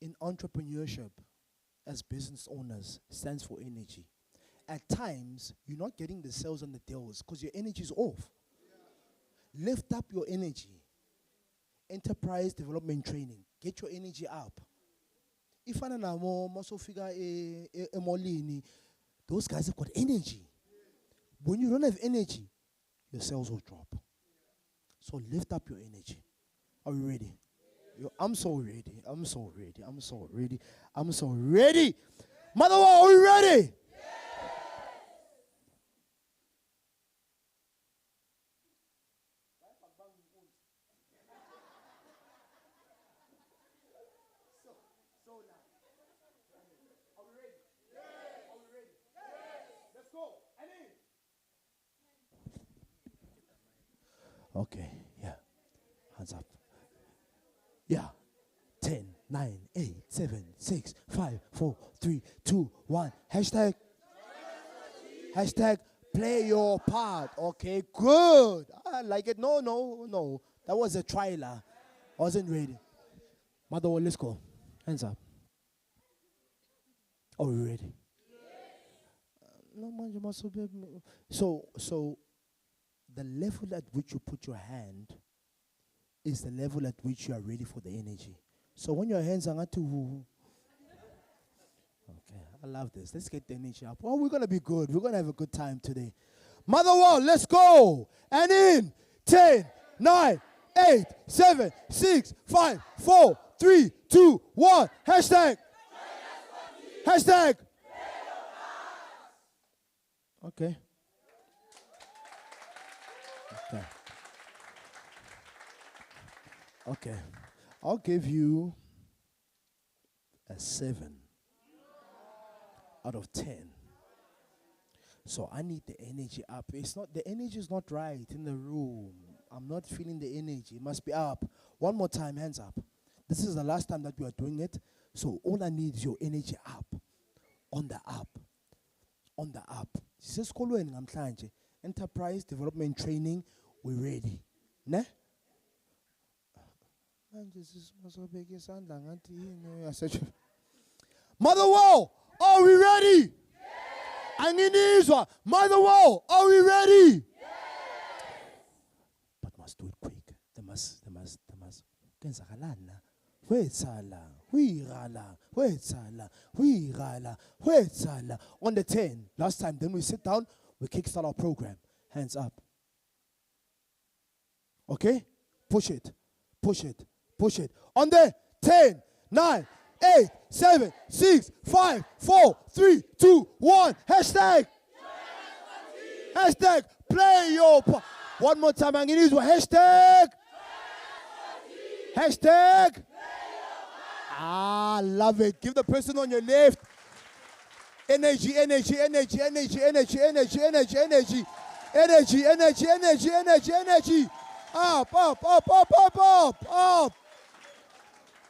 in entrepreneurship, as business owners, stands for energy. At times, you're not getting the sales and the deals because your energy is off. Lift up your energy. Enterprise development training. Get your energy up. If I know figure those guys have got energy. When you don't have energy, your sales will drop. So lift up your energy. Are we ready? I'm so ready. I'm so ready. I'm so ready. I'm so ready. Motherwell, are we ready? Okay, yeah. Hands up. Yeah. 10, 9, 8, 7, 6, 5, 4, 3, 2, 1. Hashtag. Hashtag play your part. Okay, good. I like it. No. That was a trailer. I wasn't ready. Motherwell, let's go. Hands up. Are we ready? So the level at which you put your hand is the level at which you are ready for the energy. So when your hands are not too... Okay, I love this. Let's get the energy up. Well, we're going to be good. We're going to have a good time today. Motherwell, let's go. And in 10, 9, 8, 7, 6, 5, 4, 3, 2, 1. Hashtag. Hashtag. Okay. Okay. I'll give you a 7 out of 10. So I need the energy up. The energy is not right in the room. I'm not feeling the energy. It must be up. One more time, hands up. This is the last time that we are doing it. So all I need is your energy up. On the up. On the up. Enterprise development training, we're ready. Ne? Motherwell, are we ready? Yes. Motherwell, are we ready? Yes. But must do it quick. They must. On the 10, last time, then we sit down, we kickstart our program. Hands up. Okay? Push it. On the 10, 9, 8, 7, 6, 5, 4, 3, 2, 1. Hashtag. Hashtag play your part. One more time, I'm going to use hashtag. Hashtag. Love it. Give the person on your left energy. Up.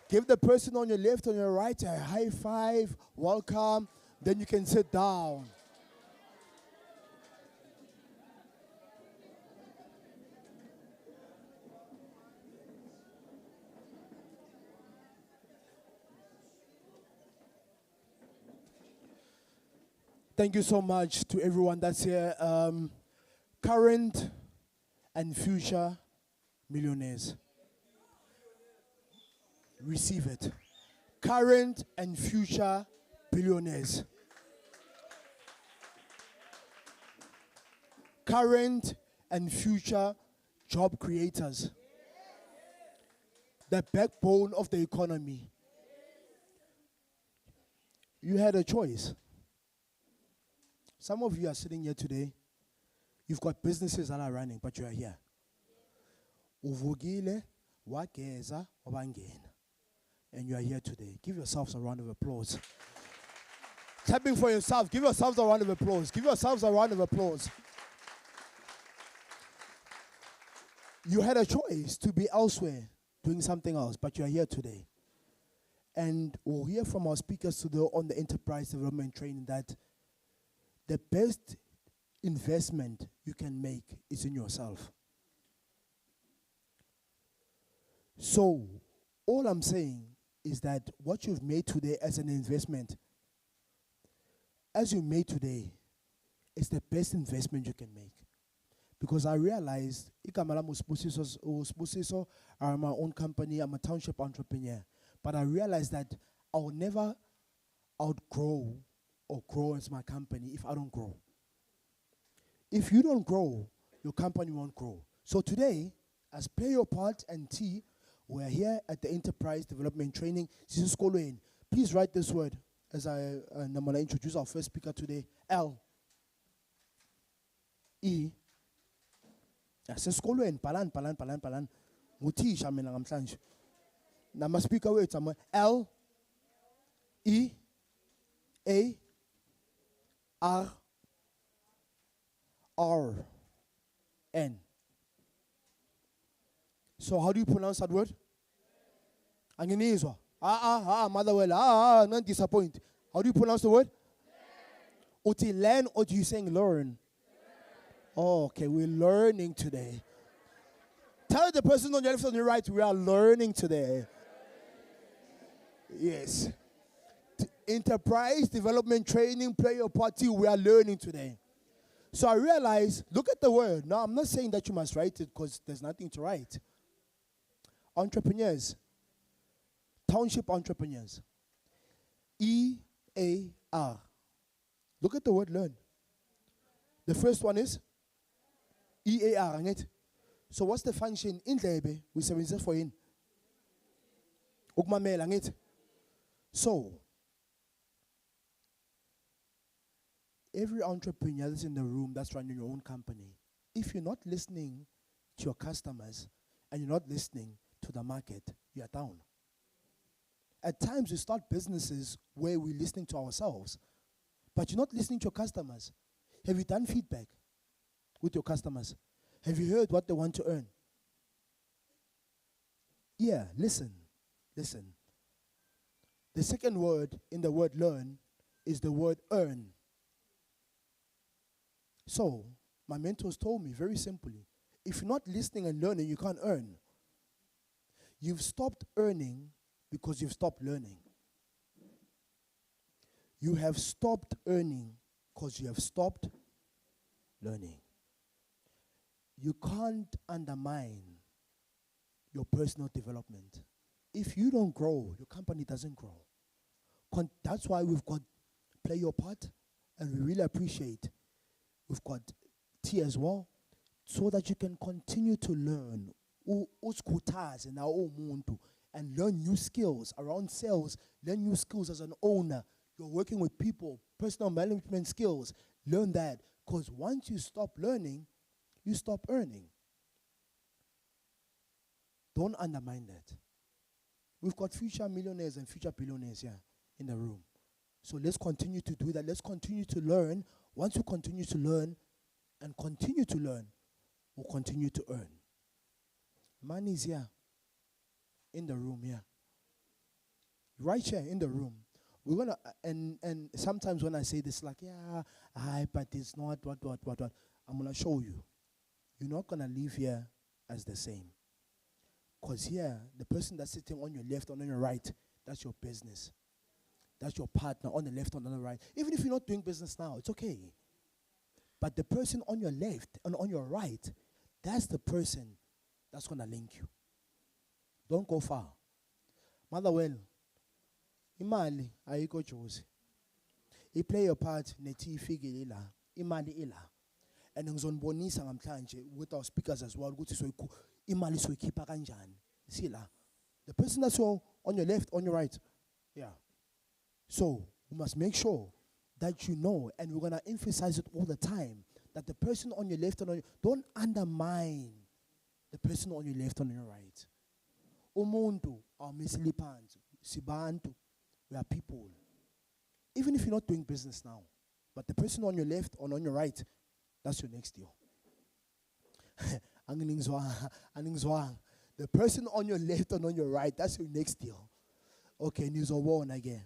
Give the person on your left, on your right, a high five, welcome. Then you can sit down. Thank you so much to everyone that's here. Current and future millionaires. Receive it. Current and future billionaires. Current and future job creators. The backbone of the economy. You had a choice. Some of you are sitting here today. You've got businesses that are running, but you are here. Uvugile, wageza, wabangena. And you are here today. Give yourselves a round of applause. Clapping for yourself. Give yourselves a round of applause. Give yourselves a round of applause. You had a choice to be elsewhere, doing something else, but you are here today. And we'll hear from our speakers today on the enterprise development training that the best investment you can make is in yourself. So, all I'm saying is that what you've made today as an investment, as you made today, is the best investment you can make. Because I realized, I'm my own company, I'm a township entrepreneur. But I realized that I'll never outgrow or grow as my company if I don't grow. If you don't grow, your company won't grow. So today, as Play Your Part and T, we're here at the Enterprise Development Training. Please write this word as I'm going to introduce our first speaker today. L. E. Palan. Mutisha mina namhlanje. Nama speaker wait L. E. A. R. R. N. So how do you pronounce that word? Anginizwa. Motherwell. Not disappoint. How do you pronounce the word? Uti learn, or do you saying learn? Oh, okay, we're learning today. Tell the person on your left and your right, we are learning today. Yes. Enterprise Development Training, Play Your Party, we are learning today. So I realized, look at the word. Now, I'm not saying that you must write it because there's nothing to write. Entrepreneurs. Township Entrepreneurs. E-A-R. Look at the word learn. The first one is E-A-R. So what's the function in Lebe? We say for in. So, every entrepreneur that's in the room that's running your own company, if you're not listening to your customers and you're not listening to the market, you're down. At times we start businesses where we're listening to ourselves, but you're not listening to your customers. Have you done feedback with your customers? Have you heard what they want to earn? Yeah, listen. The second word in the word learn is the word earn. So, my mentors told me very simply, if you're not listening and learning, you can't earn. You've stopped earning because you've stopped learning. You have stopped earning because you have stopped learning. You can't undermine your personal development. If you don't grow, your company doesn't grow. That's why we've got Play Your Part, and we really appreciate we've got T as well, so that you can continue to learn and learn new skills around sales, learn new skills as an owner. You're working with people, personal management skills. Learn that, because once you stop learning, you stop earning. Don't undermine that. We've got future millionaires and future billionaires here in the room. So let's continue to do that. Let's continue to learn. Once we continue to learn and continue to learn, we'll continue to earn. Money is here in the room here. Right here in the room. We're gonna and sometimes when I say this, like, but it's not what. I'm gonna show you. You're not gonna leave here as the same. Because here, the person that's sitting on your left or on your right, that's your business. That's your partner on the left or on the right. Even if you're not doing business now, it's okay. But the person on your left and on your right, that's the person that's going to link you. Don't go far. Motherwell, imali ayiko Jozi. Play your part neti figure ila, imali ila. And ngizonibonisa ngamhlanje with our speakers as well ukuthi imali soyikhipha kanjani. See la. The person that's on your left, on your right. Yeah. So, we must make sure that you know, and we're going to emphasize it all the time, that the person on your left and on your, don't undermine the person on your left and on your right. Umuntu, our mislipantu, sibantu, we are people. Even if you're not doing business now, but the person on your left or on your right, that's your next deal. The person on your left and on your right, that's your next deal. Okay, news or one again.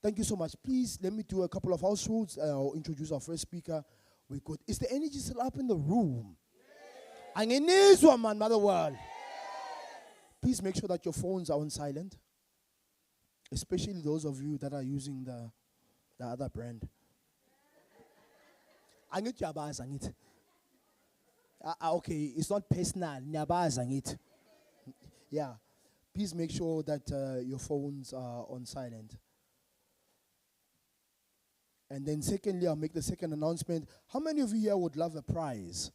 Thank you so much. Please, let me do a couple of house rules. I'll introduce our first speaker. We could. Is the energy still up in the room? And in this one, man, Motherwell. Please make sure that your phones are on silent. especially those of you that are using the other brand. Angit yabaz angit. Okay, it's not personal. Nyabaz angit. Yeah. Please make sure that your phones are on silent. And then secondly, I'll make the second announcement. How many of you here would love a prize?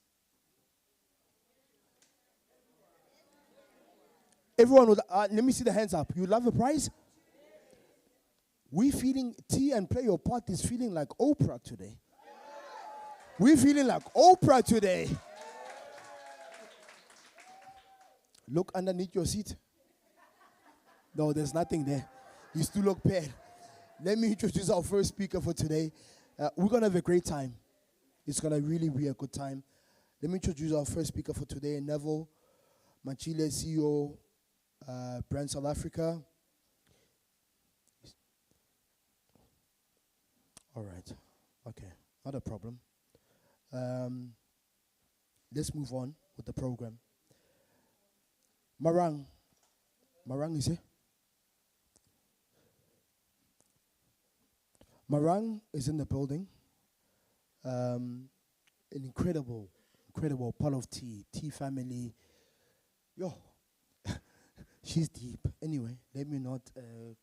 Everyone would, let me see the hands up. You love a prize? We feeling, T and Play Your Part is feeling like Oprah today. We're feeling like Oprah today. Look underneath your seat. No, there's nothing there. You still look bad. Let me introduce our first speaker for today. We're going to have a great time. It's going to really be a good time. Let me introduce our first speaker for today, Neville Machile, CEO, Brand South Africa. All right. Okay. Not a problem. Let's move on with the program. Marang is here? Marang is in the building. An incredible part of T family. Yo, she's deep. Anyway, let me not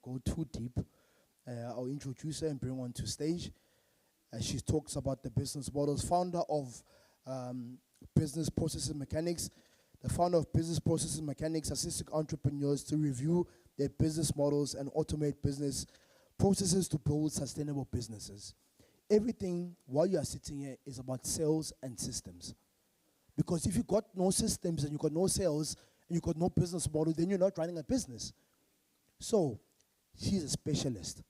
go too deep. I'll introduce her and bring her onto stage. She talks about the business models. Founder of Business Processes Mechanics. The founder of Business Processes Mechanics assists entrepreneurs to review their business models and automate business processes to build sustainable businesses. Everything while you are sitting here is about sales and systems. Because if you got no systems and you got no sales and you got no business model, then you're not running a business. So she's a specialist.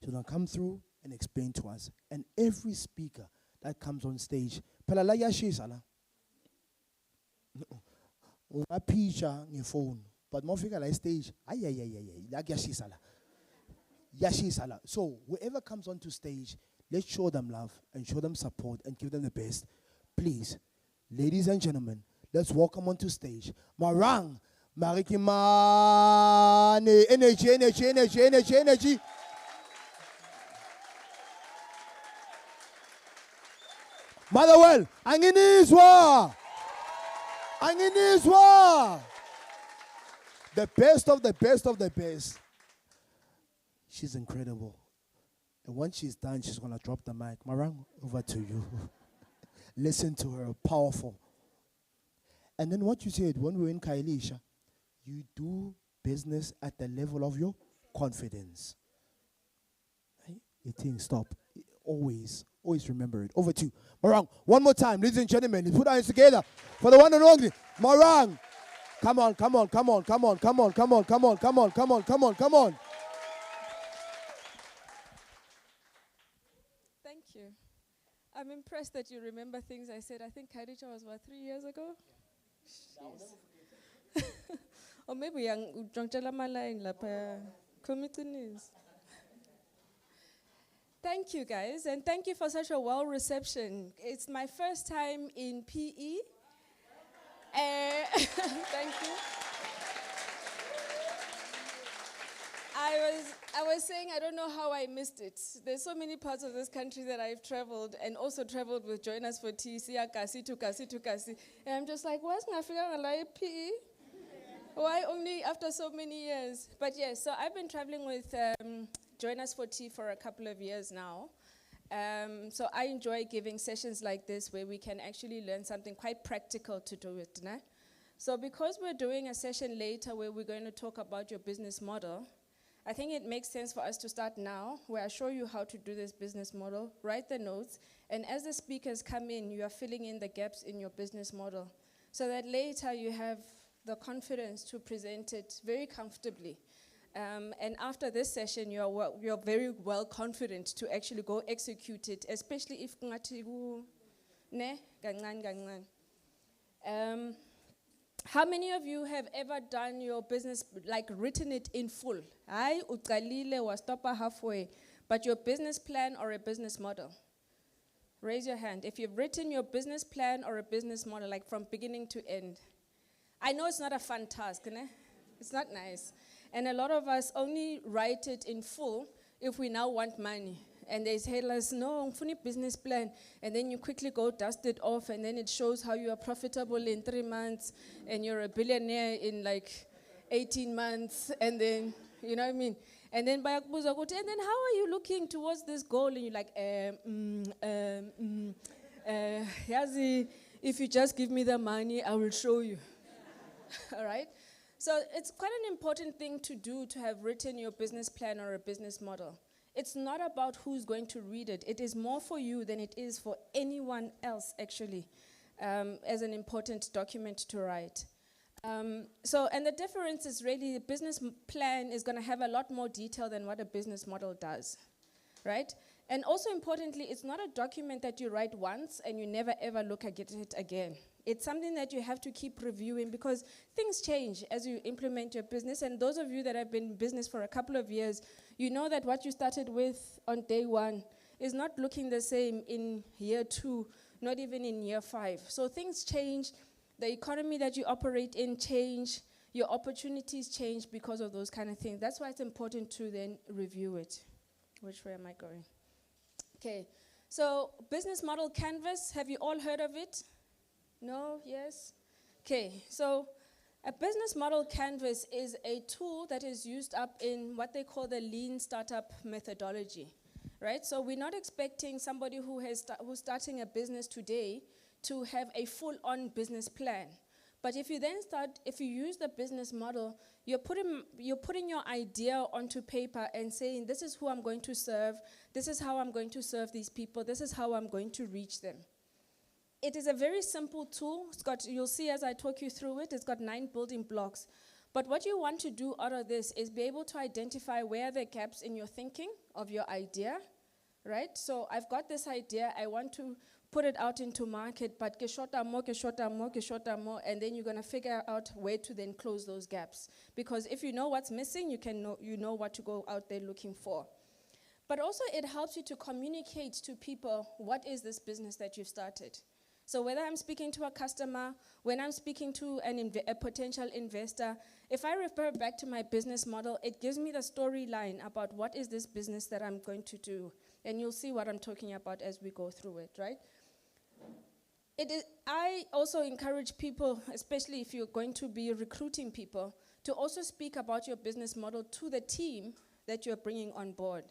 She's going to come through and explain to us. And every speaker that comes on stage, palala yashisala. A picture your phone, but more figure like stage. Like yashisala. Yashisala. So whoever comes onto stage, let's show them love and show them support and give them the best. Please, ladies and gentlemen, let's welcome onto stage Marang Marikimane. Energy. Motherwell, Anginizwa. The best of the best. She's incredible. And once she's done, she's going to drop the mic. Marang, over to you. Listen to her. Powerful. And then what you said, when we were in Kailisha, you do business at the level of your confidence. Right? You think, stop. Always remember it. Over to you. Marang, one more time, ladies and gentlemen. Let's put our hands together for the one and only Marang. Come on. Thank you. I'm impressed that you remember things I said. I think Khadija was, 3 years ago? Or maybe young line news. Thank you, guys, and thank you for such a well reception. It's my first time in PE. Thank you. I was saying I don't know how I missed it. There's so many parts of this country that I've traveled and also traveled with Join Us for Tea, eKasi to Kasi. And I'm just like, what's my figure like PE? Why only after so many years? But yes, so I've been traveling with Join Us for Tea for a couple of years now. So I enjoy giving sessions like this where we can actually learn something quite practical to do it. Né? So because we're doing a session later where we're going to talk about your business model, I think it makes sense for us to start now, where I show you how to do this business model, write the notes, and as the speakers come in, you are filling in the gaps in your business model, so that later you have the confidence to present it very comfortably. And after this session, you're very well confident to actually go execute it, especially if how many of you have ever done your business, like written it in full? Ay, uqalile was stop halfway, but your business plan or a business model? Raise your hand if you've written your business plan or a business model, like from beginning to end. I know it's not a fun task, né? It's not nice. And a lot of us only write it in full if we now want money. And they tell us, no, funny business plan. And then you quickly go dust it off, and then it shows how you are profitable in 3 months, and you're a billionaire in like 18 months, and then, you know what I mean? And then and then how are you looking towards this goal? And you're like, Yazi, if you just give me the money, I will show you. All right? So it's quite an important thing to do, to have written your business plan or a business model. It's not about who's going to read it. It is more for you than it is for anyone else, actually, as an important document to write. And the difference is really the business plan is going to have a lot more detail than what a business model does, right? And also importantly, it's not a document that you write once and you never ever look at it again. It's something that you have to keep reviewing because things change as you implement your business. And those of you that have been in business for a couple of years, you know that what you started with on day one is not looking the same in year 2, not even in year 5. So things change. The economy that you operate in change. Your opportunities change because of those kind of things. That's why it's important to then review it. Which way am I going? Okay. So business model canvas, have you all heard of it? No? Yes? Okay. So a business model canvas is a tool that is used up in what they call the lean startup methodology, right? So we're not expecting somebody who's starting a business today to have a full-on business plan. But if you use the business model, you're putting your idea onto paper and saying, this is who I'm going to serve, this is how I'm going to serve these people, this is how I'm going to reach them. It is a very simple tool. You'll see as I talk you through it, it's got 9 building blocks. But what you want to do out of this is be able to identify where the gaps in your thinking of your idea, right? So I've got this idea, I want to put it out into market, but more, and then you're going to figure out where to then close those gaps. Because if you know what's missing, you know what to go out there looking for. But also it helps you to communicate to people, what is this business that you've started? So whether I'm speaking to a customer, when I'm speaking to a potential investor, if I refer back to my business model, it gives me the storyline about what is this business that I'm going to do. And you'll see what I'm talking about as we go through it, right? I also encourage people, especially if you're going to be recruiting people, to also speak about your business model to the team that you're bringing on board.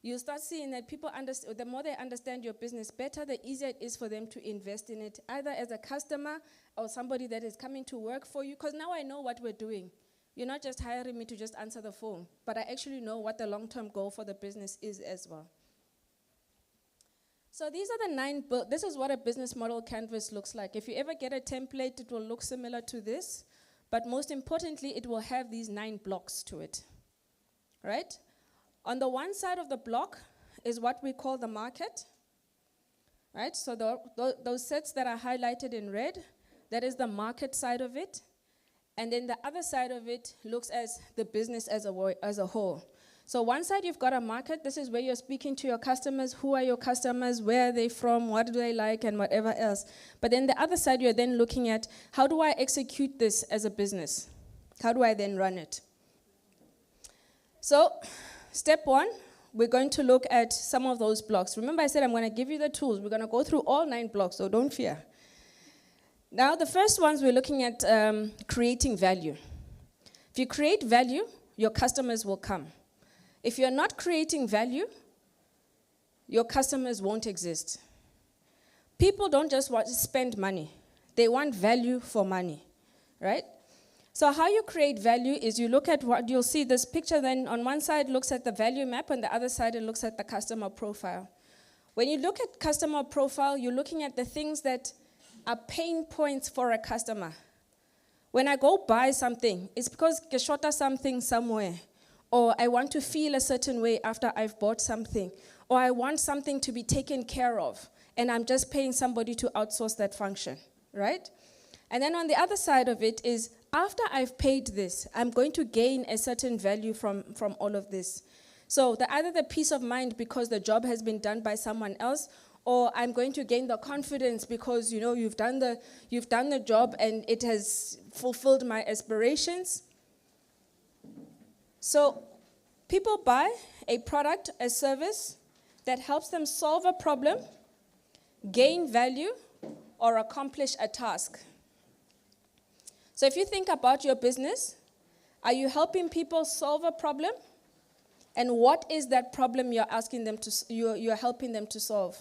You'll start seeing that people the more they understand your business better, the easier it is for them to invest in it, either as a customer or somebody that is coming to work for you, because now I know what we're doing. You're not just hiring me to just answer the phone, but I actually know what the long-term goal for the business is as well. So these are the 9, this is what a business model canvas looks like. If you ever get a template, it will look similar to this, but most importantly, it will have these 9 blocks to it, right? On the one side of the block is what we call the market, right? So those sets that are highlighted in red, that is the market side of it. And then the other side of it looks as the business as a whole. So one side you've got a market. This is where you're speaking to your customers. Who are your customers? Where are they from? What do they like? And whatever else. But then the other side, you're then looking at, how do I execute this as a business? How do I then run it? So step 1, we're going to look at some of those blocks. Remember I said I'm going to give you the tools. We're going to go through all 9 blocks, so don't fear. Now the first ones we're looking at creating value. If you create value, your customers will come. If you're not creating value, your customers won't exist. People don't just want to spend money. They want value for money, right? So how you create value is you look at what you'll see. This picture then on one side looks at the value map, and the other side it looks at the customer profile. When you look at customer profile, you're looking at the things that are pain points for a customer. When I go buy something, it's because I short something somewhere, or I want to feel a certain way after I've bought something, or I want something to be taken care of, and I'm just paying somebody to outsource that function, right? And then on the other side of it is, after I've paid this, I'm going to gain a certain value from all of this. So either the peace of mind because the job has been done by someone else, or I'm going to gain the confidence because you've done the job and it has fulfilled my aspirations. So people buy a product, a service that helps them solve a problem, gain value, or accomplish a task. So if you think about your business, are you helping people solve a problem? And what is that problem you're asking them to, you're helping them to solve?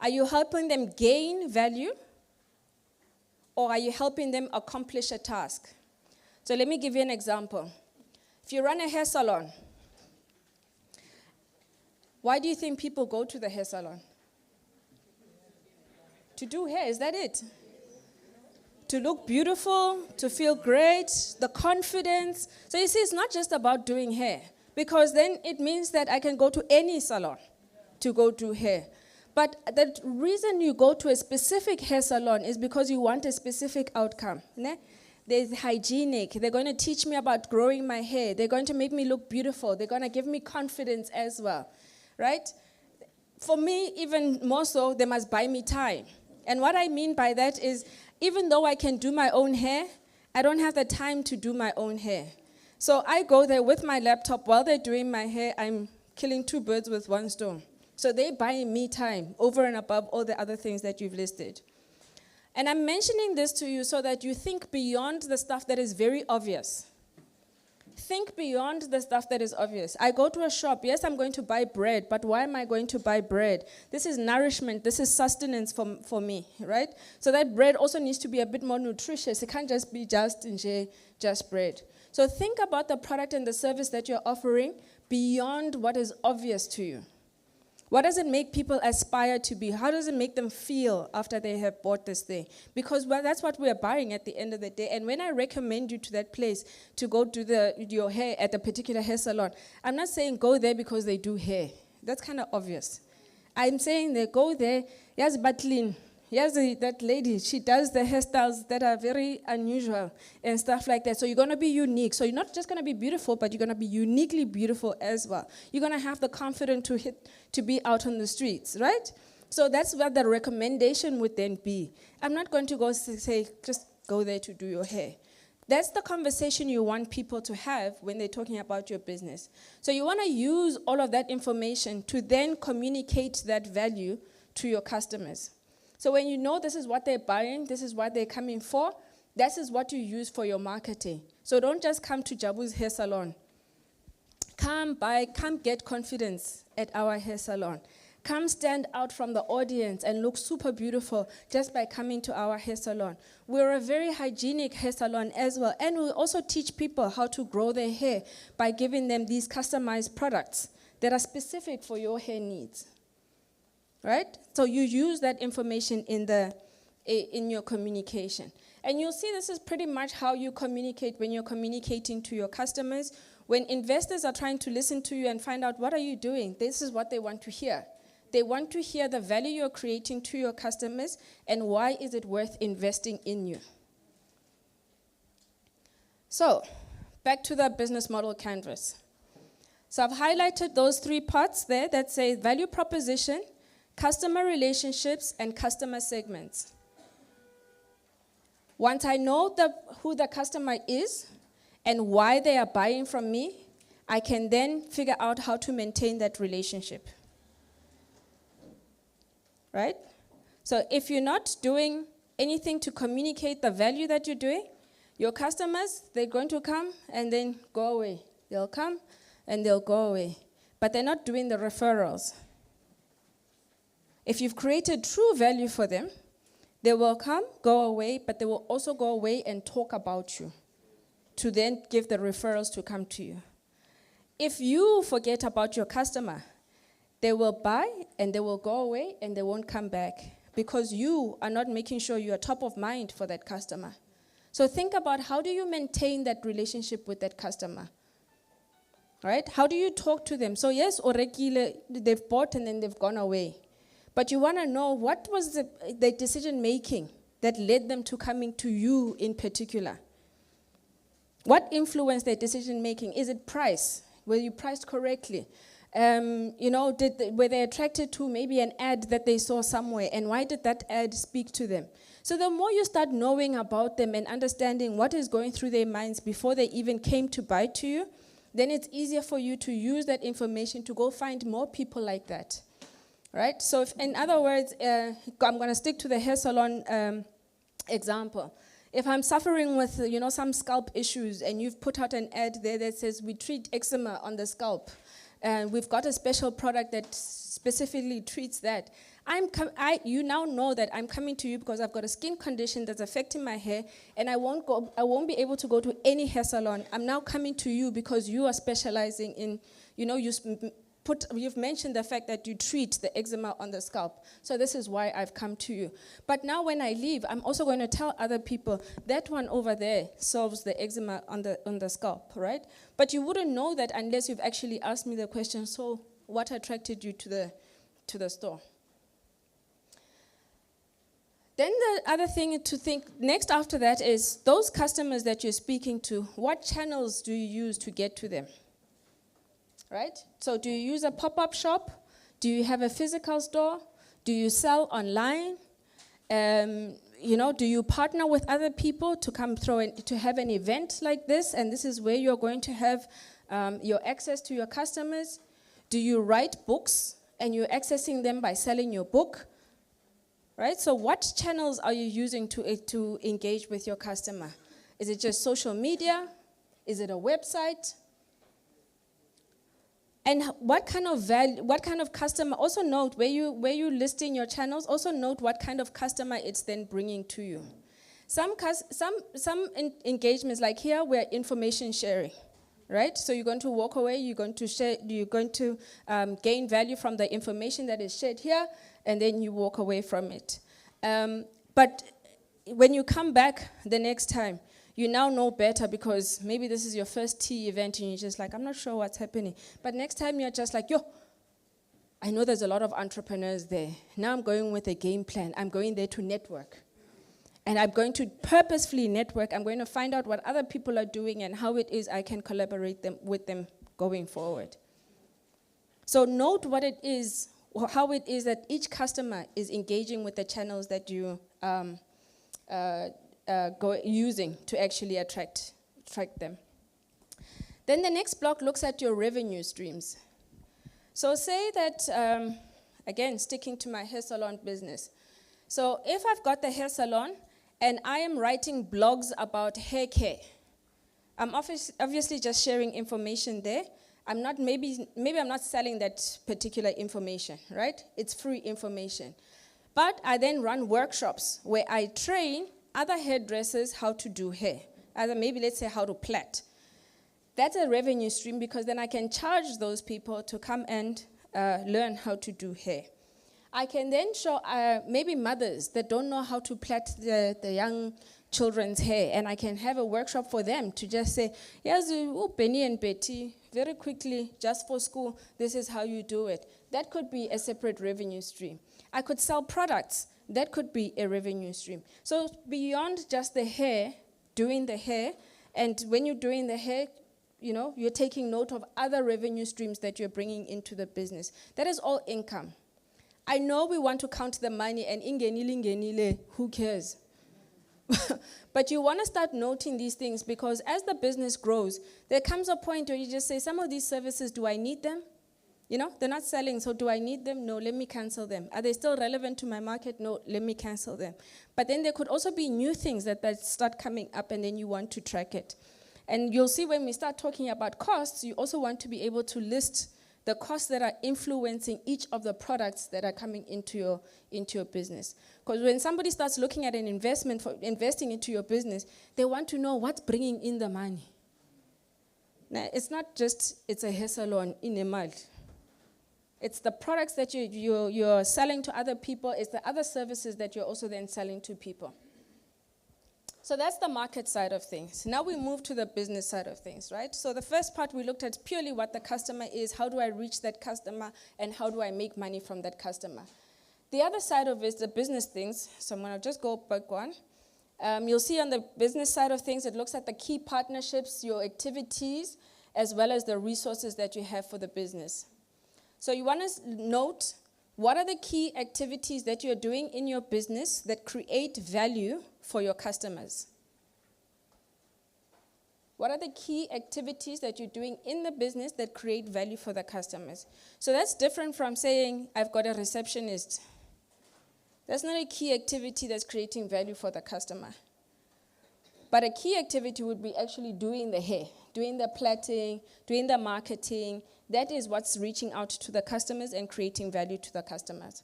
Are you helping them gain value? Or are you helping them accomplish a task? So let me give you an example. If you run a hair salon, why do you think people go to the hair salon? To do hair, is that it? To look beautiful, to feel great, the confidence. So you see, it's not just about doing hair, because then it means that I can go to any salon to go do hair. But the reason you go to a specific hair salon is because you want a specific outcome. Ne? There's hygienic. They're going to teach me about growing my hair. They're going to make me look beautiful. They're going to give me confidence as well, right? For me, even more so, they must buy me time. And what I mean by that is, even though I can do my own hair, I don't have the time to do my own hair. So I go there with my laptop while they're doing my hair. I'm killing two birds with one stone. So they buy me time over and above all the other things that you've listed. And I'm mentioning this to you so that you think beyond the stuff that is very obvious. Think beyond the stuff that is obvious. I go to a shop. Yes, I'm going to buy bread, but why am I going to buy bread? This is nourishment. This is sustenance for me, right? So that bread also needs to be a bit more nutritious. It can't just be just bread. So think about the product and the service that you're offering beyond what is obvious to you. What does it make people aspire to be? How does it make them feel after they have bought this thing? Because that's what we're buying at the end of the day. And when I recommend you to that place to go do your hair at a particular hair salon, I'm not saying go there because they do hair. That's kind of obvious. I'm saying they go there, yes, but clean. Yes, that lady, she does the hairstyles that are very unusual and stuff like that. So you're going to be unique. So you're not just going to be beautiful, but you're going to be uniquely beautiful as well. You're going to have the confidence to be out on the streets, right? So that's what the recommendation would then be. I'm not going to go say, just go there to do your hair. That's the conversation you want people to have when they're talking about your business. So you want to use all of that information to then communicate that value to your customers. So when you know this is what they're buying, this is what they're coming for, this is what you use for your marketing. So don't just come to Jabu's hair salon. Come get confidence at our hair salon. Come stand out from the audience and look super beautiful just by coming to our hair salon. We're a very hygienic hair salon as well. And we also teach people how to grow their hair by giving them these customized products that are specific for your hair needs. Right? So you use that information in your communication. And you'll see this is pretty much how you communicate when you're communicating to your customers. When investors are trying to listen to you and find out what are you doing, this is what they want to hear. They want to hear the value you're creating to your customers and why is it worth investing in you. So, back to the business model canvas. So I've highlighted those three parts there that say value proposition, customer relationships, and customer segments. Once I know who the customer is and why they are buying from me, I can then figure out how to maintain that relationship. Right? So if you're not doing anything to communicate the value that you're doing, your customers, they're going to come and then go away. They'll come and they'll go away. But they're not doing the referrals. If you've created true value for them, they will come, go away, but they will also go away and talk about you to then give the referrals to come to you. If you forget about your customer, they will buy and they will go away and they won't come back because you are not making sure you are top of mind for that customer. So think about how do you maintain that relationship with that customer? Right? How do you talk to them? So yes, they've bought and then they've gone away. But you want to know what was the decision-making that led them to coming to you in particular. What influenced their decision-making? Is it price? Were you priced correctly? Were they attracted to maybe an ad that they saw somewhere? And why did that ad speak to them? So the more you start knowing about them and understanding what is going through their minds before they even came to buy to you, then it's easier for you to use that information to go find more people like that, right? So if, in other words, I'm going to stick to the hair salon example. If I'm suffering with, some scalp issues, and you've put out an ad there that says we treat eczema on the scalp, and we've got a special product that specifically treats that, you now know that I'm coming to you because I've got a skin condition that's affecting my hair, and I won't be able to go to any hair salon. I'm now coming to you because you are specializing in, you've mentioned the fact that you treat the eczema on the scalp. So this is why I've come to you. But now when I leave, I'm also going to tell other people, that one over there solves the eczema on the scalp, right? But you wouldn't know that unless you've actually asked me the question, so what attracted you to the store? Then the other thing to think next after that is those customers that you're speaking to, what channels do you use to get to them? Right? So do you use a pop-up shop? Do you have a physical store? Do you sell online? Do you partner with other people to come through to have an event like this? And this is where you're going to have your access to your customers. Do you write books and you're accessing them by selling your book? Right? So what channels are you using to engage with your customer? Is it just social media? Is it a website? And what kind of customer, also note where you listing your channels, also note what kind of customer it's then bringing to you. Some engagements, like here, we're information sharing, right? So you're going to walk away, you're going to gain value from the information that is shared here, and then you walk away from it. But when you come back the next time, you now know better because maybe this is your first tea event and you're just like, I'm not sure what's happening. But next time you're just like, I know there's a lot of entrepreneurs there. Now I'm going with a game plan. I'm going there to network. And I'm going to purposefully network. I'm going to find out what other people are doing and how it is I can collaborate with them going forward. So note what it is, how it is that each customer is engaging with the channels that you using to actually attract them. Then the next block looks at your revenue streams. So say that, again, sticking to my hair salon business. So if I've got the hair salon and I am writing blogs about hair care, I'm obviously just sharing information there. I'm not, maybe I'm not selling that particular information, right? It's free information. But I then run workshops where I train other hairdressers how to do hair. Either maybe let's say how to plait. That's a revenue stream because then I can charge those people to come and learn how to do hair. I can then show maybe mothers that don't know how to plait the young children's hair, and I can have a workshop for them to just say, yes, Benny and Betty, very quickly, just for school, this is how you do it. That could be a separate revenue stream. I could sell products. That could be a revenue stream. So beyond just the hair, doing the hair, and when you're doing the hair, you're taking note of other revenue streams that you're bringing into the business. That is all income. I know we want to count the money and ingenile, who cares? But you want to start noting these things because as the business grows, there comes a point where you just say, some of these services, do I need them? They're not selling, so do I need them? No, let me cancel them. Are they still relevant to my market? No, let me cancel them. But then there could also be new things that start coming up, and then you want to track it. And you'll see when we start talking about costs, you also want to be able to list the costs that are influencing each of the products that are coming into your business. Because when somebody starts looking at an investment for investing into your business, they want to know what's bringing in the money. Now, it's not just, it's a hair salon in a mall. It's the products that you're selling to other people. It's the other services that you're also then selling to people. So that's the market side of things. Now we move to the business side of things, right? So the first part we looked at purely what the customer is, how do I reach that customer, and how do I make money from that customer. The other side of it is the business things. So I'm going to just go back one. You'll see on the business side of things, it looks at the key partnerships, your activities, as well as the resources that you have for the business. So you want to note what are the key activities that you're doing in your business that create value for your customers. What are the key activities that you're doing in the business that create value for the customers? So that's different from saying, I've got a receptionist. That's not a key activity that's creating value for the customer. But a key activity would be actually doing the hair, doing the plaiting, doing the marketing. That is what's reaching out to the customers and creating value to the customers.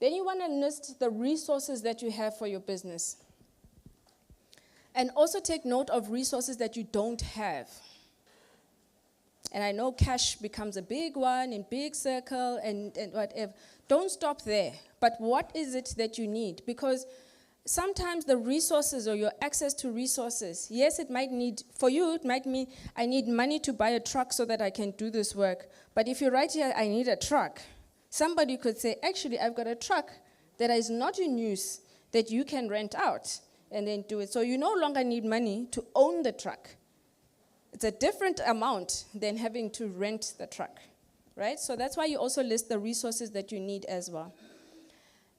Then you want to list the resources that you have for your business. And also take note of resources that you don't have. And I know cash becomes a big one in big circle and whatever. Don't stop there. But what is it that you need? Because sometimes the resources or your access to resources, yes, it might need, for you, it might mean I need money to buy a truck so that I can do this work. But if you write here, I need a truck, somebody could say, actually, I've got a truck that is not in use that you can rent out and then do it. So you no longer need money to own the truck. It's a different amount than having to rent the truck, right? So that's why you also list the resources that you need as well.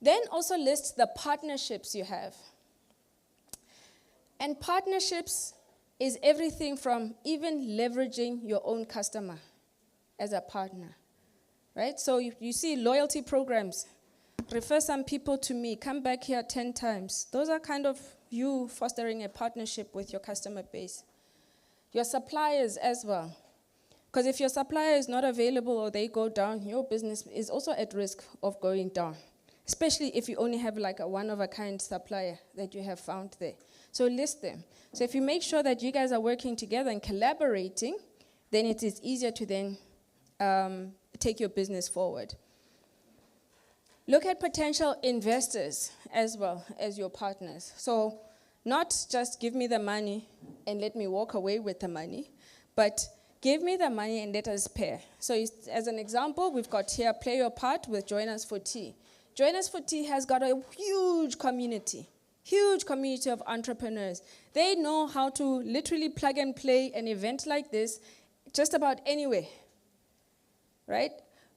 Then also list the partnerships you have. And partnerships is everything from even leveraging your own customer as a partner, right? So you see loyalty programs. Refer some people to me. Come back here 10 times. Those are kind of you fostering a partnership with your customer base. Your suppliers as well. Because if your supplier is not available or they go down, your business is also at risk of going down. Especially if you only have like a one-of-a-kind supplier that you have found there. So list them. So if you make sure that you guys are working together and collaborating, then it is easier to then take your business forward. Look at potential investors as well as your partners. So not just give me the money and let me walk away with the money, but give me the money and let us pair. So as an example, we've got here, Play Your Part with Join Us for Tea. Join Us for Tea has got a huge community of entrepreneurs. They know how to literally plug and play an event like this just about anywhere, right?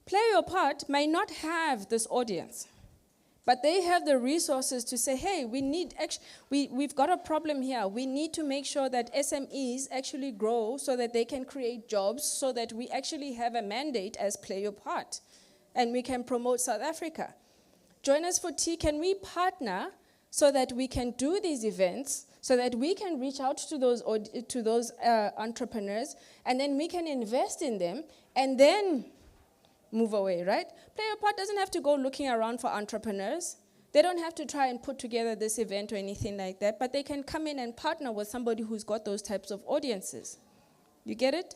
Play Your Part may not have this audience, but they have the resources to say, hey, we've got a problem here. We need to make sure that SMEs actually grow so that they can create jobs, so that we actually have a mandate as Play Your Part, and we can promote South Africa. Join Us for Tea, can we partner so that we can do these events, so that we can reach out to those entrepreneurs, and then we can invest in them, and then move away, right? Play Your Part doesn't have to go looking around for entrepreneurs. They don't have to try and put together this event or anything like that, but they can come in and partner with somebody who's got those types of audiences. You get it?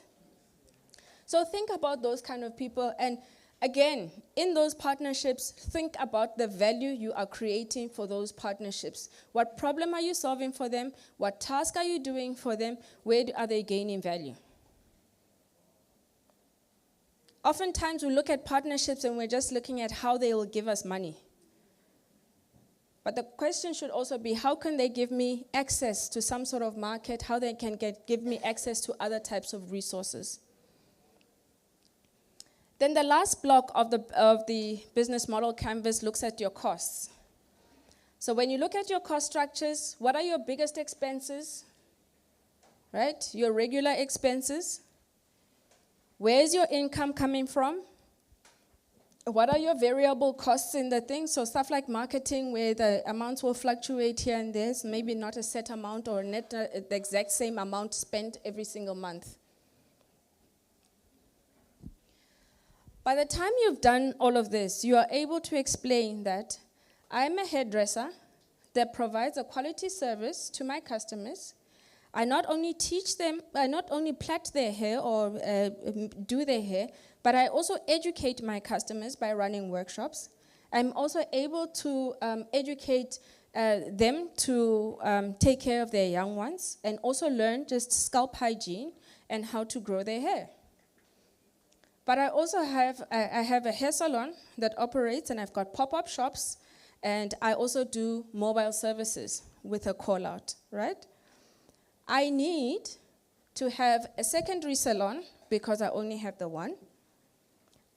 So think about those kind of people, and again, in those partnerships, think about the value you are creating for those partnerships. What problem are you solving for them? What task are you doing for them? Where are they gaining value? Oftentimes, we look at partnerships and we're just looking at how they will give us money. But the question should also be, how can they give me access to some sort of market? How they can give me access to other types of resources? Then the last block of the business model canvas looks at your costs. So when you look at your cost structures, what are your biggest expenses? Right? Your regular expenses. Where is your income coming from? What are your variable costs in the thing? So stuff like marketing, where the amounts will fluctuate here and there, so maybe not a set amount or the exact same amount spent every single month. By the time you've done all of this, you are able to explain that I'm a hairdresser that provides a quality service to my customers. I not only plait their hair or do their hair, but I also educate my customers by running workshops. I'm also able to educate them to take care of their young ones and also learn just scalp hygiene and how to grow their hair. But I also have a hair salon that operates, and I've got pop-up shops, and I also do mobile services with a call-out, right? I need to have a secondary salon because I only have the one,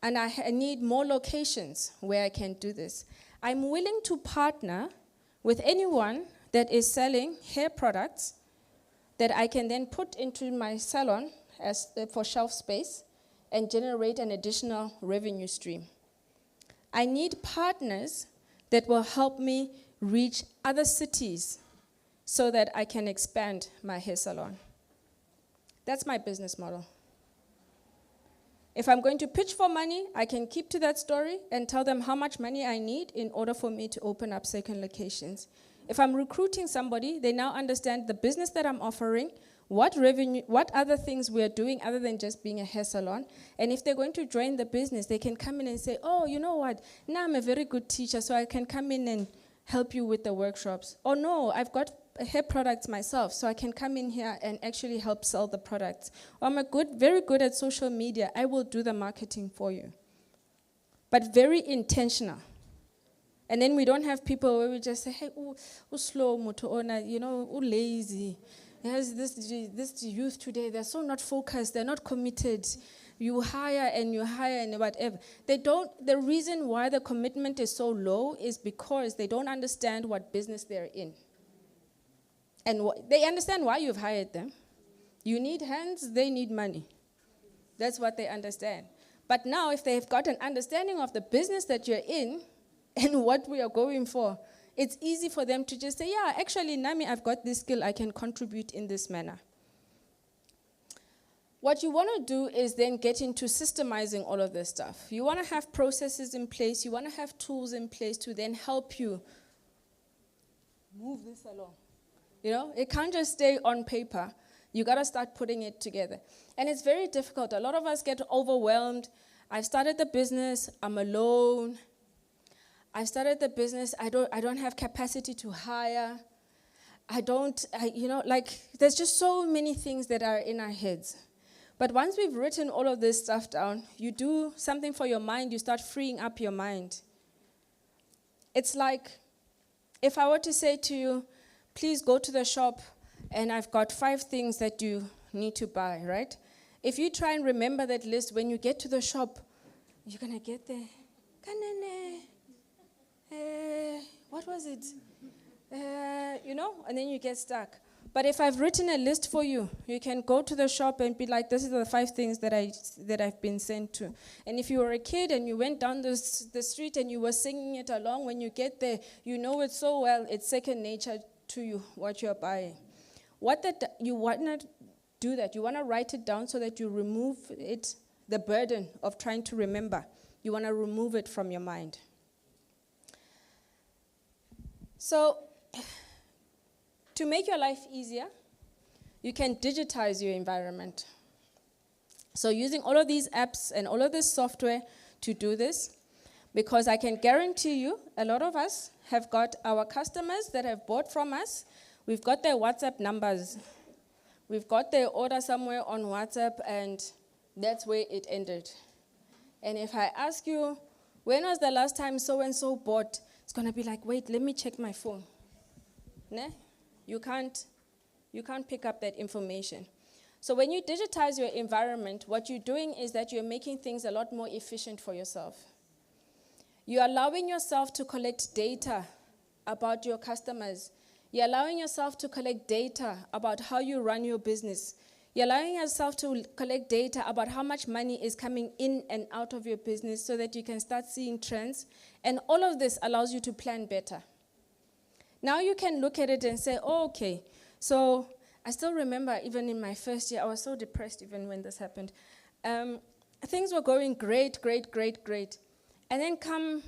and I need more locations where I can do this. I'm willing to partner with anyone that is selling hair products that I can then put into my salon as for shelf space and generate an additional revenue stream. I need partners that will help me reach other cities so that I can expand my hair salon. That's my business model. If I'm going to pitch for money, I can keep to that story and tell them how much money I need in order for me to open up second locations. If I'm recruiting somebody, they now understand the business that I'm offering, what revenue, what other things we're doing other than just being a hair salon. And if they're going to join the business, they can come in and say, oh, you know what, now I'm a very good teacher, so I can come in and help you with the workshops. Or no, I've got hair products myself, so I can come in here and actually help sell the products. Or I'm very good at social media, I will do the marketing for you. But very intentional. And then we don't have people where we just say, hey, slow, you know, lazy. There's this youth today, they're so not focused, they're not committed. You hire and whatever. The reason why the commitment is so low is because they don't understand what business they're in. And they understand why you've hired them. You need hands, they need money. That's what they understand. But now if they've got an understanding of the business that you're in and what we are going for, it's easy for them to just say, yeah, actually, Nami, I've got this skill, I can contribute in this manner. What you want to do is then get into systemizing all of this stuff. You want to have processes in place, you want to have tools in place to then help you move this along. You know, it can't just stay on paper. You got to start putting it together. And it's very difficult. A lot of us get overwhelmed. I've started the business, I'm alone. I started the business, I don't have capacity to hire. There's just so many things that are in our heads. But once we've written all of this stuff down, you do something for your mind, you start freeing up your mind. It's like if I were to say to you, please go to the shop and I've got 5 things that you need to buy, right? If you try and remember that list, when you get to the shop, you're going to get there. What was it? And then you get stuck. But if I've written a list for you, you can go to the shop and be like, this is the 5 things that I've been sent to. And if you were a kid and you went down the street and you were singing it along, when you get there, you know it so well, it's second nature to you, what you're buying. You want to do that. You want to write it down so that you remove the burden of trying to remember. You want to remove it from your mind. So, to make your life easier, you can digitize your environment. So using all of these apps and all of this software to do this, because I can guarantee you, a lot of us have got our customers that have bought from us, we've got their WhatsApp numbers. We've got their order somewhere on WhatsApp, and that's where it ended. And if I ask you, when was the last time so-and-so bought? It's going to be like, wait, let me check my phone. Ne? You can't pick up that information. So when you digitize your environment, what you're doing is that you're making things a lot more efficient for yourself. You're allowing yourself to collect data about your customers. You're allowing yourself to collect data about how you run your business. You're allowing yourself to collect data about how much money is coming in and out of your business so that you can start seeing trends. And all of this allows you to plan better. Now you can look at it and say, oh, okay, so I still remember even in my first year, I was so depressed even when this happened. Things were going great. And then come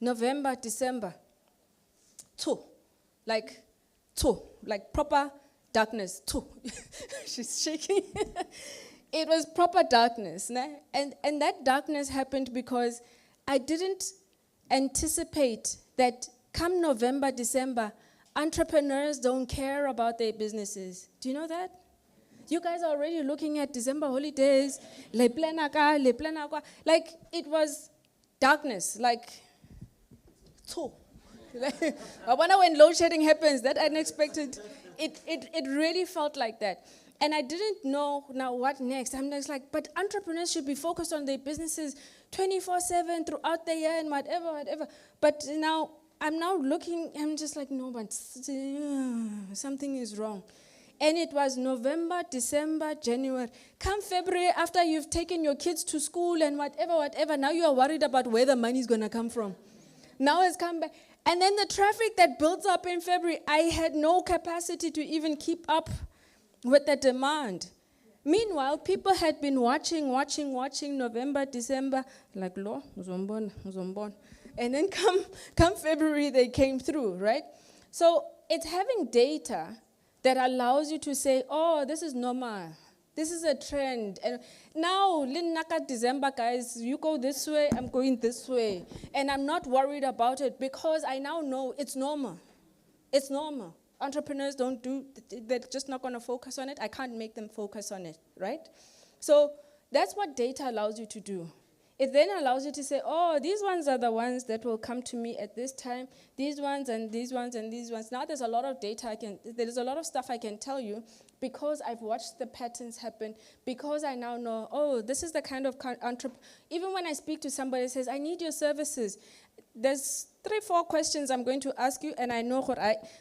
November, December, like proper darkness, She's shaking. It was proper darkness. Ne? And that darkness happened because I didn't anticipate that come November, December, entrepreneurs don't care about their businesses. Do you know that? You guys are already looking at December holidays, le planaka. Like, it was darkness, like, I wonder when load shedding happens, that unexpected, it really felt like that. And I didn't know now what next. I'm just like, but entrepreneurs should be focused on their businesses 24/7 throughout the year and whatever. But now, I'm now looking, I'm just like, no, but something is wrong. And it was November, December, January. Come February, after you've taken your kids to school and whatever, now you are worried about where the money is going to come from. Now it's come back. And then the traffic that builds up in February, I had no capacity to even keep up with the demand. Meanwhile, people had been watching November, December, like, lo, uzombona. And then come February, they came through, right? So it's having data that allows you to say, oh, this is normal. This is a trend. And now, December, guys, you go this way, I'm going this way. And I'm not worried about it because I now know it's normal. It's normal. Entrepreneurs they're just not going to focus on it. I can't make them focus on it, right? So that's what data allows you to do. It then allows you to say, oh, these ones are the ones that will come to me at this time, these ones and these ones and these ones. Now there's a lot of data there's a lot of stuff I can tell you because I've watched the patterns happen, because I now know, oh, this is the kind of entrepreneur. Even when I speak to somebody who says, I need your services, there's 3-4 questions I'm going to ask you, and I know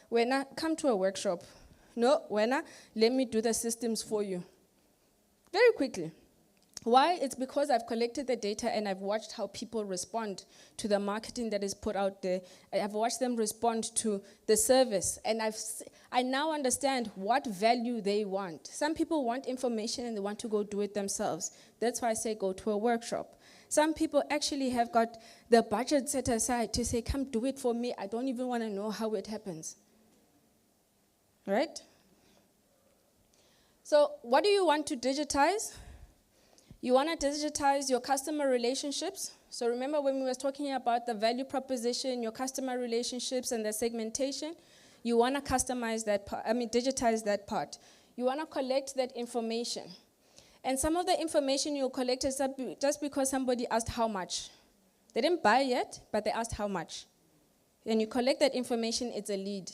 when I come to a workshop, let me do the systems for you. Very quickly. Why? It's because I've collected the data and I've watched how people respond to the marketing that is put out there. I've watched them respond to the service, and I now understand what value they want. Some people want information and they want to go do it themselves. That's why I say go to a workshop. Some people actually have got the budget set aside to say, come do it for me. I don't even want to know how it happens. Right? So what do you want to digitize? You want to digitize your customer relationships. So remember when we were talking about the value proposition, your customer relationships, and the segmentation? You want to customize that part, digitize that part. You want to collect that information. And some of the information you'll collect is just because somebody asked how much. They didn't buy yet, but they asked how much. And you collect that information, it's a lead.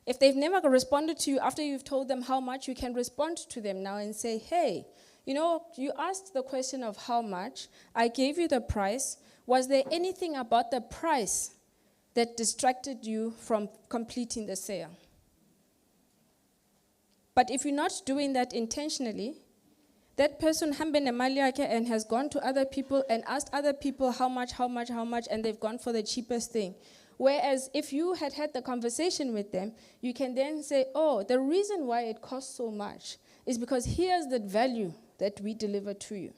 If they've never responded to you after you've told them how much, you can respond to them now and say, hey, you asked the question of how much. I gave you the price. Was there anything about the price that distracted you from completing the sale? But if you're not doing that intentionally, that person and has gone to other people and asked other people how much, and they've gone for the cheapest thing. Whereas if you had the conversation with them, you can then say, oh, the reason why it costs so much is because here's the value that we deliver to you.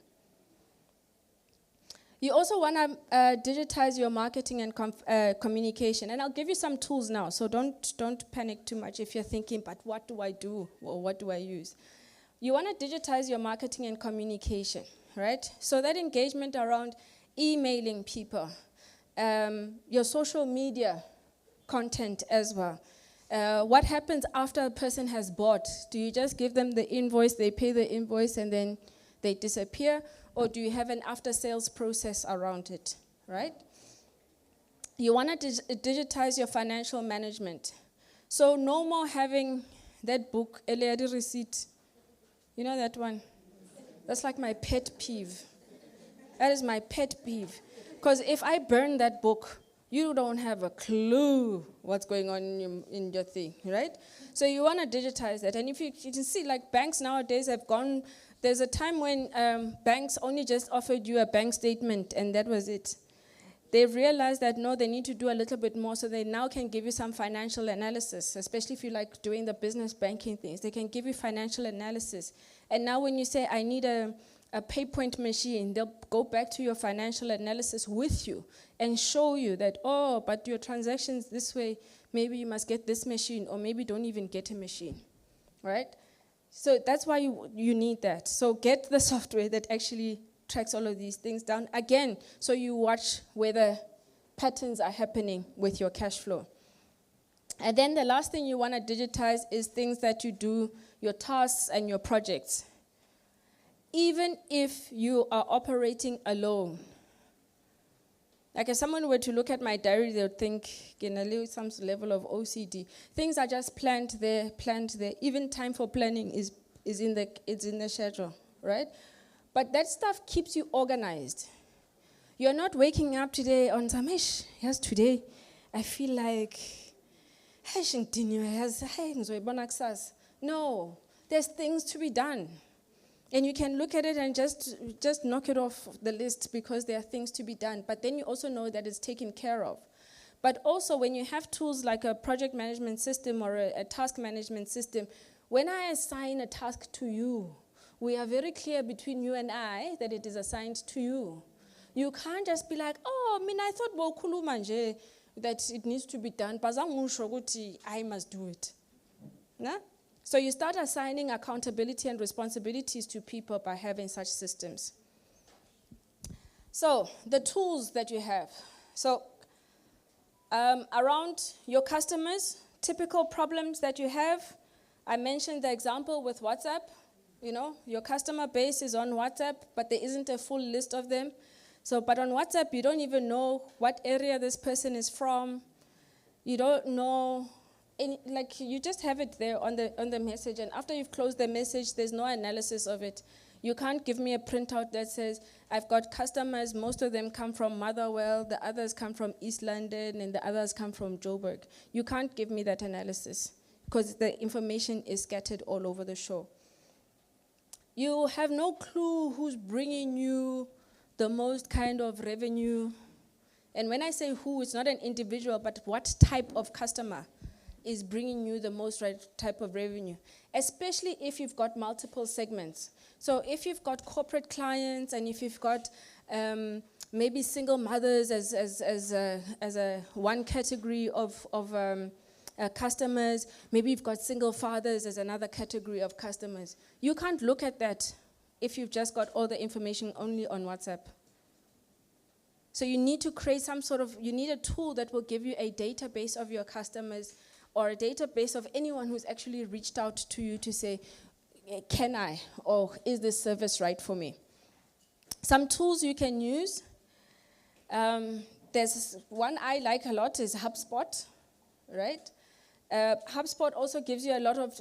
You also want to digitize your marketing and communication. And I'll give you some tools now, so don't panic too much if you're thinking, but what do I do or what do I use? You want to digitize your marketing and communication, right? So that engagement around emailing people, your social media content as well. What happens after a person has bought? Do you just give them the invoice, they pay the invoice, and then they disappear? Or do you have an after-sales process around it, right? You want to digitize your financial management. So no more having that book, Eliade Receipt. You know that one? That's like my pet peeve. That is my pet peeve. Because if I burn that book, you don't have a clue what's going on in your thing, right? So you want to digitize that. And if you can see, like banks nowadays have gone, there's a time when banks only just offered you a bank statement and that was it. They've realized that, no, they need to do a little bit more, so they now can give you some financial analysis, especially if you like doing the business banking things. They can give you financial analysis. And now when you say, I need a pay point machine, they'll go back to your financial analysis with you and show you that, oh, but your transactions this way, maybe you must get this machine, or maybe don't even get a machine, right? So that's why you need that. So get the software that actually tracks all of these things down. Again, so you watch whether patterns are happening with your cash flow. And then the last thing you want to digitize is things that you do, your tasks and your projects. Even if you are operating alone. Like if someone were to look at my diary, they would think, some level of OCD. Things are just planned there. Even time for planning is in the schedule, right? But that stuff keeps you organized. You're not waking up today on some, yes, today I feel like, No, there's things to be done. And you can look at it and just knock it off the list because there are things to be done. But then you also know that it's taken care of. But also when you have tools like a project management system or a task management system, when I assign a task to you, we are very clear between you and I that it is assigned to you. You can't just be like, oh, I thought bowukhuluma nje that it needs to be done, but I must do it. Nah? So you start assigning accountability and responsibilities to people by having such systems. So the tools that you have. So around your customers, typical problems that you have. I mentioned the example with WhatsApp. Your customer base is on WhatsApp, but there isn't a full list of them. So, but on WhatsApp, you don't even know what area this person is from. You don't know, you just have it there on the message, and after you've closed the message, there's no analysis of it. You can't give me a printout that says, I've got customers, most of them come from Motherwell, the others come from East London, and the others come from Joburg. You can't give me that analysis because the information is scattered all over the show. You have no clue who's bringing you the most kind of revenue. And when I say who, it's not an individual, but what type of customer is bringing you the most right type of revenue, especially if you've got multiple segments. So if you've got corporate clients and if you've got maybe single mothers as a one category of customers, maybe you've got single fathers as another category of customers. You can't look at that if you've just got all the information only on WhatsApp. So you need to create you need a tool that will give you a database of your customers or a database of anyone who's actually reached out to you to say, can I, or is this service right for me? Some tools you can use. There's one I like a lot is HubSpot, right? HubSpot also gives you a lot of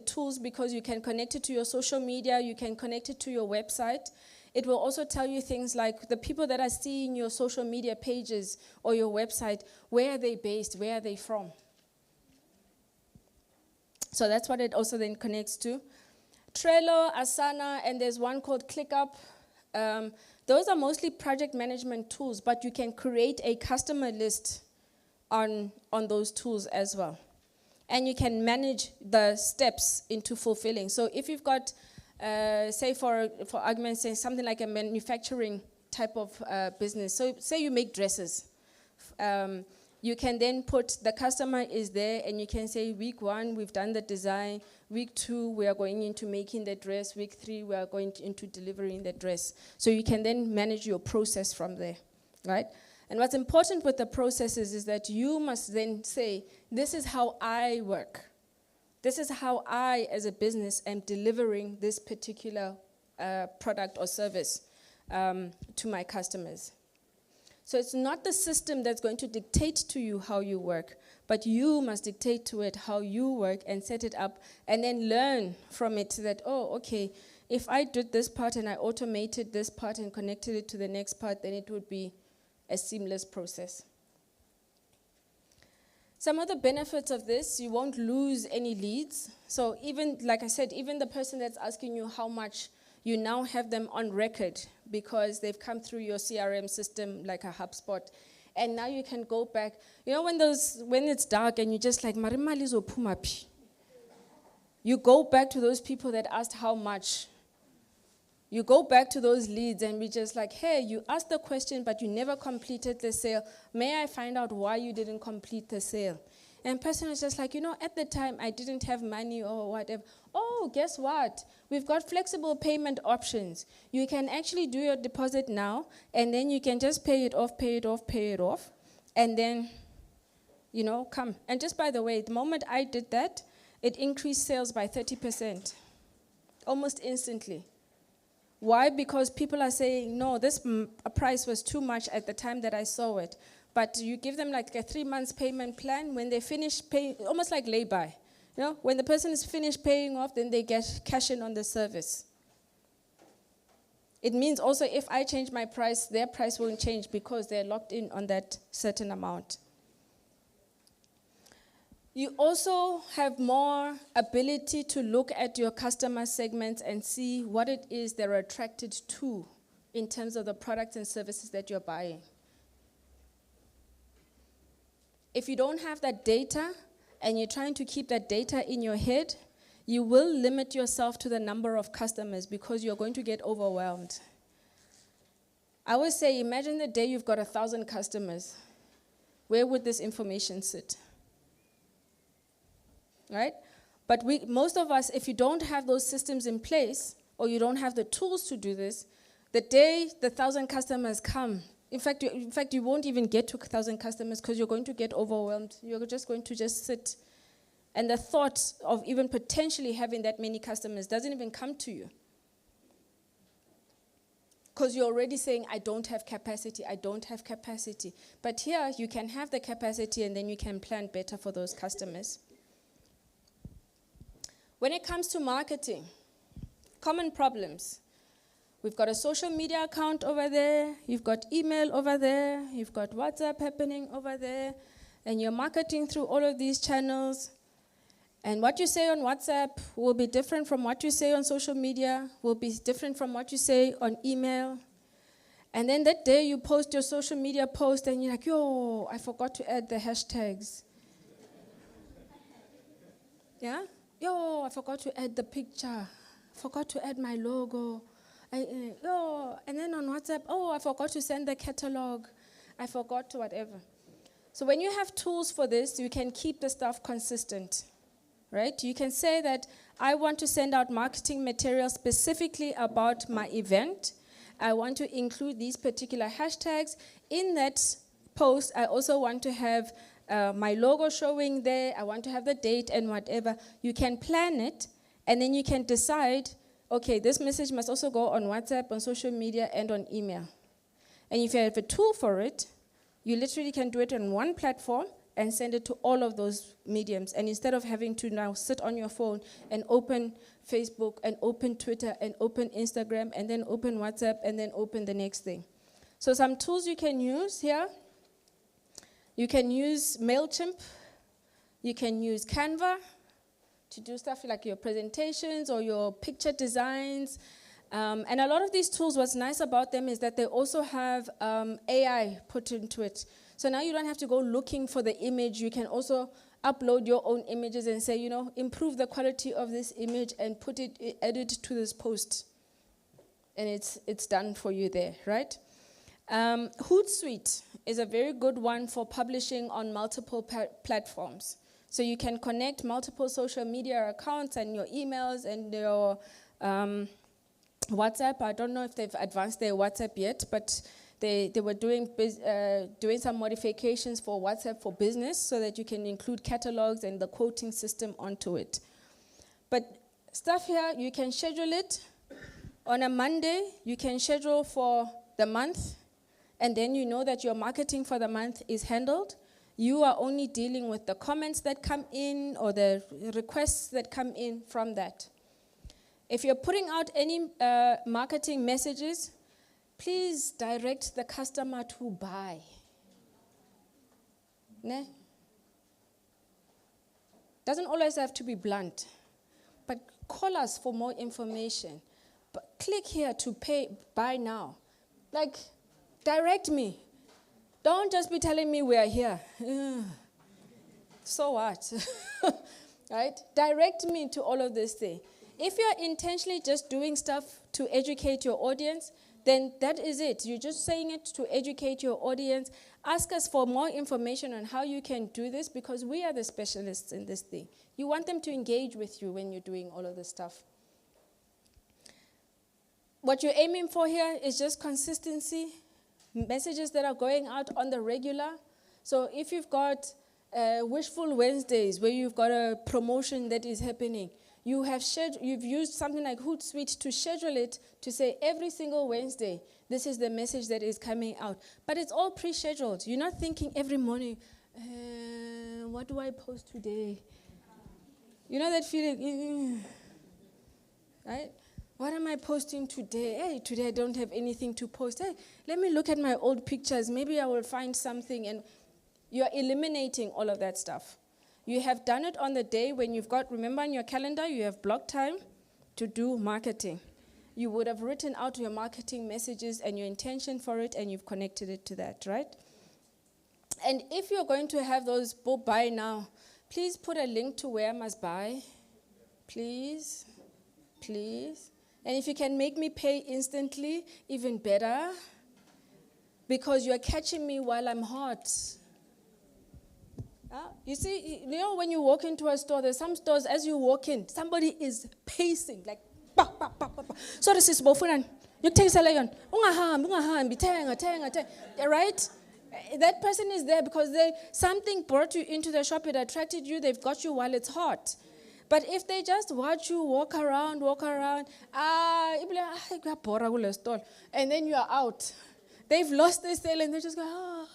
tools because you can connect it to your social media, you can connect it to your website. It will also tell you things like the people that are seeing your social media pages or your website, where are they based, where are they from? So that's what it also then connects to. Trello, Asana, and there's one called ClickUp. Those are mostly project management tools, but you can create a customer list on those tools as well. And you can manage the steps into fulfilling. So if you've got, say for argument's sake, something like a manufacturing type of business. So say you make dresses. You can then put the customer is there and you can say week 1, we've done the design. Week 2, we are going into making the dress. Week 3, we are going into delivering the dress. So you can then manage your process from there, right? And what's important with the processes is that you must then say, this is how I work. This is how I, as a business, am delivering this particular product or service to my customers. So it's not the system that's going to dictate to you how you work, but you must dictate to it how you work and set it up and then learn from it that, oh, okay, if I did this part and I automated this part and connected it to the next part, then it would be a seamless process. Some of the benefits of this, you won't lose any leads. So even, like I said, even the person that's asking you how much, you now have them on record because they've come through your CRM system like a HubSpot. And now you can go back. You know when it's dark and you're just like, Marimali zo pumapi. You go back to those people that asked how much. You go back to those leads and be just like, hey, you asked the question, but you never completed the sale. May I find out why you didn't complete the sale? And the person is just like, at the time, I didn't have money or whatever. Oh, guess what? We've got flexible payment options. You can actually do your deposit now, and then you can just pay it off, and then, come. And just by the way, the moment I did that, it increased sales by 30%, almost instantly. Why? Because people are saying, no, this price was too much at the time that I saw it. But you give them like a 3 months payment plan. When they finish paying, almost like lay-by. When the person is finished paying off, then they get cash in on the service. It means also if I change my price, their price won't change because they're locked in on that certain amount. You also have more ability to look at your customer segments and see what it is they're attracted to in terms of the products and services that you're buying. If you don't have that data and you're trying to keep that data in your head, you will limit yourself to the number of customers because you're going to get overwhelmed. I always say, imagine the day you've got 1,000 customers. Where would this information sit? Right? But most of us, if you don't have those systems in place, or you don't have the tools to do this, the day the 1,000 customers come, in fact, you won't even get to 1,000 customers because you're going to get overwhelmed. You're just going to sit. And the thought of even potentially having that many customers doesn't even come to you. Because you're already saying, I don't have capacity, I don't have capacity. But here, you can have the capacity and then you can plan better for those customers. When it comes to marketing, common problems. We've got a social media account over there, you've got email over there, you've got WhatsApp happening over there, and you're marketing through all of these channels. And what you say on WhatsApp will be different from what you say on social media, will be different from what you say on email. And then that day you post your social media post and you're like, yo, I forgot to add the hashtags. Yeah? Yo, I forgot to add the picture. Forgot to add my logo. And then on WhatsApp, I forgot to send the catalog. I forgot to whatever. So when you have tools for this, you can keep the stuff consistent. Right? You can say that I want to send out marketing material specifically about my event. I want to include these particular hashtags. In that post, I also want to have my logo showing there. I want to have the date and whatever. You can plan it, and then you can decide, okay, this message must also go on WhatsApp, on social media, and on email. And if you have a tool for it, you literally can do it on one platform and send it to all of those mediums. And instead of having to now sit on your phone and open Facebook and open Twitter and open Instagram and then open WhatsApp and then open the next thing. So some tools you can use here. You can use MailChimp. You can use Canva to do stuff like your presentations or your picture designs. And a lot of these tools, what's nice about them is that they also have AI put into it. So now you don't have to go looking for the image. You can also upload your own images and say, improve the quality of this image and add it to this post. And it's done for you there, right? Hootsuite is a very good one for publishing on multiple platforms. So you can connect multiple social media accounts and your emails and your WhatsApp. I don't know if they've advanced their WhatsApp yet, but they were doing some modifications for WhatsApp for business so that you can include catalogs and the quoting system onto it. But stuff here, you can schedule it. On a Monday, you can schedule for the month, and then you know that your marketing for the month is handled. You are only dealing with the comments that come in or the requests that come in from that. If you're putting out any marketing messages, please direct the customer to buy. Ne? Doesn't always have to be blunt, but call us for more information. But click here to buy now. Like, direct me. Don't just be telling me we are here. So what? Right? Direct me to all of this thing. If you're intentionally just doing stuff to educate your audience, then that is it. You're just saying it to educate your audience. Ask us for more information on how you can do this because we are the specialists in this thing. You want them to engage with you when you're doing all of this stuff. What you're aiming for here is just consistency, messages that are going out on the regular. So if you've got Wishful Wednesdays where you've got a promotion that is happening, you've used something like Hootsuite to schedule it to say every single Wednesday, this is the message that is coming out. But it's all pre-scheduled. You're not thinking every morning, what do I post today? You know that feeling, right? What am I posting today? Hey, today I don't have anything to post. Hey, let me look at my old pictures. Maybe I will find something. And you're eliminating all of that stuff. you have done it on the day when you've got, remember on your calendar, you have block time to do marketing. You would have written out your marketing messages and your intention for it, and you've connected it to that, right? And if you're going to have those buy now, please put a link to where I must buy. Please. Please. And if you can make me pay instantly, even better. Because you're catching me while I'm hot. You see, you know when you walk into a store, there's some stores, as you walk in, somebody is pacing, like, bah, bah, bah, bah, bah. So this is bofunan. You take salayon. Ungahambi, tenga. Right? That person is there because something brought you into the shop, it attracted you, they've got you while it's hot. But if they just watch you walk around, and then you are out. They've lost their sale and they just go,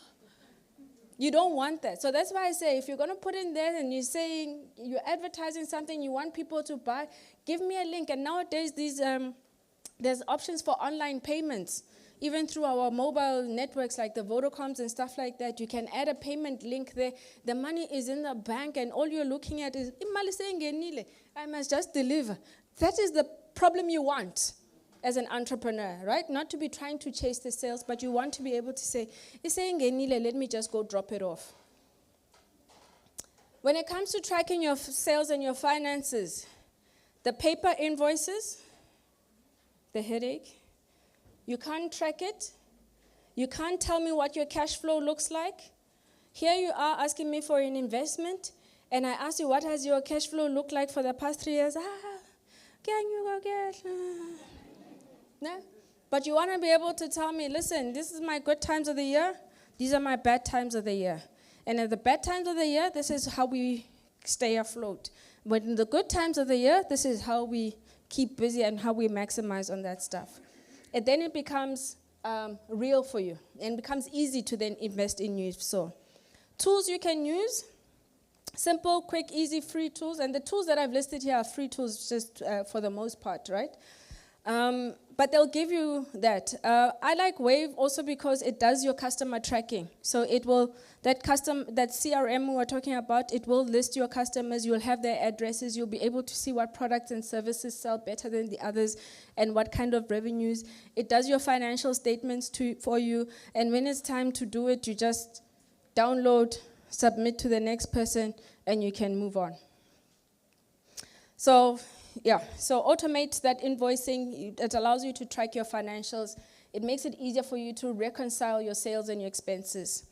You don't want that. So that's why I say, if you're going to put in there and you're advertising something, you want people to buy, give me a link. And nowadays, there's options for online payments. Even through our mobile networks like the Vodacoms and stuff like that, you can add a payment link there. The money is in the bank and all you're looking at is, I must just deliver. That is the problem you want as an entrepreneur, right? Not to be trying to chase the sales, but you want to be able to say, let me just go drop it off. When it comes to tracking your sales and your finances, the paper invoices, the headache, you can't track it. You can't tell me what your cash flow looks like. Here you are asking me for an investment, and I ask you, what has your cash flow looked like for the past 3 years? Can you go get? No? But you want to be able to tell me, listen, this is my good times of the year. These are my bad times of the year. And at the bad times of the year, this is how we stay afloat. But in the good times of the year, this is how we keep busy and how we maximize on that stuff. And then it becomes real for you and becomes easy to then invest in you. So, tools you can use, simple, quick, easy, free tools. And the tools that I've listed here are free tools just for the most part, right? But they'll give you that. I like Wave also because it does your customer tracking. So it will, that CRM we were talking about, it will list your customers, you'll have their addresses, you'll be able to see what products and services sell better than the others and what kind of revenues. It does your financial statements for you, and when it's time to do it, you just download, submit to the next person, and you can move on. So automate that invoicing. It allows you to track your financials. It makes it easier for you to reconcile your sales and your expenses.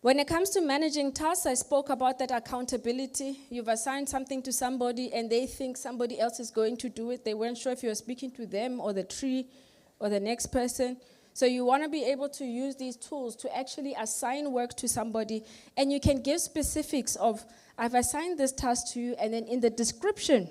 When it comes to managing tasks, I spoke about that accountability. You've assigned something to somebody and they think somebody else is going to do it. They weren't sure if you were speaking to them or the tree or the next person. So you want to be able to use these tools to actually assign work to somebody, and you can give specifics of, I've assigned this task to you, and then in the description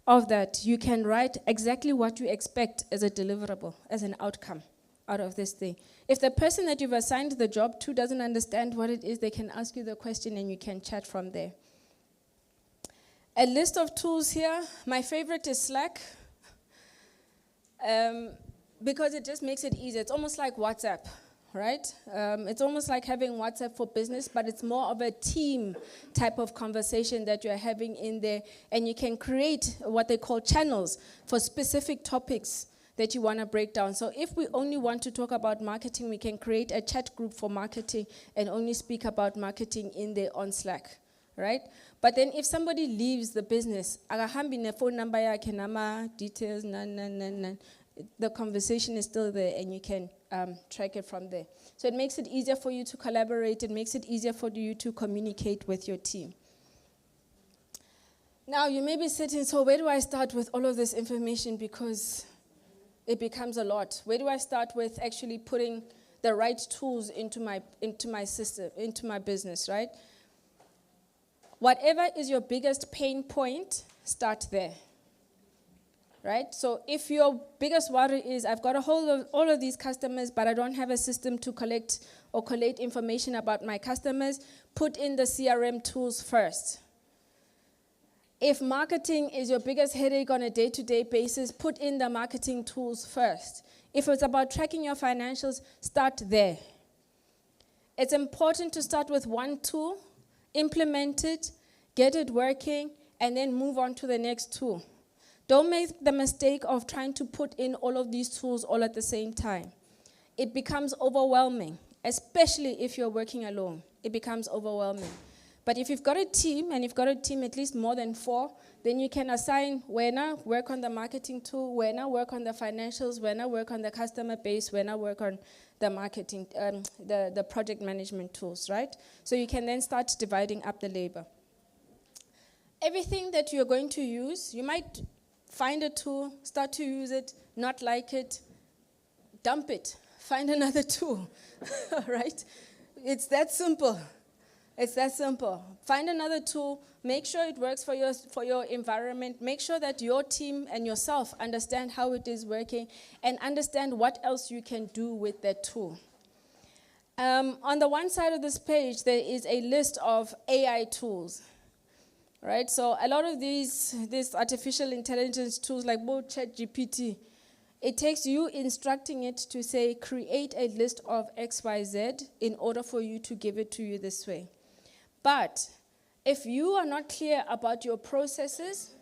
of that, you can write exactly what you expect as a deliverable, as an outcome out of this thing. If the person that you've assigned the job to doesn't understand what it is, they can ask you the question and you can chat from there. A list of tools here. My favorite is Slack, because it just makes it easier. It's almost like WhatsApp, right? It's almost like having WhatsApp for business, but it's more of a team type of conversation that you're having in there. And you can create what they call channels for specific topics that you want to break down. So if we only want to talk about marketing, we can create a chat group for marketing and only speak about marketing in there on Slack, right? But then if somebody leaves the business, phone number, details, the conversation is still there and you can track it from there. So it makes it easier for you to collaborate. It makes it easier for you to communicate with your team. Now, you may be sitting, so where do I start with all of this information? Because it becomes a lot. Where do I start with actually putting the right tools into my system, into my business, right? Whatever is your biggest pain point, start there. Right? So if your biggest worry is, I've got a hold of all of these customers, but I don't have a system to collect information about my customers, put in the CRM tools first. If marketing is your biggest headache on a day-to-day basis, put in the marketing tools first. If it's about tracking your financials, start there. It's important to start with one tool, implement it, get it working, and then move on to the next tool. Don't make the mistake of trying to put in all of these tools all at the same time. It becomes overwhelming, especially if you're working alone. It becomes overwhelming. But if you've got a team, and you've got a team at least more than 4, then you can assign Wena, work on the marketing tool, Wena, work on the financials, Wena, work on the customer base, Wena, work on the marketing, the project management tools, right? So you can then start dividing up the labor. Everything that you're going to use, you might find a tool, start to use it, not like it, dump it, find another tool, right? It's that simple. It's that simple. Find another tool, make sure it works for your environment, make sure that your team and yourself understand how it is working, and understand what else you can do with that tool. On the one side of this page, there is a list of AI tools. Right, so a lot of these artificial intelligence tools like ChatGPT, it takes you instructing it to say, create a list of XYZ in order for you to give it to you this way. But if you are not clear about your processes,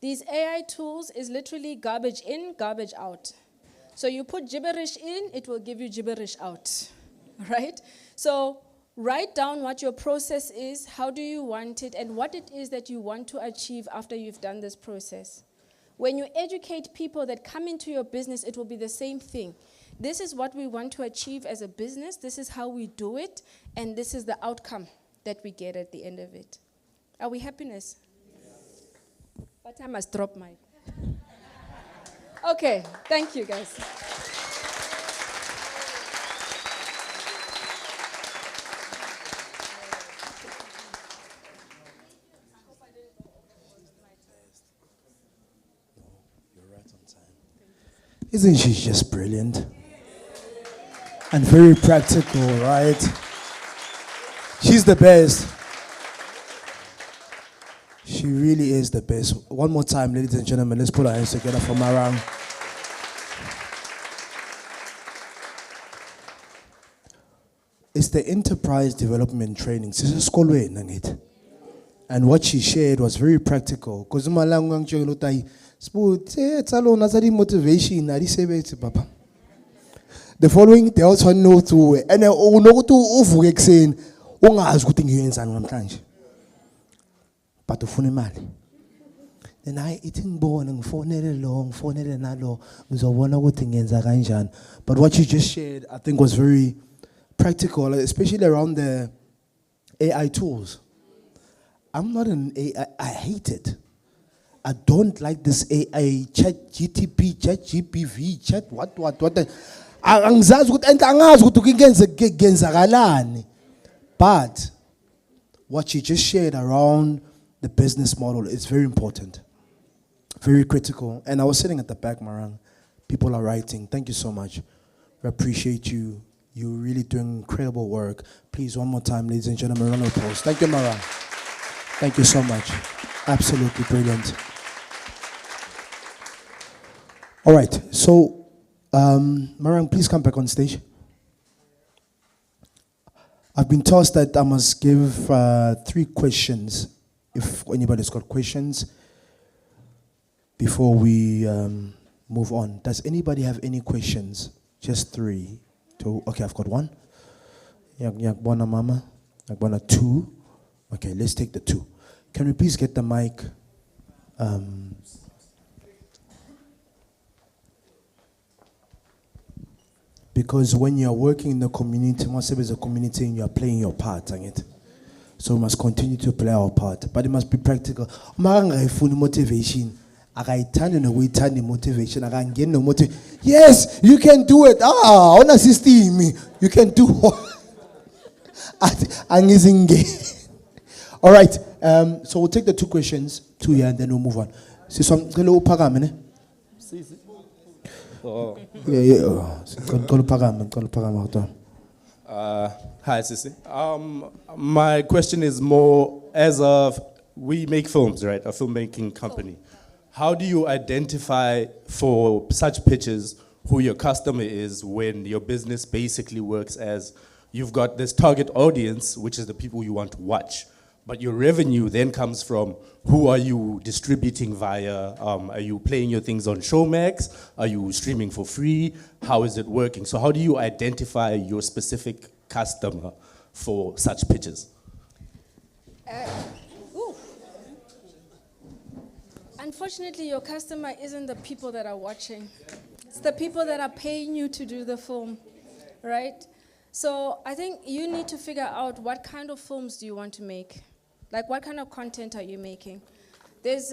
these AI tools is literally garbage in, garbage out. So you put gibberish in, it will give you gibberish out, right? So write down what your process is, how do you want it, and what it is that you want to achieve after you've done this process. When you educate people that come into your business, it will be the same thing. This is what we want to achieve as a business, this is how we do it, and this is the outcome that we get at the end of it. Are we happiness? Yes. But I must drop my... Okay, thank you guys. Isn't she just brilliant? And very practical, right? She's the best. She really is the best. One more time, ladies and gentlemen, let's put our hands together for Marang. It's the enterprise development training. And what she shared was very practical. Because motivation, the following, they also know to, and they know to saying, but to phone mali. Then I eating born and phone long, but what you just shared, I think, was very practical, especially around the AI tools. I'm not an AI, I hate it. I don't like this AI, chat GTP, chat GPV, chat what. But what you just shared around the business model is very important, very critical. And I was sitting at the back, Marang. People are writing. Thank you so much. We appreciate you. You're really doing incredible work. Please, one more time, ladies and gentlemen, round of applause. Thank you, Marang. Thank you so much. Absolutely brilliant. All right, so Marang, please come back on stage. I've been told that I must give 3 questions, if anybody's got questions, before we move on. Does anybody have any questions? Just 3. 2. Okay, I've got 1. Yakbona mama. Yakbona 2. Okay, let's take the 2. Can we please get the mic? Because when you're working in the community, once there is a community and you're playing your part, so we must continue to play our part. But it must be practical. Motivation. Motivation. Yes, you can do it. On assisting me. You can do what? All right. So we'll take the 2 questions, 2 here, and then we'll move on. Hi, Sisi. My question is more as of, we make films, right? A filmmaking company. How do you identify for such pitches who your customer is when your business basically works as you've got this target audience, which is the people you want to watch, But your revenue then comes from who are you distributing via? Are you playing your things on Showmax? Are you streaming for free? How is it working? So how do you identify your specific customer for such pitches? Unfortunately, your customer isn't the people that are watching. It's the people that are paying you to do the film, right? So I think you need to figure out what kind of films do you want to make? Like, what kind of content are you making? There's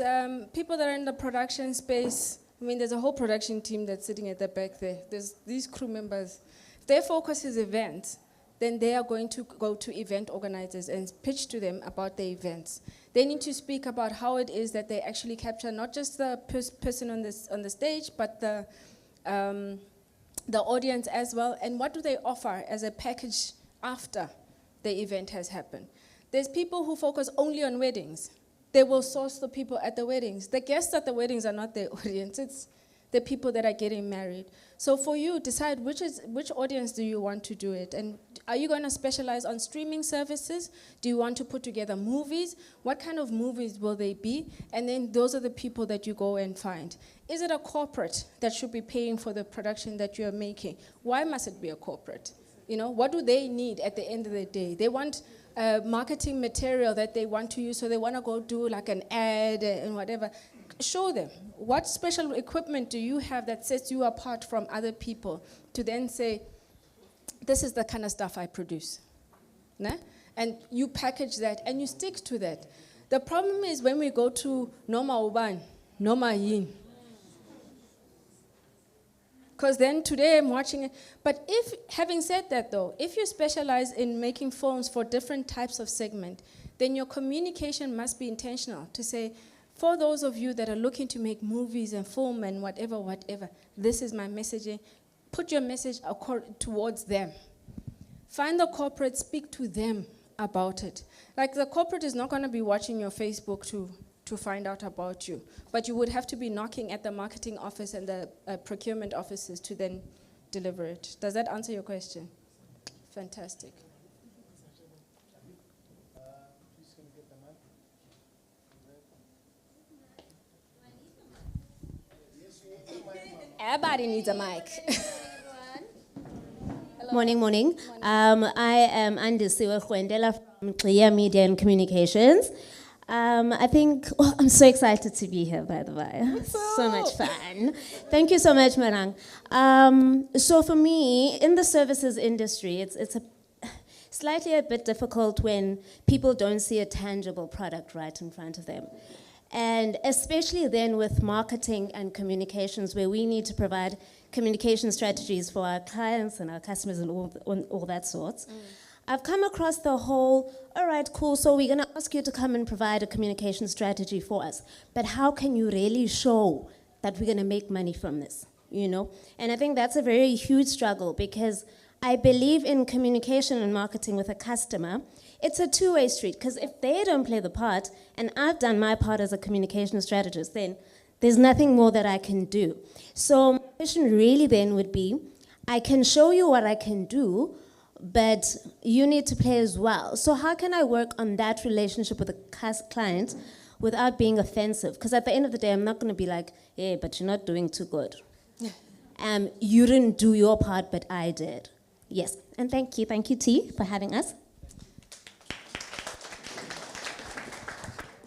people that are in the production space. I mean, there's a whole production team that's sitting at the back there. There's these crew members. If their focus is events, then they are going to go to event organizers and pitch to them about the events. They need to speak about how it is that they actually capture not just the person on the stage, but the audience as well, and what do they offer as a package after the event has happened. There's people who focus only on weddings. They will source the people at the weddings. The guests at the weddings are not their audience, it's the people that are getting married. So for you, decide which audience do you want to do it, and are you going to specialize on streaming services? Do you want to put together movies? What kind of movies will they be? And then those are the people that you go and find. Is it a corporate that should be paying for the production that you're making? Why must it be a corporate? You know, what do they need at the end of the day? They want marketing material that they want to use, so they want to go do like an ad and whatever. Show them. What special equipment do you have that sets you apart from other people to then say, this is the kind of stuff I produce? Nah? And you package that and you stick to that. The problem is when we go to Noma Uban, Noma Yin. Because then today I'm watching it. But if, having said that though, if you specialize in making films for different types of segment, then your communication must be intentional to say, for those of you that are looking to make movies and film and whatever, this is my messaging. Put your message towards them. Find the corporate, speak to them about it. Like, the corporate is not going to be watching your Facebook to find out about you, but you would have to be knocking at the marketing office and the procurement offices to then deliver it. Does that answer your question? Fantastic. Everybody needs a mic. Morning. I am Andisiwe Gwendela from Clear Media and Communications. I'm so excited to be here, by the way. So much fun. Thank you so much, Marang. So for me, in the services industry, it's slightly a bit difficult when people don't see a tangible product right in front of them. And especially then with marketing and communications, where we need to provide communication strategies for our clients and our customers and all that sorts. I've come across the whole, all right, cool, so we're going to ask you to come and provide a communication strategy for us. But how can you really show that we're going to make money from this, you know? And I think that's a very huge struggle, because I believe in communication and marketing with a customer. It's a two-way street, because if they don't play the part, and I've done my part as a communication strategist, then there's nothing more that I can do. So my question really then would be, I can show you what I can do, but you need to play as well. So how can I work on that relationship with the client without being offensive? Because at the end of the day, I'm not going to be like, hey, but you're not doing too good. You didn't do your part, but I did. Yes, and thank you T, for having us.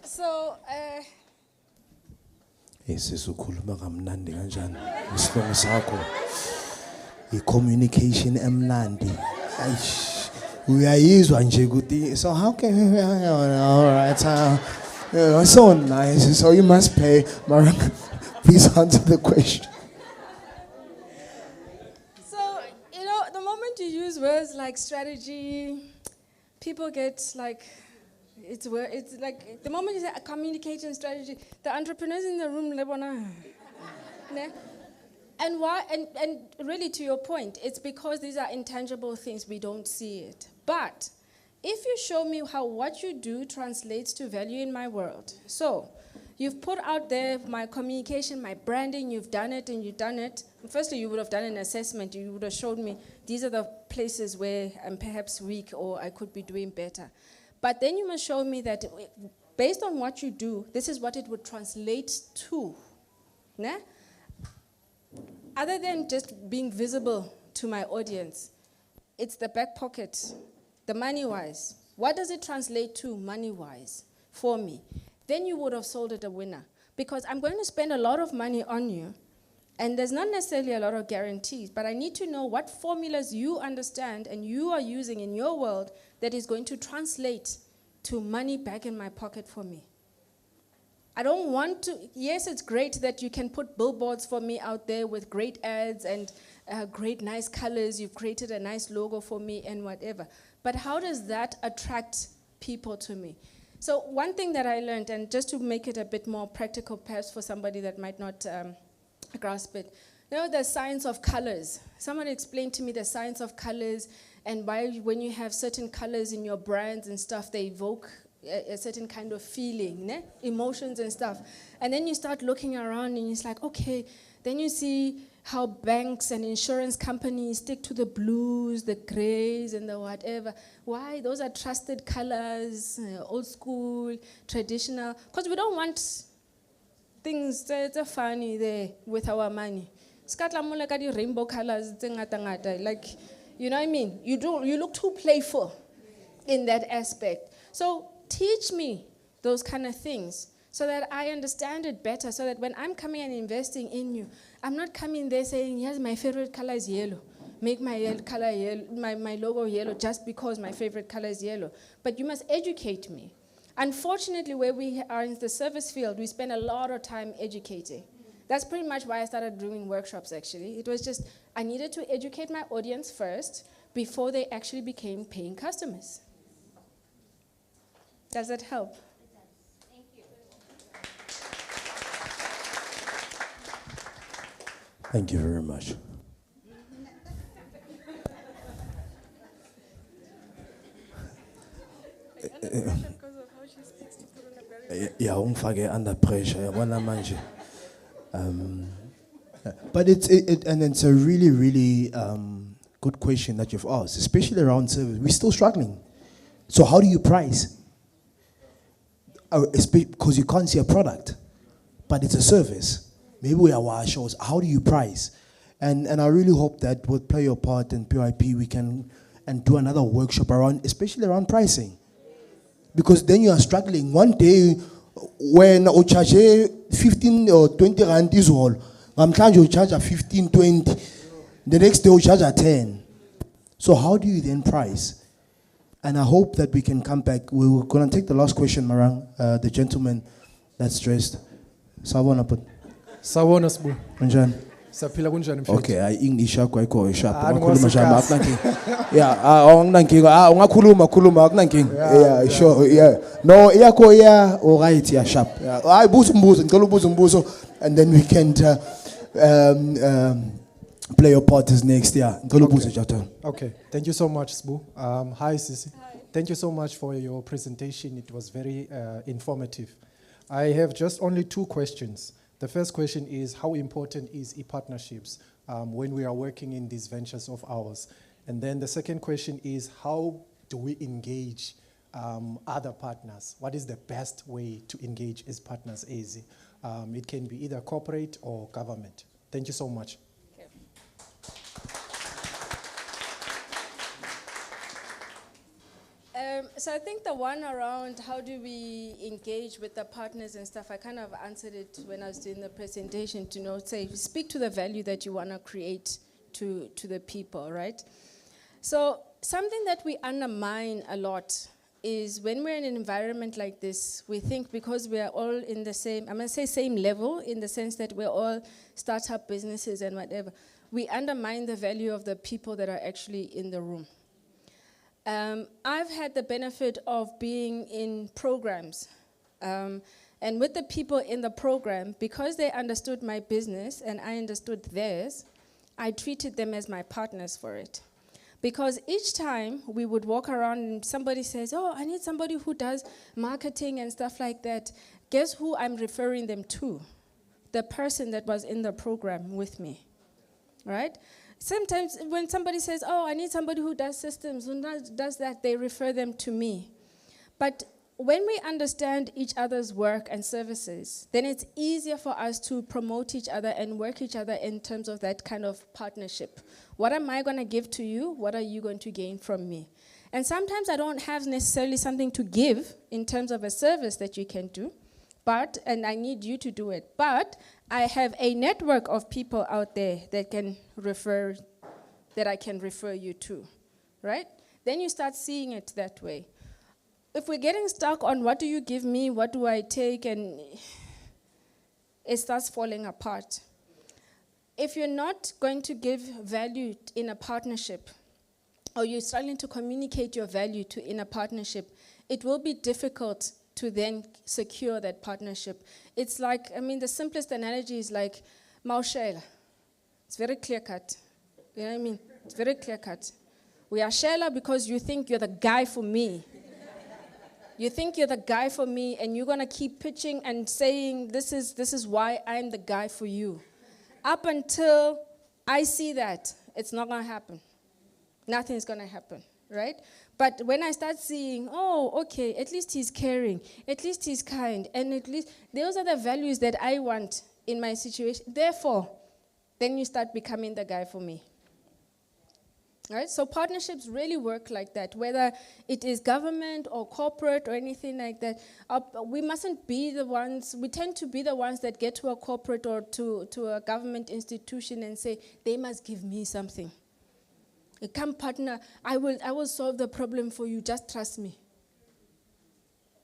So, sesikhuluma kamnandi kanjani isihloko sakho i-communication emnandi ayish uyayizwa nje ukuthi so how can all right so nice, so you must pay. Marang, please answer the question. So, you know, the moment you use words like strategy, people get like, it's like the moment you say a communication strategy, the entrepreneurs in the room, they wanna, and why? And really, to your point, it's because these are intangible things, we don't see it. But if you show me how what you do translates to value in my world, so you've put out there my communication, my branding, you've done it and you've done it. Firstly, you would have done an assessment. You would have showed me these are the places where I'm perhaps weak or I could be doing better. But then you must show me that based on what you do, this is what it would translate to. Né? Other than just being visible to my audience, it's the back pocket, the money-wise. What does it translate to money-wise for me? Then you would have sold it a winner. Because I'm going to spend a lot of money on you, and there's not necessarily a lot of guarantees, but I need to know what formulas you understand and you are using in your world that is going to translate to money back in my pocket for me. I don't want to, yes, it's great that you can put billboards for me out there with great ads and great nice colors. You've created a nice logo for me and whatever. But how does that attract people to me? So one thing that I learned, and just to make it a bit more practical perhaps for somebody that might not grasp it, you know, the science of colors. Someone explained to me the science of colors and why when you have certain colors in your brands and stuff, they evoke a certain kind of feeling, né? Emotions and stuff. And then you start looking around and it's like, okay, then you see how banks and insurance companies stick to the blues, the grays, and the whatever. Why? Those are trusted colors, old school, traditional. Because we don't want things that are funny there with our money. Rainbow colors, like, you know what I mean? You look too playful in that aspect. So teach me those kind of things so that I understand it better, so that when I'm coming and investing in you, I'm not coming there saying, yes, my favorite color is yellow. Make my color yellow, my logo yellow just because my favorite color is yellow. But you must educate me. Unfortunately, where we are in the service field, we spend a lot of time educating. That's pretty much why I started doing workshops, actually. It was just, I needed to educate my audience first before they actually became paying customers. Does that help? Thank you. Thank you very much. Yeah, ungifake under pressure. Yabona manje. But it's a really, really good question that you've asked, especially around service. We're still struggling. So how do you price? Because you can't see a product, but it's a service. Maybe we are our shows. How do you price? And I really hope that we'll play your part in PYP. We can and do another workshop around, especially around pricing. Because then you are struggling. One day, when you charge 15 or 20 rand is all, sometimes you charge a 15, 20. The next day you charge a 10. So how do you then price? And I hope that we can come back. We're going to take the last question, Marang, the gentleman that's dressed. Sawona put. Sawona sbu. Kunjani? Saphila kunjani mfethu? Okay, I English yakho ayikho sharp. Ah, Ungakhuluma nje ngwazi akunankinga. Yeah, awunankinga. Ungakhuluma akunankinga. Yeah, sure. Yeah. No, yakho yeah, all right, yeah, sharp. Yeah. Hayi buza umbuzo, ngicela ubuza umbuzo and then we can play your parties next year. Ngicela ubuze Jathan. Okay, thank you so much, Sbu. Hi, Sisi. Hi. Thank you so much for your presentation. It was very informative. I have just only two questions. The first question is, how important is e-partnerships when we are working in these ventures of ours? And then the second question is, how do we engage other partners? What is the best way to engage as partners, AZ? It can be either corporate or government. Thank you so much. So I think the one around how do we engage with the partners and stuff, I kind of answered it when I was doing the presentation to say, speak to the value that you want to create to the people, right? So something that we undermine a lot is when we're in an environment like this, we think because we are all in the same, I'm going to say same level in the sense that we're all startup businesses and whatever, we undermine the value of the people that are actually in the room. I've had the benefit of being in programs. And with the people in the program, because they understood my business and I understood theirs, I treated them as my partners for it. Because each time we would walk around and somebody says, oh, I need somebody who does marketing and stuff like that. Guess who I'm referring them to? The person that was in the program with me, right? Sometimes when somebody says, oh, I need somebody who does systems, who does that, they refer them to me. But when we understand each other's work and services, then it's easier for us to promote each other and work each other in terms of that kind of partnership. What am I going to give to you? What are you going to gain from me? And sometimes I don't have necessarily something to give in terms of a service that you can do, and I need you to do it. But I have a network of people out there that I can refer you to, right? Then you start seeing it that way. If we're getting stuck on what do you give me, what do I take, and it starts falling apart. If you're not going to give value in a partnership, or you're struggling to communicate your value in a partnership, it will be difficult to then secure that partnership. It's like, the simplest analogy is like Maushela. It's very clear-cut. You know what I mean? It's very clear-cut. We are Shela because you think you're the guy for me. You think you're the guy for me, and you're going to keep pitching and saying, this is why I'm the guy for you. Up until I see that, it's not going to happen. Nothing's going to happen, right? But when I start seeing, oh, okay, at least he's caring, at least he's kind, and at least those are the values that I want in my situation. Therefore, then you start becoming the guy for me. Right? So partnerships really work like that, whether it is government or corporate or anything like that. We mustn't be the ones, we tend to be the ones that get to a corporate or to a government institution and say, they must give me something. Come partner, I will solve the problem for you, just trust me.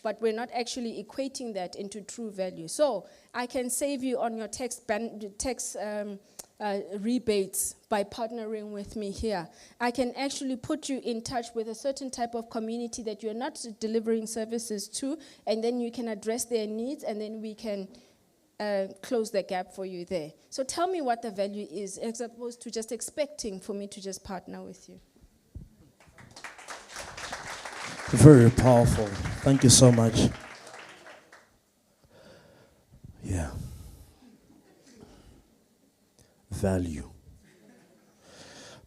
But we're not actually equating that into true value. So I can save you on your tax rebates by partnering with me here. I can actually put you in touch with a certain type of community that you're not delivering services to, and then you can address their needs, and then we can close the gap for you there. So tell me what the value is, as opposed to just expecting for me to just partner with you. Very powerful. Thank you so much. Yeah. Value.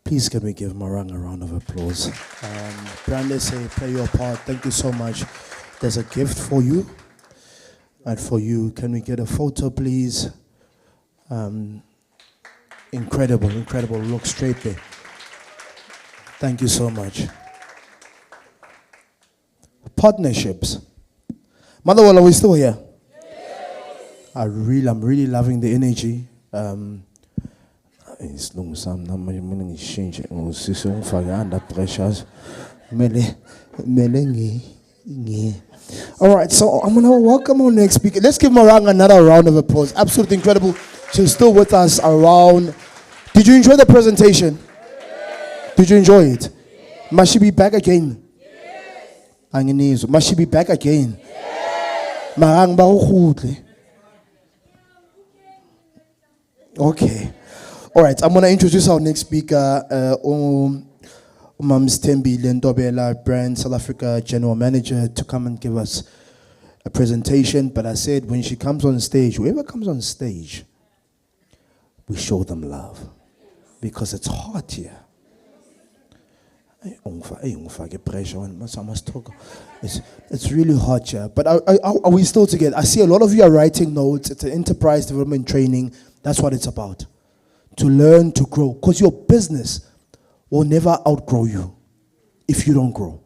Please can we give Marang a round of applause. Brandon say, play your part. Thank you so much. There's a gift for you. And for you, can we get a photo, please? Incredible. Look straight there. Thank you so much. Partnerships. Motherwell, are we still here? Yes. I'm really loving the energy. It's long some number change under pressures. All right, so I'm gonna welcome our next speaker. Let's give Marang another round of applause. Absolutely incredible. She's still with us around. Did you enjoy the presentation? Yes. Did you enjoy it? Yes. Must she be back again? Yes. Must she be back again? Yes. Marang ba okay. All right, I'm going to introduce our next speaker, Mams Tembi Lentobela, Brand South Africa General Manager, to come and give us a presentation. But I said when she comes on stage, whoever comes on stage, we show them love. Because it's hot here. It's really hot here. But are we still together? I see a lot of you are writing notes. It's an enterprise development training. That's what it's about. To learn, to grow. Because your business will never outgrow you if you don't grow.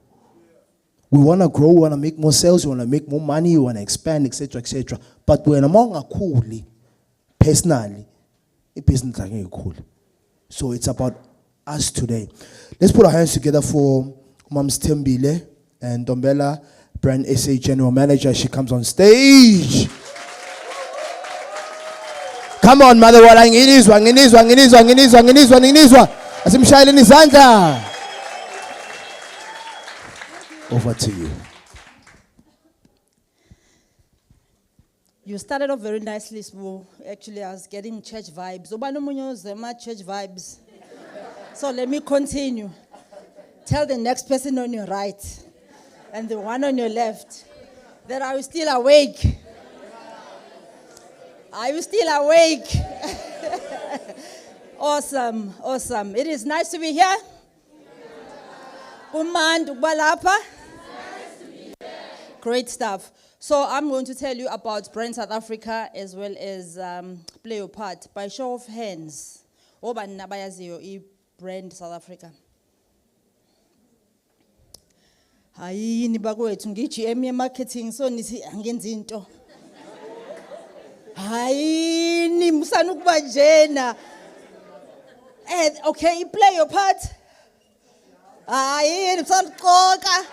We want to grow, we want to make more sales, we want to make more money, we want to expand, etc., etc. But when among a coolly, personally, a business is cool. So it's about us today. Let's put our hands together for Mams Tembile and Dombela, Brand SA General Manager. She comes on stage. Come on, Motherwell, nginizwa. Asimshayeleni izandla. Over to you. You started off very nicely, Sbu. Actually, I was getting church vibes. Church vibes. So let me continue. Tell the next person on your right and the one on your left that are you still awake? Are you still awake? Awesome. It is nice to be here. Kumand Balapa. Great stuff. So I'm going to tell you about Brand South Africa as well as Play Your Part. By show of hands, obani nabayaziyo Brand South Africa. Hayi ni bakwethu ngi-GM marketing so nithi angenzi into. Hayi ni musana ukuba njena. Okay, Play Your Part. Hayi nisaqoka.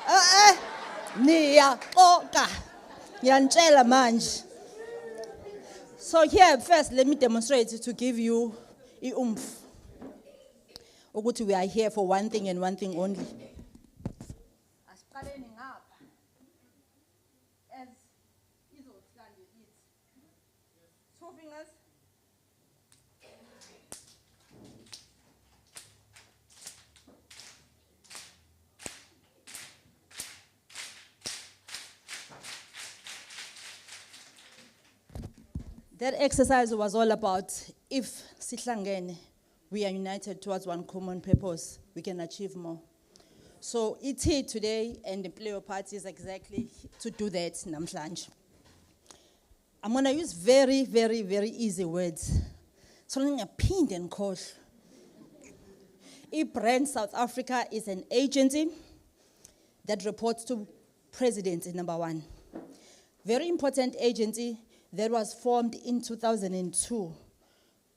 Niyaqoka. Ngiyantshela manje. So here first let me demonstrate to give you i-oomph. Ukuthi we are here for one thing and one thing only. Asiqaleni ngapha. As izohlande it. 2 fingers. That exercise was all about if sihlangene, we are united towards one common purpose, we can achieve more. So it's here today, and the Play Your Part is exactly to do that namhlanje. I'm going to use very, very, very easy words. So I'm going to pin and call. Brand South Africa is an agency that reports to President, number one. Very important agency that was formed in 2002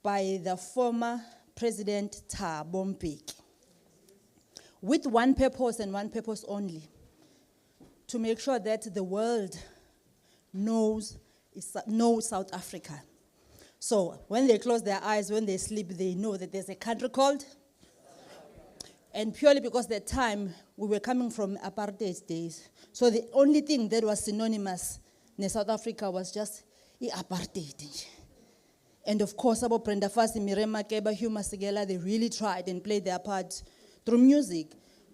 by the former President Thabo Mbeki, with one purpose and one purpose only, to make sure that the world knows South Africa. So when they close their eyes, when they sleep, they know that there's a country called, and purely because that time we were coming from apartheid days, so the only thing that was synonymous in South Africa was just apartheid. And of course, about Brenda Fassie, Mirema Keba, Hugh Masekela, they really tried and played their part through music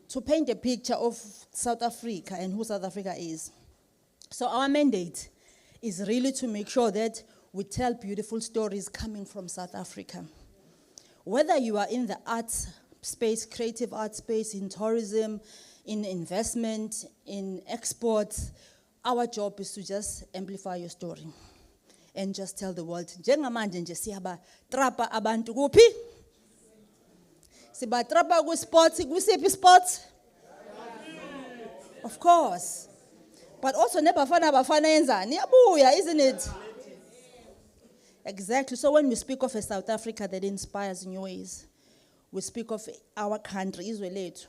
to paint a picture of South Africa and who South Africa is. So our mandate is really to make sure that we tell beautiful stories coming from South Africa. Whether you are in the arts space, creative art space, in tourism, in investment, in exports, our job is to just amplify your story and just tell the world. Njengamanje nje siyaba trapa abantu kuphi? Siba trapa ku sports, kusiphi sports? Of course. But also nebafana bafana yenzani? Yabuya, isn't it? Exactly. So when we speak of a South Africa that inspires new ways, we speak of our country, Israel. It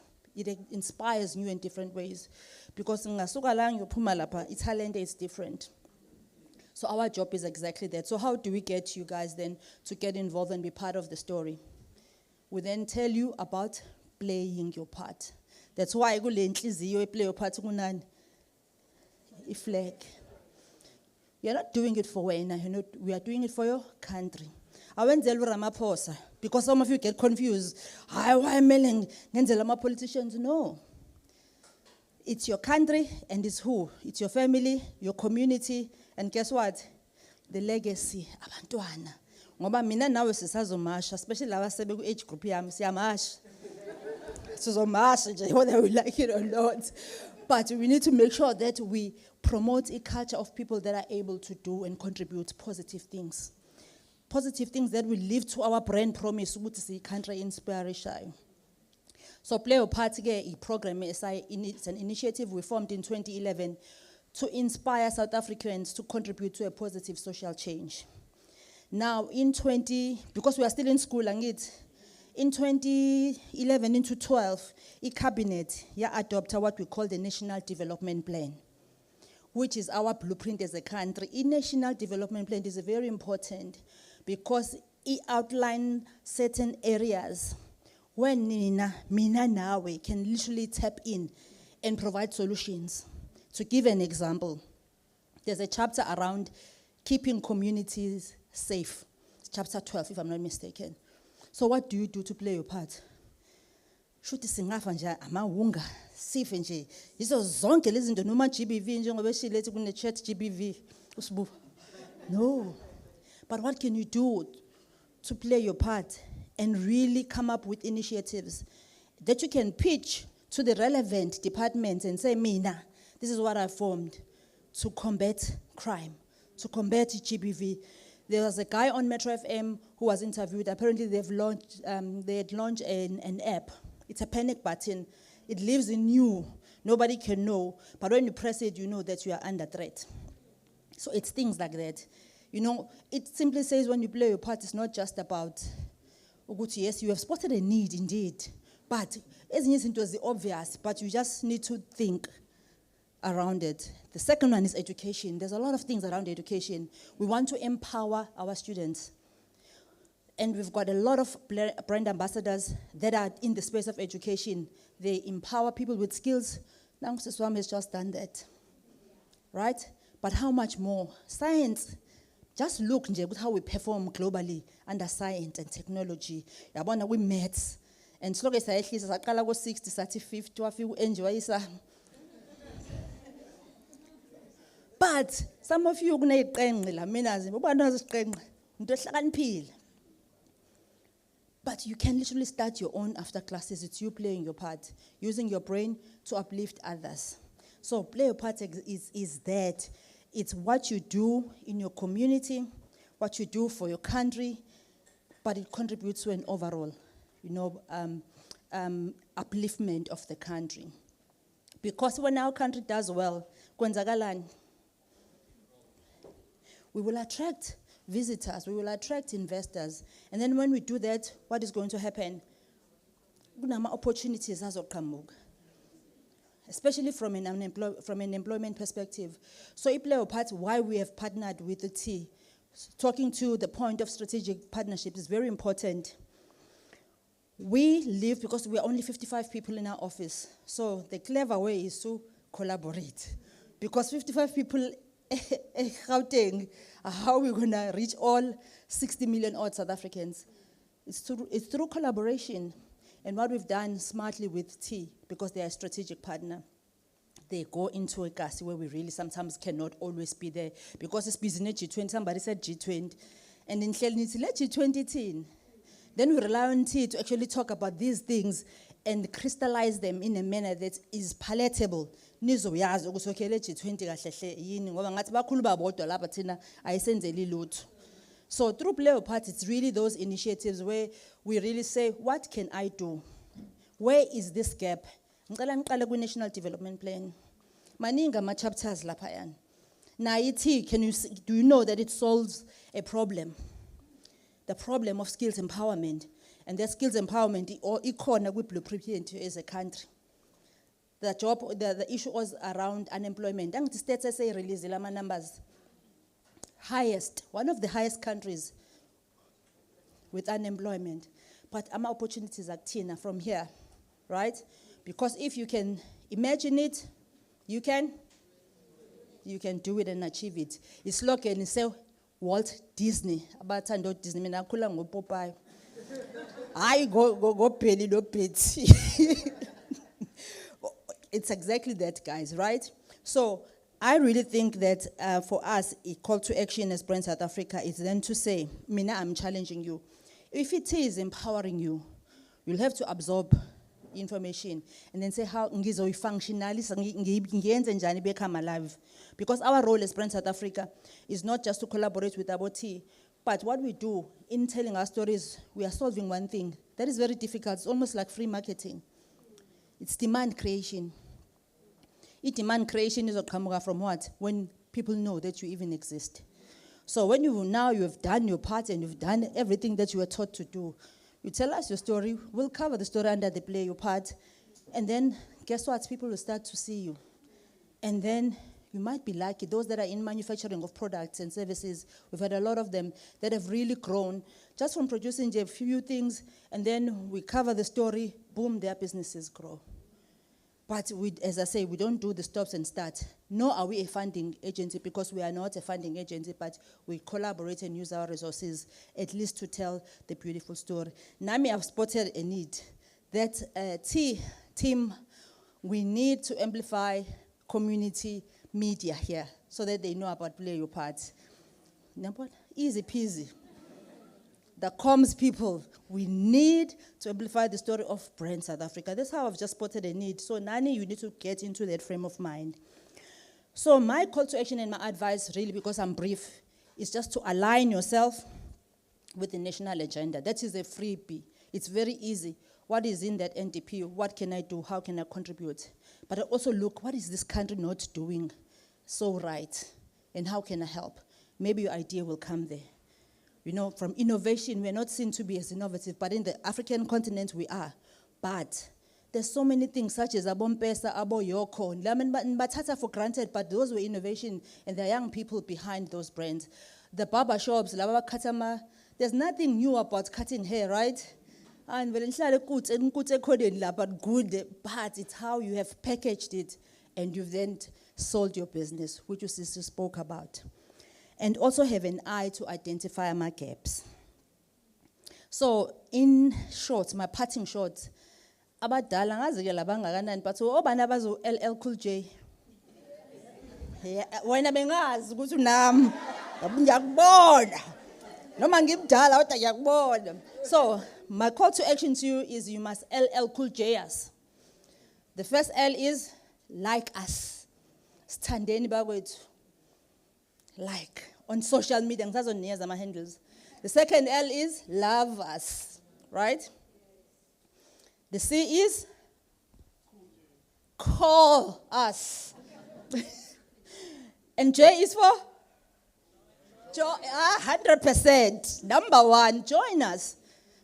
inspires you in different ways. Because ngasuka la ngiyophuma lapha, iTalent is different. So our job is exactly that. So how do we get you guys then to get involved and be part of the story? We then tell you about playing your part. That's why kule nhliziyo play your part kunani? Flag. You're not doing it for wena, we are doing it for your country. Awenzela Ramaphosa, because some of you get confused. Why mailing ngenzela politicians? No. It's your country and it's who? It's your family, your community, and guess what? The legacy. Abantwana. Ngoba mina nawe sisazomasha, especially laba sebe ku age group yami siyamasha. Sizomasha nje whether we like it or not. But we need to make sure that we promote a culture of people that are able to do and contribute positive things. Positive things that will live to our brand promise, which is the country inspiration. So Play Your Part a program, it's an initiative we formed in 2011 to inspire South Africans to contribute to a positive social change. Now, because we are still in school, in 2011 into 12, the cabinet adopted what we call the National Development Plan, which is our blueprint as a country. The National Development Plan is very important because it outlines certain areas when mina nawe can literally tap in and provide solutions. To give an example, there's a chapter around keeping communities safe. It's chapter 12, if I'm not mistaken. So what do you do to play your part? Shuthi singafa nje amawunga sife nje yizo zonke lezi zinto noma GBV njengoba eshilethi kune chat GBV usibuka. No. But what can you do to play your part and really come up with initiatives that you can pitch to the relevant departments and say, Mina, this is what I formed. to combat crime, to combat GBV. There was a guy on Metro FM who was interviewed. Apparently, they had launched an app. It's a panic button. It lives in you. Nobody can know. But when you press it, you know that you are under threat. So it's things like that. You know, it simply says when you play your part, it's not just about, yes, you have spotted a need indeed. But it was the obvious, but you just need to think around it. The second one is education. There's a lot of things around education. We want to empower our students. And we've got a lot of brand ambassadors that are in the space of education. They empower people with skills. Now, Swam has just done that. Right? But how much more? Science. Just look at how we perform globally under science and technology. Yabona we maths. And so long as I 60, 30, 50, enjoy. But some of you but you can literally start your own after classes. It's you playing your part, using your brain to uplift others. So play your part is that. It's what you do in your community, what you do for your country, but it contributes to an overall, upliftment of the country. Because when our country does well, we will attract visitors, we will attract investors. And then when we do that, what is going to happen? Opportunities especially from an employment perspective. So it play a part why we have partnered with the T. Talking to the point of strategic partnership is very important. We live, because we are only 55 people in our office, so the clever way is to collaborate. Because 55 people, Gauteng, how are we going to reach all 60 million odd South Africans? It's through collaboration. And what we've done smartly with T, because they are a strategic partner, they go into eKasi where we really sometimes cannot always be there. Because it's busy in G20, somebody said G20. And in Hlelnitsi, let G20 team. Then we rely on T to actually talk about these things and crystallize them in a manner that is palatable. Nizoyazi ukuthi okay le G20 kahle hle yini ngoba ngathi bakhulu babodwa lapha thina ayisenzeli lutho. So through Play Your Part, it's really those initiatives where we really say, what can I do? Where is this gap? Ngicela ngiqale ku National Development Plan. Maningi ama chapters lapha yana. Na ithi, do you know that it solves a problem? The problem of skills empowerment. And that skills empowerment or ikhona kwi blueprint as a country. The issue was around unemployment. Angithi stats say release lama numbers. Highest, one of the highest countries with unemployment. But our opportunities are Tina from here, right? Because if you can imagine it, you can do it and achieve it. It's like and say Walt Disney. About Disney, mina khula ngo Popeye. I go penny no pets. It's exactly that, guys, right? So I really think that for us, a call to action as Brand South Africa is then to say, Mina, I'm challenging you. If it is empowering you, you'll have to absorb information and then say how ngizoyifunctionalisa ngiyenze njani become alive. Because our role as Brand South Africa is not just to collaborate with Aboti, but what we do in telling our stories, we are solving one thing. That is very difficult. It's almost like free marketing. It's demand creation. Demand creation is coming from what? When people know that you even exist. So when you have done your part and you've done everything that you were taught to do, you tell us your story, we'll cover the story under the Play Your Part, and then guess what? People will start to see you. And then you might be lucky. Those that are in manufacturing of products and services, we've had a lot of them that have really grown just from producing a few things, and then we cover the story, boom, their businesses grow. But as I say, we don't do the stops and start. Nor are we a funding agency, because we are not a funding agency, but we collaborate and use our resources at least to tell the beautiful story. Nami, I've spotted a need. That team, we need to amplify community media here so that they know about Play Your Part. Easy peasy. The comms people, we need to amplify the story of Brand South Africa. That's how I've just spotted a need. So Nani, you need to get into that frame of mind. So my call to action and my advice, really, because I'm brief, is just to align yourself with the national agenda. That is a freebie. It's very easy. What is in that NDP? What can I do? How can I contribute? But I also look, what is this country not doing so right? And how can I help? Maybe your idea will come there. You know, from innovation, we're not seen to be as innovative, but in the African continent we are. But there's so many things such as Abompesa, Abo Yoko, Batata for granted, but those were innovation, and there are young people behind those brands. The barber shops, Lava Katama, there's nothing new about cutting hair, right? And but good, but it's how you have packaged it, and you've then sold your business, which you sister spoke about. And also have an eye to identify my gaps. So in short, my parting shot, abadala ngazikela bangakanani but obana bazo LL Cool J. Wena bengazi ukuthi unami ngiyakubona. Noma ngimdala kodwa ngiyakubona. So my call to action to you is you must LL Cool J us. The first L is like us. Standeni bakwethu. Like on social media, ngisazonikeza my handles. The second L is love us, right? The C is call us. And J is for 100%. Number one, join us.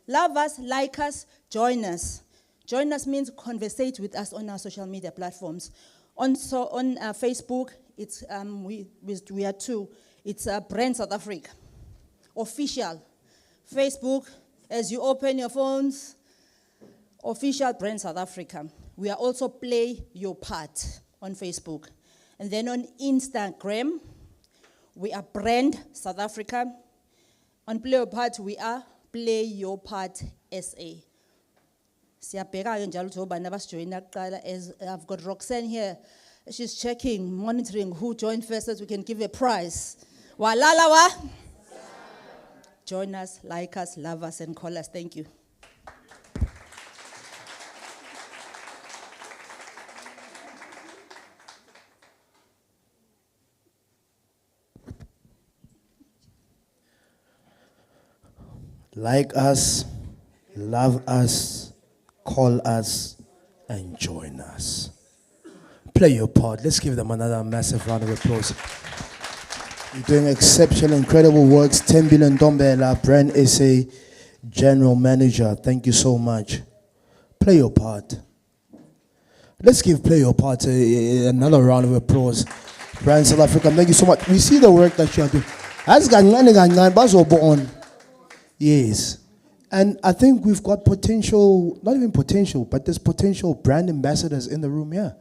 Love us, like us, join us. Join us means conversate with us on our social media platforms. On Facebook, it's we are two. It's Brand South Africa, official. Facebook, as you open your phones, official Brand South Africa. We are also Play Your Part on Facebook. And then on Instagram, we are Brand South Africa. On Play Your Part, we are Play Your Part SA. As I've got Roxanne here, she's checking, monitoring who joined first so we can give a prize. Walalawa. Join us, like us, love us, and call us. Thank you. Like us, love us, call us, and join us. Play your part. Let's give them another massive round of applause. You're doing exceptional, incredible works. 10 billion Dombela, Brand SA General Manager. Thank you so much. Play your part. Let's give Play Your Part another round of applause. Brand South Africa, thank you so much. We see the work that you are doing. Yes. And I think we've got potential, not even potential, but there's potential brand ambassadors in the room here.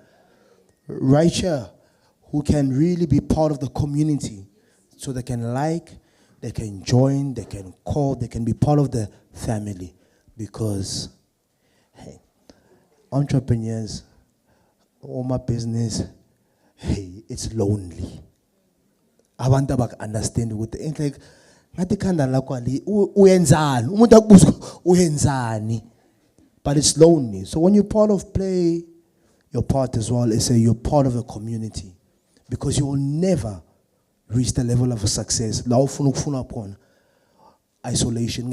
Right here, who can really be part of the community. So they can like, they can join, they can call, they can be part of the family. Because, hey, entrepreneurs, all my business, hey, it's lonely. I want to understand what the like. But it's lonely. So when you're part of Play Your Part as well, it's you're part of a community. Because you will never reach the level of success. Isolation.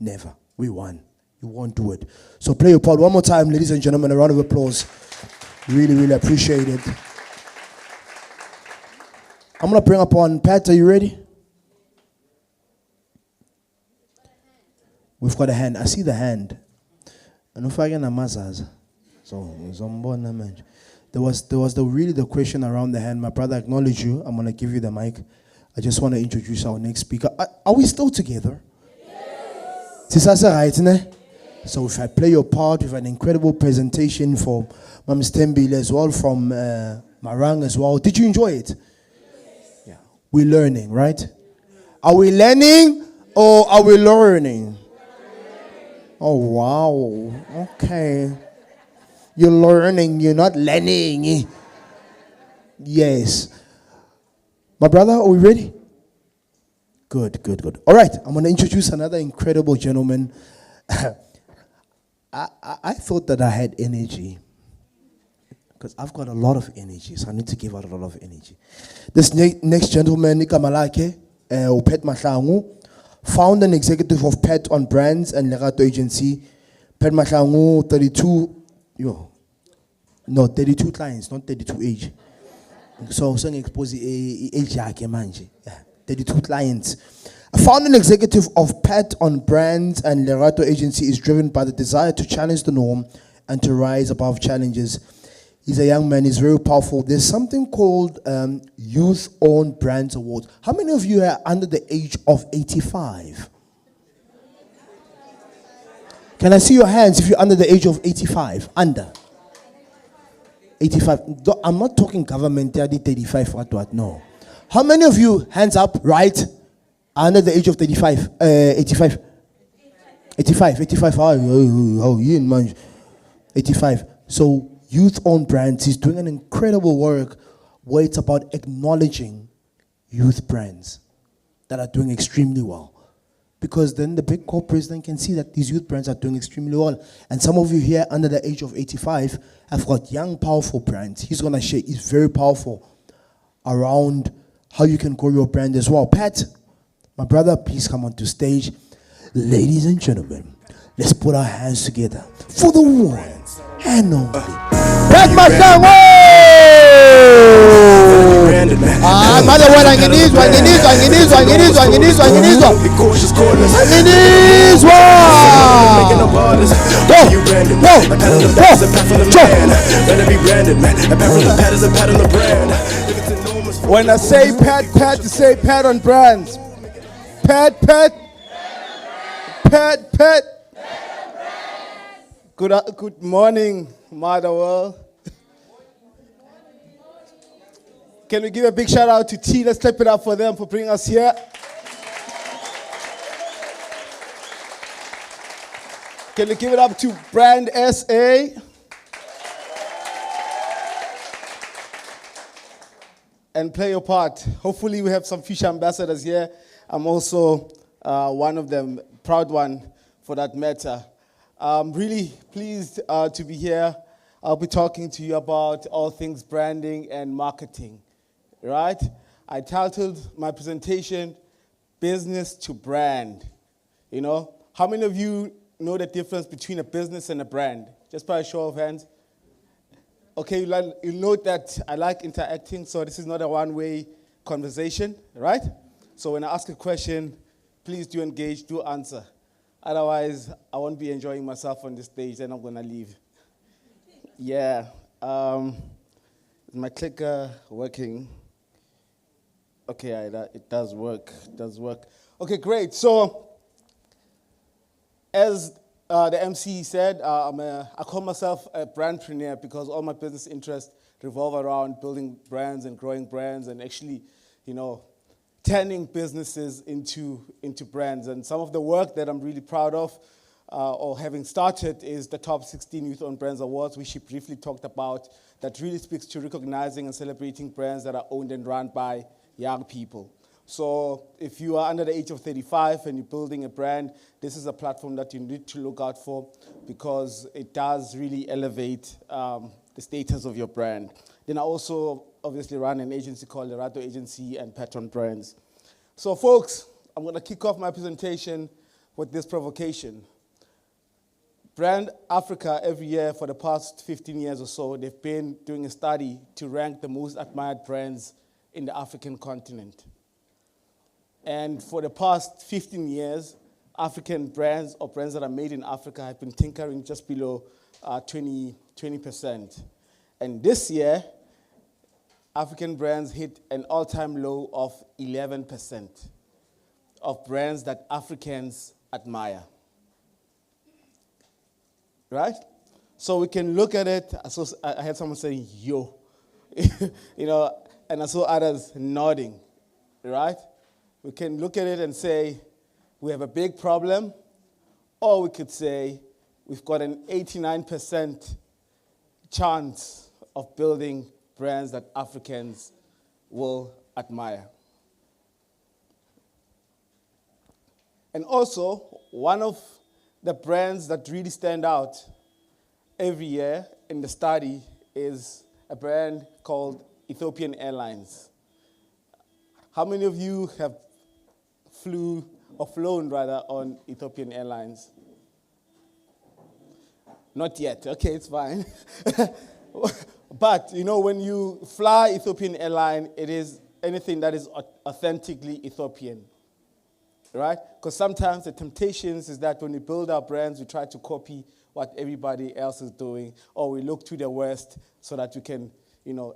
Never. We won. You won't do it. So Play Your Part one more time, ladies and gentlemen. A round of applause. Really, really appreciate it. I'm going to bring up on Pat. Are you ready? We've got a hand. I see the hand. And if I get a massage, so there was the question around the hand. My brother acknowledged you. I'm gonna give you the mic. I just want to introduce our next speaker. Are we still together? Yes. Right, ne? So if I Play Your Part with an incredible presentation for Mam Stembile as well from Marang as well. Did you enjoy it? Yes. Yeah. We're learning, right? Are we learning or are we learning? Oh, wow. Okay. You're learning, you're not learning. Yes. My brother, are we ready? Good. All right, I'm going to introduce another incredible gentleman. I thought that I had energy. because I've got a lot of energy, so I need to give out a lot of energy. This next gentleman, igama lakhe, uPet Mahlangu, founder and executive of Pet on Brands and Lerato Agency. Pet Mahlangu, 32 clients, not 32 age. So I'm expose age yakhe manje. 32 clients. A founder and executive of Pet on Brands and Lerato Agency is driven by the desire to challenge the norm and to rise above challenges. He's a young man, he's very powerful. There's something called Youth Owned Brands Awards. How many of you are under the age of 85? Can I see your hands if you're under the age of 85? Under 85. I'm not talking government, 35, what, no. How many of you, hands up, right, under the age of 35? 85. 85. Oh, you in man. 85. So, youth-owned brands, he's doing an incredible work where it's about acknowledging youth brands that are doing extremely well. Because then the big corporates then can see that these youth brands are doing extremely well. And some of you here under the age of 85 have got young, powerful brands. He's going to share, he's very powerful around how you can grow your brand as well. Pat, my brother, please come onto stage. Ladies and gentlemen, let's put our hands together for the one and only Pat Mahlangu! Motherwell, anginizwa. When I say Pat, to say Pat on Brands. Pat. Good morning, Motherwell. Can we give a big shout out to T? Let's clap it up for them for bringing us here. Can we give it up to Brand SA? And play your part. Hopefully we have some future ambassadors here. I'm also one of them, proud one for that matter. I'm really pleased to be here. I'll be talking to you about all things branding and marketing, right? I titled my presentation, Business to Brand. You know, how many of you know the difference between a business and a brand? Just by a show of hands. Okay, you note that I like interacting, so this is not a one-way conversation, right? So when I ask a question, please do engage, do answer. Otherwise, I won't be enjoying myself on this stage, and I'm going to leave. Yeah. Is my clicker working? Okay, it does work. Okay, great. So, as the MC said, I call myself a brandpreneur because all my business interests revolve around building brands and growing brands and actually, turning businesses into brands. And some of the work that I'm really proud of or having started is the Top 16 Youth-Owned Brands Awards, which she briefly talked about, that really speaks to recognizing and celebrating brands that are owned and run by young people. So if you are under the age of 35 and you're building a brand, this is a platform that you need to look out for because it does really elevate the status of your brand. Then I also obviously run an agency called Lerato Agency and Pet on Brands. So folks, I'm going to kick off my presentation with this provocation. Brand Africa, every year for the past 15 years or so, they've been doing a study to rank the most admired brands in the African continent. And for the past 15 years, African brands or brands that are made in Africa have been tinkering just below 20%. And this year, African brands hit an all-time low of 11% of brands that Africans admire. Right? So we can look at it. I had someone saying, yo. And I saw others nodding. Right? We can look at it and say, we have a big problem. Or we could say, we've got an 89% chance of building brands that Africans will admire. And also, one of the brands that really stand out every year in the study is a brand called Ethiopian Airlines. How many of you have flown on Ethiopian Airlines? Not yet. Okay, it's fine. But, when you fly Ethiopian Airline, it is anything that is authentically Ethiopian, right? Because sometimes the temptations is that when we build our brands, we try to copy what everybody else is doing, or we look to the West so that we can,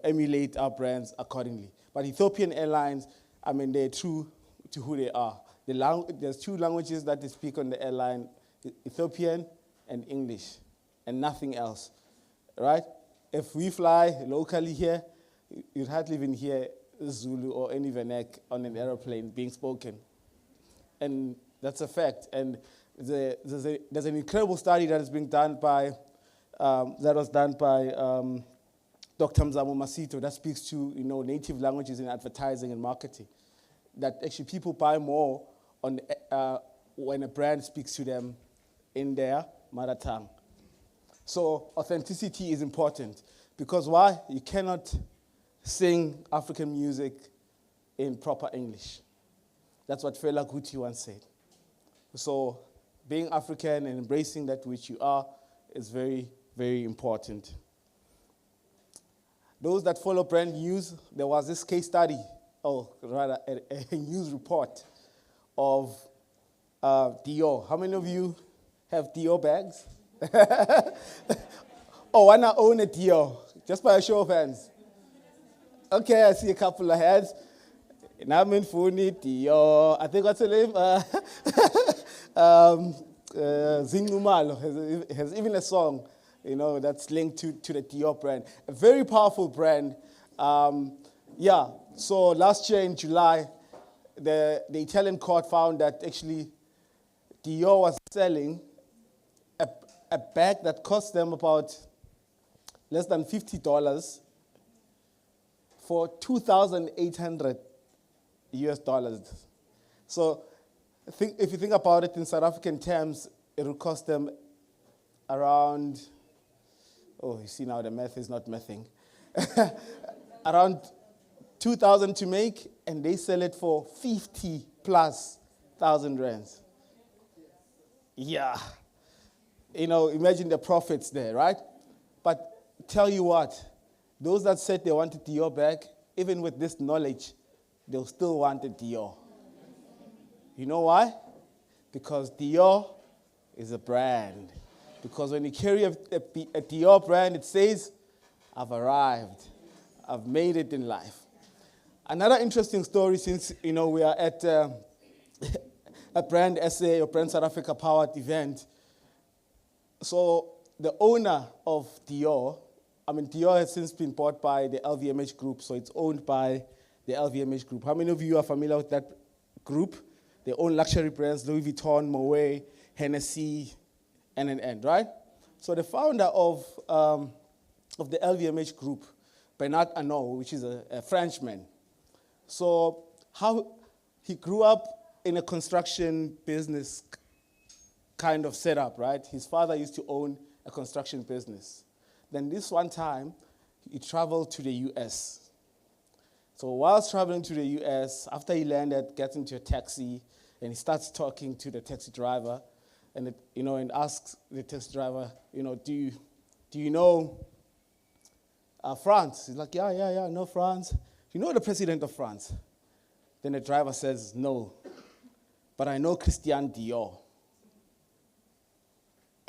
emulate our brands accordingly. But Ethiopian Airlines, they're true to who they are. There's 2 languages that they speak on the airline, Ethiopian and English, and nothing else, right? If we fly locally here, you'd hardly even hear Zulu or any Vernac on an aeroplane being spoken. And that's a fact. And there's an incredible study that is being done by, Dr. Mzamo Masito that speaks to, native languages in advertising and marketing. That actually people buy more when a brand speaks to them in their mother tongue. So authenticity is important because why? You cannot sing African music in proper English. That's what Fela Kuti once said. So being African and embracing that which you are is very, very important. Those that follow brand news, there was this case study, a news report of Dior. How many of you have Dior bags? Oh, wanna own a Dior? Just by a show of hands. Okay, I see a couple of hands. Namin Funi, Dior. I think what's her name? Zingumalo has even a song, that's linked to the Dior brand. A very powerful brand. So last year in July, the Italian court found that actually Dior was selling a bag that cost them about less than $50 for $2,800 US. So if you think about it in South African terms, it will cost them around, you see now the math is not mathing, around 2,000 to make, and they sell it for 50,000+ rands. Yeah. Imagine the profits there, right? But tell you what, those that said they wanted Dior back, even with this knowledge, they'll still want a Dior. You know why? Because Dior is a brand. Because when you carry a Dior brand, it says, I've arrived. I've made it in life. Another interesting story, since, we are at a Brand SA or Brand South Africa Powered event. So the owner of Dior, Dior has since been bought by the LVMH group, so it's owned by the LVMH group. How many of you are familiar with that group? They own luxury brands, Louis Vuitton, Moet, Hennessy, and, right? So the founder of the LVMH group, Bernard Arnault, which is a Frenchman. So how he grew up in a construction business kind of setup, right? His father used to own a construction business. Then this one time, he traveled to the US. So whilst traveling to the US, after he landed, gets into a taxi, and he starts talking to the taxi driver, and and asks the taxi driver, do you know France? He's like, yeah, I know France. Do you know the president of France? Then the driver says, no, but I know Christian Dior.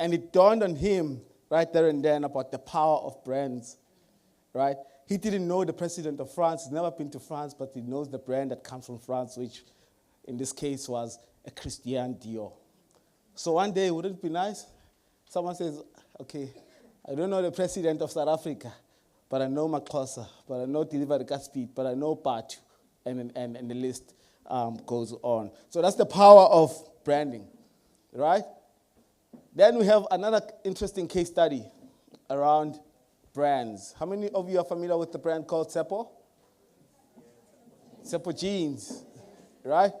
And it dawned on him right there and then about the power of brands, right? He didn't know the president of France. He's never been to France, but he knows the brand that comes from France, which in this case was a Christian Dior. So one day, wouldn't it be nice? Someone says, okay, I don't know the president of South Africa, but I know Makosa, but I know Delivery Speed, but I know Patu, and the list goes on. So that's the power of branding, right? Then we have another interesting case study around brands. How many of you are familiar with the brand called Tsepo? Tsepo jeans, right?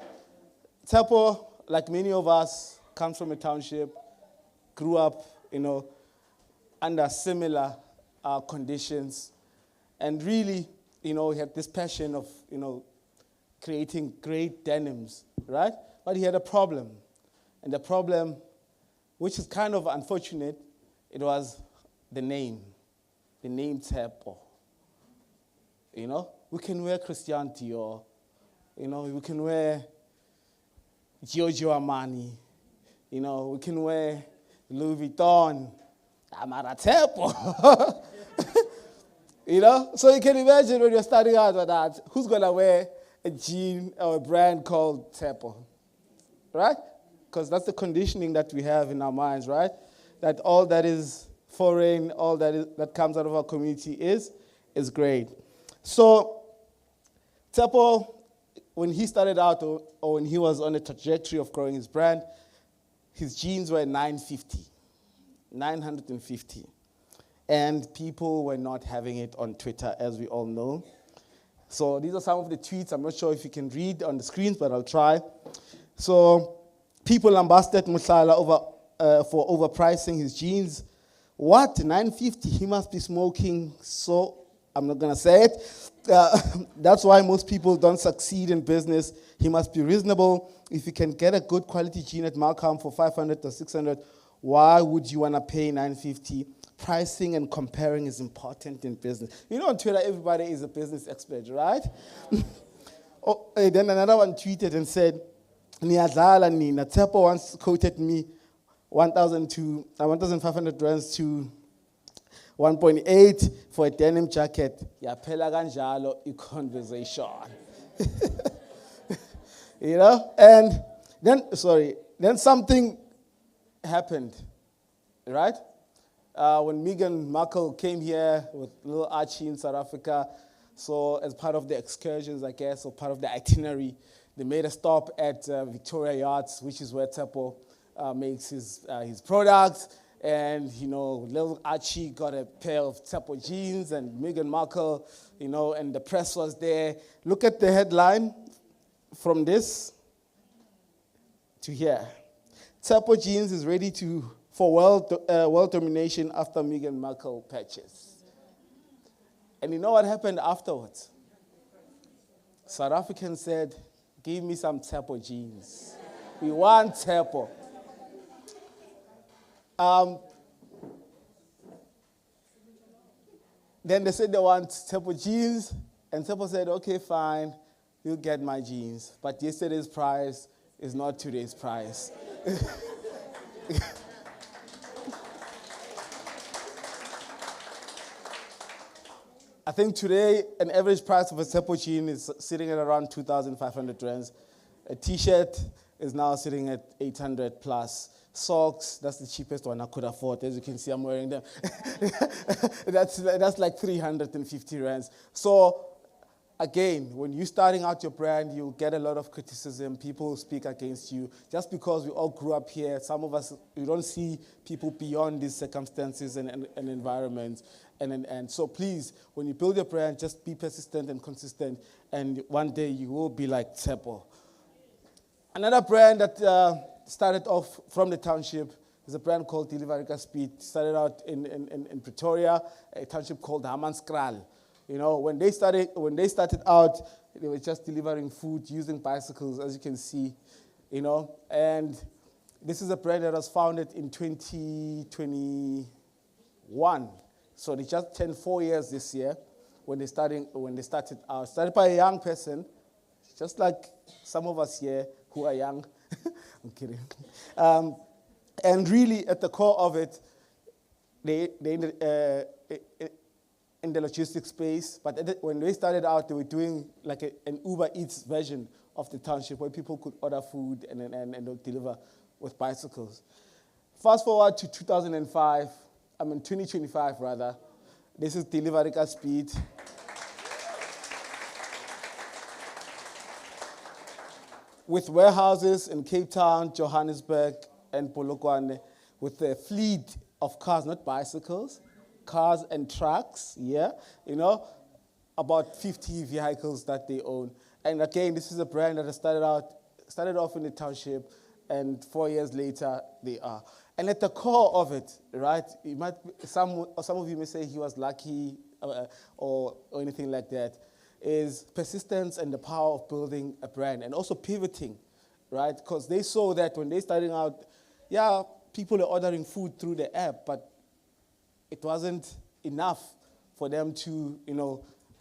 Tsepo, like many of us, comes from a township, grew up, under similar conditions, And really, he had this passion of, creating great denims, right? But he had a problem. And the problem, which is kind of unfortunate, it was the name Tshepo. We can wear Christian Dior, we can wear Giorgio Armani, we can wear Louis Vuitton, Amara Tshepo. So you can imagine when you're starting out with that, who's going to wear a jean or a brand called Tshepo, right? Because that's the conditioning that we have in our minds, right? That all that is foreign, all that comes out of our community is great. So Tshepo, when he started out or when he was on a trajectory of growing his brand, his jeans were 950. And people were not having it on Twitter, as we all know. So these are some of the tweets. I'm not sure if you can read on the screens, but I'll try. So people lambasted Musala for overpricing his jeans. What? 950? He must be smoking. So I'm not going to say it. That's why most people don't succeed in business. He must be reasonable. If you can get a good quality jean at Malcolm for 500 or 600, why would you want to pay 950? Pricing and comparing is important in business. On Twitter, everybody is a business expert, right? Then another one tweeted and said, Niyadlala nina. Tshepo once quoted me 1,500 rands to 1.8 for a denim jacket. Yaphela kanjalo i-conversation. And then something happened, right? When Meghan Markle came here with little Archie in South Africa, so as part of the excursions, I guess, or part of the itinerary, they made a stop at Victoria Yachts, which is where Tshepo makes his products. And, little Archie got a pair of Tshepo jeans, and Meghan Markle, and the press was there. Look at the headline from this to here. Tshepo jeans is ready for world domination after Meghan Markle patches. And you know what happened afterwards? South Africans said, give me some Tshepo jeans. We want Tshepo. Then they said they want Tshepo jeans, and Tshepo said, okay, fine, you'll get my jeans. But yesterday's price is not today's price. I think today, an average price of a Tshepo jean is sitting at around 2,500 rands. A T-shirt is now sitting at 800 plus. Socks, that's the cheapest one I could afford. As you can see, I'm wearing them. That's like 350 rands. So, again, when you're starting out your brand, you get a lot of criticism. People speak against you. Just because we all grew up here, some of us, we don't see people beyond these circumstances and environments. And so please, when you build your brand, just be persistent and consistent, and one day you will be like Tshepo. Another brand that started off from the township is a brand called Delivery Speed. Started out in Pretoria, a township called Hammanskraal. When they started out, they were just delivering food using bicycles, as you can see. And this is a brand that was founded in 2021. So they just turned 4 years this year when they started out. Started by a young person, just like some of us here who are young. I'm kidding. And really, at the core of it, they in the logistics space. But when they started out, they were doing like an Uber Eats version of the township where people could order food and deliver with bicycles. Fast forward to 2025 rather. This is Delivery Speed. With warehouses in Cape Town, Johannesburg, and Polokwane, with a fleet of cars, not bicycles, cars and trucks, about 50 vehicles that they own. And again, this is a brand that started off in the township, and 4 years later, they are. And at the core of it, right, some of you may say he was lucky, or anything like that, is persistence and the power of building a brand and also pivoting, right? Because they saw that when they starting out, yeah, people are ordering food through the app, but it wasn't enough for them to,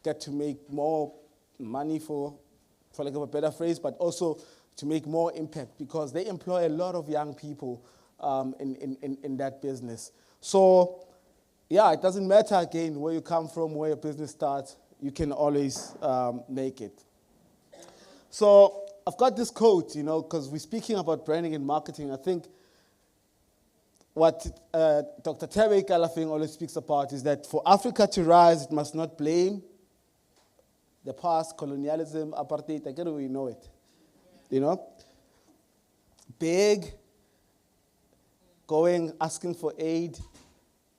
get to make more money for lack of a better phrase, but also to make more impact because they employ a lot of young people in that business. So, yeah, it doesn't matter, again, where you come from, where your business starts, you can always make it. So I've got this quote, because we're speaking about branding and marketing. I think what Dr. Tebe Kalafing always speaks about is that for Africa to rise, it must not blame the past, colonialism, apartheid. I get it, we know it. Big, going, asking for aid.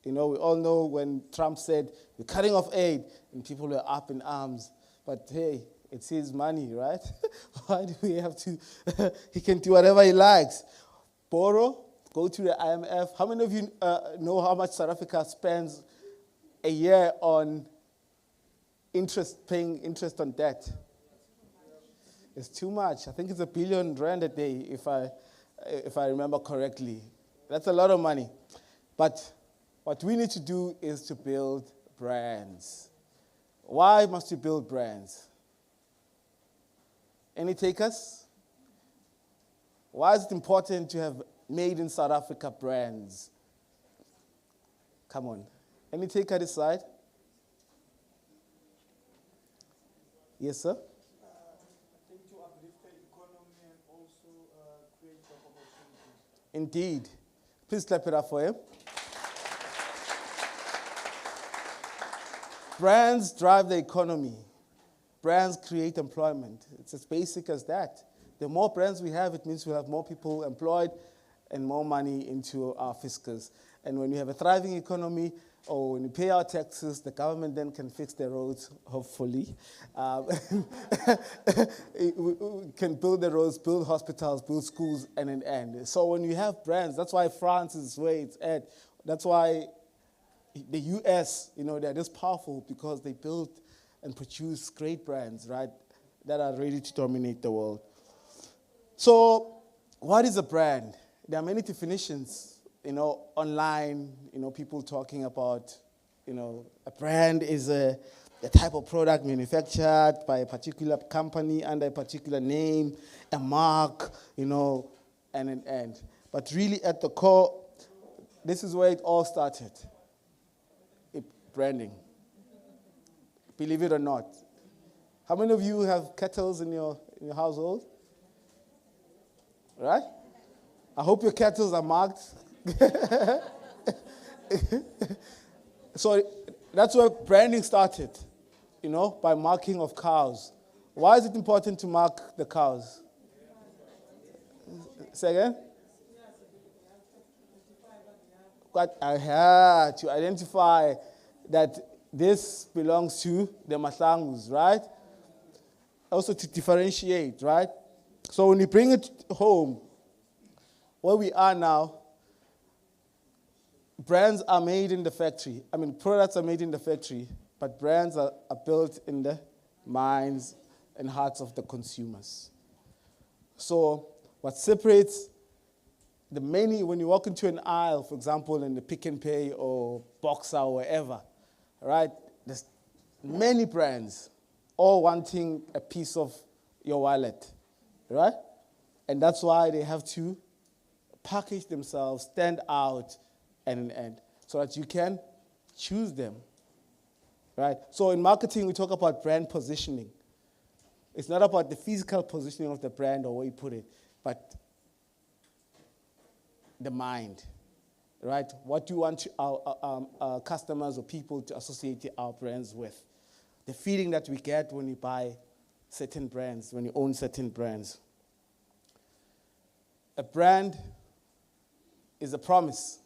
We all know when Trump said, we're cutting off aid, and people were up in arms. But hey, it's his money, right? Why do we have to? He can do whatever he likes. Borrow, go to the IMF. How many of you know how much South Africa spends a year on paying interest on debt? It's too much. I think it's R1 billion a day, if I remember correctly. That's a lot of money. But what we need to do is to build brands. Why must we build brands? Any takers? Why is it important to have made in South Africa brands? Come on. Any taker this side? Yes, sir? I think to uplift the economy and also create job opportunities. Indeed. Please clap it up for him. Brands drive the economy. Brands create employment. It's as basic as that. The more brands we have, it means we'll have more people employed and more money into our fiscals. And when you have a thriving economy, or when you pay our taxes, the government then can fix the roads, hopefully. We can build the roads, build hospitals, build schools, and. So when you have brands, that's why France is where it's at. That's why the US, they're just powerful because they build and produce great brands, right, that are ready to dominate the world. So what is a brand? There are many definitions. Online, people talking about, a brand is a type of product manufactured by a particular company under a particular name, a mark, and. But really at the core, this is where it all started. Branding. Believe it or not. How many of you have kettles in your household? Right? I hope your kettles are marked. So that's where branding started, by marking of cows. Why is it important to mark the cows? Say again? To identify that this belongs to the Mahlangus, right? Also to differentiate, right? So when you bring it home, where we are now, brands are made in the factory. Products are made in the factory, but brands are built in the minds and hearts of the consumers. So what separates the many, when you walk into an aisle, for example, in the Pick and Pay or Boxer or wherever, right, there's many brands all wanting a piece of your wallet, right? And that's why they have to package themselves, stand out, and so that you can choose them, right? So in marketing, we talk about brand positioning. It's not about the physical positioning of the brand or where you put it, but the mind, right? What do you want our customers or people to associate our brands with? The feeling that we get when you buy certain brands, when you own certain brands. A brand is a promise,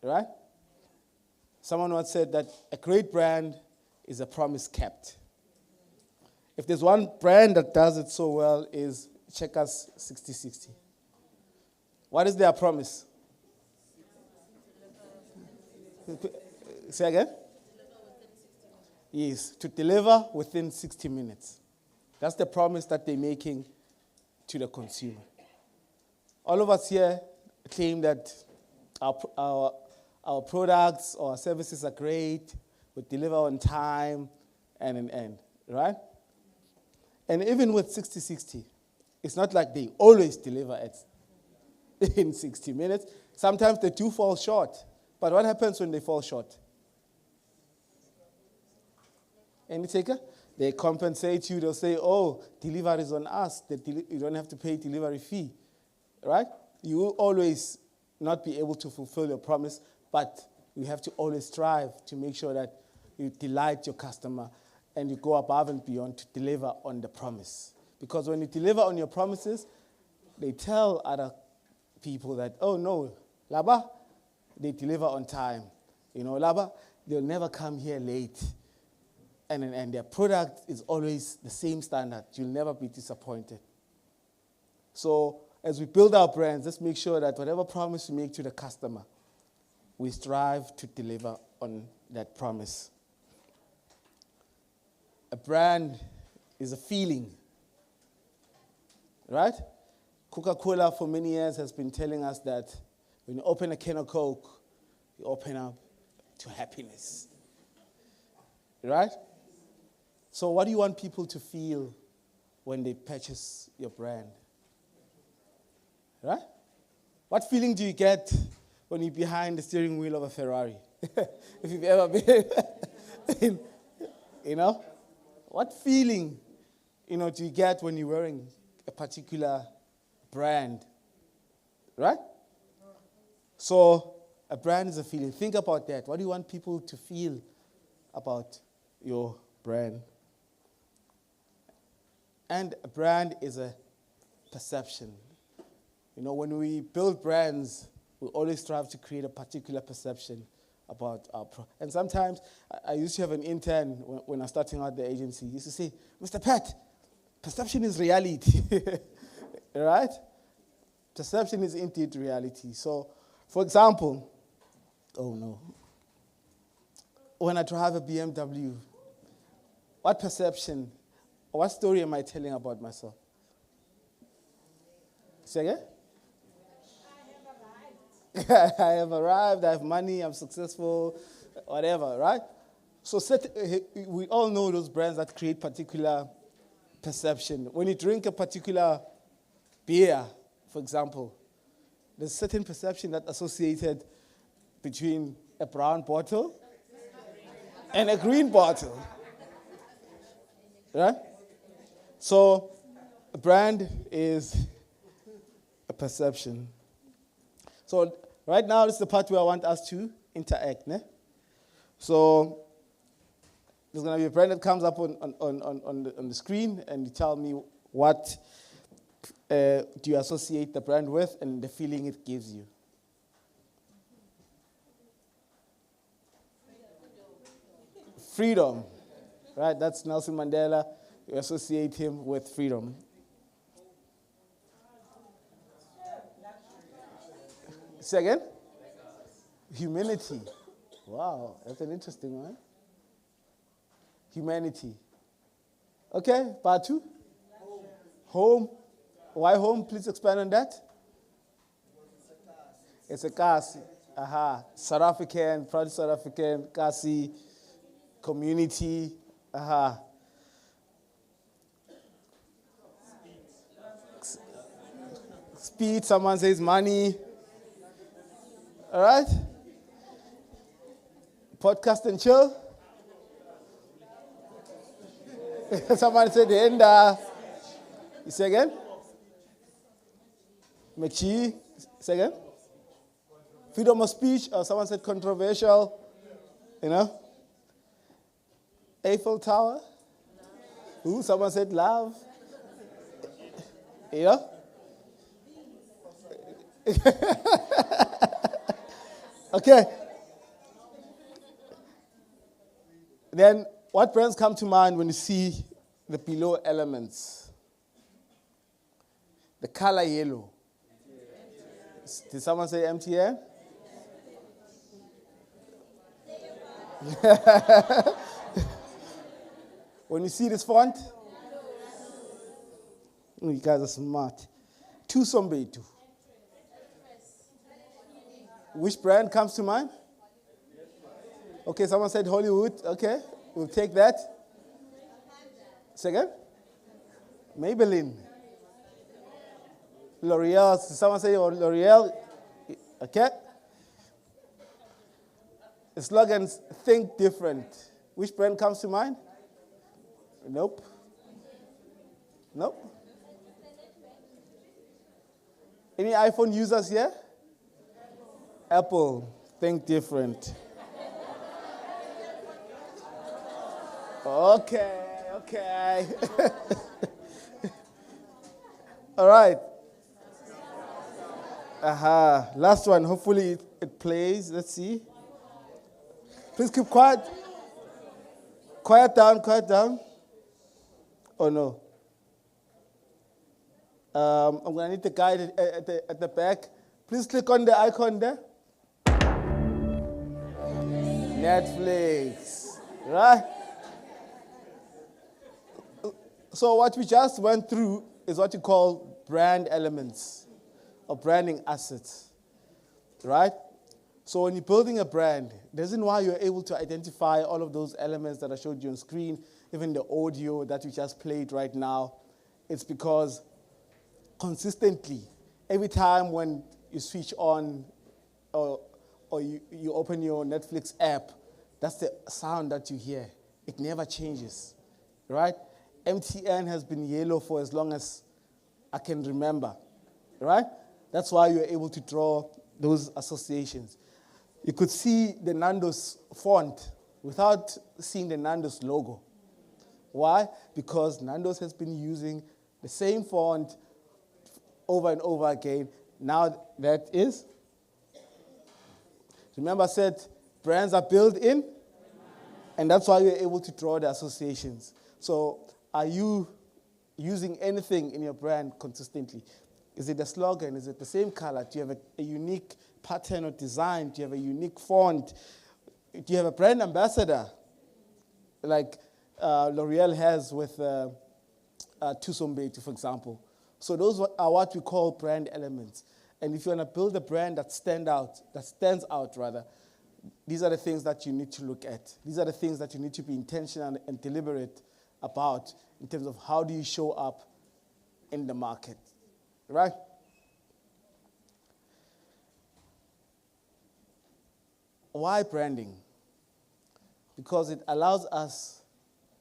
right? Someone once said that a great brand is a promise kept. If there's one brand that does it so well, is Checkers 60/60. What is their promise? Say again? Yes, to deliver within 60 minutes. That's the promise that they're making to the consumer. All of us here claim that our products or our services are great, we deliver on time, and, right? And even with 60-60, it's not like they always deliver in 60 minutes. Sometimes they do fall short. But what happens when they fall short? Any taker? They compensate you. They'll say, oh, delivery is on us. You don't have to pay delivery fee. Right? You will always not be able to fulfill your promise, but you have to always strive to make sure that you delight your customer and you go above and beyond to deliver on the promise. Because when you deliver on your promises, they tell other people that, oh no, Laba, they deliver on time. You know, Laba, they'll never come here late. And their product is always the same standard. You'll never be disappointed. So as we build our brands, let's make sure that whatever promise we make to the customer, we strive to deliver on that promise. A brand is a feeling, right? Coca-Cola for many years has been telling us that when you open a can of Coke, you open up to happiness, right? So what do you want people to feel when they purchase your brand? Right? What feeling do you get when you're behind the steering wheel of a Ferrari? If you've ever been, you know? What feeling, do you get when you're wearing a particular brand? Right? So a brand is a feeling. Think about that. What do you want people to feel about your brand? And a brand is a perception. When we build brands, we always strive to create a particular perception about our and sometimes, I used to have an intern when I was starting out the agency. He used to say, Mr. Pat, perception is reality. Right? Perception is indeed reality. So, for example, when I drive a BMW, what perception, or what story am I telling about myself? Say again? I have arrived, I have money, I'm successful, whatever, right? So we all know those brands that create particular perception. When you drink a particular beer, for example, there's a certain perception that's associated between a brown bottle and a green bottle, right? So a brand is a perception. So right now, this is the part where I want us to interact. So there's going to be a brand that comes up on the screen, and you tell me what do you associate the brand with and the feeling it gives you. Freedom. Right, that's Nelson Mandela. You associate him with freedom. Say again? Humanity. Wow, that's an interesting one. Humanity. Okay, part two? Home. Why home? Please expand on that. It's eKasi. Aha. South African, proud South African, eKasi, community. Aha. Speed, someone says money. All right? Podcast and chill. Someone said the end. You say again? McChee. Say again? Freedom of speech. Or someone said controversial. Eiffel Tower. Ooh, someone said love. Okay. Then, what brands come to mind when you see the below elements? The color yellow. Did someone say MTN? When you see this font, oh, you guys are smart. Tusombetu. Which brand comes to mind? Okay, someone said Hollywood. Okay, we'll take that. Second? Maybelline. L'Oreal. Someone say L'Oreal. Okay. The slogans, think different. Which brand comes to mind? Nope. Nope. Any iPhone users here? Apple, think different. Okay. All right. Last one. Hopefully it plays. Let's see. Please keep quiet. Quiet down. Oh no. I'm going to need the guide at the back. Please click on the icon there. Netflix. Right? So what we just went through is what you call brand elements or branding assets. Right? So when you're building a brand, the reason why you're able to identify all of those elements that I showed you on screen, even the audio that we just played right now, it's because consistently, every time when you switch on or you open your Netflix app, that's the sound that you hear. It never changes, right? MTN has been yellow for as long as I can remember, right? That's why you're able to draw those associations. You could see the Nando's font without seeing the Nando's logo. Why? Because Nando's has been using the same font over and over again. Now that is, remember I said brands are built in, and that's why you're able to draw the associations. So are you using anything in your brand consistently? Is it a slogan? Is it the same color? Do you have a unique pattern or design? Do you have a unique font? Do you have a brand ambassador? Like L'Oreal has with Tusombetu, for example. So those are what we call brand elements. And if you want to build a brand that stands out, these are the things that you need to look at. These are the things that you need to be intentional and deliberate about in terms of how do you show up in the market, right? Why branding? Because it allows us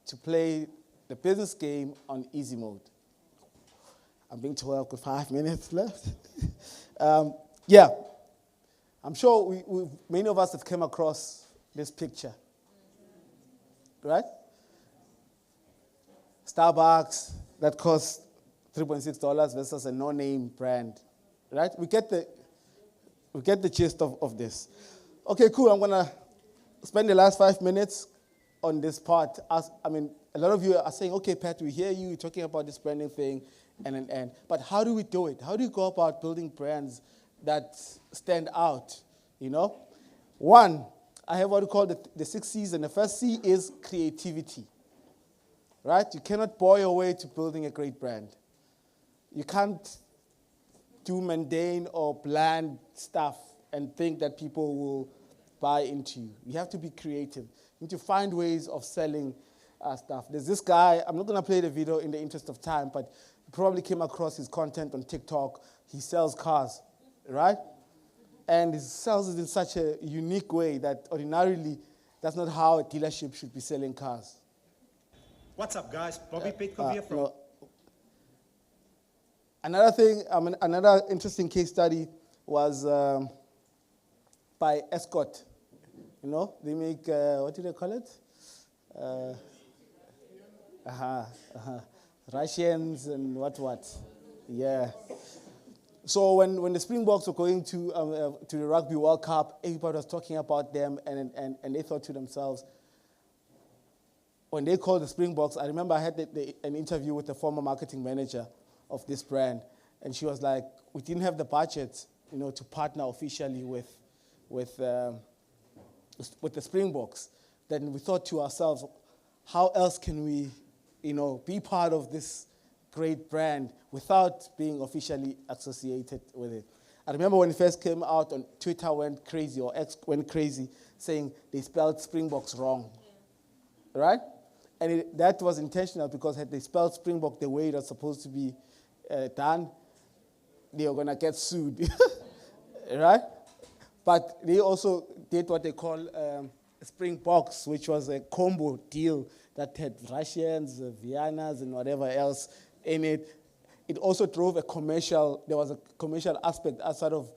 to play the business game on easy mode. I'm being told with 5 minutes left. I'm sure many of us have come across this picture, right? Starbucks, that costs $3.6 versus a no-name brand, right? We get the gist of this. Okay, cool. I'm gonna spend the last 5 minutes on this part. A lot of you are saying, okay, Pat, we hear you talking about this branding thing, but how do we do it? How do you go about building brands that stand out, you know? One, I have what we call the 6 C's, and the first C is creativity, right? You cannot bore your way to building a great brand. You can't do mundane or bland stuff and think that people will buy into you. You have to be creative. You need to find ways of selling stuff. There's this guy, I'm not going to play the video in the interest of time, but you probably came across his content on TikTok. He sells cars, right? And he sells it in such a unique way that ordinarily that's not how a dealership should be selling cars. What's up, guys? Bobby Pitko here from... Another interesting case study was by Escort. You know, they make, what do they call it? Russians and what. Yeah. So when the Springboks were going to the Rugby World Cup, everybody was talking about them, and they thought to themselves, when they called the Springboks, I remember I had an interview with the former marketing manager of this brand, and she was like, we didn't have the budget, you know, to partner officially with the Springboks. Then we thought to ourselves, how else can we be part of this great brand without being officially associated with it. I remember when it first came out on Twitter went crazy, or X went crazy, saying they spelled Springboks wrong, right? And that was intentional, because had they spelled Springbok the way it was supposed to be done, they were going to get sued, right? But they also did what they call Springboks, which was a combo deal that had Russians, Viennas, and whatever else in it. It also drove there was a commercial aspect outside of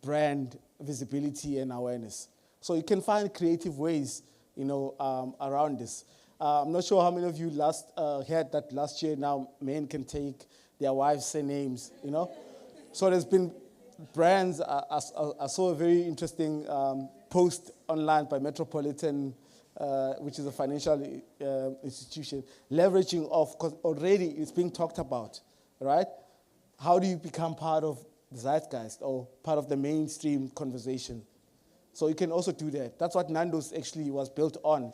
brand visibility and awareness. So you can find creative ways, around this. I'm not sure how many of you heard that last year now men can take their wives' surnames, So there's been brands. I saw a very interesting post online by Metropolitan, which is a financial institution, leveraging off, because already it's being talked about, right? How do you become part of the zeitgeist or part of the mainstream conversation? So you can also do that. That's what Nando's actually was built on,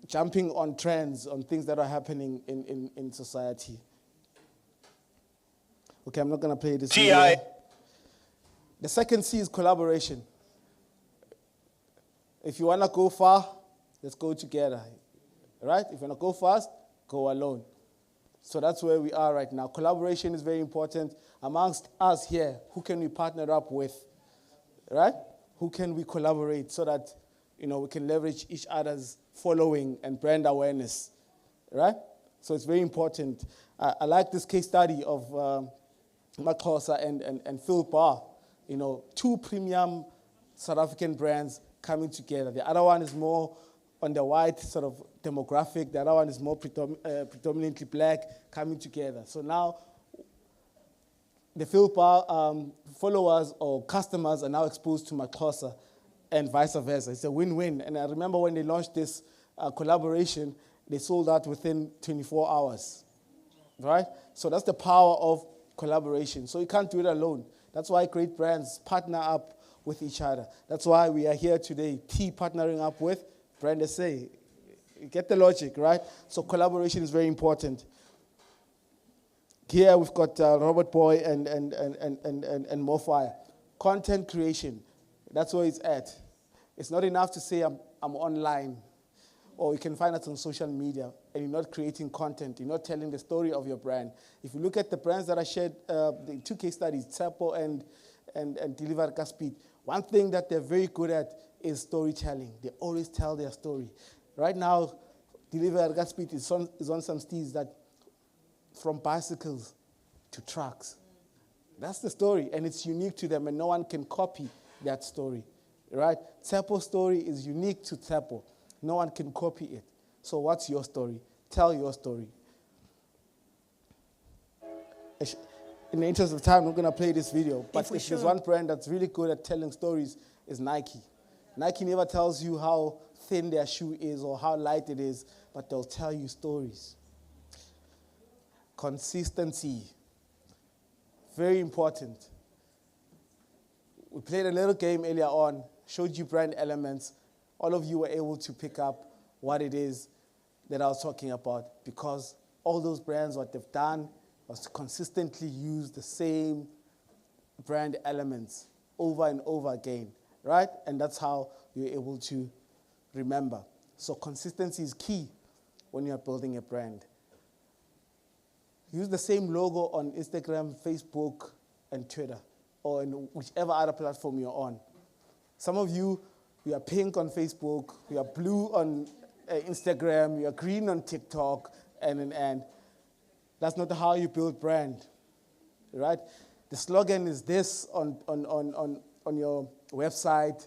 jumping on trends, on things that are happening in society. Okay, I'm not going to play this video. The second C is collaboration. If you want to go far, let's go together, right? If you want to go fast, go alone. So that's where we are right now. Collaboration is very important. Amongst us here, who can we partner up with, right? Who can we collaborate so that, we can leverage each other's following and brand awareness, right? So it's very important. I like this case study of Makosa and Phil Barr, two premium South African brands coming together. The other one is more on the white sort of demographic. The other one is more predominantly black, coming together. So now the Phil Barr followers or customers are now exposed to Makosa and vice versa. It's a win-win. And I remember when they launched this collaboration, they sold out within 24 hours, right? So that's the power of collaboration. So you can't do it alone. That's why great brands partner up with each other. That's why we are here today, T partnering up with Brand SA. You get the logic, right? So collaboration is very important. Here we've got Robert Boy and Mofire. Content creation, that's where it's at. It's not enough to say I'm online, or you can find us on social media, and you're not creating content, you're not telling the story of your brand. If you look at the brands that I shared, the two case studies, Tsepo and Deliver Speed, one thing that they're very good at is storytelling. They always tell their story. Right now, Deliver Speed is on some steeds that from bicycles to trucks. That's the story, and it's unique to them, and no one can copy that story, right? Tsepo's story is unique to Tsepo. No one can copy it. So what's your story? Tell your story. In the interest of time, I'm going to play this video. But if there's one brand that's really good at telling stories, is Nike. Nike never tells you how thin their shoe is or how light it is, but they'll tell you stories. Consistency. Very important. We played a little game earlier on, showed you brand elements. All of you were able to pick up what it is that I was talking about, because all those brands, what they've done was to consistently use the same brand elements over and over again, right? And that's how you're able to remember. So consistency is key when you're building a brand. Use the same logo on Instagram, Facebook, and Twitter, or in whichever other platform you're on. Some of you are pink on Facebook, you are blue on Instagram, you are green on TikTok, and that's not how you build brand, right? The slogan is this on your website.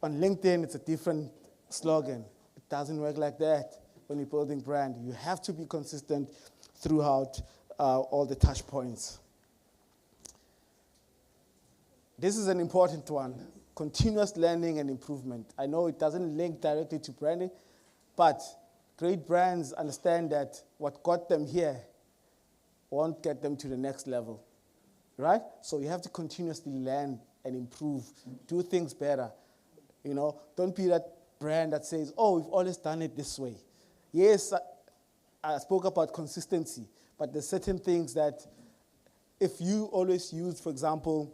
On LinkedIn, it's a different slogan. It doesn't work like that when you're building brand. You have to be consistent throughout all the touch points. This is an important one. Continuous learning and improvement. I know it doesn't link directly to branding, but great brands understand that what got them here won't get them to the next level, right? So you have to continuously learn and improve, do things better. Don't be that brand that says, oh, we've always done it this way. Yes, I spoke about consistency, but there's certain things that if you always use, for example,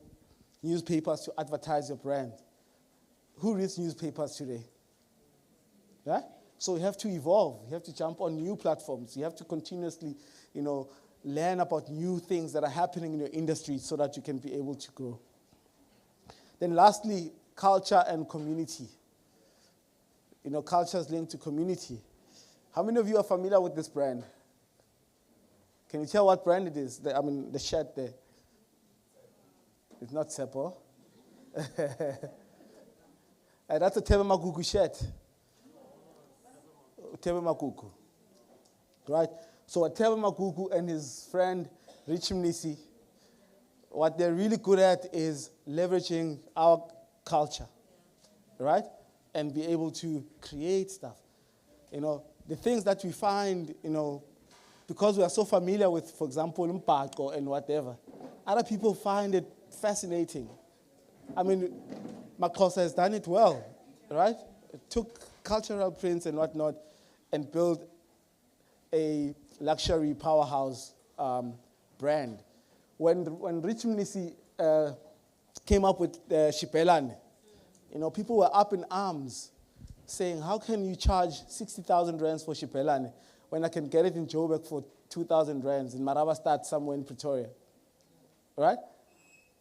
newspapers to advertise your brand, who reads newspapers today? Yeah? So you have to evolve. You have to jump on new platforms. You have to continuously, learn about new things that are happening in your industry so that you can be able to grow. Then lastly, culture and community. Culture is linked to community. How many of you are familiar with this brand? Can you tell what brand it is? The shirt there. It's not Seppo. That's a Tebe Magugu shirt. Tebe Magugu. Right? So Tebe Magugu and his friend Rich Mnisi, what they're really good at is leveraging our culture. Right? And be able to create stuff. The things that we find, because we are so familiar with, for example, Mpako and whatever, other people find it fascinating. Makosa has done it well, right? It took cultural prints and whatnot and built a luxury powerhouse brand. When Rich Mnisi came up with Shipelane, people were up in arms saying, how can you charge 60,000 rands for Shipelane when I can get it in Joburg for 2,000 rands in Marabastad somewhere in Pretoria, right?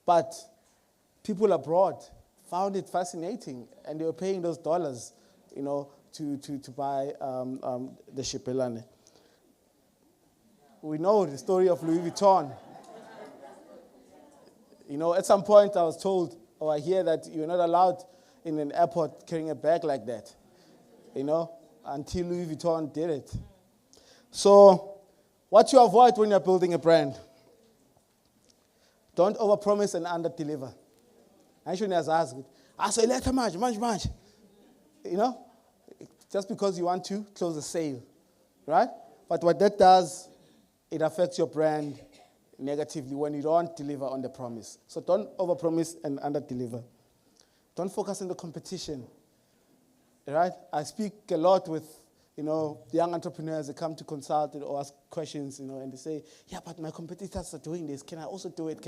But people abroad found it fascinating, and they were paying those dollars, to buy the Shipelane. We know the story of Louis Vuitton. At some point I was told, or I hear that you're not allowed in an airport carrying a bag like that, until Louis Vuitton did it. So, what you avoid when you're building a brand, don't overpromise and underdeliver. I shouldn't have asked, say later much. Just because you want to close the sale, right? But what that does, it affects your brand negatively when you don't deliver on the promise. So don't overpromise and underdeliver. Don't focus on the competition, right? I speak a lot with, young entrepreneurs that come to consult or ask questions, and they say, yeah, but my competitors are doing this. Can I also do it?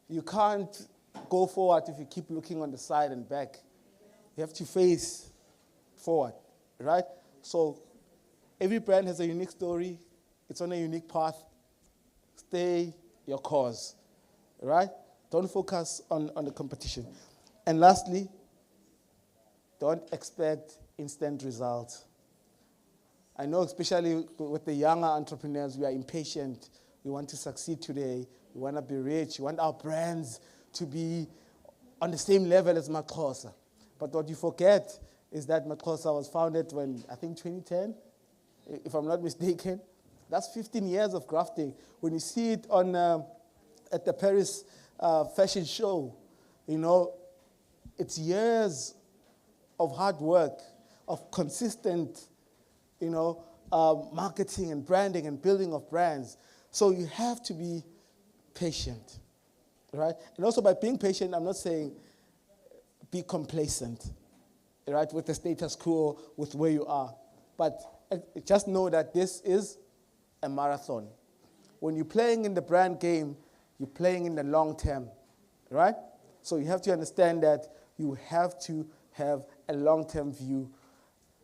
You can't go forward if you keep looking on the side and back. You have to face forward, right? So every brand has a unique story. It's on a unique path. Stay your course, right? Don't focus on the competition. And lastly, don't expect instant results. I know especially with the younger entrepreneurs, we are impatient. We want to succeed today. We want to be rich. We want our brands to be on the same level as Makosa. But what you forget is that Makosa was founded when, I think 2010, if I'm not mistaken. That's 15 years of grafting. When you see it on at the Paris fashion show, it's years of hard work, of consistent, marketing and branding and building of brands. So you have to be patient, right? And also by being patient, I'm not saying be complacent, right, with the status quo, with where you are. But just know that this is a marathon. When you're playing in the brand game, you're playing in the long term, right? So you have to understand that you have to have a long-term view.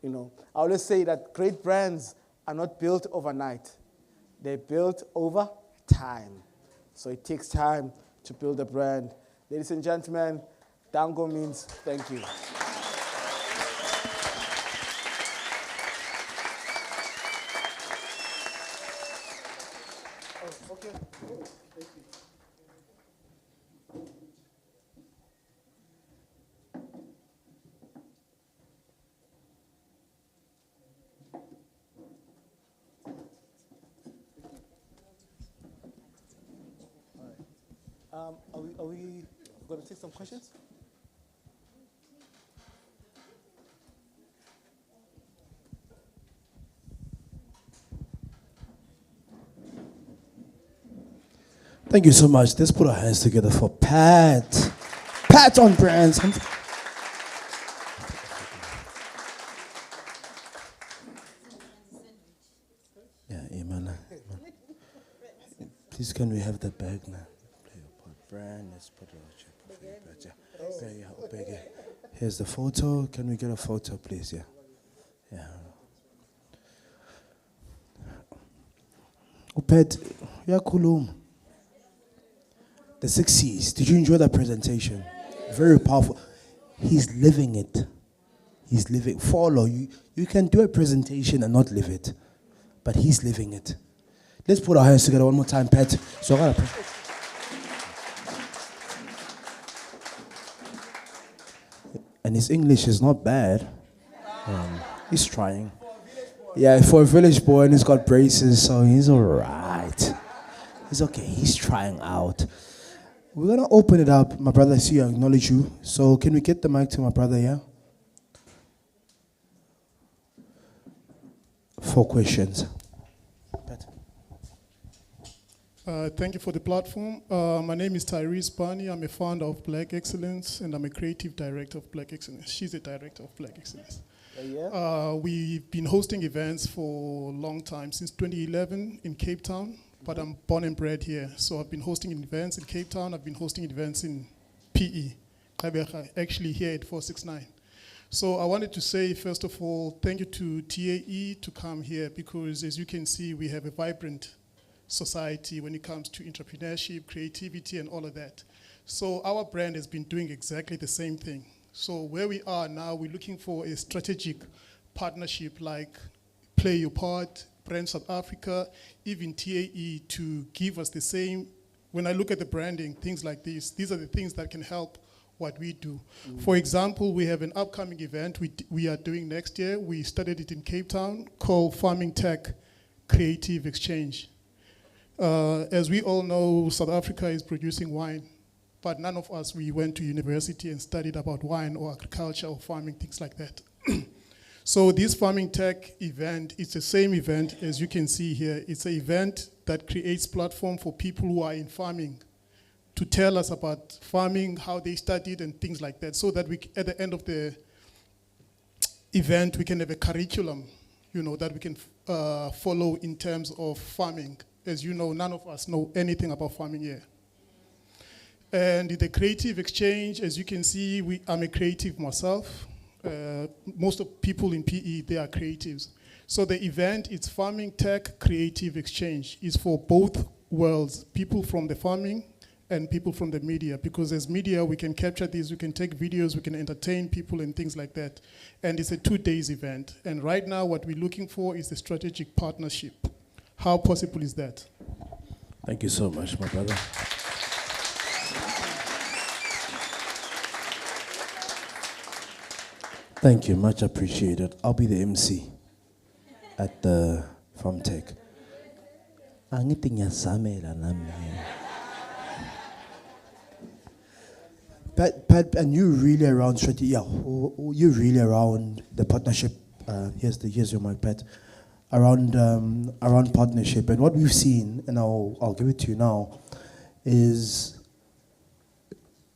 I always say that great brands are not built overnight. They're built over time. So it takes time to build a brand. Ladies and gentlemen, Dango means thank you. Okay. Thank you. Are we going to take some questions? Thank you so much. Let's put our hands together for Pat. Pat on brands. Please, can we have the bag now? Play your part. Brand, let's put it on your bag, yeah. Bag, yeah. Here's the photo. Can we get a photo, please? Yeah. Yeah. Upet, yakulum. The 6 C's. Did you enjoy that presentation? Very powerful. He's living it. He's living. Follow. You can do a presentation and not live it. But he's living it. Let's put our hands together one more time, Pat. So I gotta and his English is not bad. He's trying. Yeah, for a village boy, and he's got braces, so he's all right. He's okay. He's trying out. We're gonna open it up. My brother, I see you, acknowledge you. So can we get the mic to my brother, yeah? 4 questions. Thank you for the platform. My name is Tyrese Barney. I'm a founder of Black Excellence, and I'm a creative director of Black Excellence. She's a director of Black Excellence. We've been hosting events for a long time, since 2011 in Cape Town, but I'm born and bred here. So I've been hosting events in Cape Town. I've been hosting events in PE, actually here at 469. So I wanted to say, first of all, thank you to TAE to come here, because as you can see, we have a vibrant society when it comes to entrepreneurship, creativity, and all of that. So our brand has been doing exactly the same thing. So where we are now, we're looking for a strategic partnership like Play Your Part, Brand South Africa, even TAE to give us the same. When I look at the branding, things like this, these are the things that can help what we do. For example, we have an upcoming event we are doing next year. We started it in Cape Town called Farming Tech Creative Exchange. As we all know, South Africa is producing wine, but none of us, we went to university and studied about wine or agriculture or farming, things like that. So this Farming Tech event, it's the same event as you can see here. It's an event that creates platform for people who are in farming to tell us about farming, how they studied and things like that, so that we, at the end of the event, we can have a curriculum, that we can follow in terms of farming. As you know, none of us know anything about farming here. And the creative exchange, as you can see, I'm a creative myself. Most of people in PE, they are creatives. So the event, it's Farming Tech Creative Exchange. It's for both worlds, people from the farming and people from the media, because as media, we can capture these, we can take videos, we can entertain people and things like that. And it's a 2-day event. And right now, what we're looking for is a strategic partnership. How possible is that? Thank you so much, my brother. Thank you, much appreciated. I'll be the MC at the Farm Tech. Pat, and you really around strategy, you really around the partnership. Here's your mic, Pat. Around partnership, and what we've seen, and I'll give it to you now, is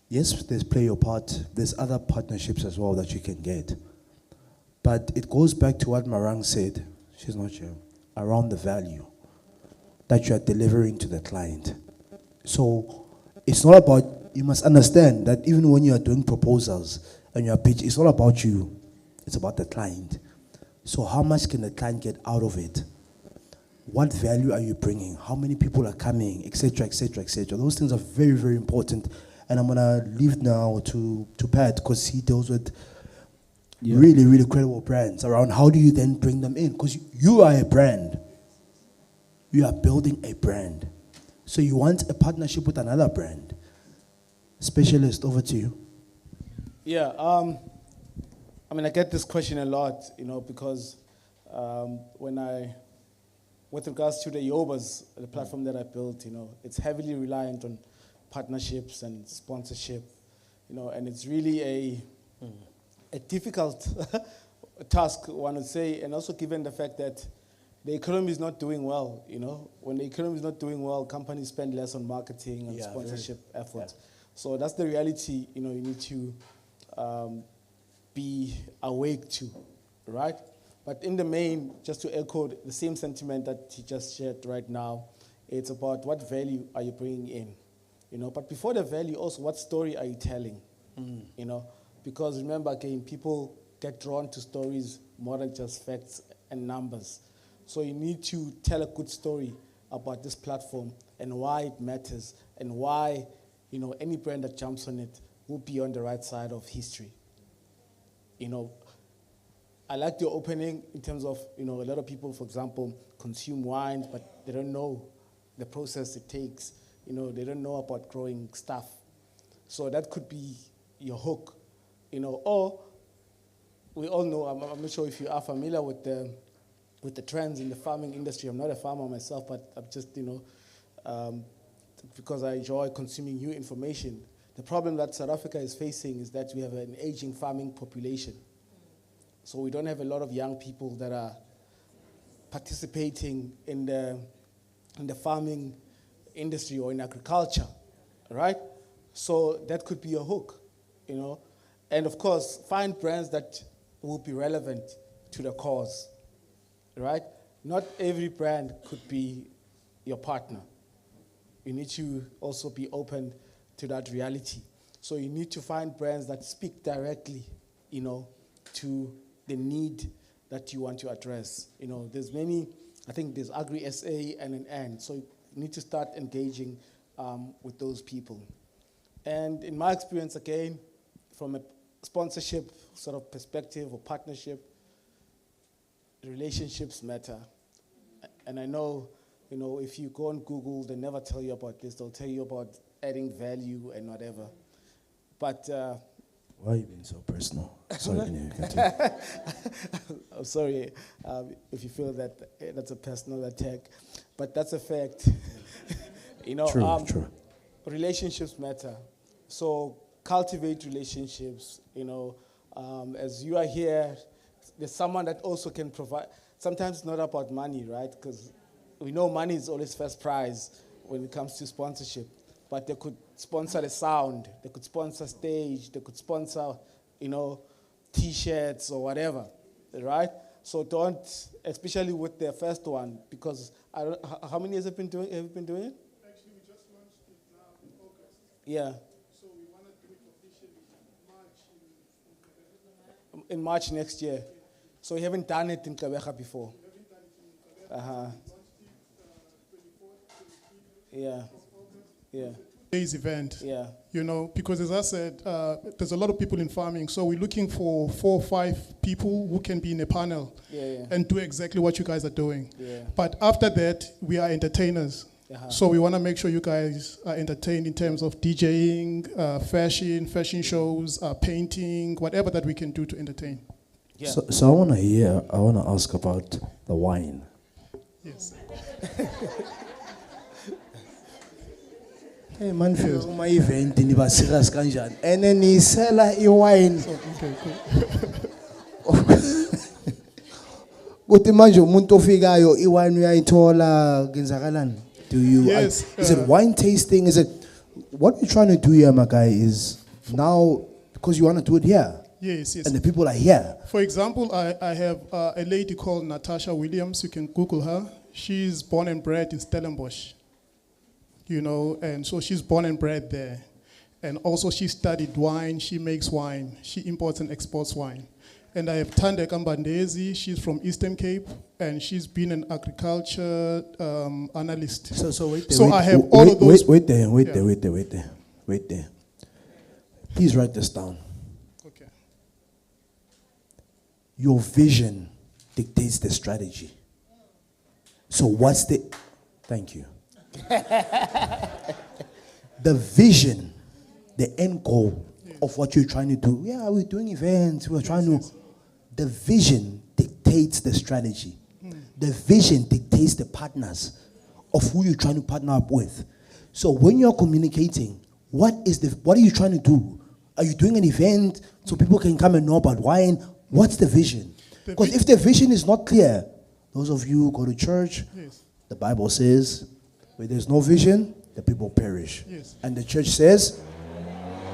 yes, there's Play Your Part. There's other partnerships as well that you can get, but it goes back to what Marang said. She's not here. Around the value that you are delivering to the client. So it's not about. You must understand that even when you are doing proposals and you are pitching, it's not about you. It's about the client. So how much can the client get out of it? What value are you bringing? How many people are coming, etc., etc., etc. Those things are very, very important. And I'm gonna leave now to Pat, because he deals with really, really credible brands around how do you then bring them in? Because you are a brand. You are building a brand. So you want a partnership with another brand. Specialist, over to you. Yeah, I get this question a lot, because with regards to the Yobas, the platform that I built, it's heavily reliant on partnerships and sponsorship, and it's really a difficult task, one would say, and also given the fact that the economy is not doing well, When the economy is not doing well, companies spend less on marketing and sponsorship efforts. Yeah. So that's the reality, you need to be awake to, right? But in the main, just to echo the same sentiment that he just shared right now, It's about what value are you bringing in, you know. But before the value, also what story are you telling, you know? Because remember, again, people get drawn to stories more than just facts and numbers. So you need to tell a good story about this platform and why it matters and why, you know, any brand that jumps on it will be on the right side of history. You know, I like the opening in terms of, you know, a lot of people, for example, consume wine, but they don't know the process it takes. You know, they don't know about growing stuff. So that could be your hook, you know. Or we all know, I'm not sure if you are familiar with the trends in the farming industry. I'm not a farmer myself, but I'm just, you know, because I enjoy consuming new information. The problem that South Africa is facing is that we have an aging farming population. So we don't have a lot of young people that are participating in the farming industry or in agriculture, right? So that could be a hook, you know. And of course, find brands that will be relevant to the cause, right? Not every brand could be your partner. You need to also be open to that reality. So you need to find brands that speak directly, you know, to the need that you want to address. You know, there's many, I think there's Agri-SA and an N. So you need to start engaging with those people. And in my experience, again, from a sponsorship sort of perspective or partnership, relationships matter. And I know, you know, if you go on Google, they never tell you about this. They'll tell you about adding value and whatever. But why are you being so personal? Sorry, can you continue? I'm sorry if you feel that that's a personal attack, but that's a fact. You know, True. Relationships matter. So cultivate relationships. You know, as you are here, there's someone that also can provide. Sometimes it's not about money, right? Because we know money is always first prize when it comes to sponsorship. But they could sponsor the sound, they could sponsor stage, they could sponsor, you know, T-shirts or whatever, right? So don't, especially with the first one, because I don't, how many years have you been doing it? Actually, we just launched it now in August. Yeah. So we want to do it officially in March. In March next year. Yeah. So you haven't done it in Kabeja before? We haven't done it in Kabeja. We launched it 24th, 23rd. Yeah. Yeah. Days event. Yeah. You know, because as I said, there's a lot of people in farming, so we're looking for 4 or 5 people who can be in a panel and do exactly what you guys are doing. Yeah. But after that, we are entertainers. So we want to make sure you guys are entertained in terms of DJing, fashion shows, painting, whatever that we can do to entertain. Yeah. So I want to ask about the wine. Yes. Hey man, feel my event in the serious kanjan. And then he sell wine. Okay, cool. Kuthi manje umuntu ofikayo iwine uyayithola kenzakalani? Do you Yes, is it wine tasting? Is it what we're trying to do here, my guy, is now because you want to do it here. Yes. And the people are here. For example, I have a lady called Natasha Williams. You can Google her. She's born and bred in Stellenbosch. You know, and so she's born and bred there. And also she studied wine, she makes wine, she imports and exports wine. And I have Tande Kambandezi, she's from Eastern Cape, and she's been an agriculture analyst. So wait there. So I have all of those. Wait there. Please write this down. Okay. Your vision dictates the strategy. So what's the, thank you. The vision, the end goal of what you're trying to do. Yeah, we're doing events, we're trying to. The vision dictates the strategy. The vision dictates the partners of who you're trying to partner up with. So when you're communicating, what are you trying to do? Are you doing an event so people can come and know about wine? What's the vision? Because if the vision is not clear, those of you who go to church, the Bible says, where there's no vision, the people perish. Yes. And the church says,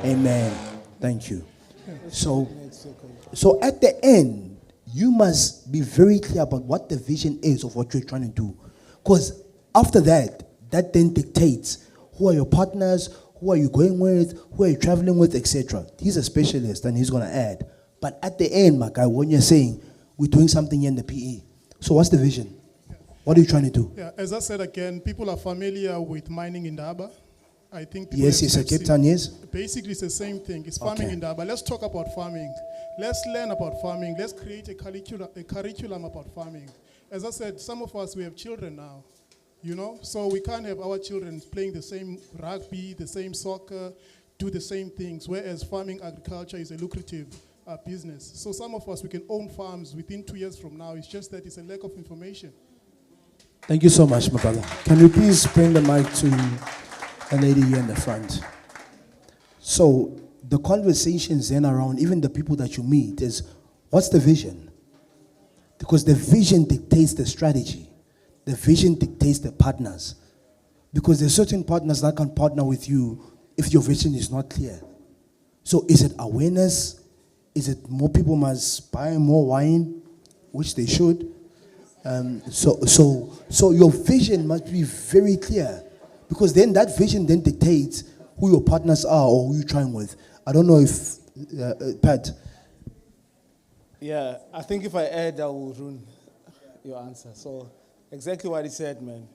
amen. Thank you. So at the end, you must be very clear about what the vision is of what you're trying to do. Because after that that then dictates who are your partners, who are you going with, who are you traveling with, etc. He's a specialist and he's going to add. But at the end, my guy, when you're saying we're doing something in the PE, so what's the vision? What are you trying to do? Yeah, as I said again, people are familiar with mining in Daba. I think Yes, a Cape Town, yes. Basically, it's the same thing. It's farming in Daba. Let's talk about farming. Let's learn about farming. Let's create a curriculum about farming. As I said, some of us, we have children now, you know? So we can't have our children playing the same rugby, the same soccer, do the same things, whereas farming agriculture is a lucrative business. So some of us, we can own farms within 2 years from now. It's just that it's a lack of information. Thank you so much, my brother. Can you please bring the mic to a lady here in the front? So the conversations then around, even the people that you meet, is what's the vision? Because the vision dictates the strategy. The vision dictates the partners. Because there's certain partners that can partner with you if your vision is not clear. So is it awareness? Is it more people must buy more wine, which they should? So your vision must be very clear, because then that vision then dictates who your partners are or who you're trying with. I don't know if, Pat. Yeah, I think if I add, I will ruin your answer. So exactly what he said, man.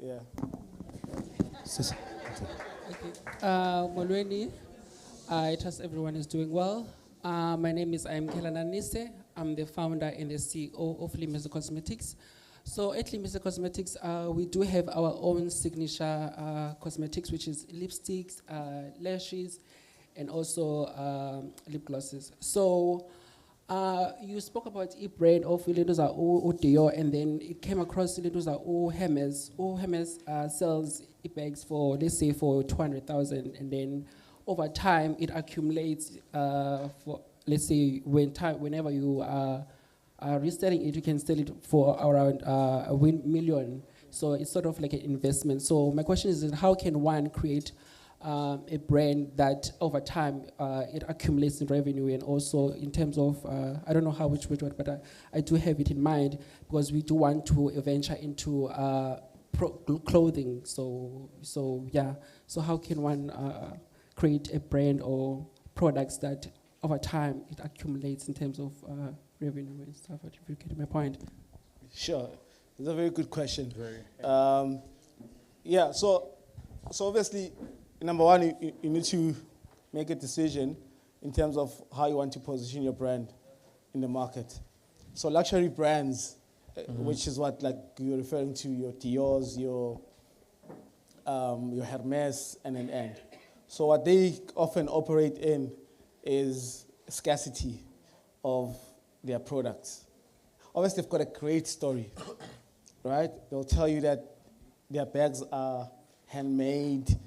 Yeah. Molweni, I trust everyone is doing well. My name is Kelana Nise. I'm the founder and the CEO of Limese Cosmetics. So at Limese Cosmetics, we do have our own signature cosmetics, which is lipsticks, lashes, and also lip glosses. So you spoke about e-brand of Ilindoza or Dior, and then it came across Ilindoza or Hermes. Or Hermes sells e-bags for, let's say, for 200,000, and then over time it accumulates for, let's say, whenever you are reselling it, you can sell it for around $1 million. So it's sort of like an investment. So my question is, how can one create a brand that over time it accumulates in revenue, and also in terms of, I don't know how which way to it, but I do have it in mind, because we do want to venture into clothing. So yeah. So how can one create a brand or products that over time it accumulates in terms of revenue and stuff? If you get my point. Sure, it's a very good question. Yeah. So obviously, number one, you need to make a decision in terms of how you want to position your brand in the market. So luxury brands, which is what like you're referring to, your Dior's, your Hermes, and. So what they often operate in is scarcity of their products. Obviously, they've got a great story, right? They'll tell you that their bags are handmade,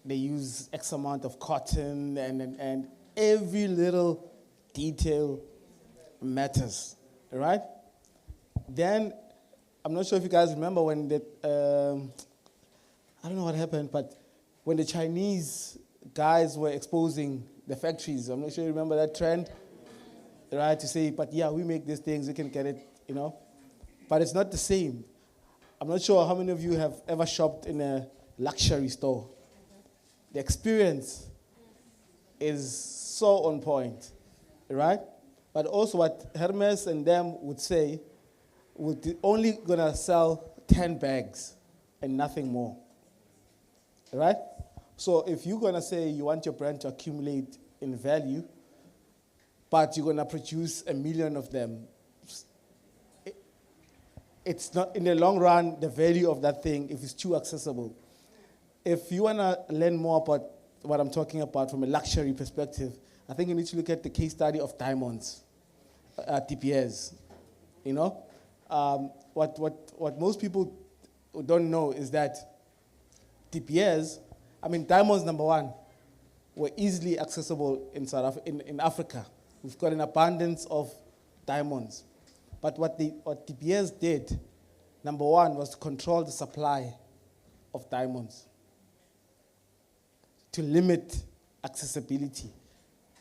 they use X amount of cotton, and every little detail matters, right? Then, I'm not sure if you guys remember when I don't know what happened, but when the Chinese guys were exposing the factories, I'm not sure you remember that trend, right? To say, but yeah, we make these things, we can get it, you know? But it's not the same. I'm not sure how many of you have ever shopped in a luxury store. The experience is so on point, right? But also what Hermes and them would say, we're only gonna sell 10 bags and nothing more, right? So if you're gonna say you want your brand to accumulate in value, but you're gonna produce 1 million of them, it's not, in the long run, the value of that thing, if it's too accessible. If you wanna learn more about what I'm talking about from a luxury perspective, I think you need to look at the case study of diamonds, TPS. You know, what most people don't know is that TPS, I mean, diamonds, number one, were easily accessible in Africa. We've got an abundance of diamonds. But what TPS did, number one, was to control the supply of diamonds, to limit accessibility.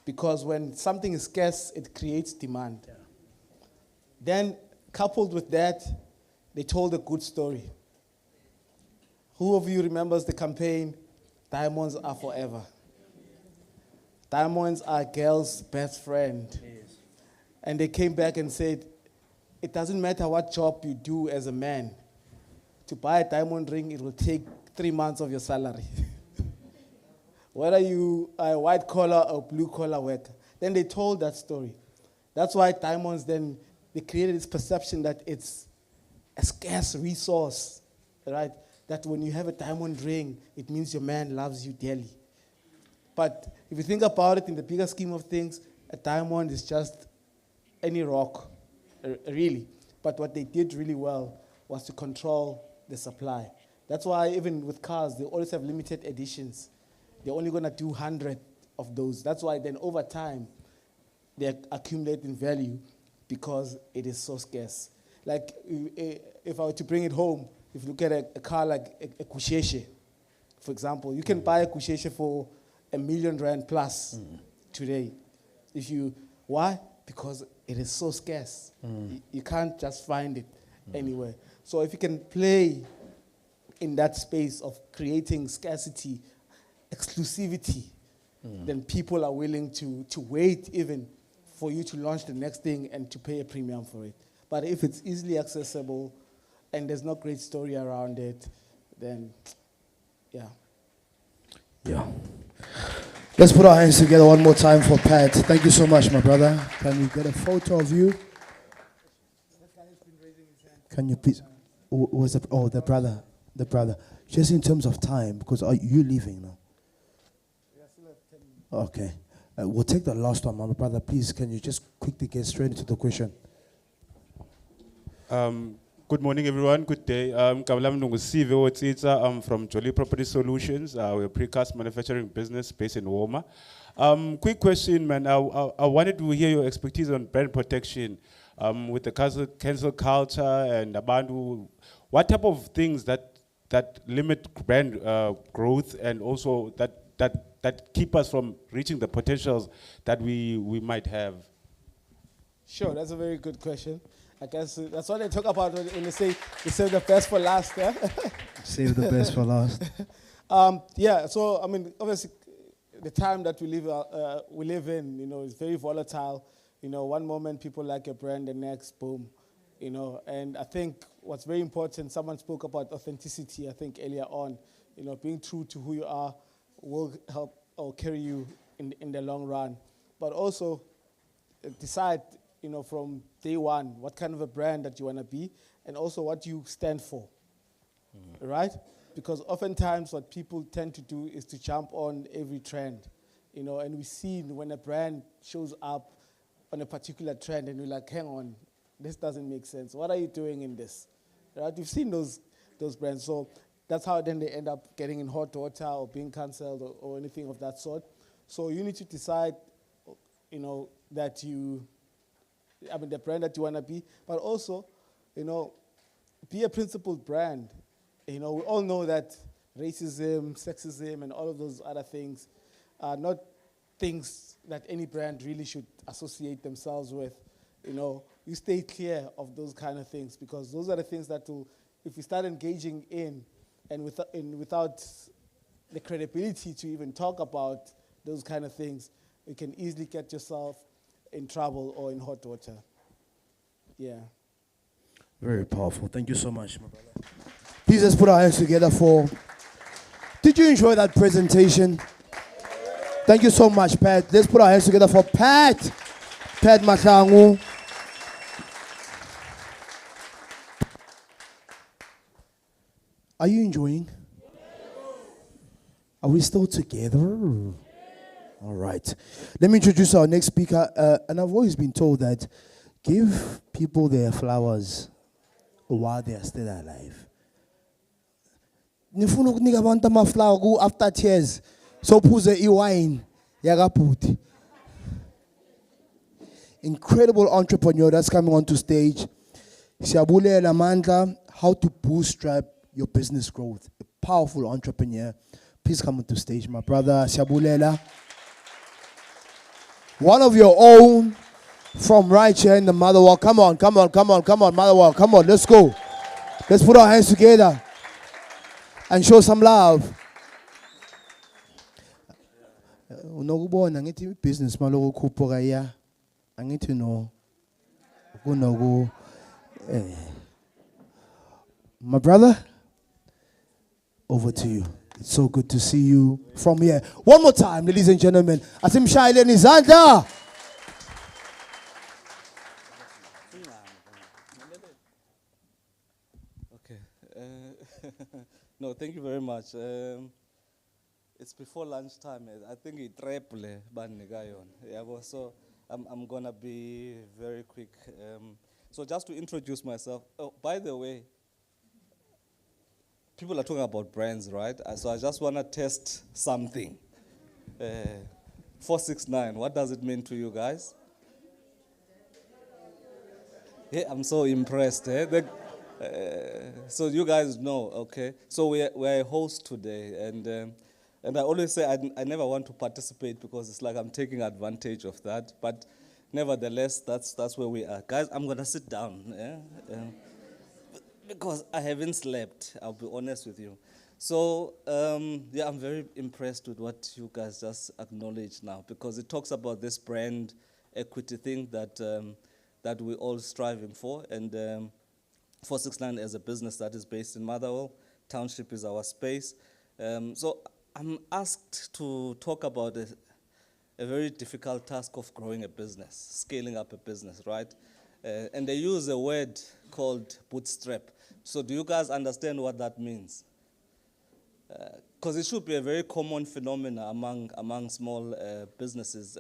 Because when something is scarce, it creates demand. Yeah. Then, coupled with that, they told a good story. Who of you remembers the campaign, Diamonds Are Forever? Diamonds are a girl's best friend. Yes. And they came back and said, it doesn't matter what job you do as a man. To buy a diamond ring, it will take 3 months of your salary. Whether you are a white collar or blue collar worker. Then they told that story. That's why diamonds then, they created this perception that it's a scarce resource, right? That when you have a diamond ring, it means your man loves you dearly. But if you think about it in the bigger scheme of things, a diamond is just any rock, really. But what they did really well was to control the supply. That's why even with cars, they always have limited editions. They're only going to do 100 of those. That's why then over time, they accumulate in value because it is so scarce. Like if I were to bring it home, if you look at a car like a Kusheshe, for example, you can buy a Kusheshe for R1 million plus today. Why? Because it is so scarce. You can't just find it anywhere. So if you can play in that space of creating scarcity, exclusivity, then people are willing to wait even for you to launch the next thing and to pay a premium for it. But if it's easily accessible and there's no great story around it, then yeah. Yeah. Let's put our hands together one more time for Pat. Thank you so much, my brother. Can we get a photo of you? Can you please? The brother. The brother. Just in terms of time, because are you leaving now? Okay. We'll take the last one, my brother. Please, can you just quickly get straight into the question? Good morning, everyone. Good day. I'm from Jolly Property Solutions. We're a precast manufacturing business based in Woma. Quick question, man. I wanted to hear your expertise on brand protection with the cancel culture and Abandu. What type of things that limit brand growth and also that keep us from reaching the potentials that we might have? Sure, that's a very good question. I guess that's what they talk about when they say you save the best for last. Yeah? Save the best for last. Yeah, so I mean, obviously, the time that we live in, is very volatile. One moment people like a brand, the next, boom. And I think what's very important, someone spoke about authenticity, I think earlier on. Being true to who you are will help or carry you in the long run. But also decide, from day one, what kind of a brand that you want to be, and also what you stand for, right? Because oftentimes what people tend to do is to jump on every trend, and we see when a brand shows up on a particular trend, and we're like, hang on, this doesn't make sense. What are you doing in this? Right? You've seen those brands, so that's how then they end up getting in hot water or being cancelled or anything of that sort. So you need to decide, that the brand that you want to be, but also, be a principled brand. We all know that racism, sexism, and all of those other things are not things that any brand really should associate themselves with. You stay clear of those kind of things, because those are the things that will, if you start engaging in, and without the credibility to even talk about those kind of things, you can easily get yourself in trouble or in hot water. Yeah. Very powerful. Thank you so much, my brother. Please let's put our hands together for... Did you enjoy that presentation? Thank you so much, Pat. Let's put our hands together for Pat. Pat Matangu. Are you enjoying? Are we still together? All right. Let me introduce our next speaker. And I've always been told that give people their flowers while they are still alive. Nifuna ukunika abantu amaflower ku after tears. So phuze iwine yakaphuthi. Incredible entrepreneur that's coming onto stage. Siyabulela Mandla, how to bootstrap your business growth. A powerful entrepreneur. Please come onto stage, my brother. Siyabulela. One of your own from right here in the Motherwell. Come on, Motherwell. Come on, let's go. Let's put our hands together. and show some love. Unokubona ngithi business maloko khuphuka ya angithi no kunoku my brother, over to you. It's so good to see you from here. One more time, ladies and gentlemen. Asimshayeleni izandla. Okay. No, thank you very much. It's before lunchtime. I think it's triple banikayon. Yeah, so I'm gonna be very quick. So just to introduce myself. Oh, by the way, people are talking about brands, right? So I just wanna test something. 469. What does it mean to you guys? Yeah, I'm so impressed. So you guys know, okay? So we're a host today, and I always say I never want to participate because it's like I'm taking advantage of that. But nevertheless, that's where we are. Guys, I'm gonna sit down, because I haven't slept, I'll be honest with you. So, yeah, I'm very impressed with what you guys just acknowledged now, because it talks about this brand equity thing that we're all striving for. And 469 as a business that is based in Motherwell. Township is our space. So I'm asked to talk about a very difficult task of growing a business, scaling up a business, right? And they use a word called bootstrap. So do you guys understand what that means? Because it should be a very common phenomenon among small businesses,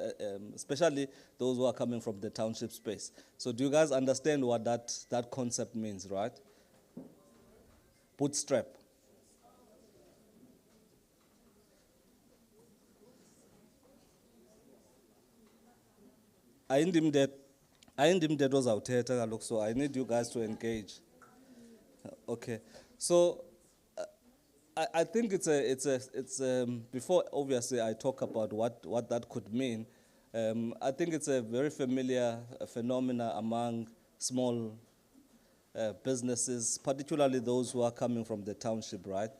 especially those who are coming from the township space. So do you guys understand what that concept means, right? Bootstrap. I need that was out here, so I need you guys to engage. Okay, so I think it's before obviously I talk about what that could mean. I think it's a very familiar phenomena among small businesses, particularly those who are coming from the township, right?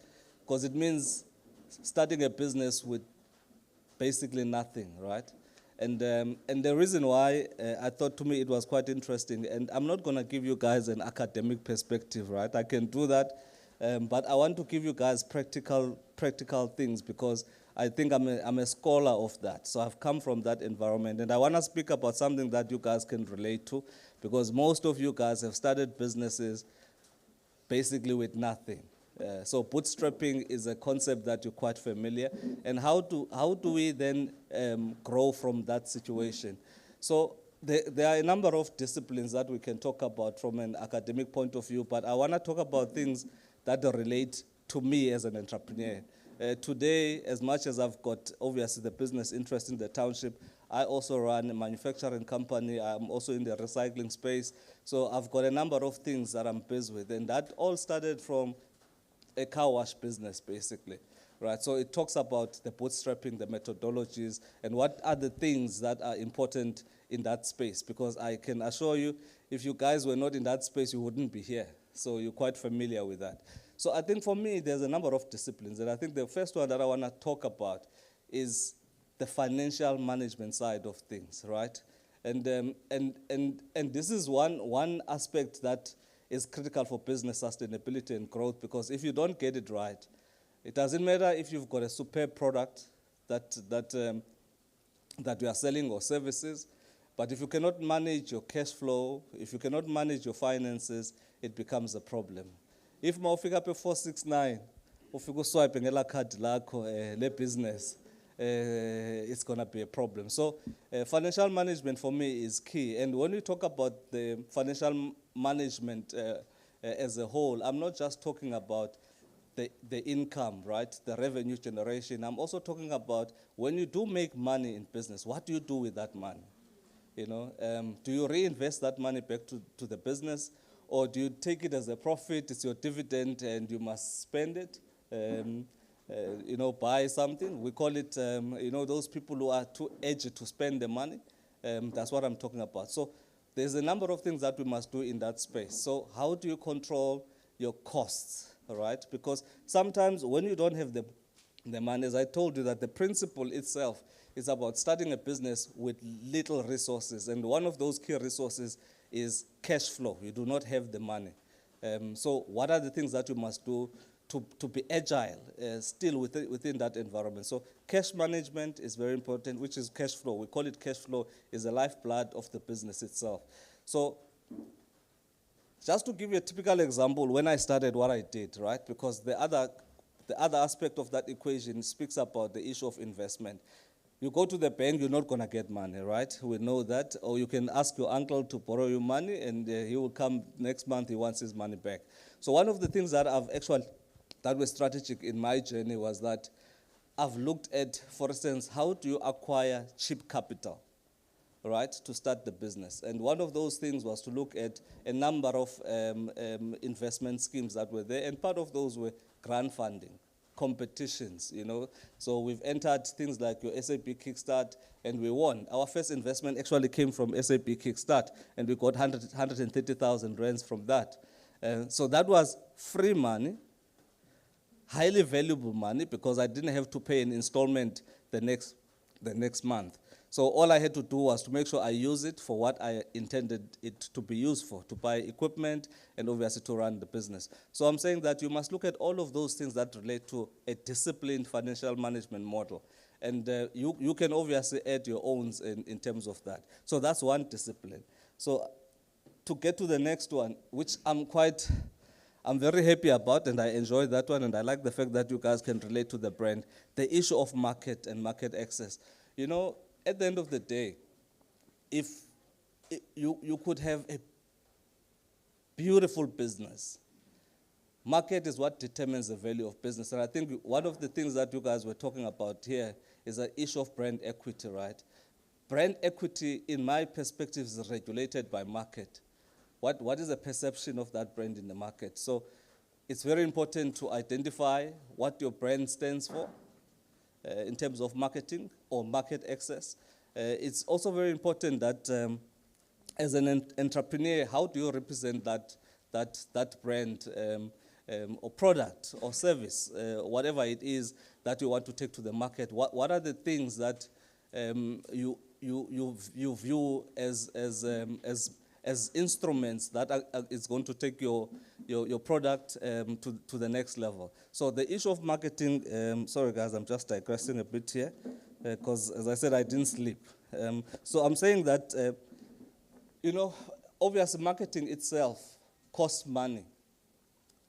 Because it means starting a business with basically nothing, right? And the reason why I thought to me it was quite interesting, and I'm not going to give you guys an academic perspective, right? I can do that, but I want to give you guys practical things, because I think I'm a scholar of that. So I've come from that environment, and I want to speak about something that you guys can relate to, because most of you guys have started businesses basically with nothing. So bootstrapping is a concept that you're quite familiar. And how do we then grow from that situation? So there are a number of disciplines that we can talk about from an academic point of view, but I want to talk about things that relate to me as an entrepreneur. Today, as much as I've got obviously the business interest in the township, I also run a manufacturing company. I'm also in the recycling space. So I've got a number of things that I'm busy with, and that all started from a car wash business, basically, right? So it talks about the bootstrapping, the methodologies, and what are the things that are important in that space, because I can assure you, if you guys were not in that space, you wouldn't be here. So you're quite familiar with that. So I think for me, there's a number of disciplines, and I think the first one that I want to talk about is the financial management side of things, right? And this is one aspect that is critical for business sustainability and growth, because if you don't get it right, it doesn't matter if you've got a superb product that you are selling or services, but if you cannot manage your cash flow, if you cannot manage your finances, it becomes a problem. If mawufika up 469, ufika uswipe ngela card lakho le business, it's going to be a problem. So financial management for me is key. And when we talk about the financial management as a whole, I'm not just talking about the income, right, the revenue generation. I'm also talking about when you do make money in business, what do you do with that money? You know, do you reinvest that money back to the business, or do you take it as a profit, it's your dividend, and you must spend it? You know, buy something. We call it, you know, those people who are too edgy to spend the money. That's what I'm talking about. So there's a number of things that we must do in that space. So how do you control your costs, all right? Because sometimes when you don't have the money, as I told you, that the principle itself is about starting a business with little resources. And one of those key resources is cash flow. You do not have the money. So what are the things that you must do to be agile still within that environment? So cash management is very important, which is cash flow. We call it cash flow, is the lifeblood of the business itself. So just to give you a typical example, when I started what I did, right? Because the other aspect of that equation speaks about the issue of investment. You go to the bank, you're not going to get money, right? We know that. Or you can ask your uncle to borrow you money, and he will come next month, he wants his money back. So one of the things that that was strategic in my journey was that I've looked at, for instance, how do you acquire cheap capital, right, to start the business? And one of those things was to look at a number of investment schemes that were there, and part of those were grant funding, competitions, you know. So we've entered things like your SAP Kickstart, and we won. Our first investment actually came from SAP Kickstart, and we got 130,000 rands from that. So that was free money, highly valuable money, because I didn't have to pay an installment the next month. So all I had to do was to make sure I use it for what I intended it to be used for, to buy equipment and obviously to run the business. So I'm saying that you must look at all of those things that relate to a disciplined financial management model. And you can obviously add your own in terms of that. So that's one discipline. So to get to the next one, which I'm very happy about, and I enjoy that one, and I like the fact that you guys can relate to the brand, the issue of market and market access. You know, at the end of the day, if you could have a beautiful business, market is what determines the value of business. And I think one of the things that you guys were talking about here is the issue of brand equity, right? Brand equity, in my perspective, is regulated by market. What is the perception of that brand in the market? So it's very important to identify what your brand stands for in terms of marketing or market access. It's also very important that as an entrepreneur, how do you represent that brand or product or service, whatever it is that you want to take to the market? What are the things that you view as instruments that is going to take your product to the next level? So the issue of marketing, sorry guys, I'm just digressing a bit here, because as I said, I didn't sleep. So I'm saying that, you know, obviously marketing itself costs money,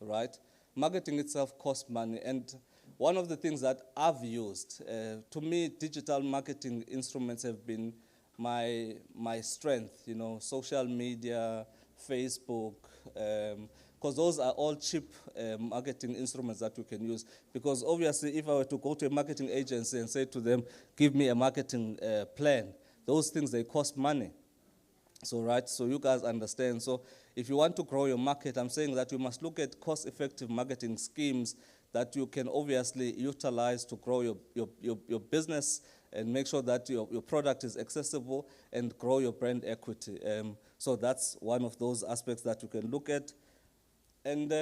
right? Marketing itself costs money. And one of the things that I've used, to me, digital marketing instruments have been my strength, you know, social media, Facebook, because those are all cheap marketing instruments that you can use. Because obviously, if I were to go to a marketing agency and say to them, give me a marketing plan, those things, they cost money. So, right, so you guys understand. So if you want to grow your market, I'm saying that you must look at cost-effective marketing schemes that you can obviously utilize to grow your business and make sure that your product is accessible and grow your brand equity. So that's one of those aspects that you can look at. And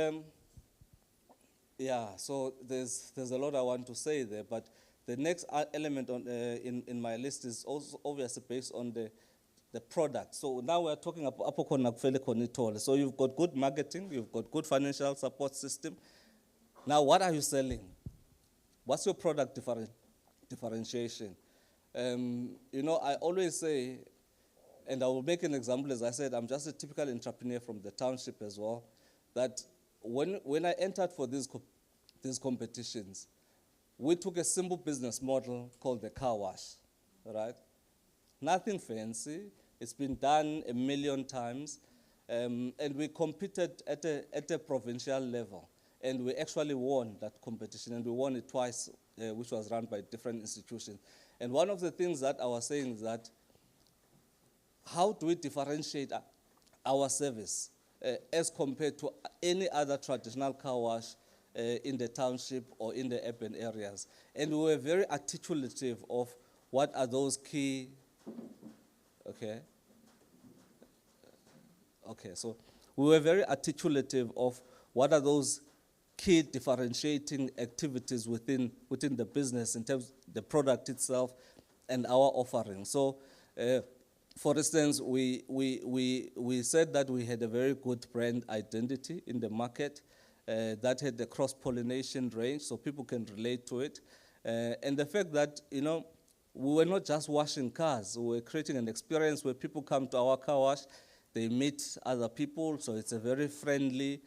yeah, so there's a lot I want to say there, but the next element in my list is also obviously based on the product. So now we're talking about Apokona. So you've got good marketing, you've got good financial support system. Now what are you selling? What's your product differentiation? You know, I always say, and I will make an example, as I said, I'm just a typical entrepreneur from the township as well, that when I entered for these competitions, we took a simple business model called the car wash, right? Nothing fancy. It's been done 1 million times. And we competed at a provincial level. And we actually won that competition. And we won it twice, which was run by different institutions. And one of the things that I was saying is that how do we differentiate our service as compared to any other traditional car wash in the township or in the urban areas? And we were very articulative of what are those key. Okay, so we were very articulative of what are those key differentiating activities within the business in terms of the product itself and our offering. So, for instance, we said that we had a very good brand identity in the market that had the cross-pollination range, so people can relate to it. And the fact that, we were not just washing cars, we were creating an experience where people come to our car wash, they meet other people, so it's a very friendly,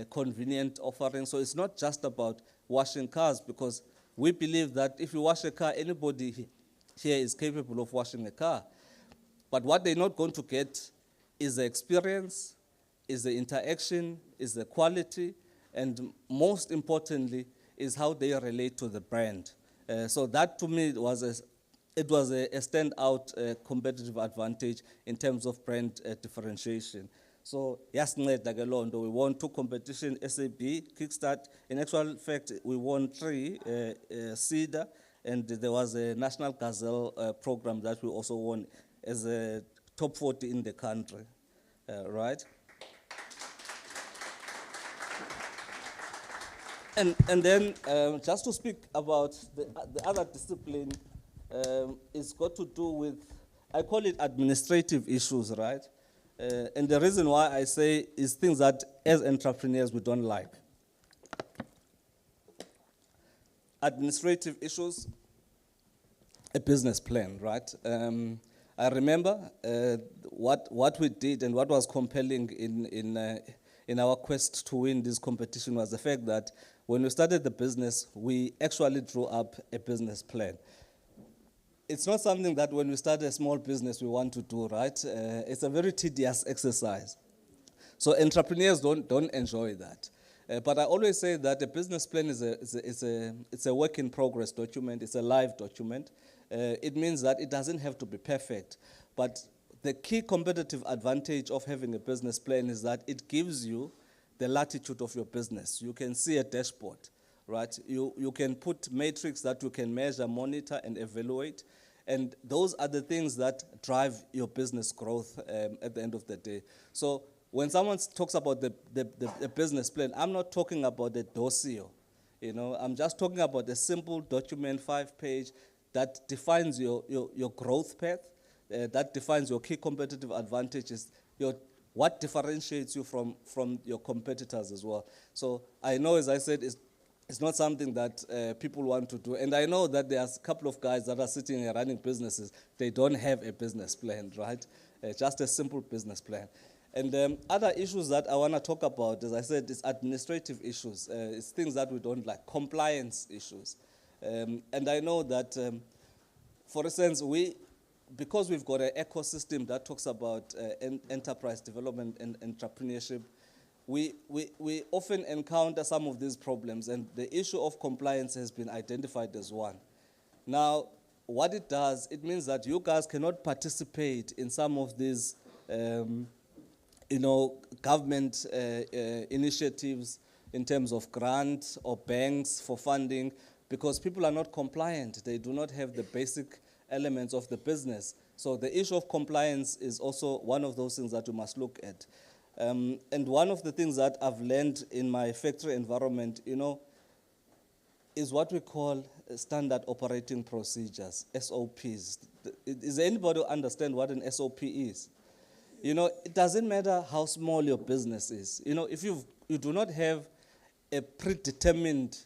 convenient offering. So it's not just about washing cars, because we believe that if you wash a car, anybody here is capable of washing a car. But what they're not going to get is the experience, is the interaction, is the quality, and most importantly, is how they relate to the brand. So that to me was a standout competitive advantage in terms of brand differentiation. So yes, we won 2 competition, SAB, Kickstart. In actual fact, we won 3, CEDA, and there was a National Gazelle program that we also won as a top 40 in the country, right? And then just to speak about the other discipline, it's got to do with, I call it administrative issues, right? And the reason why I say is things that as entrepreneurs we don't like. Administrative issues, a business plan, right? I remember what we did and what was compelling in our quest to win this competition was the fact that when we started the business, we actually drew up a business plan. It's not something that when we start a small business we want to do, right? It's a very tedious exercise. So entrepreneurs don't enjoy that. But I always say that a business plan is a work in progress document. It's a live document. It means that it doesn't have to be perfect. But the key competitive advantage of having a business plan is that it gives you the latitude of your business. You can see a dashboard, right? You can put metrics that you can measure, monitor, and evaluate. And those are the things that drive your business growth at the end of the day. So when someone talks about the business plan, I'm not talking about the dossier. I'm just talking about a simple document, 5-page, that defines your growth path, that defines your key competitive advantages, what differentiates you from your competitors as well. So I know, as I said, it's not something that people want to do. And I know that there's a couple of guys that are sitting and running businesses, they don't have a business plan, right? Just a simple business plan. And other issues that I want to talk about, as I said, is administrative issues. It's things that we don't like, compliance issues. And I know that, for instance, because we've got an ecosystem that talks about enterprise development and entrepreneurship, we often encounter some of these problems, and the issue of compliance has been identified as one. Now, what it does, it means that you guys cannot participate in some of these government initiatives in terms of grants or banks for funding, because people are not compliant. They do not have the basic elements of the business. So the issue of compliance is also one of those things that we must look at. And one of the things that I've learned in my factory environment, is what we call standard operating procedures, SOPs. Does anybody understand what an SOP is? It doesn't matter how small your business is. If you do not have a predetermined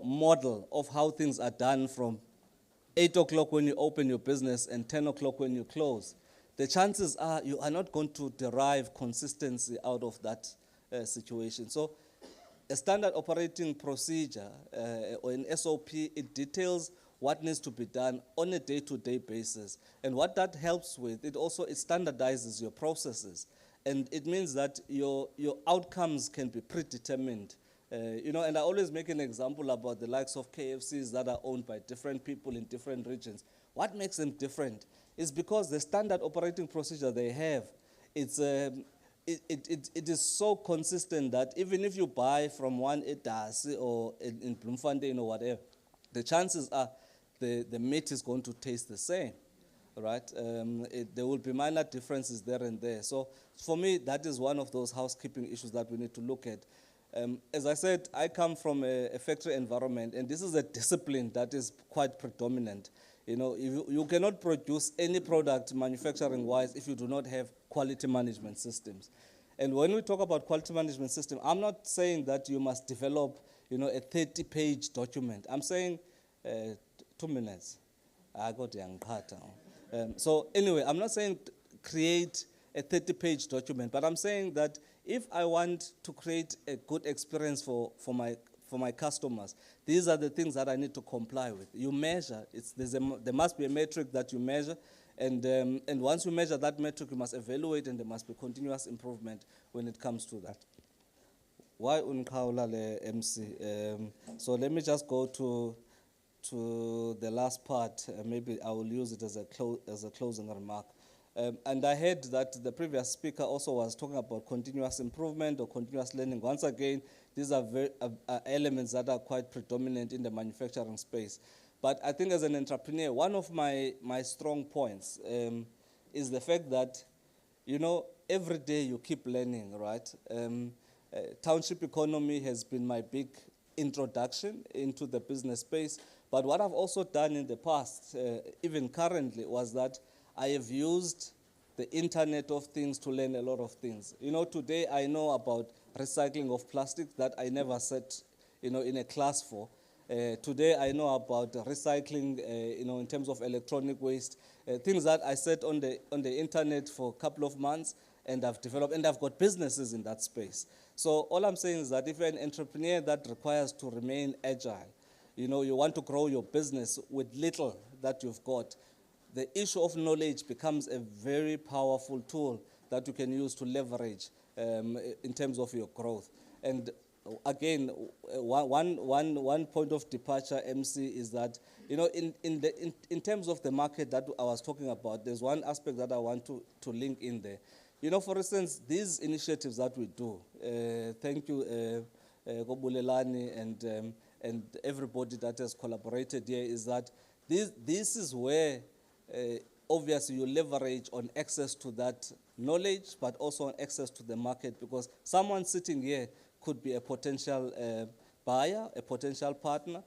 model of how things are done from 8 o'clock when you open your business and 10 o'clock when you close, the chances are you are not going to derive consistency out of that situation. So a standard operating procedure or an SOP, it details what needs to be done on a day-to-day basis. And what that helps with, it standardizes your processes. And it means that your outcomes can be predetermined. And I always make an example about the likes of KFCs that are owned by different people in different regions. What makes them different is because the standard operating procedure they have, it is so consistent that even if you buy from one eKasi or in Bloemfontein or whatever, the chances are the meat is going to taste the same, right? There will be minor differences there and there. So for me, that is one of those housekeeping issues that we need to look at. As I said, I come from a factory environment, and this is a discipline that is quite predominant. You know, you cannot produce any product manufacturing-wise if you do not have quality management systems. And when we talk about quality management system, I'm not saying that you must develop, you know, a 30-page document. I'm saying 2 minutes. I got young pattern. So anyway, I'm not saying create a 30-page document, but I'm saying that if I want to create a good experience for my customers, these are the things that I need to comply with. You measure. There must be a metric that you measure, and once you measure that metric, you must evaluate, and there must be continuous improvement when it comes to that. Why unkaula le MC? So let me just go to the last part. Maybe I will use it as a closing remark. And I heard that the previous speaker also was talking about continuous improvement or continuous learning. Once again, these are elements that are quite predominant in the manufacturing space. But I think as an entrepreneur, one of my strong points is the fact that, you know, every day you keep learning, right? Township economy has been my big introduction into the business space. But what I've also done in the past, even currently, was that I have used the Internet of Things to learn a lot of things. You know, today I know about recycling of plastic that I never sat, you know, in a class for. Today I know about recycling, you know, in terms of electronic waste, things that I sat on the Internet for a couple of months, and I've developed, and I've got businesses in that space. So all I'm saying is that if you're an entrepreneur that requires to remain agile, you know, you want to grow your business with little that you've got, the issue of knowledge becomes a very powerful tool that you can use to leverage in terms of your growth. And again, one point of departure, MC, is that, you know, in terms of the market that I was talking about, there's one aspect that I want to link in there. You know, for instance, these initiatives that we do, thank you, Gobulelani, and everybody that has collaborated here, is that this is where obviously you leverage on access to that knowledge, but also on access to the market, because someone sitting here could be a potential buyer, a potential partner.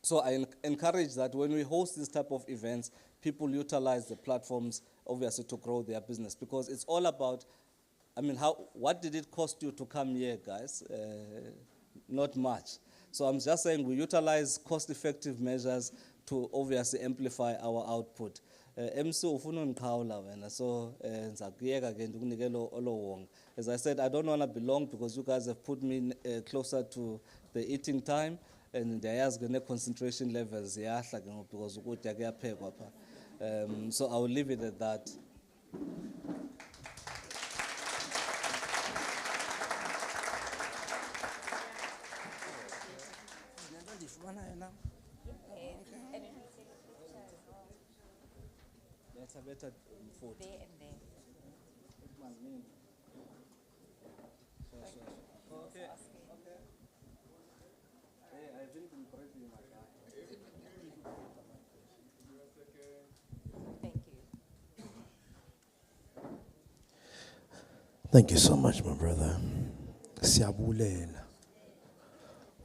So I encourage that when we host this type of events, people utilize the platforms, obviously, to grow their business, because it's all about, I mean, what did it cost you to come here, guys? Not much. So I'm just saying we utilize cost-effective measures to obviously amplify our output. MC ufuna undiqhawula wena, so ngizakuyeka ke ndikunike lo wonga. As I said, I don't want to be long because you guys have put me closer to the eating time, and ndiyayazi ke ne-concentration levels ziyahla ke ngoku because ukutya kuyaphekwa pha. So I will leave it at that. That's a better food. There and there. Okay. Okay. Hey, I think I'm breaking my guy. Thank you. Thank you so much, my brother. Siyabulela.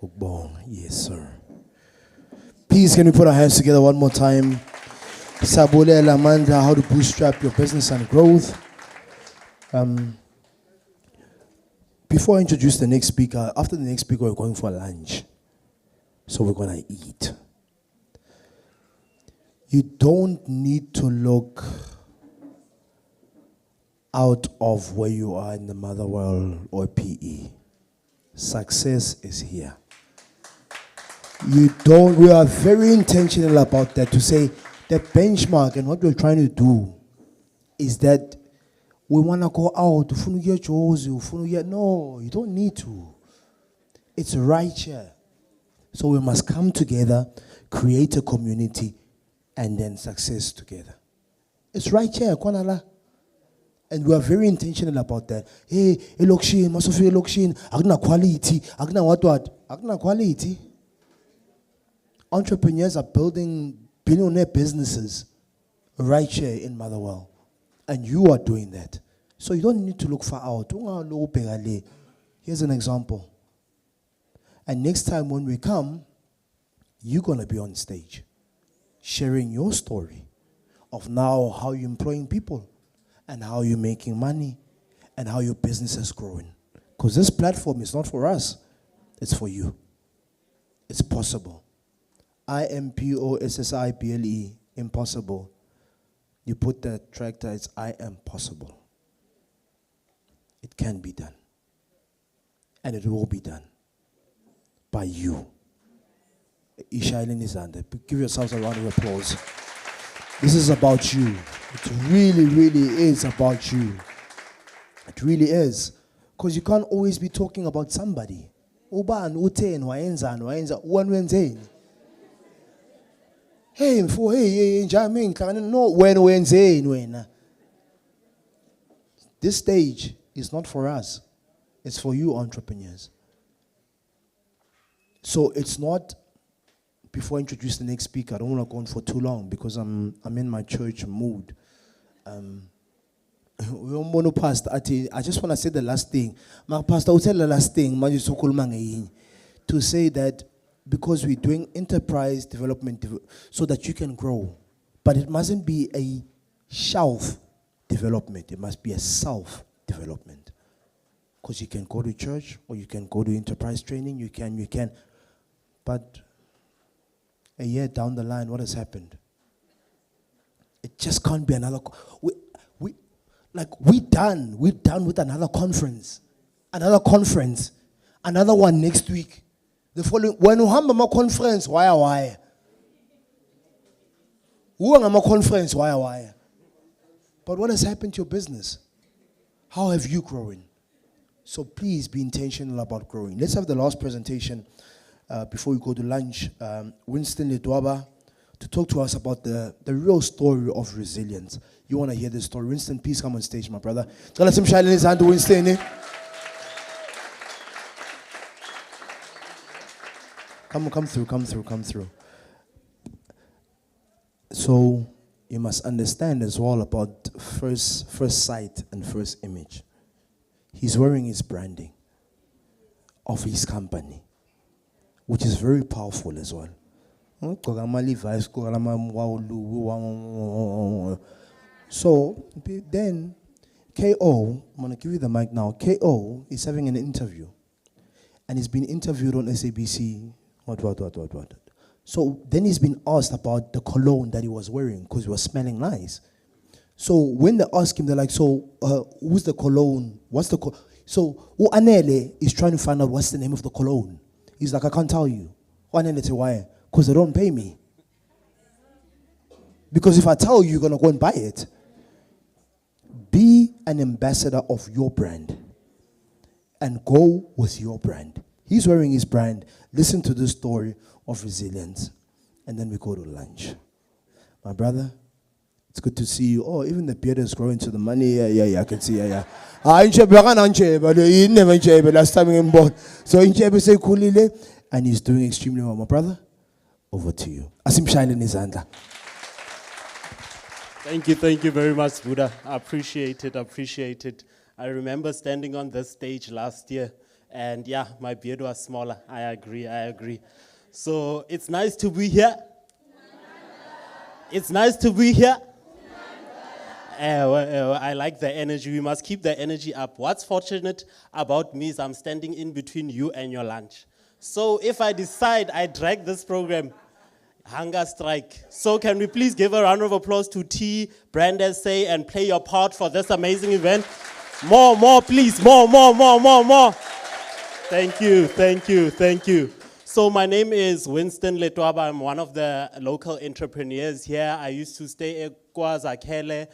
Ukubonga. Yes, sir. Please, can we put our hands together one more time? Siyabulela, Amanda, how to bootstrap your business and growth. Before I introduce the next speaker, after the next speaker, we're going for lunch. So we're going to eat. You don't need to look out of where you are in the Motherwell or PE. Success is here. We are very intentional about that, to say the benchmark, and what we're trying to do is that we want to go out. No, you don't need to. It's right here. So we must come together, create a community, and then success together. It's right here, Kwanala. And we are very intentional about that. Hey, election, masofi election, agna quality, agna what? Agna quality. Entrepreneurs are building billionaire businesses right here in Motherwell. And you are doing that. So you don't need to look far out. Here's an example. And next time when we come, you're going to be on stage sharing your story of now how you're employing people and how you're making money and how your business is growing. Because this platform is not for us, it's for you. It's possible. IMPOSSIBLE, impossible. You put the tractor, it's I am possible. It can be done. And it will be done by you. Ishailin is under. Give yourselves a round of applause. This is about you. It really, really is about you. It really is. Because you can't always be talking about somebody. Uban, uten, waenza, one wenzeni. Hey, for hey, Jamin, no, when. This stage is not for us. It's for you entrepreneurs. So it's not, before I introduce the next speaker, I don't want to go on for too long because I'm in my church mood. I just want to say the last thing. My pastor will tell the last thing, to say that because we're doing enterprise development so that you can grow. But it mustn't be a shelf development. It must be a self-development. Because you can go to church or you can go to enterprise training, you can. But a year down the line, what has happened? It just can't be another. We're done with another conference, another one next week. The following, when you have a conference, why? Who are a conference, why? But what has happened to your business? How have you grown? So please be intentional about growing. Let's have the last presentation before we go to lunch. Winston Ledwaba to talk to us about the real story of resilience. You want to hear this story? Winston, please come on stage, my brother. Tell us him shining his hand to Winston. Come through. So you must understand as well about first sight and first image. He's wearing his branding of his company, which is very powerful as well. So then KO, I'm going to give you the mic now. KO is having an interview. And he's been interviewed on SABC. What. So then he's been asked about the cologne that he was wearing because he was smelling nice. So when they ask him, they're like, so who's the cologne? What's the cologne? So Anele is trying to find out what's the name of the cologne. He's like, I can't tell you. Anele say, why? Because they don't pay me. Because if I tell you, you're going to go and buy it. Be an ambassador of your brand. And go with your brand. He's wearing his brand. Listen to this story of resilience. And then we go to lunch. My brother, it's good to see you. Oh, even the beard is growing to the money. Yeah, I can see. Yeah. Last time in board. So in Chebe say Kulile, and he's doing extremely well. My brother, over to you. Asim Shine in his hand. Thank you very much, Buddha. I appreciate it. I remember standing on this stage last year, and yeah, my beard was smaller. I agree. So it's nice to be here. I like the energy. We must keep the energy up. What's fortunate about me is I'm standing in between you and your lunch. So if I decide I drag this program, hunger strike. So can we please give a round of applause to T, Brand SA, and play your part for this amazing event? More, please. More. Thank you. So my name is Winston Letwaba. I'm one of the local entrepreneurs here. I used to stay at KwaZakele,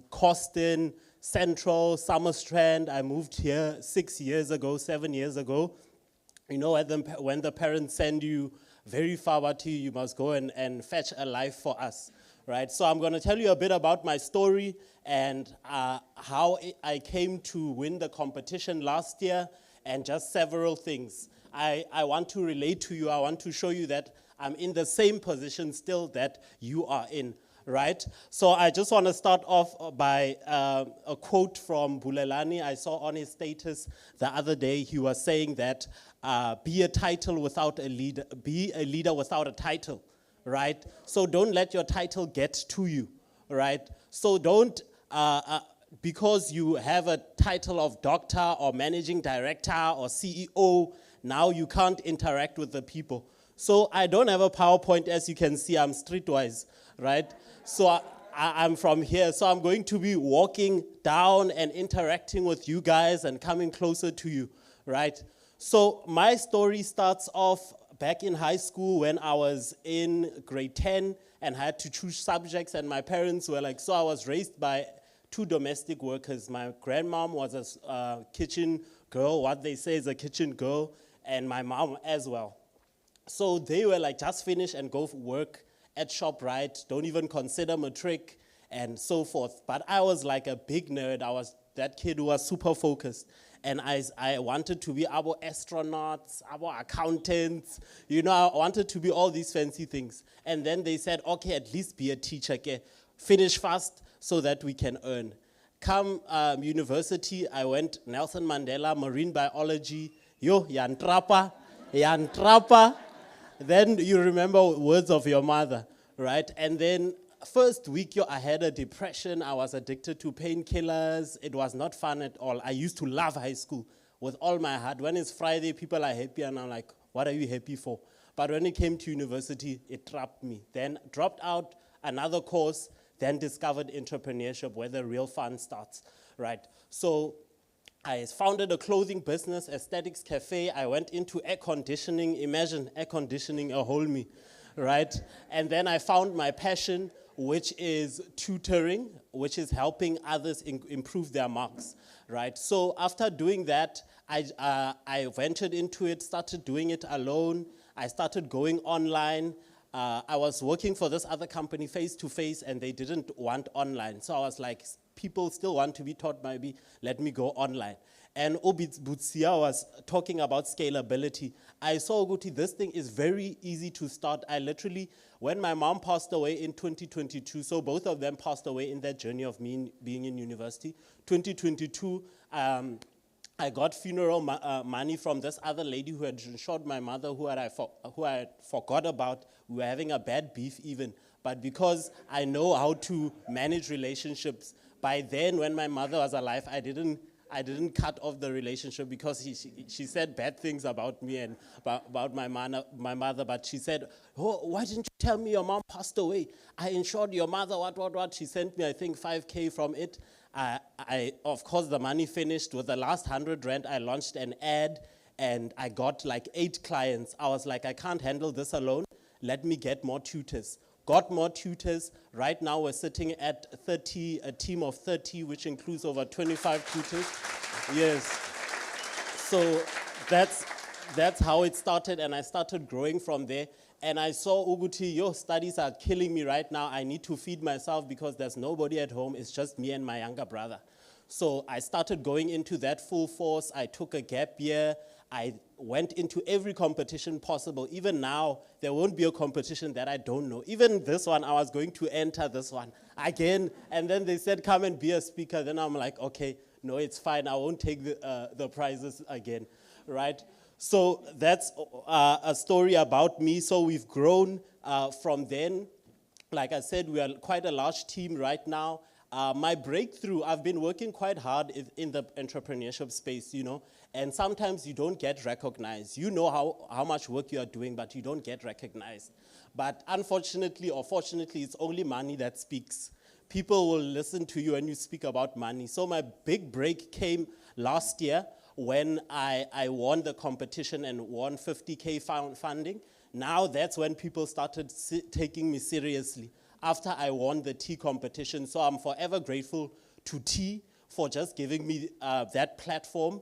Costin, Central, Summerstrand. I moved here 7 years ago. You know, when the parents send you very far out to you must go and fetch a life for us, right? So I'm going to tell you a bit about my story and how I came to win the competition last year and just several things. I want to relate to you. I want to show you that I'm in the same position still that you are in, right? So I just want to start off by a quote from Bulelani. I saw on his status the other day, he was saying that be a title without a leader, be a leader without a title, right? So don't let your title get to you, right? So don't, because you have a title of doctor or managing director or CEO, now you can't interact with the people. So I don't have a PowerPoint, as you can see, I'm streetwise, right? So I'm from here, so I'm going to be walking down and interacting with you guys and coming closer to you, right? So my story starts off back in high school when I was in grade 10 and had to choose subjects, and my parents were like, so I was raised by 2 domestic workers. My grandmom was a kitchen girl, what they say is a kitchen girl, and my mom as well. So they were like, just finish and go work at ShopRite, don't even consider matric, and so forth. But I was like a big nerd. I was that kid who was super focused. And I wanted to be our astronauts, our accountants. You know, I wanted to be all these fancy things. And then they said, okay, at least be a teacher. Okay? Finish fast so that we can earn. Come university, I went Nelson Mandela, marine biology. Yo, yantrapa, yantrapa. Then you remember words of your mother, right? And then first week, I had a depression. I was addicted to painkillers. It was not fun at all. I used to love high school with all my heart. When it's Friday, people are happy, and I'm like, what are you happy for? But when it came to university, it trapped me. Then dropped out another course, then discovered entrepreneurship, where the real fun starts, right? So I founded a clothing business, Aesthetics Cafe. I went into air conditioning. Imagine air conditioning a whole me, right? And then I found my passion, which is tutoring, which is helping others improve their marks, right? So after doing that, I ventured into it, started doing it alone. I started going online. I was working for this other company face-to-face, and they didn't want online. So I was like, people still want to be taught, maybe let me go online. And Obit Butsia was talking about scalability. I saw, Guti, this thing is very easy to start. I literally, when my mom passed away in 2022, so both of them passed away in that journey of me being in university. 2022, I got funeral money from this other lady who had shot my mother, who I forgot about. We were having a bad beef even. But because I know how to manage relationships, by then when my mother was alive, I didn't cut off the relationship because she said bad things about me and about my mother. But she said, oh, why didn't you tell me your mom passed away? I insured your mother, what. She sent me, I think, 5K from it. Of course, the money finished. With the last 100 rand, I launched an ad, and I got like 8 clients. I was like, I can't handle this alone. Let me get more tutors. Got more tutors. Right now, we're sitting at 30, a team of 30, which includes over 25 tutors. Yes. So that's how it started, and I started growing from there. And I saw, Uguti, your studies are killing me right now. I need to feed myself because there's nobody at home. It's just me and my younger brother. So I started going into that full force. I took a gap year. I went into every competition possible. Even now, there won't be a competition that I don't know. Even this one, I was going to enter this one again. And then they said, come and be a speaker. Then I'm like, okay, no, it's fine. I won't take the prizes again, right? So that's a story about me. So we've grown from then. Like I said, we are quite a large team right now. My breakthrough, I've been working quite hard in the entrepreneurship space, you know, and sometimes you don't get recognized. You know how much work you are doing, but you don't get recognized. But unfortunately or fortunately, it's only money that speaks. People will listen to you when you speak about money. So my big break came last year when I won the competition and won 50K funding. Now that's when people started taking me seriously. After I won the tea competition. So I'm forever grateful to tea for just giving me that platform.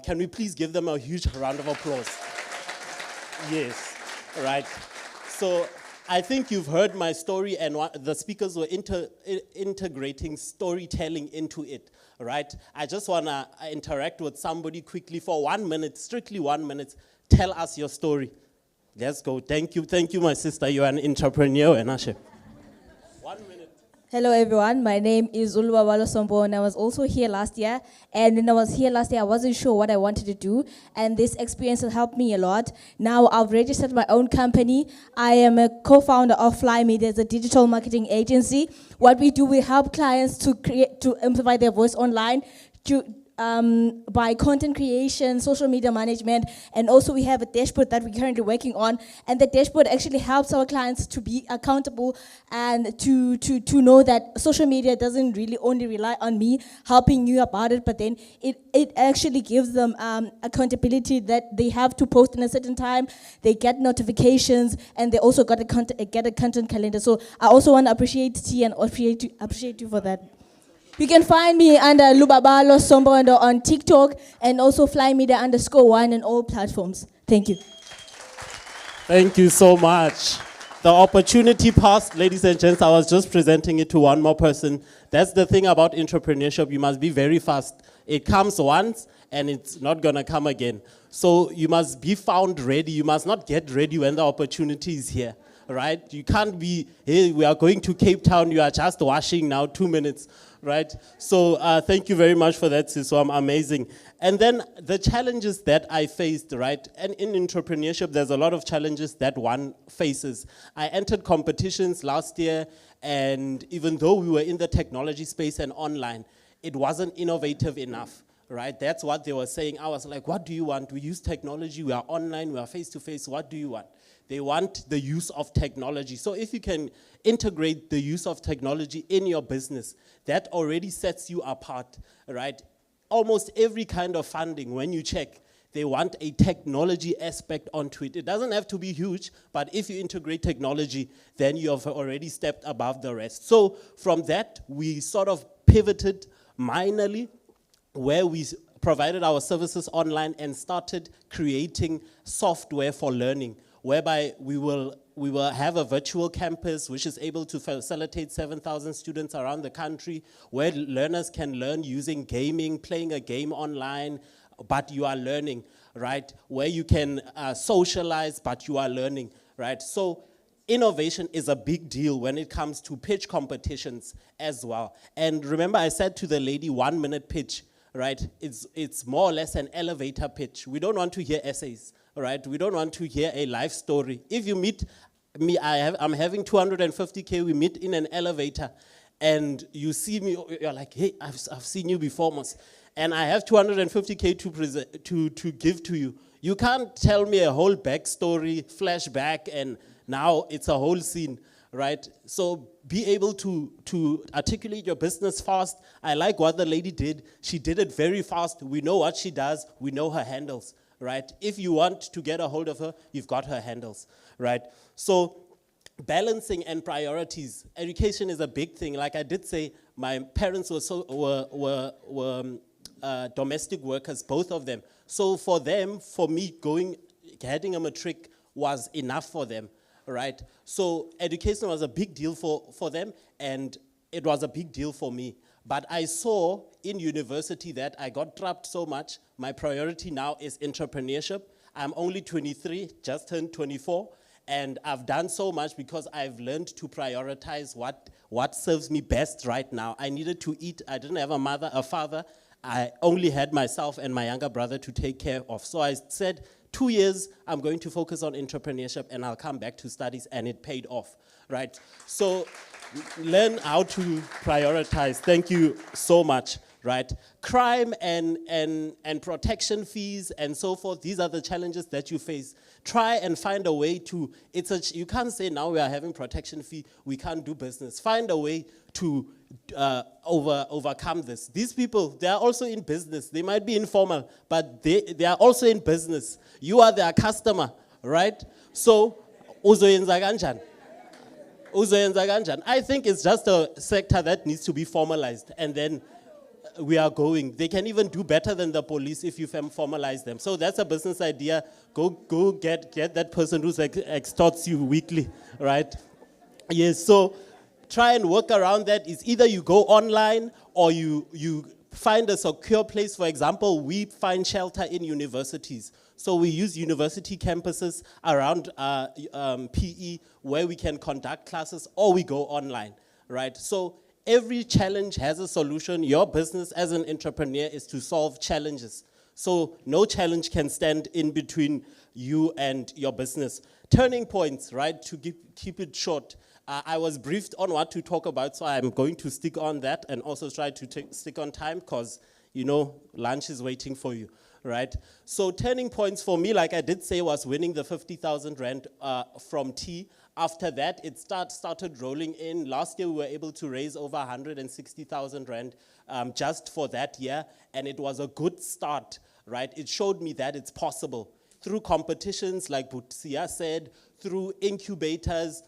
Can we please give them a huge round of applause? Yes, right. So I think you've heard my story, and the speakers were integrating storytelling into it, right? I just want to interact with somebody quickly for 1 minute, strictly 1 minute. Tell us your story. Let's go. Thank you, my sister. You're an entrepreneur, Enashe. 1 minute. Hello everyone, my name is Uluwawalo Sombo and I was also here last year. And when I was here last year, I wasn't sure what I wanted to do. And this experience has helped me a lot. Now I've registered my own company. I am a co-founder of Fly Media, a digital marketing agency. What we do, we help clients to amplify their voice online, by content creation, social media management, and also we have a dashboard that we're currently working on. And the dashboard actually helps our clients to be accountable and to know that social media doesn't really only rely on me helping you about it, but then it actually gives them accountability that they have to post in a certain time, they get notifications, and they also get a content calendar. So I also want to appreciate T and appreciate you for that. You can find me under Lubabalo Sombondo on TikTok and also flymedia_1 on all platforms. Thank you. Thank you so much. The opportunity passed, ladies and gents. I was just presenting it to one more person. That's the thing about entrepreneurship. You must be very fast. It comes once and it's not gonna come again. So you must be found ready. You must not get ready when the opportunity is here, right? You can't be, hey, we are going to Cape Town. You are just washing now, 2 minutes. Right? So thank you very much for that, Siswam, amazing. And then the challenges that I faced, right? And in entrepreneurship, there's a lot of challenges that one faces. I entered competitions last year, and even though we were in the technology space and online, it wasn't innovative enough, right? That's what they were saying. I was like, what do you want? We use technology, we are online, we are face-to-face, what do you want? They want the use of technology. So if you can integrate the use of technology in your business, that already sets you apart, right? Almost every kind of funding, when you check, they want a technology aspect onto it. It doesn't have to be huge, but if you integrate technology, then you have already stepped above the rest. So from that, we sort of pivoted minorly, where we provided our services online and started creating software for learning, whereby we will have a virtual campus which is able to facilitate 7,000 students around the country, where learners can learn using gaming, playing a game online, but you are learning, right? Where you can socialize, but you are learning, right? So innovation is a big deal when it comes to pitch competitions as well. And remember, I said to the lady, 1 minute pitch, right? It's more or less an elevator pitch. We don't want to hear essays. Right? We don't want to hear a life story. If you meet me, I'm having 250K, we meet in an elevator, and you see me, you're like, hey, I've seen you before, Mos, and I have 250K to give to you. You can't tell me a whole backstory, flashback, and now it's a whole scene, right? So be able to articulate your business fast. I like what the lady did. She did it very fast. We know what she does. We know her handles. Right? If you want to get a hold of her, you've got her handles, right? So balancing and priorities. Education is a big thing. Like I did say, my parents were domestic workers, both of them. So for them, for me, getting a matric was enough for them, right? So education was a big deal for them, and it was a big deal for me. But I saw in university that I got trapped so much. My priority now is entrepreneurship. I'm only 23, just turned 24, and I've done so much because I've learned to prioritize what serves me best right now. I needed to eat. I didn't have a father. I only had myself and my younger brother to take care of. So I said, 2 years, I'm going to focus on entrepreneurship, and I'll come back to studies, and it paid off, right? So learn how to prioritize. Thank you so much, right? Crime and protection fees and so forth, these are the challenges that you face. Try and find a way to, you can't say now we are having protection fee, we can't do business. Find a way to overcome this. These people, they are also in business. They might be informal, but they are also in business. You are their customer, right? So, uzoyenza kanjani? I think it's just a sector that needs to be formalized, and then we are going. They can even do better than the police if you formalize them. So that's a business idea. Go get that person who extorts you weekly, right? Yes, so try and work around that. It's either you go online or you find a secure place. For example, we find shelter in universities. So we use university campuses around PE where we can conduct classes, or we go online, right? So every challenge has a solution. Your business as an entrepreneur is to solve challenges. So no challenge can stand in between you and your business. Turning points, right, to keep it short. I was briefed on what to talk about, so I'm going to stick on that and also try to stick on time because, you know, lunch is waiting for you, right? So turning points for me, like I did say, was winning the 50,000 rand from T. After that, it started rolling in. Last year, we were able to raise over 160,000 rand just for that year, and it was a good start, right? It showed me that it's possible. Through competitions, like Butsia said, through incubators,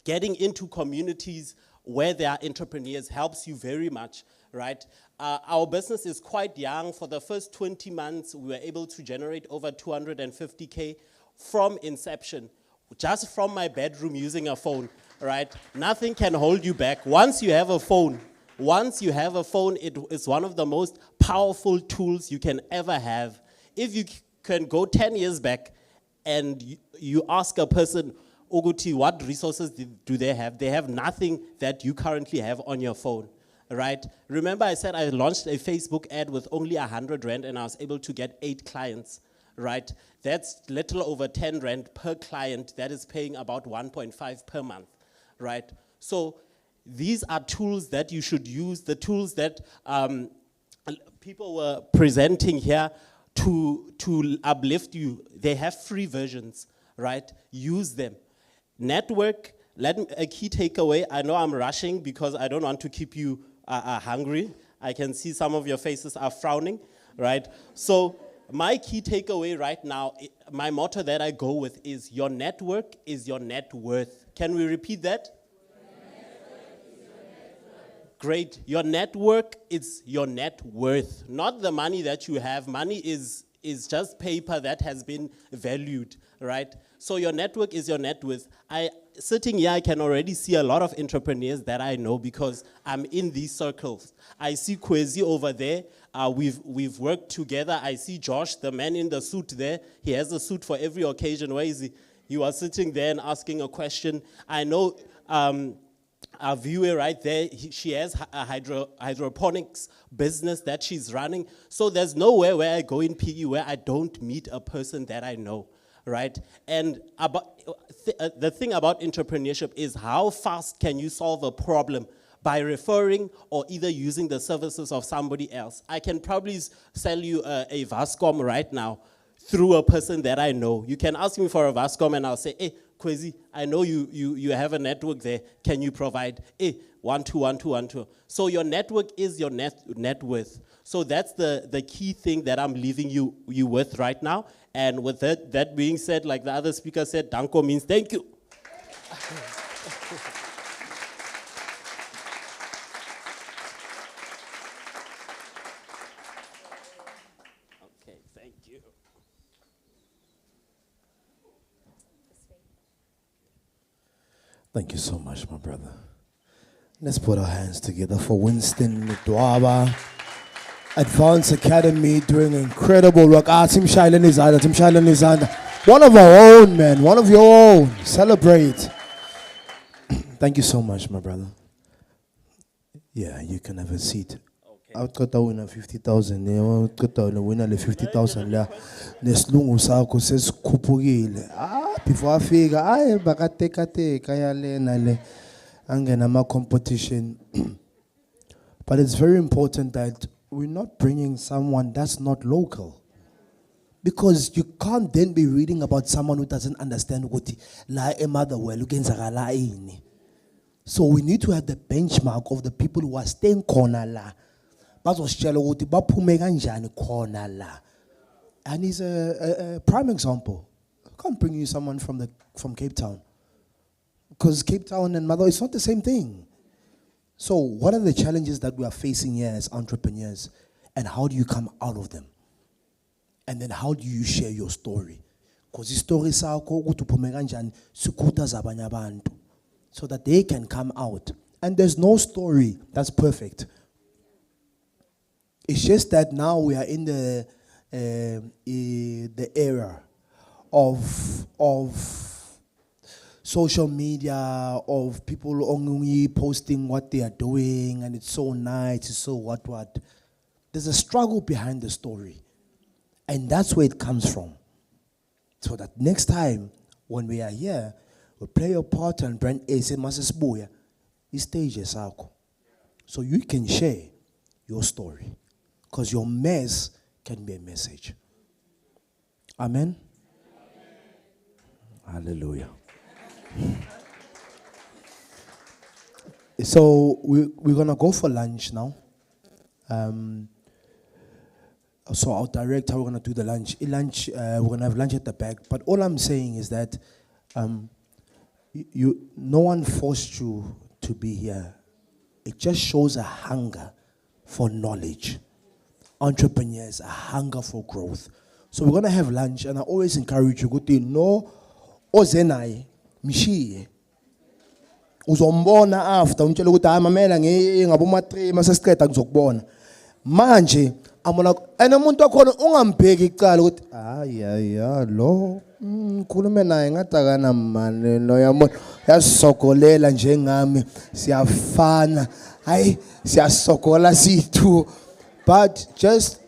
getting into communities where there are entrepreneurs helps you very much, right? Our business is quite young. For the first 20 months, we were able to generate over 250K from inception, just from my bedroom using a phone, right? Nothing can hold you back. Once you have a phone, it is one of the most powerful tools you can ever have. If you can go 10 years back and you ask a person, Oguti, what resources do they have? They have nothing that you currently have on your phone, right? Remember I said I launched a Facebook ad with only 100 rand and I was able to get 8 clients, right? That's little over 10 rand per client. That is paying about 1.5 per month, right? So these are tools that you should use, the tools that people were presenting here to uplift you. They have free versions, right? Use them. Network, a key takeaway. I know I'm rushing because I don't want to keep you hungry. I can see some of your faces are frowning, right? So my key takeaway right now, my motto that I go with is your network is your net worth. Can we repeat that? Great. Your network is your net worth, not the money that you have. Money is just paper that has been valued, right? So your network is your net worth. Sitting here, I can already see a lot of entrepreneurs that I know because I'm in these circles. I see Kwezi over there. We've worked together. I see Josh, the man in the suit there. He has a suit for every occasion. Where is he? He was sitting there and asking a question. I know our viewer right there, she has a hydroponics business that she's running. So there's nowhere where I go in PE where I don't meet a person that I know, right? And the thing about entrepreneurship is how fast can you solve a problem by referring or either using the services of somebody else. I can probably sell you a Vascom right now through a person that I know. You can ask me for a Vascom and I'll say, hey, Kwezi, I know you have a network there. Can you provide? 1, 2, 1, 2, 1, 2. So your network is your net worth. So that's the key thing that I'm leaving you with right now. And with that being said, like the other speaker said, Danko means thank you. Okay, thank you. Thank you so much, my brother. Let's put our hands together for Winston Dwaba. Advanced Academy doing incredible work. Tim Shailen is under. One of our own, man. One of your own. Celebrate. Thank you so much, my brother. Yeah, you can have a seat. I've got to win 50,000. I've got to win 50,000. Neslungu sakho sesikhuphukile. Before I figure, bakateka yale nale angena ma competition. But it's very important that we're not bringing someone that's not local. Because you can't then be reading about someone who doesn't understand what la Motherwell. So we need to have the benchmark of the people who are staying corner la. And he's a prime example. I can't bring you someone from Cape Town. Because Cape Town and Motherwell, it's not the same thing. So what are the challenges that we are facing here as entrepreneurs? And how do you come out of them? And then how do you share your story? Because the story is so that they can come out. And there's no story that's perfect. It's just that now we are in the era of social media of people only posting what they are doing and it's so nice, it's so what. There's a struggle behind the story. And that's where it comes from. So that next time when we are here, we play your part and brand A say Masisbuya, is stages out. So you can share your story. Because your mess can be a message. Amen? Hallelujah. So we're going to go for lunch now. So I'll direct how we're going to do the lunch. We're going to have lunch at the back. But all I'm saying is that no one forced you to be here. It just shows a hunger for knowledge. Entrepreneurs, a hunger for growth. So we're going to have lunch, and I always encourage you, good no, ozenai, mishiye. Uzombona after, umtshela ukuthi hayi mamela ngaboma 3 masesiqeda ngizokubona. Manje amona umuntu wakhona ungambheki icala ukuthi hayi lo khulume naye ngathi akana mani lo yamona yasogolela njengami siyafana hayi siyasogola sithu. But just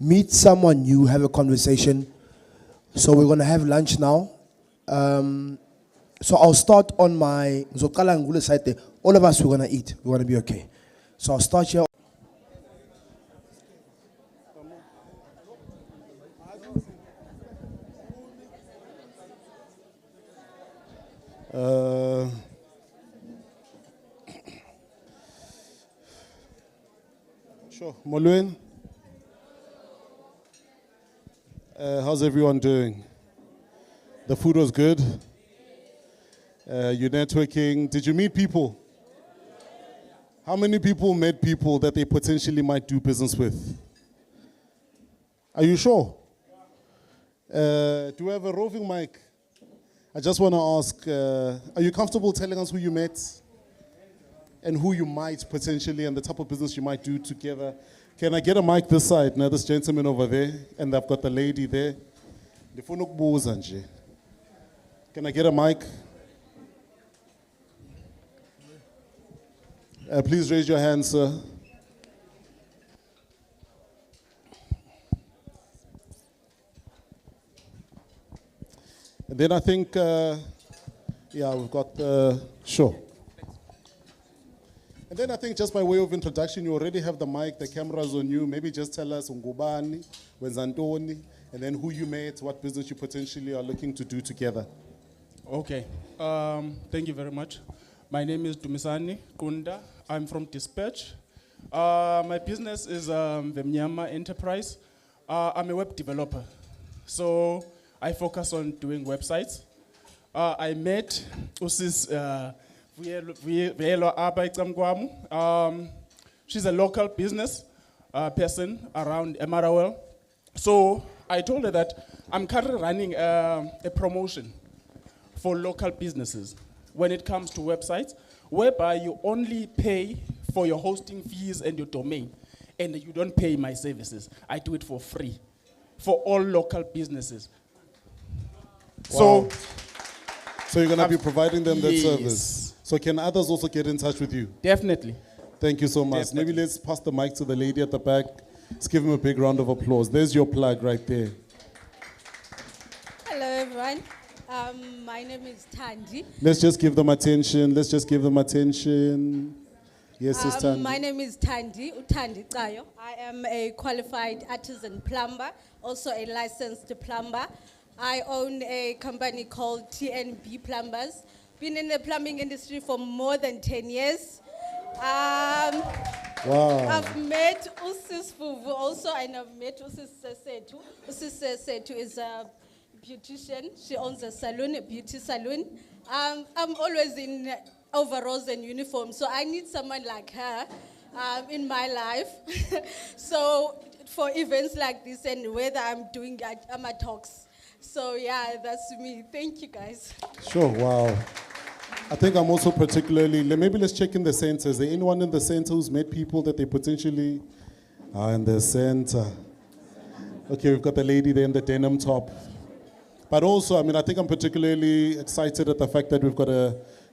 meet someone new, have a conversation. So we're going to have lunch now. So I'll start on my Zokala Ngule side there. All of us, we're going to eat. We're going to be okay. So I'll start here. Sure. Molweni. How's everyone doing? The food was good? You're networking. Did you meet people? How many people met people that they potentially might do business with? Are you sure? Do we have a roving mic? I just want to ask, are you comfortable telling us who you met? And who you might potentially, and the type of business you might do together. Can I get a mic this side? Now this gentleman over there, and I've got the lady there. Can I get a mic? Please raise your hand, sir. And then I think, we've got, sure. And then I think just by way of introduction, you already have the mic, the camera's on you. Maybe just tell us Ungubani, Wenzantoni, and then who you met, what business you potentially are looking to do together. Okay. Thank you very much. My name is Dumisani Kunda. I'm from Dispatch. My business is the Mnyama Enterprise. I'm a web developer. So I focus on doing websites. I met Usis she's a local business person around Motherwell. So I told her that I'm currently running a promotion for local businesses when it comes to websites, whereby you only pay for your hosting fees and your domain, and you don't pay my services. I do it for free for all local businesses. Wow. So you're going to be providing them that service. So can others also get in touch with you? Definitely. Thank you so much. Definitely. Maybe let's pass the mic to the lady at the back. Let's give him a big round of applause. There's your plug right there. Hello, everyone. My name is Tandi. Let's just give them attention. Let's just give them attention. Yes, it's Tandi. My name is Tandi, Utandi Kayo. I am a qualified artisan plumber, also a licensed plumber. I own a company called TNB Plumbers. Been in the plumbing industry for more than 10 years. Wow. I've met Usis Fuvu also, and I've met Usis Setu. Usis Setu is a beautician. She owns a salon, a beauty salon. I'm always in overalls and uniforms, so I need someone like her in my life. So for events like this and whether I'm doing AMA talks. So yeah, that's me. Thank you, guys. Sure, wow. I think I'm also particularly, maybe let's check in the center. Is there anyone in the center who's met people that they potentially are in the center? Okay, we've got the lady there in the denim top. But also, I mean, I think I'm particularly excited at the fact that we've got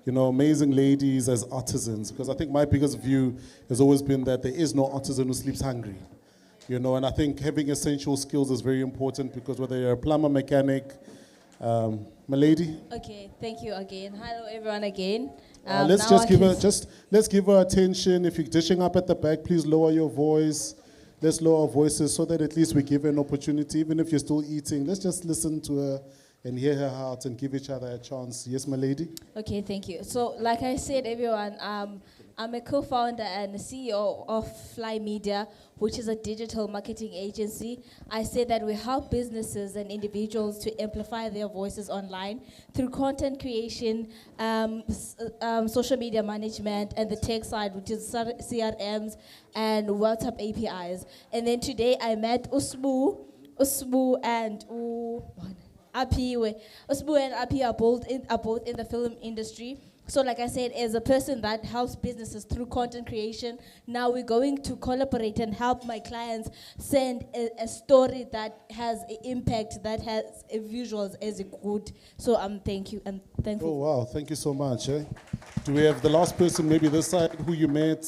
amazing ladies as artisans, because I think my biggest view has always been that there is no artisan who sleeps hungry. And I think having essential skills is very important, because whether you're a plumber, mechanic, my lady. Okay, thank you again. Hello, everyone again. Let's let's give her attention. If you're dishing up at the back, please lower your voice. Let's lower our voices so that at least we give her an opportunity, even if you're still eating. Let's just listen to her and hear her heart and give each other a chance. Yes, my lady? Okay, thank you. So, like I said, everyone, I'm a co-founder and CEO of Fly Media, which is a digital marketing agency. I say that we help businesses and individuals to amplify their voices online through content creation, social media management, and the tech side, which is CRMs and WhatsApp APIs. And then today I met Usbu and Api. Usbu and Api are both in the film industry. So like I said, as a person that helps businesses through content creation, now we're going to collaborate and help my clients send a story that has an impact, that has visuals as a good. So thank you and thankful. Oh, wow. Thank you so much. Do we have the last person, maybe this side, who you met,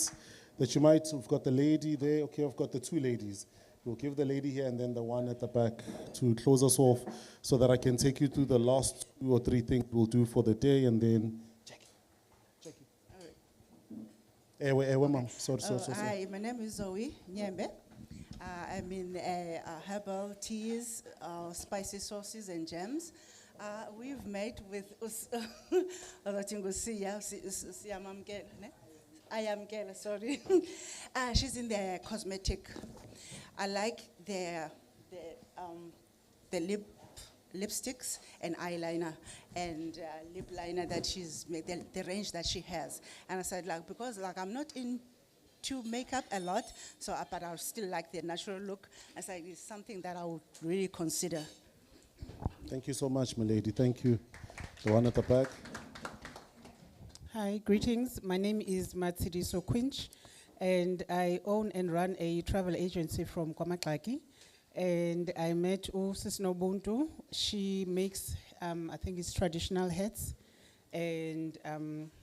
that you might have got the lady there? Okay, I've got the two ladies. We'll give the lady here and then the one at the back to close us off, so that I can take you through the last 2 or 3 things we'll do for the day, and then... Sorry. Hi, my name is Zoe Nyembe. I'm in herbal teas, spicy sauces and jams. We've met with sorry. She's in the cosmetic. I like the lipsticks and eyeliner and lip liner that she's made, the range that she has. And I said, because I'm not into makeup a lot, but I still like the natural look. I said, it's something that I would really consider. Thank you so much, my lady. Thank you. The one at the back. Hi, greetings. My name is Matsidiso Quinch, and I own and run a travel agency from Kwamaklaki. And I met Sis Nobuntu. She makes, I think it's traditional hats, and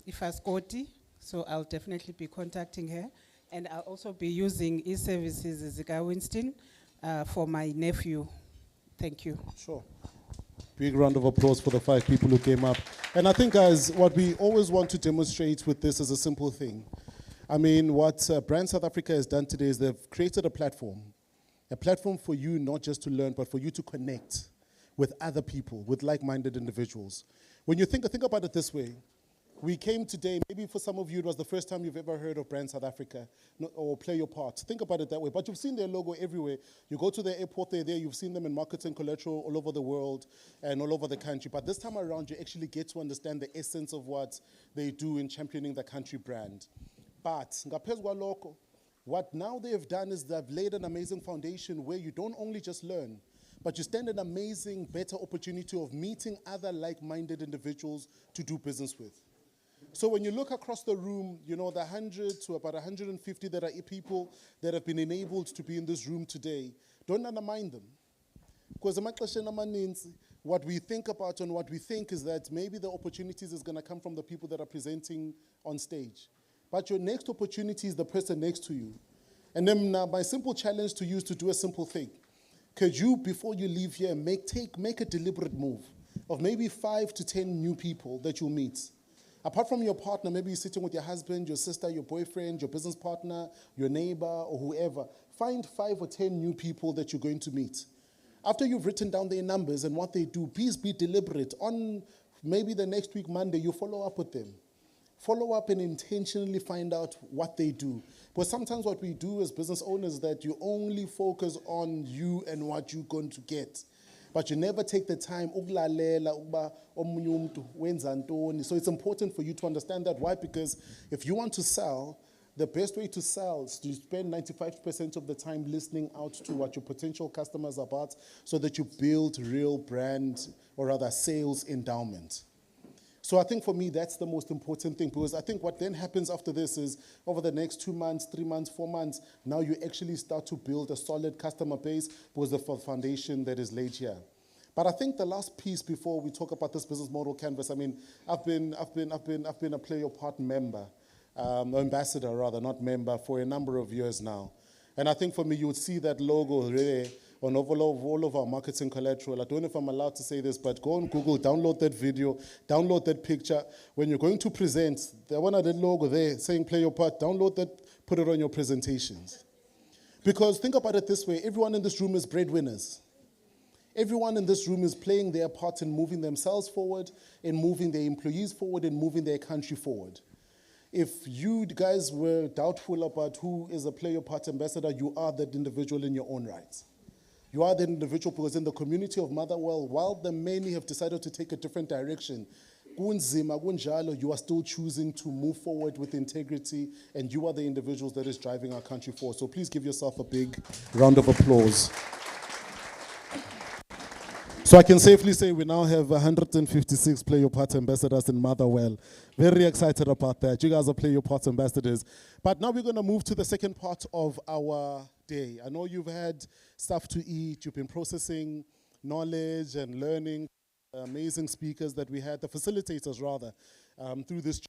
Ifaskoti, so I'll definitely be contacting her. And I'll also be using e-services Zika Winston for my nephew. Thank you. Sure. Big round of applause for the 5 people who came up. And I think, guys, what we always want to demonstrate with this is a simple thing. I mean, what Brand South Africa has done today is they've created a platform for you not just to learn, but for you to connect with other people, with like-minded individuals. When you think about it this way, we came today, maybe for some of you it was the first time you've ever heard of Brand South Africa or Play Your Part. Think about it that way. But you've seen their logo everywhere. You go to the airport, they're there. You've seen them in marketing collateral all over the world and all over the country. But this time around, you actually get to understand the essence of what they do in championing the country brand. But what now they have done is they've laid an amazing foundation where you don't only just learn, but you stand an amazing, better opportunity of meeting other like-minded individuals to do business with. So when you look across the room, the 100 to about 150 that are people that have been enabled to be in this room today, don't undermine them. Because what we think about and what we think is that maybe the opportunities is going to come from the people that are presenting on stage. But your next opportunity is the person next to you. And then my simple challenge to you is to do a simple thing. Could you, before you leave here, make a deliberate move of maybe 5 to 10 new people that you'll meet? Apart from your partner, maybe you're sitting with your husband, your sister, your boyfriend, your business partner, your neighbor, or whoever. Find 5 or 10 new people that you're going to meet. After you've written down their numbers and what they do, please be deliberate. On maybe the next week, Monday, you follow up with them. Follow up and intentionally find out what they do. But sometimes what we do as business owners is that you only focus on you and what you're going to get. But you never take the time. So it's important for you to understand that. Why? Because if you want to sell, the best way to sell is to spend 95% of the time listening out to what your potential customers are about, so that you build real brand, or rather sales endowment. So I think for me, that's the most important thing, because I think what then happens after this is over the next 2 months, 3 months, 4 months, now you actually start to build a solid customer base because of the foundation that is laid here. But I think the last piece before we talk about this business model canvas, I mean, I've been a Play Your Part member, ambassador rather, not member, for a number of years now. And I think for me, you would see that logo there on all of our marketing collateral. I don't know if I'm allowed to say this, but go on Google, download that video, download that picture. When you're going to present, the one of that logo there saying Play Your Part, download that, put it on your presentations. Because think about it this way, everyone in this room is breadwinners. Everyone in this room is playing their part in moving themselves forward, in moving their employees forward, in moving their country forward. If you guys were doubtful about who is a Play Your Part ambassador, you are that individual in your own right. You are that individual because in the community of Motherwell, while the many have decided to take a different direction, you are still choosing to move forward with integrity, and you are the individuals that is driving our country forward. So please give yourself a big round of applause. So I can safely say we now have 156 Play Your Part ambassadors in Motherwell. Very excited about that. You guys are Play Your Part ambassadors. But now we're going to move to the second part of our day. I know you've had stuff to eat. You've been processing knowledge and learning. Amazing speakers that we had, the facilitators rather, through this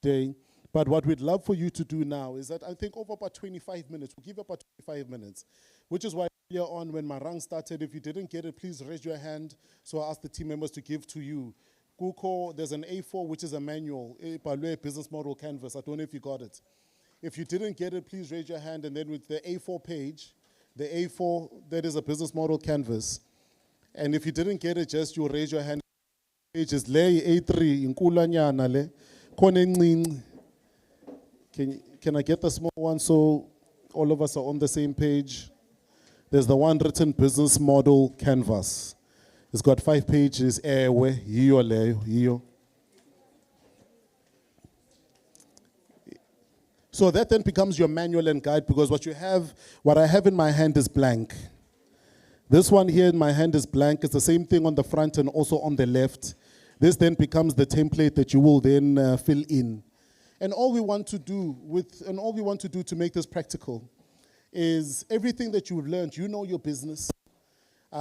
day. But what we'd love for you to do now is that I think over about 25 minutes, we'll give you about 25 minutes, which is why earlier on when my rang started, if you didn't get it, please raise your hand. So I asked the team members to give to you. Kuko, there's an A4, which is a manual, a business model canvas. I don't know if you got it. If you didn't get it, please raise your hand. And then with the A4 page, the A4, that is a business model canvas. And if you didn't get it, just you raise your hand. Page is A3, inkulanyana le. Can I get the small one so all of us are on the same page? There's the one written business model canvas. It's got 5 pages. So that then becomes your manual and guide, because what I have in my hand is blank. This one here in my hand is blank. It's the same thing on the front and also on the left. This then becomes the template that you will then fill in. And all we want to do to make this practical is everything that you've learned. You know your business.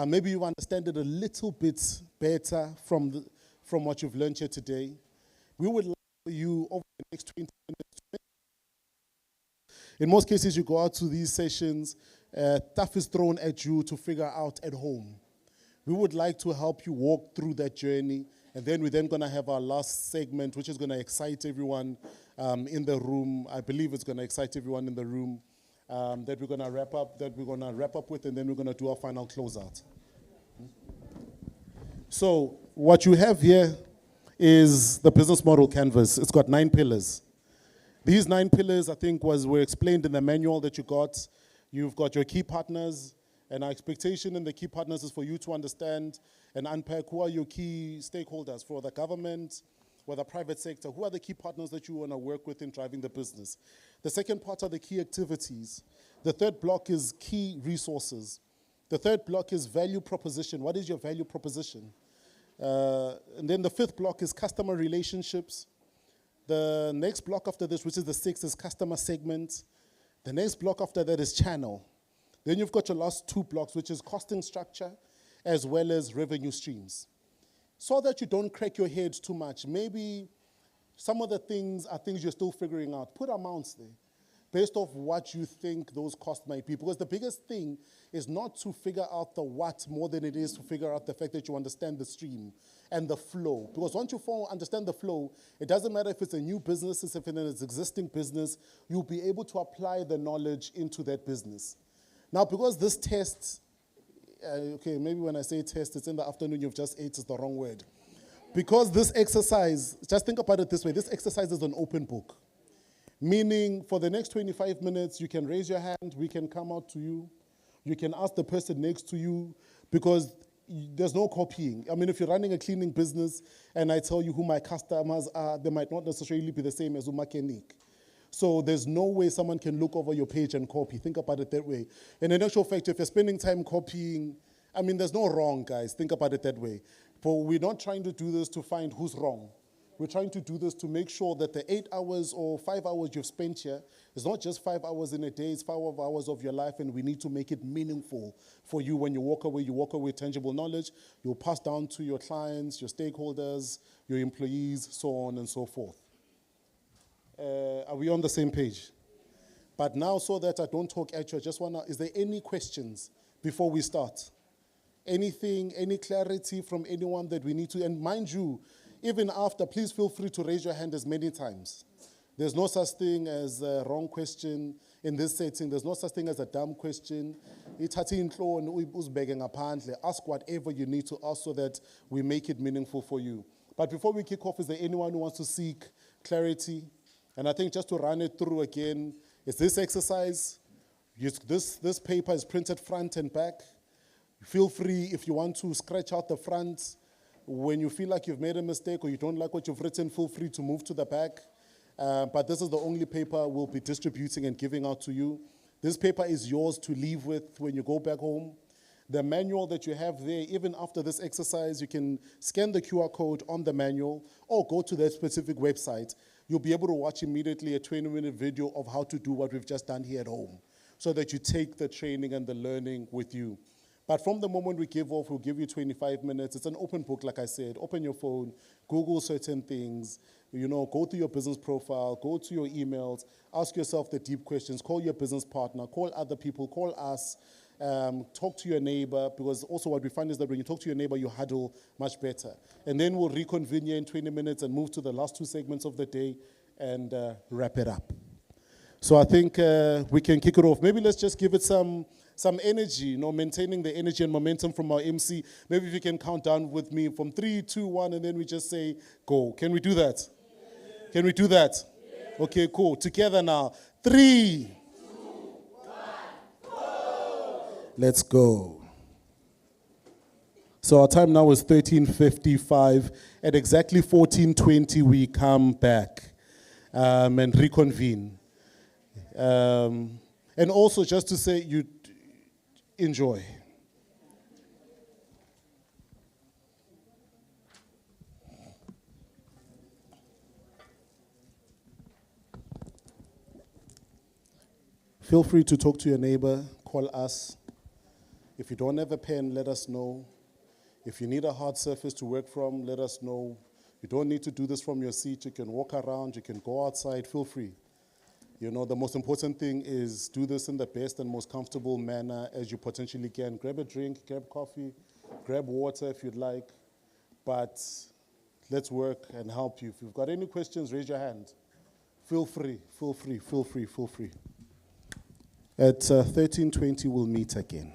Maybe you understand it a little bit better from what you've learned here today. We would like for you over the next 20 minutes. In most cases, you go out to these sessions, stuff is thrown at you to figure out at home. We would like to help you walk through that journey, and then we're then going to have our last segment, which is going to excite everyone in the room. I believe it's going to excite everyone in the room that we're going to wrap up with, and then we're going to do our final closeout. So what you have here is the business model canvas. It's got 9 pillars. These 9 pillars, I think, were explained in the manual that you got. You've got your key partners, and our expectation in the key partners is for you to understand and unpack who are your key stakeholders for the government, or the private sector. Who are the key partners that you want to work with in driving the business? The second part are the key activities. The third block is key resources. The third block is value proposition. What is your value proposition? And then the fifth block is customer relationships. The next block after this, which is the 6th, is customer segment. The next block after that is channel. Then you've got your last 2 blocks, which is costing structure as well as revenue streams. So that you don't crack your head too much. Maybe some of the things are things you're still figuring out. Put amounts there based off what you think those costs might be. Because the biggest thing is not to figure out the what more than it is to figure out the fact that you understand the stream and the flow. Because once you understand the flow, it doesn't matter if it's a new business, if it's an existing business, you'll be able to apply the knowledge into that business. Now, because this test, okay, maybe when I say test, it's in the afternoon, you've just ate, is the wrong word. Because this exercise, just think about it this way, this exercise is an open book. Meaning, for the next 25 minutes, you can raise your hand, we can come out to you, you can ask the person next to you, because there's no copying. I mean, if you're running a cleaning business and I tell you who my customers are, they might not necessarily be the same as Umakenik. So there's no way someone can look over your page and copy. Think about it that way. And in actual fact, if you're spending time copying, I mean, there's no wrong, guys. Think about it that way. But we're not trying to do this to find who's wrong. We're trying to do this to make sure that the 8 hours or 5 hours you've spent here is not just 5 hours in a day, it's 5 hours of your life, and we need to make it meaningful for you. When you walk away with tangible knowledge. You'll pass down to your clients, your stakeholders, your employees, so on and so forth. Are we on the same page? But now, so that I don't talk at you, I just want to, is there any questions before we start? Anything, any clarity from anyone that we need to, and mind you, even after, please feel free to raise your hand as many times. There's no such thing as a wrong question in this setting. There's no such thing as a dumb question. Ask whatever you need to ask so that we make it meaningful for you. But before we kick off, is there anyone who wants to seek clarity? And I think just to run it through again, is this exercise, this paper is printed front and back. Feel free, if you want to scratch out the front, when you feel like you've made a mistake or you don't like what you've written, feel free to move to the back. But this is the only paper we'll be distributing and giving out to you. This paper is yours to leave with when you go back home. The manual that you have there, even after this exercise, you can scan the QR code on the manual or go to that specific website. You'll be able to watch immediately a 20-minute video of how to do what we've just done here at home so that you take the training and the learning with you. But from the moment we give off, we'll give you 25 minutes. It's an open book, like I said. Open your phone, Google certain things, go through your business profile, go to your emails, ask yourself the deep questions, call your business partner, call other people, call us, talk to your neighbor, because also what we find is that when you talk to your neighbor, you huddle much better. And then we'll reconvene here in 20 minutes and move to the last 2 segments of the day and wrap it up. So I think we can kick it off. Maybe let's just give it some energy, maintaining the energy and momentum from our MC. Maybe if you can count down with me from 3, 2, 1, and then we just say, go. Can we do that? Yes. Can we do that? Yes. Okay, cool. Together now. 3, 2, 1, go. Let's go. So our time now is 13:55. At exactly 14:20, we come back and reconvene. And also just to say, you enjoy. Feel free to talk to your neighbor, call us. If you don't have a pen, let us know. If you need a hard surface to work from, let us know. You don't need to do this from your seat. You can walk around, you can go outside, feel free. The most important thing is do this in the best and most comfortable manner as you potentially can. Grab a drink, grab coffee, grab water if you'd like. But let's work and help you. If you've got any questions, raise your hand. Feel free, feel free, feel free, feel free. At 13:20, we'll meet again.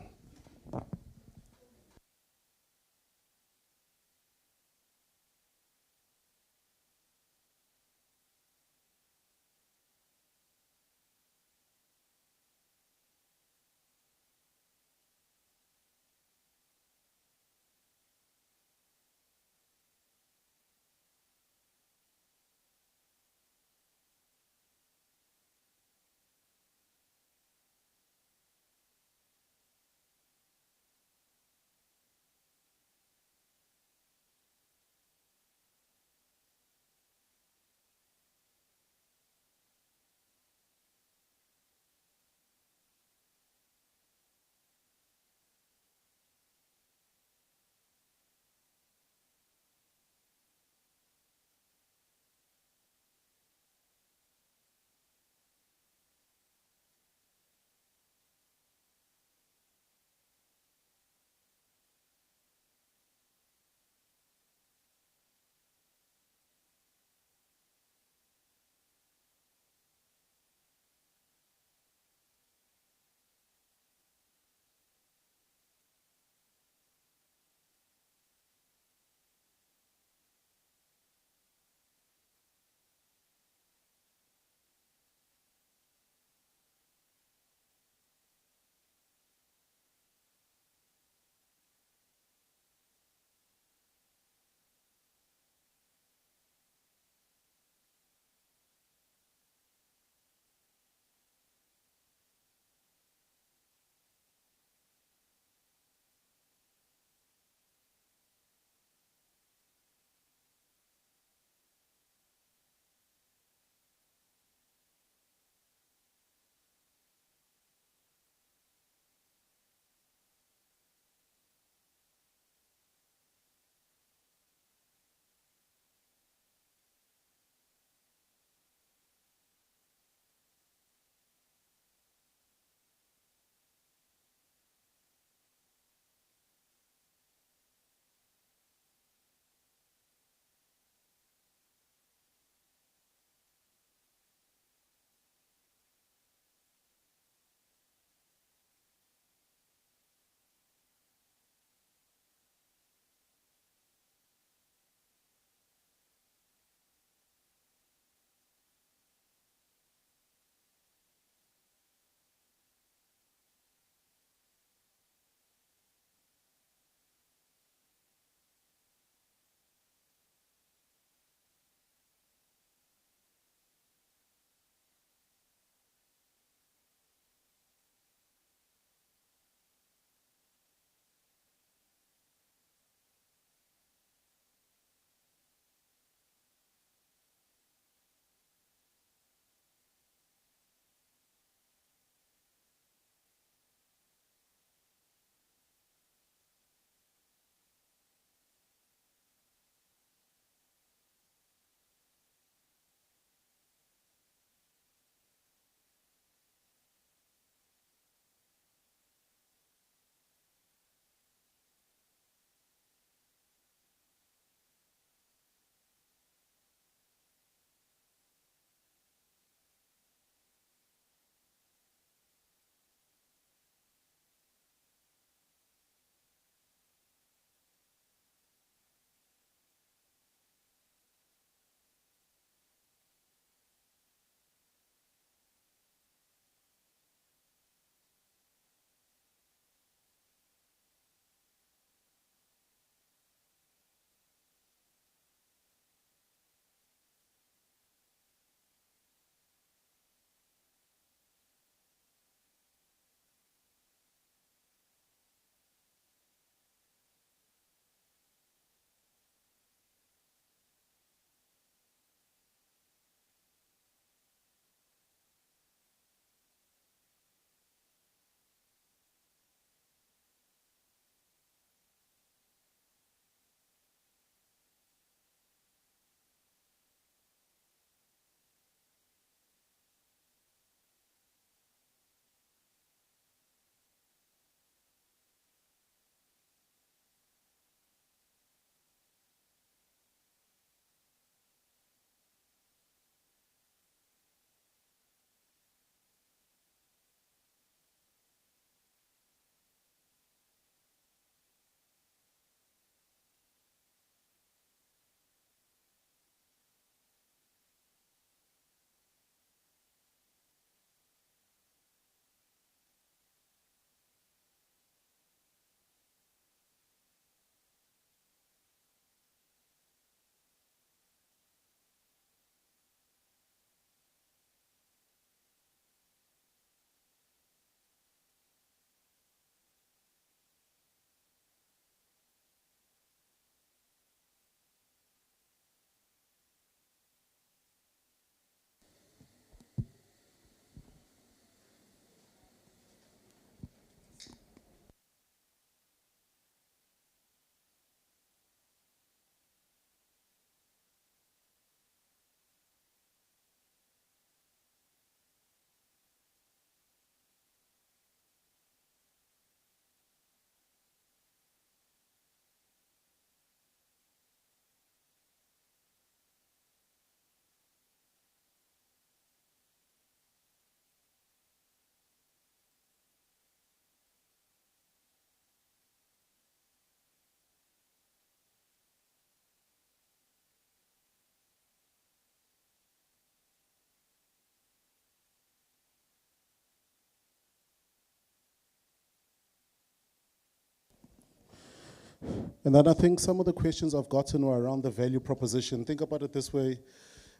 And then I think some of the questions I've gotten were around the value proposition. Think about it this way.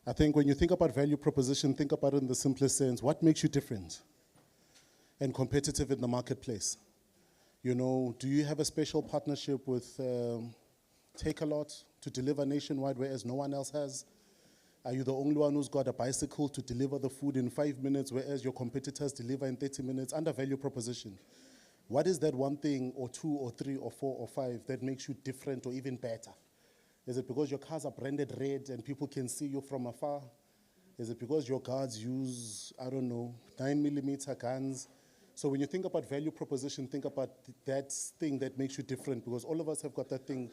I think when you think about value proposition, think about it in the simplest sense. What makes you different and competitive in the marketplace? You know, do you have a special partnership with Take-A-Lot to deliver nationwide, whereas no one else has? Are you the only one who's got a bicycle to deliver the food in 5 minutes, whereas your competitors deliver in 30 minutes? Under value proposition, what is that one thing or two or three or four or five that makes you different or even better? Is it because your cars are branded red and people can see you from afar? Is it because your guards use, I don't know, 9mm guns? So when you think about value proposition, think about that thing that makes you different, because all of us have got that thing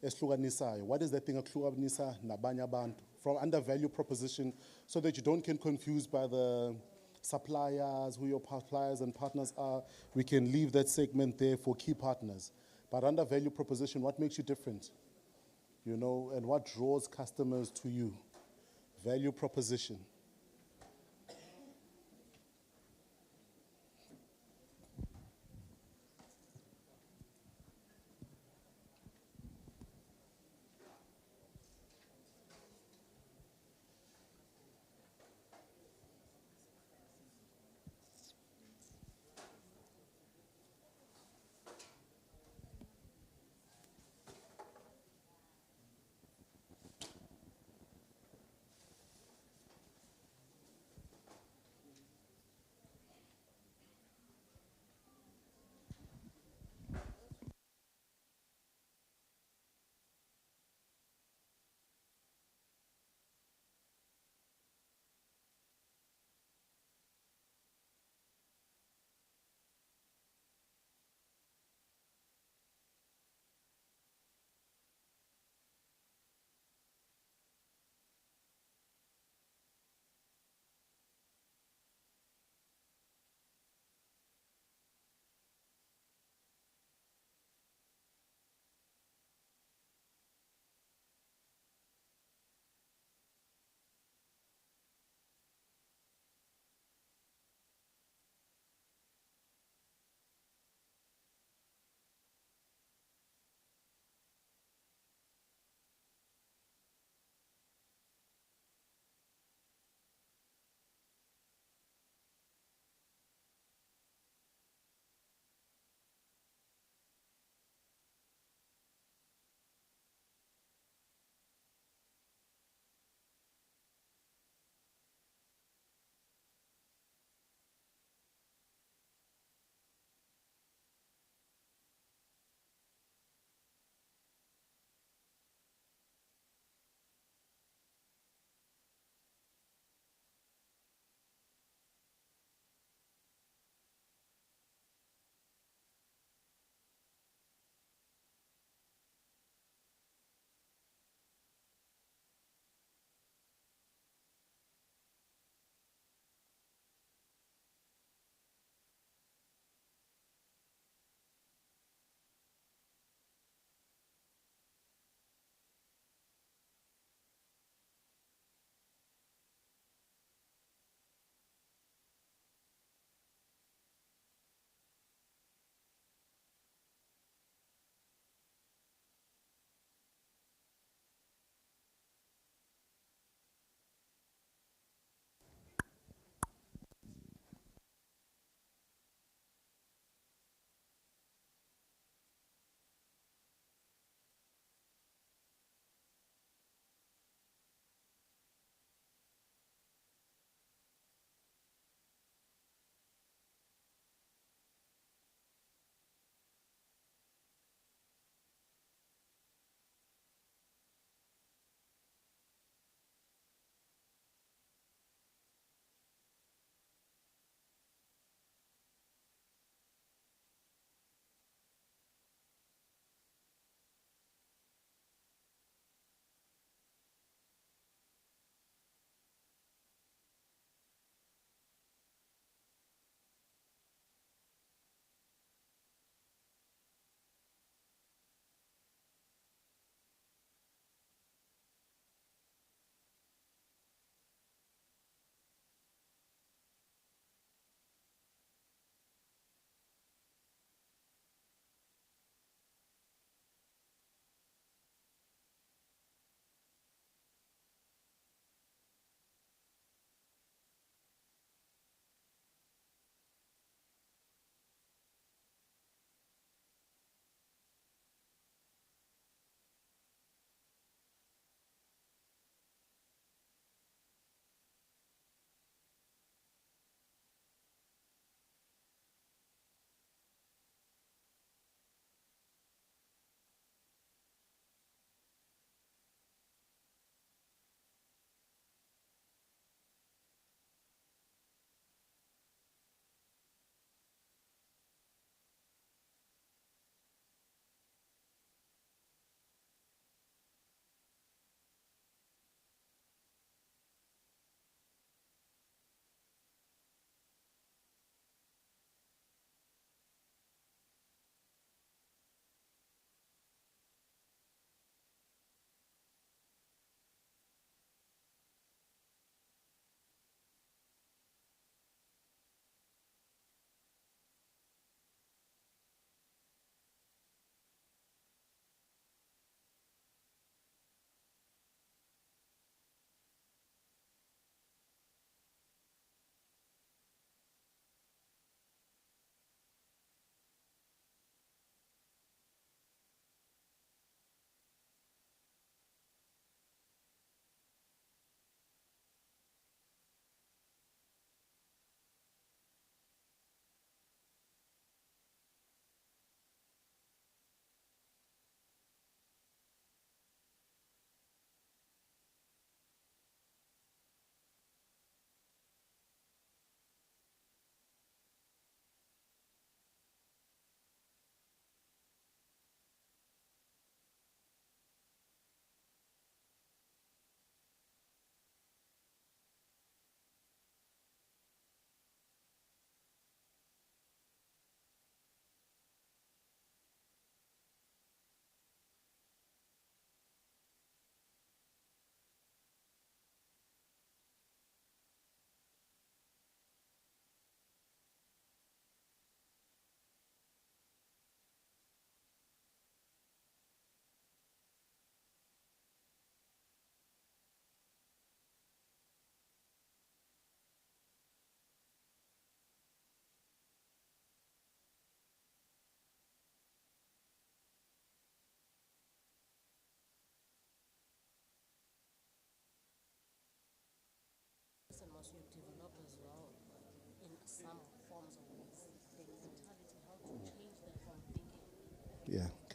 eshlukanisayo. What is that thing ehlukanisa nabanye abantu? From under value proposition, so that you don't get confused by the suppliers, who your suppliers and partners are. We can leave that segment there for key partners. But under value proposition, what makes you different? You know, and what draws customers to you? Value proposition.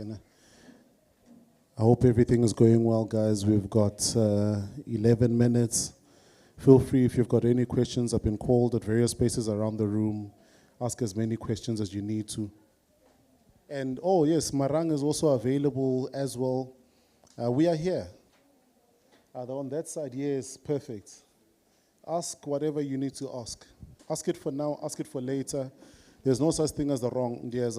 I hope everything is going well, guys. We've got 11 minutes. Feel free if you've got any questions. I've been called at various places around the room. Ask as many questions as you need to. And oh yes, Marang is also available as well. We are here. On that side, yes, perfect. Ask whatever you need to ask. Ask it for now, ask it for later. There's no such thing as the wrong. Yes,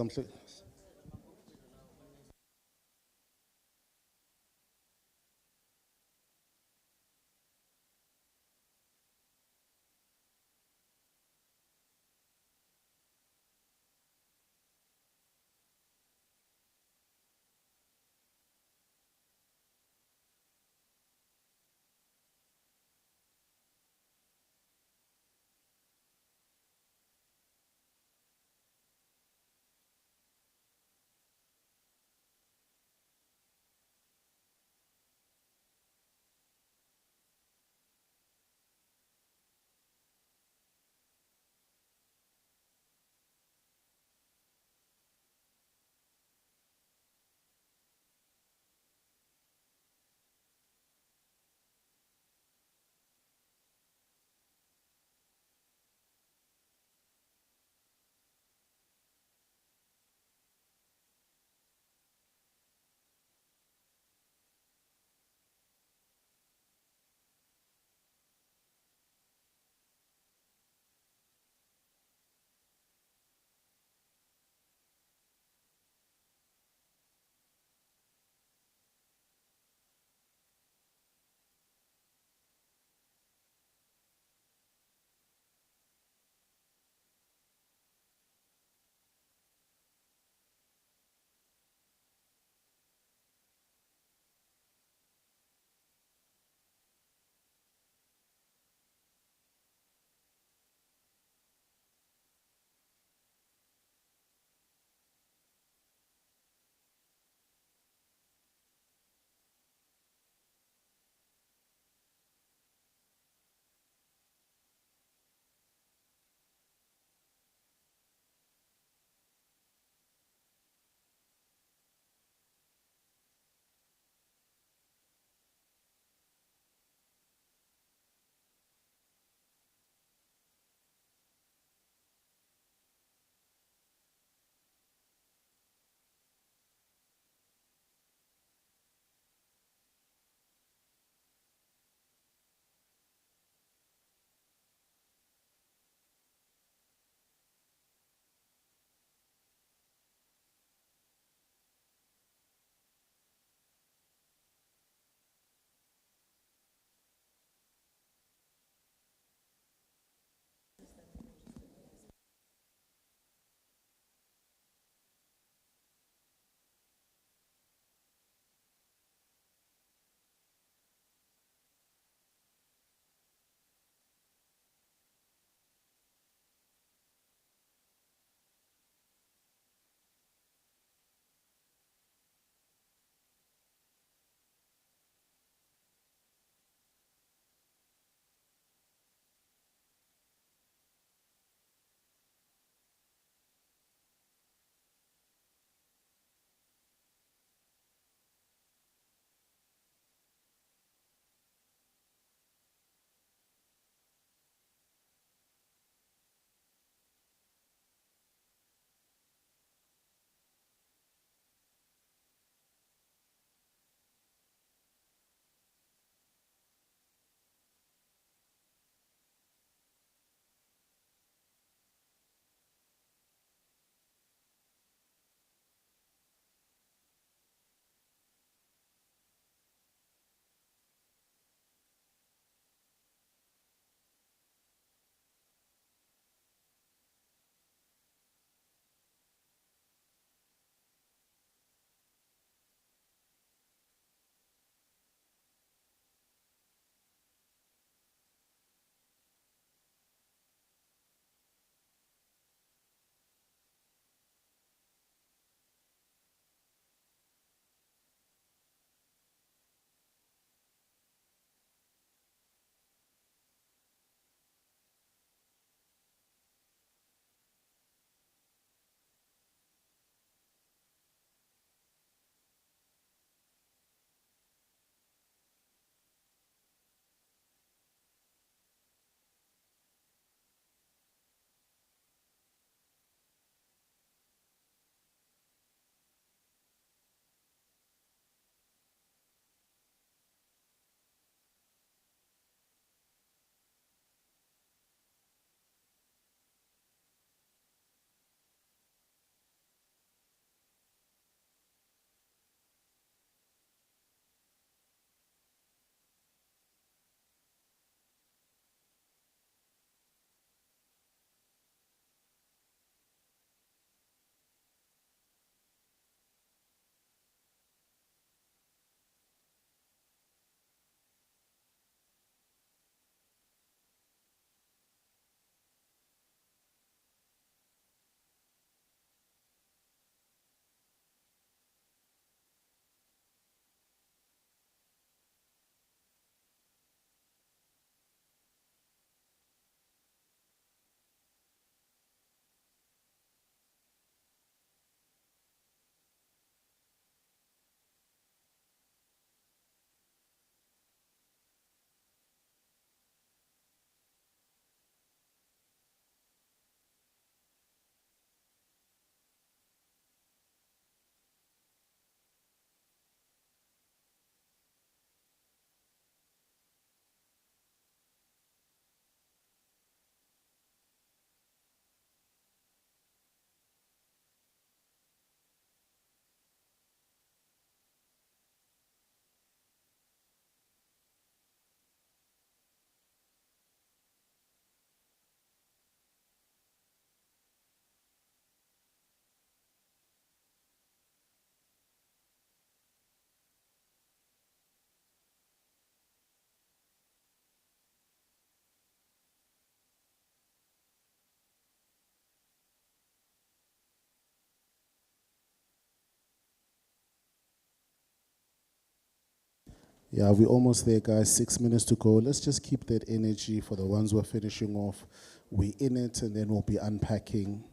Yeah, we're almost there, guys. 6 minutes to go. Let's just keep that energy for the ones who are finishing off. We're in it, and then we'll be unpacking.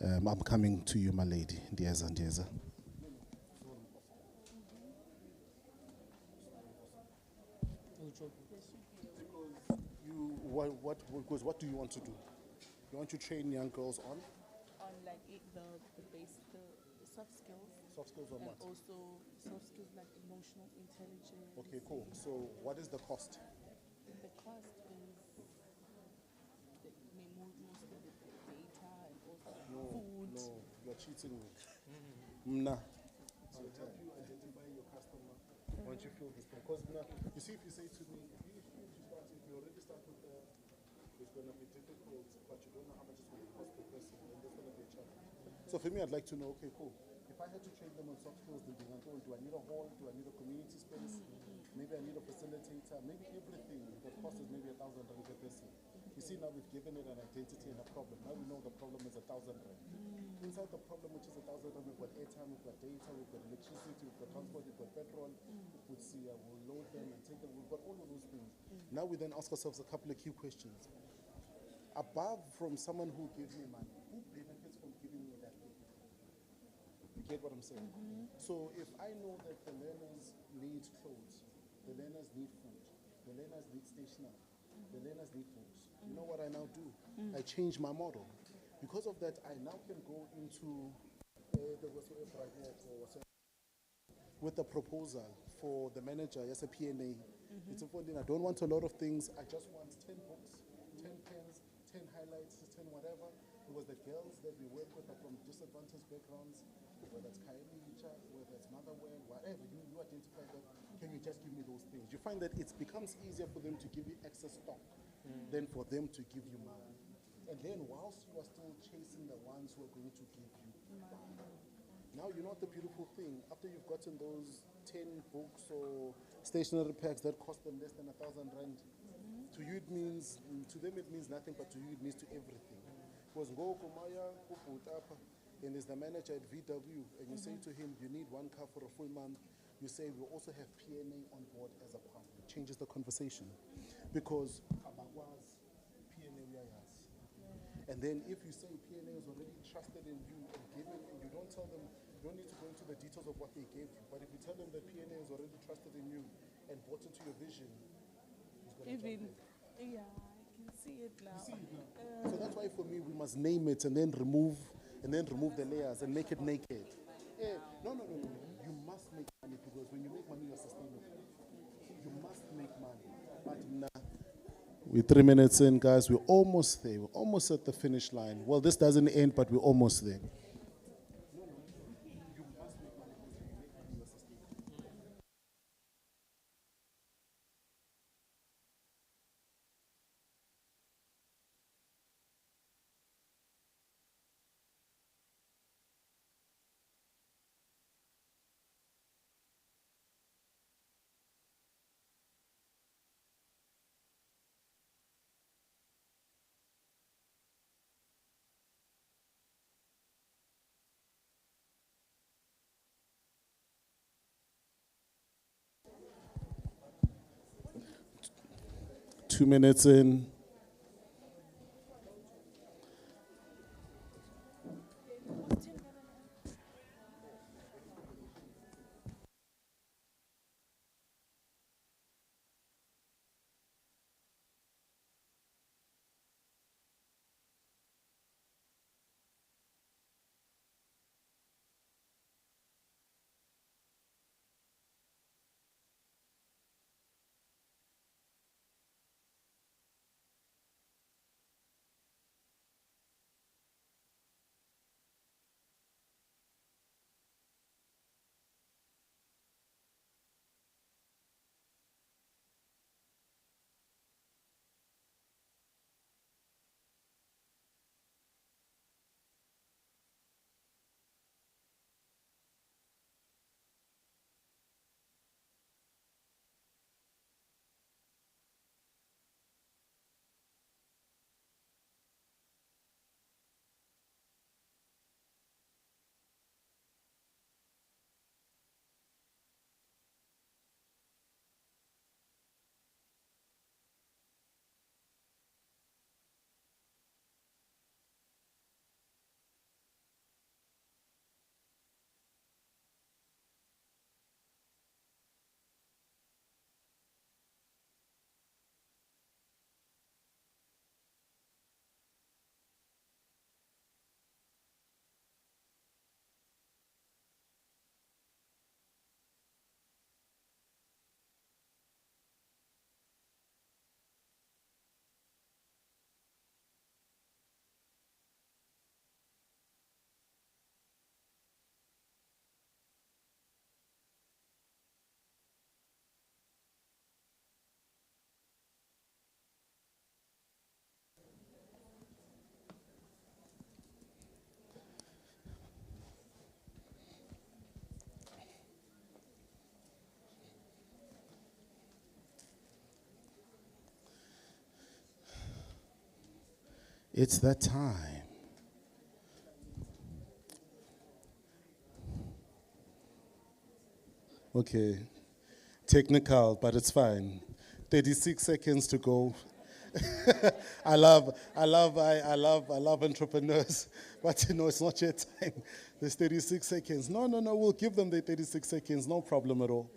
I'm coming to you, my lady. Ndieza, ndieza. Because what do you want to do? You want to train young girls on? On like the base, the soft skills. Soft skills on and what? Also soft skills like emotional intelligence. Okay, cool. So what is the cost? The cost is mostly the data and also food. No, you're cheating me. Nah. So help you identify your customer once you feel this thing. Because you see, if you say to me, if you already start with it's going to be difficult, but you don't know how much it's going to cost per person, then there's going to be a challenge. So for me, I'd like to know, okay, cool. If I had to train them on soft skills, then do I need a hall? Do I need a community space? Maybe I need a facilitator. Maybe everything that costs maybe 1,000 rand per person. You see, now we've given it an identity and a problem. Now we know the problem is 1,000 rand. Inside the problem, which is 1,000 rand, we've got airtime, we've got data, we've got electricity, we've got transport, we've got petrol. We'll see, we'll load them and take them. We've got all of those things. Now we then ask ourselves a couple of key questions. Above from someone who gives me money, who benefits from giving me that thing? You get what I'm saying? So if I know that the learners need clothes, the learners need food, the learners need stationery, the learners need books, you know what I now do? I change my model. Because of that, I now can go into with a proposal for the manager as a PNA. It's important. I don't want a lot of things. I just want 10 books, 10 pens, 10 highlights, 10 whatever. Because the girls that we work with are from disadvantaged backgrounds, whether it's Kailicha, whether it's Motherwell, whatever, you identify that. Can you just give me those things? You find that it becomes easier for them to give you excess stock than for them to give you money. And then whilst you are still chasing the ones who are going to give you money. Now, you know what the beautiful thing, after you've gotten those 10 books or stationery packs that cost them less than 1,000 rand, to you it means, to them it means nothing, but to you it means to everything. Because go Kumaya, and there's the manager at VW, and you say to him, you need one car for a full month. You say, we also have PNA on board as a partner. It changes the conversation. Because PNA we are yes. And then if you say PNA is already trusted in you and given, and you don't tell them, you don't need to go into the details of what they gave you, but if you tell them that PNA is already trusted in you and bought into your vision, he's going to Even, yeah, I can see it now. You see it now. So that's why for me, we must name it and then remove the layers and make it naked. Yeah. No. You must make money, because when you make money, you're sustainable. You must make money. But nah. We're 3 minutes in, guys. We're almost there. We're almost at the finish line. Well, this doesn't end, but we're almost there. Two minutes in. It's that time. Okay. Technical, but it's fine. 36 seconds to go. I love entrepreneurs, but it's not yet time. There's 36 seconds. No, we'll give them the 36 seconds, no problem at all.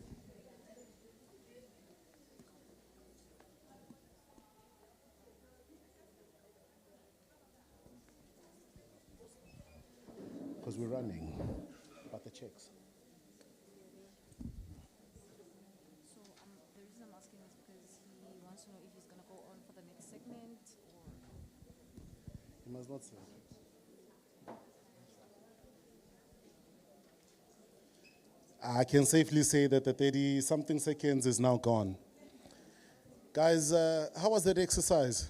Because we're running. About the checks. The reason I'm asking is because he wants to know if he's going to go on for the next segment or... You must not say. I can safely say that the 30-something seconds is now gone. Guys, how was that exercise?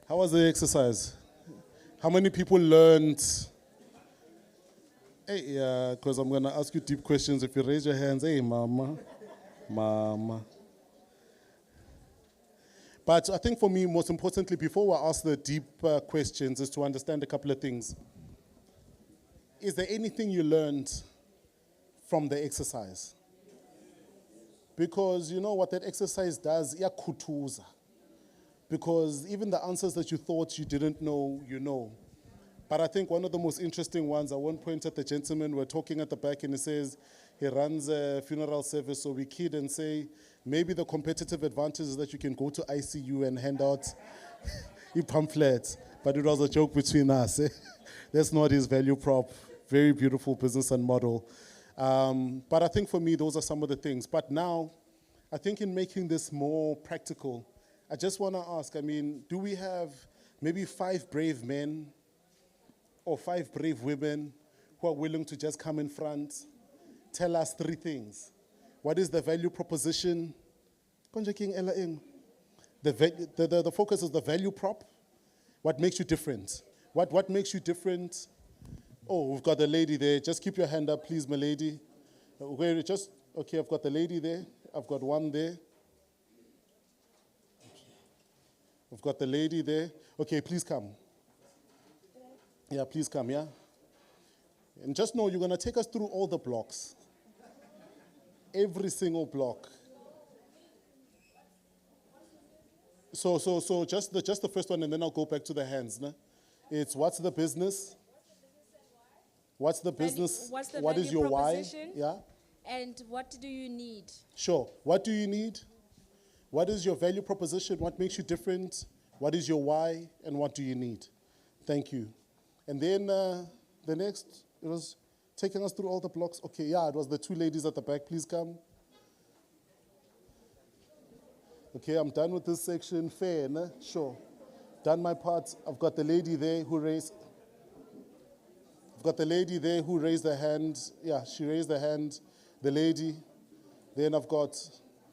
How was the exercise? How many people learned? Hey, yeah, because I'm going to ask you deep questions. If you raise your hands, hey, mama. But I think for me, most importantly, before I ask the deep questions, is to understand a couple of things. Is there anything you learned from the exercise? Because you know what that exercise does? Iyakhuthuza. Because even the answers that you thought you didn't know, you know. But I think one of the most interesting ones, at one point at the gentleman, we're talking at the back and he says he runs a funeral service, so we kid and say, maybe the competitive advantage is that you can go to ICU and hand out pamphlets. But it was a joke between us. That's not his value prop. Very beautiful business and model. But I think for me, those are some of the things. But now, I think in making this more practical, I just want to ask, do we have maybe 5 brave men or 5 brave women who are willing to just come in front, tell us 3 things? What is the value proposition? The focus is the value prop. What makes you different? What makes you different? Oh, we've got a lady there. Just keep your hand up, please, my lady. Okay, I've got the lady there. I've got one there. I've got the lady there. Okay, please come. Yeah, please come, yeah? And just know you're going to take us through all the blocks. Every single block. So just the first one, and then I'll go back to the hands. Nah? It's what's the business? What's the business? What is your why? Yeah? And what do you need? Sure. What do you need? What is your value proposition? What makes you different? What is your why? And what do you need? Thank you. And then the next, it was taking us through all the blocks. Okay, yeah, it was the 2 ladies at the back. Please come. Okay, I'm done with this section. Fair, né? Sure. Done my part. I've got the lady there who raised. I've got the lady there who raised her hand. Yeah, she raised her hand. The lady. Then I've got.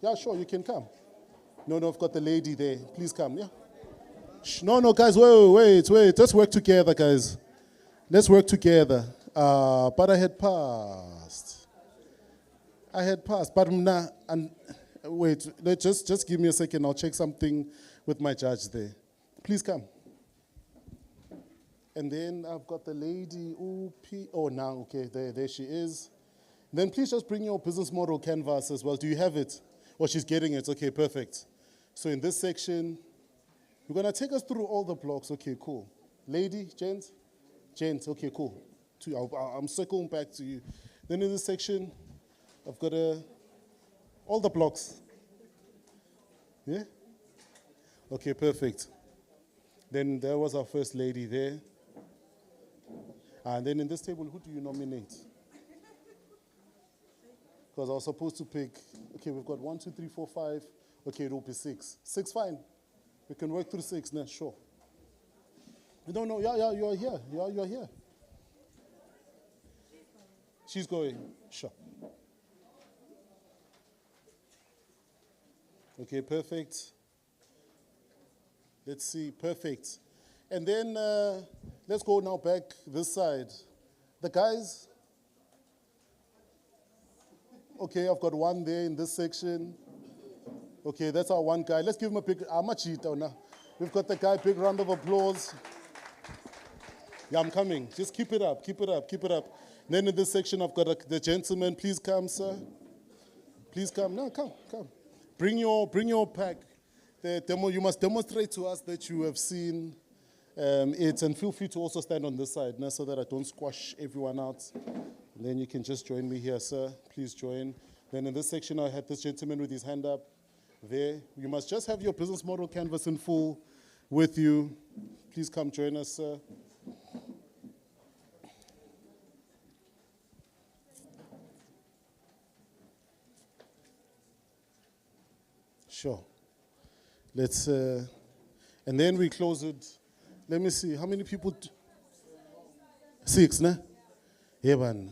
Yeah, sure, you can come. No, I've got the lady there. Please come. Yeah. No, guys, wait. Let's work together, guys. Let's work together. But I had passed. But now, and wait, just give me a second. I'll check something with my judge there. Please come. And then I've got the lady. Oh, now, okay, there she is. Then please just bring your business model canvas as well. Do you have it? Oh, she's getting it. Okay, perfect. So in this section, you're going to take us through all the blocks. Okay, cool. Lady, gents? Okay, cool. I'm circling back to you. Then in this section, I've got all the blocks. Yeah? Okay, perfect. Then there was our first lady there. And then in this table, who do you nominate? Because I was supposed to pick, okay, we've got 1, 2, 3, 4, 5. Okay, it will be 6. 6, fine. We can work through 6 now, sure. No, yeah, you're here. You're here. She's going, sure. Okay, perfect. Let's see, perfect. And then let's go now back this side. The guys. Okay, I've got one there in this section. Okay, that's our one guy. Let's give him a big, we've got the guy, big round of applause. Yeah, I'm coming. Just keep it up, keep it up, keep it up. Then in this section, I've got the gentleman. Please come, sir. Please come. No, come. Bring your pack. The demo, you must demonstrate to us that you have seen it, and feel free to also stand on this side now so that I don't squash everyone out. And then you can just join me here, sir. Please join. Then in this section, I had this gentleman with his hand up there. You must just have your business model canvas in full with you. Please come join us, sir. Sure. Let's, and then we close it. Let me see, how many people? 6, ne? Yeah, man.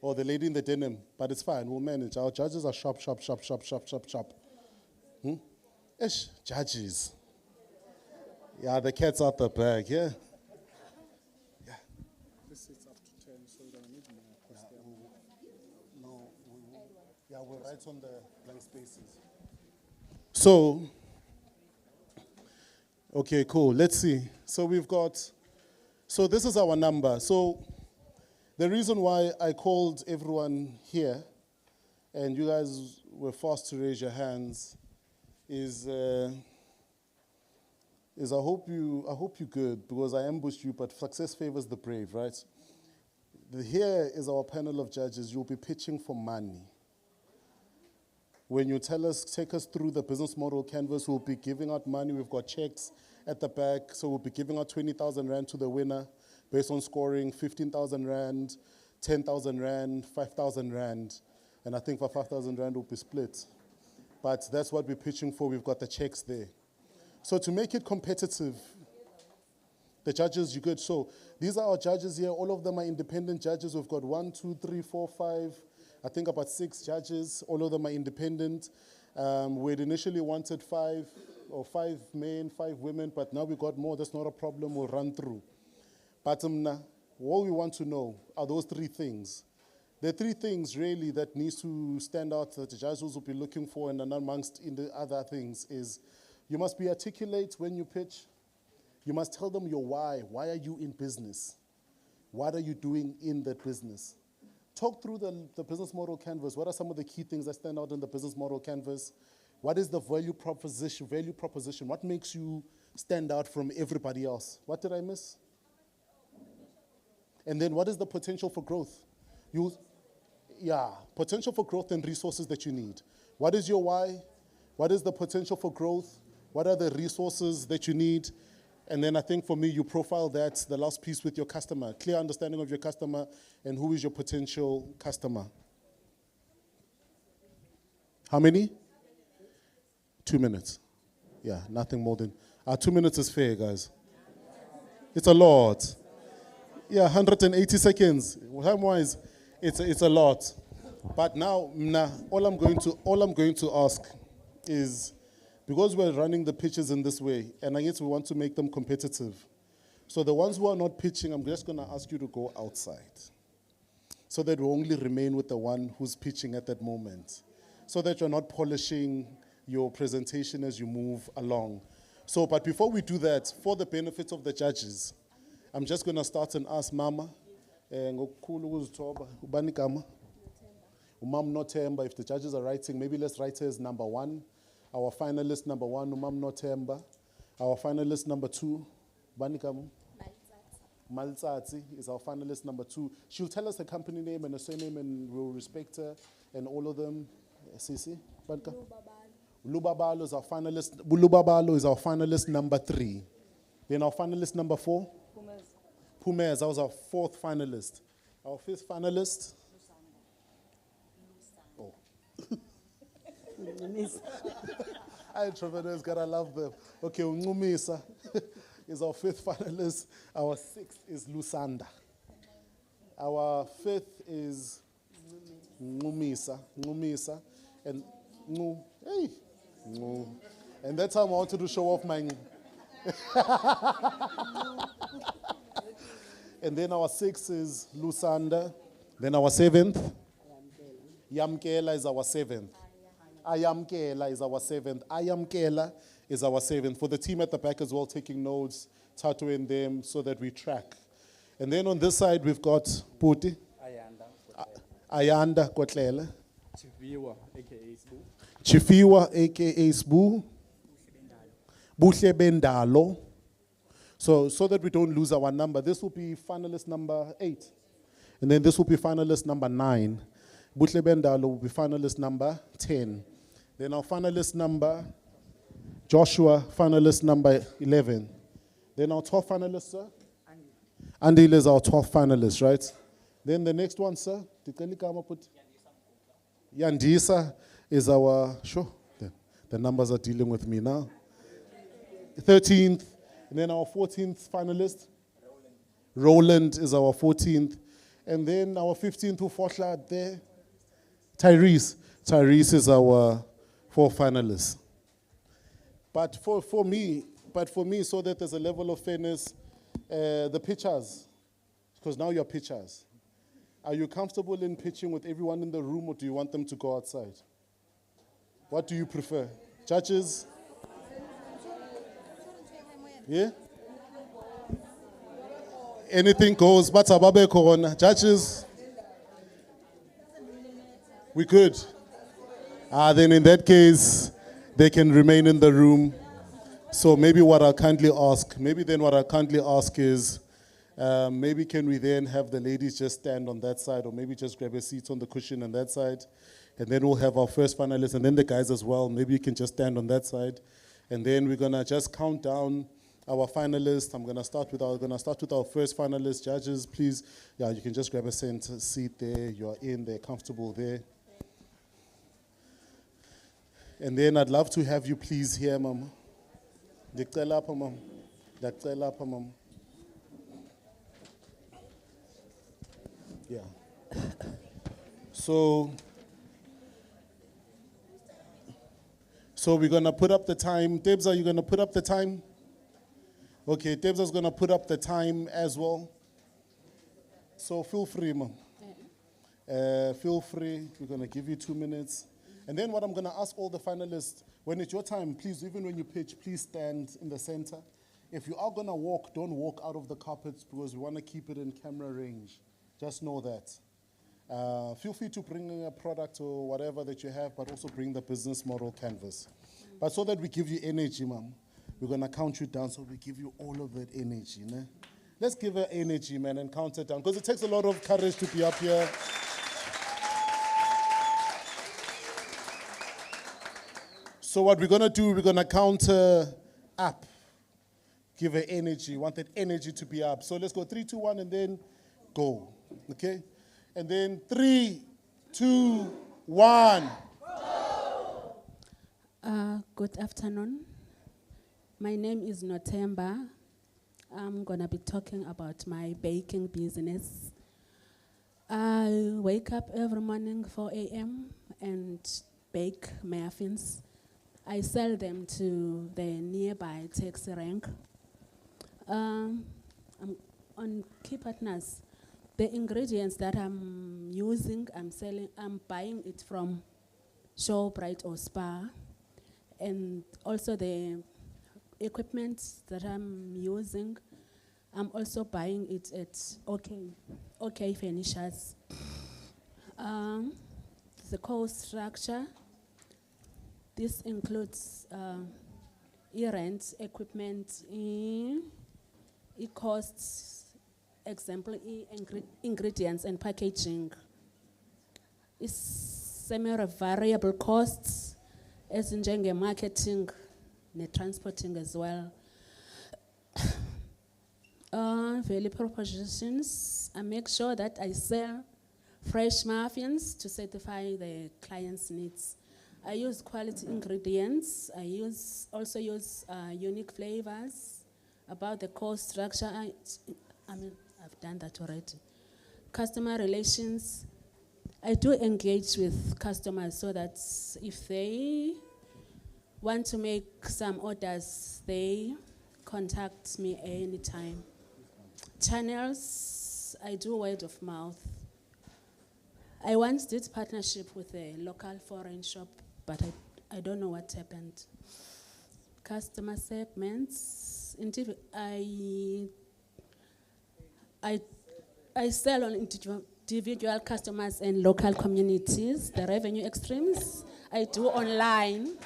Oh, the lady in the denim, but it's fine, we'll manage. Our judges are sharp. Ish, judges. Yeah, the cat's out the bag, yeah? Yeah. This is up to 10, so we don't need more. Yeah, we're right on the blank spaces. So, okay, cool. Let's see. So we've got, so this is our number. So the reason why I called everyone here, and you guys were forced to raise your hands, is I hope you're good, because I ambushed you, but success favors the brave, right? Here is our panel of judges. You'll be pitching for money. When you take us through the business model canvas, we'll be giving out money. We've got checks at the back, so we'll be giving out 20,000 Rand to the winner based on scoring, 15,000 Rand, 10,000 Rand, 5,000 Rand, and I think for 5,000 Rand will be split. But that's what we're pitching for. We've got the checks there. So to make it competitive, the judges, you good? So these are our judges here. All of them are independent judges. We've got 1, 2, 3, 4, 5, I think about 6 judges. All of them are independent. We'd initially wanted 5 men, 5 women, but now we got more. That's not a problem. We'll run through. But what we want to know are those 3 things. The 3 things really that needs to stand out that the judges will be looking for, and then amongst in the other things is you must be articulate when you pitch. You must tell them your why. Why are you in business? What are you doing in that business? Talk through the business model canvas. What are some of the key things that stand out in the business model canvas? What is the value proposition? What makes you stand out from everybody else? What did I miss? And then what is the potential for growth? Potential for growth and resources that you need. What is your why? What is the potential for growth? What are the resources that you need? And then I think for me, you profile that, the last piece with your customer, clear understanding of your customer and who is your potential customer. How many? 2 minutes. Yeah, nothing more than, 2 minutes is fair, guys. It's a lot. Yeah, 180 seconds. Time-wise, it's a lot. But now, all I'm going to ask is, because we're running the pitches in this way, and I guess we want to make them competitive. So the ones who are not pitching, I'm just going to ask you to go outside, so that we only remain with the one who's pitching at that moment, so that you're not polishing your presentation as you move along. So, but before we do that, for the benefit of the judges, I'm just going to start and ask Mama, Umam Notemba, if the judges are writing, maybe let's write her as number 1. Our finalist number 1, Umam Notemba. Our finalist number 2, Banikam. Maltsatsi is our finalist number 2. She'll tell us the company name and the surname, and we'll respect her and all of them. Sisi, Banika. Lubabalo is our finalist. Lubabalo is our finalist number 3. Then our finalist number 4. Pumez, that was our 4th finalist. Our 5th finalist. Oh. Entrepreneurs, gotta love them. Okay, Ngumisa is our 5th finalist. Our 6th is Lusanda. Our 5th is Ngumisa. And and that time I wanted to show off my and then our 6th is Lusanda. Then our 7th, Yamkela is our 7th. Ayamkela is our 7th. Ayamkela is our 7th. For the team at the back as well, taking notes, tattooing them so that we track. And then on this side, we've got Puti. Ayanda Kotlele. Chifiwa, aka Sbu. Chifiwa, aka Sbu. Buhle Bendalo. So that we don't lose our number, this will be finalist number 8. And then this will be finalist number 9. Buhle Bendalo will be finalist number 10. Then our finalist number, Joshua, finalist number 11. Then our 12th finalist, sir? Andile is our 12th finalist, right? Then the next one, sir? Yandisa is our, sure, the numbers are dealing with me now. 13th, and then our 14th finalist, Roland is our 14th, and then our 15th who fought there, Tyrese. Tyrese is our 4th finalist. But for me, so that there's a level of fairness, the pitchers, because now you're pitchers. Are you comfortable in pitching with everyone in the room, or do you want them to go outside? What do you prefer? Judges? Yeah? Anything goes, but Ababe Corona. Judges? We could. Then in that case, they can remain in the room. So maybe what I'll kindly ask is, maybe can we then have the ladies just stand on that side, or maybe just grab a seat on the cushion on that side, and then we'll have our first finalist, and then the guys as well. Maybe you can just stand on that side, and then we're gonna just count down our finalists. I'm gonna start with our first finalist. Judges, please, you can just grab a center seat there. You're in there, comfortable there. And then I'd love to have you please here, Mama. Mama. Yeah. So we're going to put up the time. Debs, are you going to put up the time? Okay, Debs is going to put up the time as well. So feel free, Mom. Feel free. We're going to give you 2 minutes. And then what I'm going to ask all the finalists, when it's your time, please, even when you pitch, please stand in the center. If you are going to walk, don't walk out of the carpets, because we want to keep it in camera range. Just know that. Feel free to bring a product or whatever that you have, but also bring the business model canvas. But so that we give you energy, Mom, we're going to count you down, so we give you all of that energy. Ne? Let's give her energy, man, and count it down, because it takes a lot of courage to be up here. So what we're going to do, we're going to count her up. Give her energy. Want that energy to be up. So let's go 3, 2, 1, and then go. Okay? And then 3, 2, 1. Good afternoon. My name is Notemba. I'm going to be talking about my baking business. I wake up every morning 4 a.m. and bake muffins. I sell them to the nearby taxi rank. I'm on Key Partners. The ingredients that I'm using, I'm buying it from Shoprite or Spar. And also the equipment that I'm using, I'm also buying it at OK Furnishers. The cost structure, this includes rent, equipment, it costs, example, ingredients and packaging. It's semi-variable costs, as in marketing, and transporting as well. Value propositions, I make sure that I sell fresh muffins to satisfy the client's needs. I use quality ingredients. I also use unique flavors. About the cost structure, I've done that already. Customer relations, I do engage with customers so that if they want to make some orders, they contact me anytime. Channels, I do word of mouth. I once did partnership with a local foreign shop but I don't know what happened. Customer segments, I sell on individual customers and local communities. The revenue extremes I do online.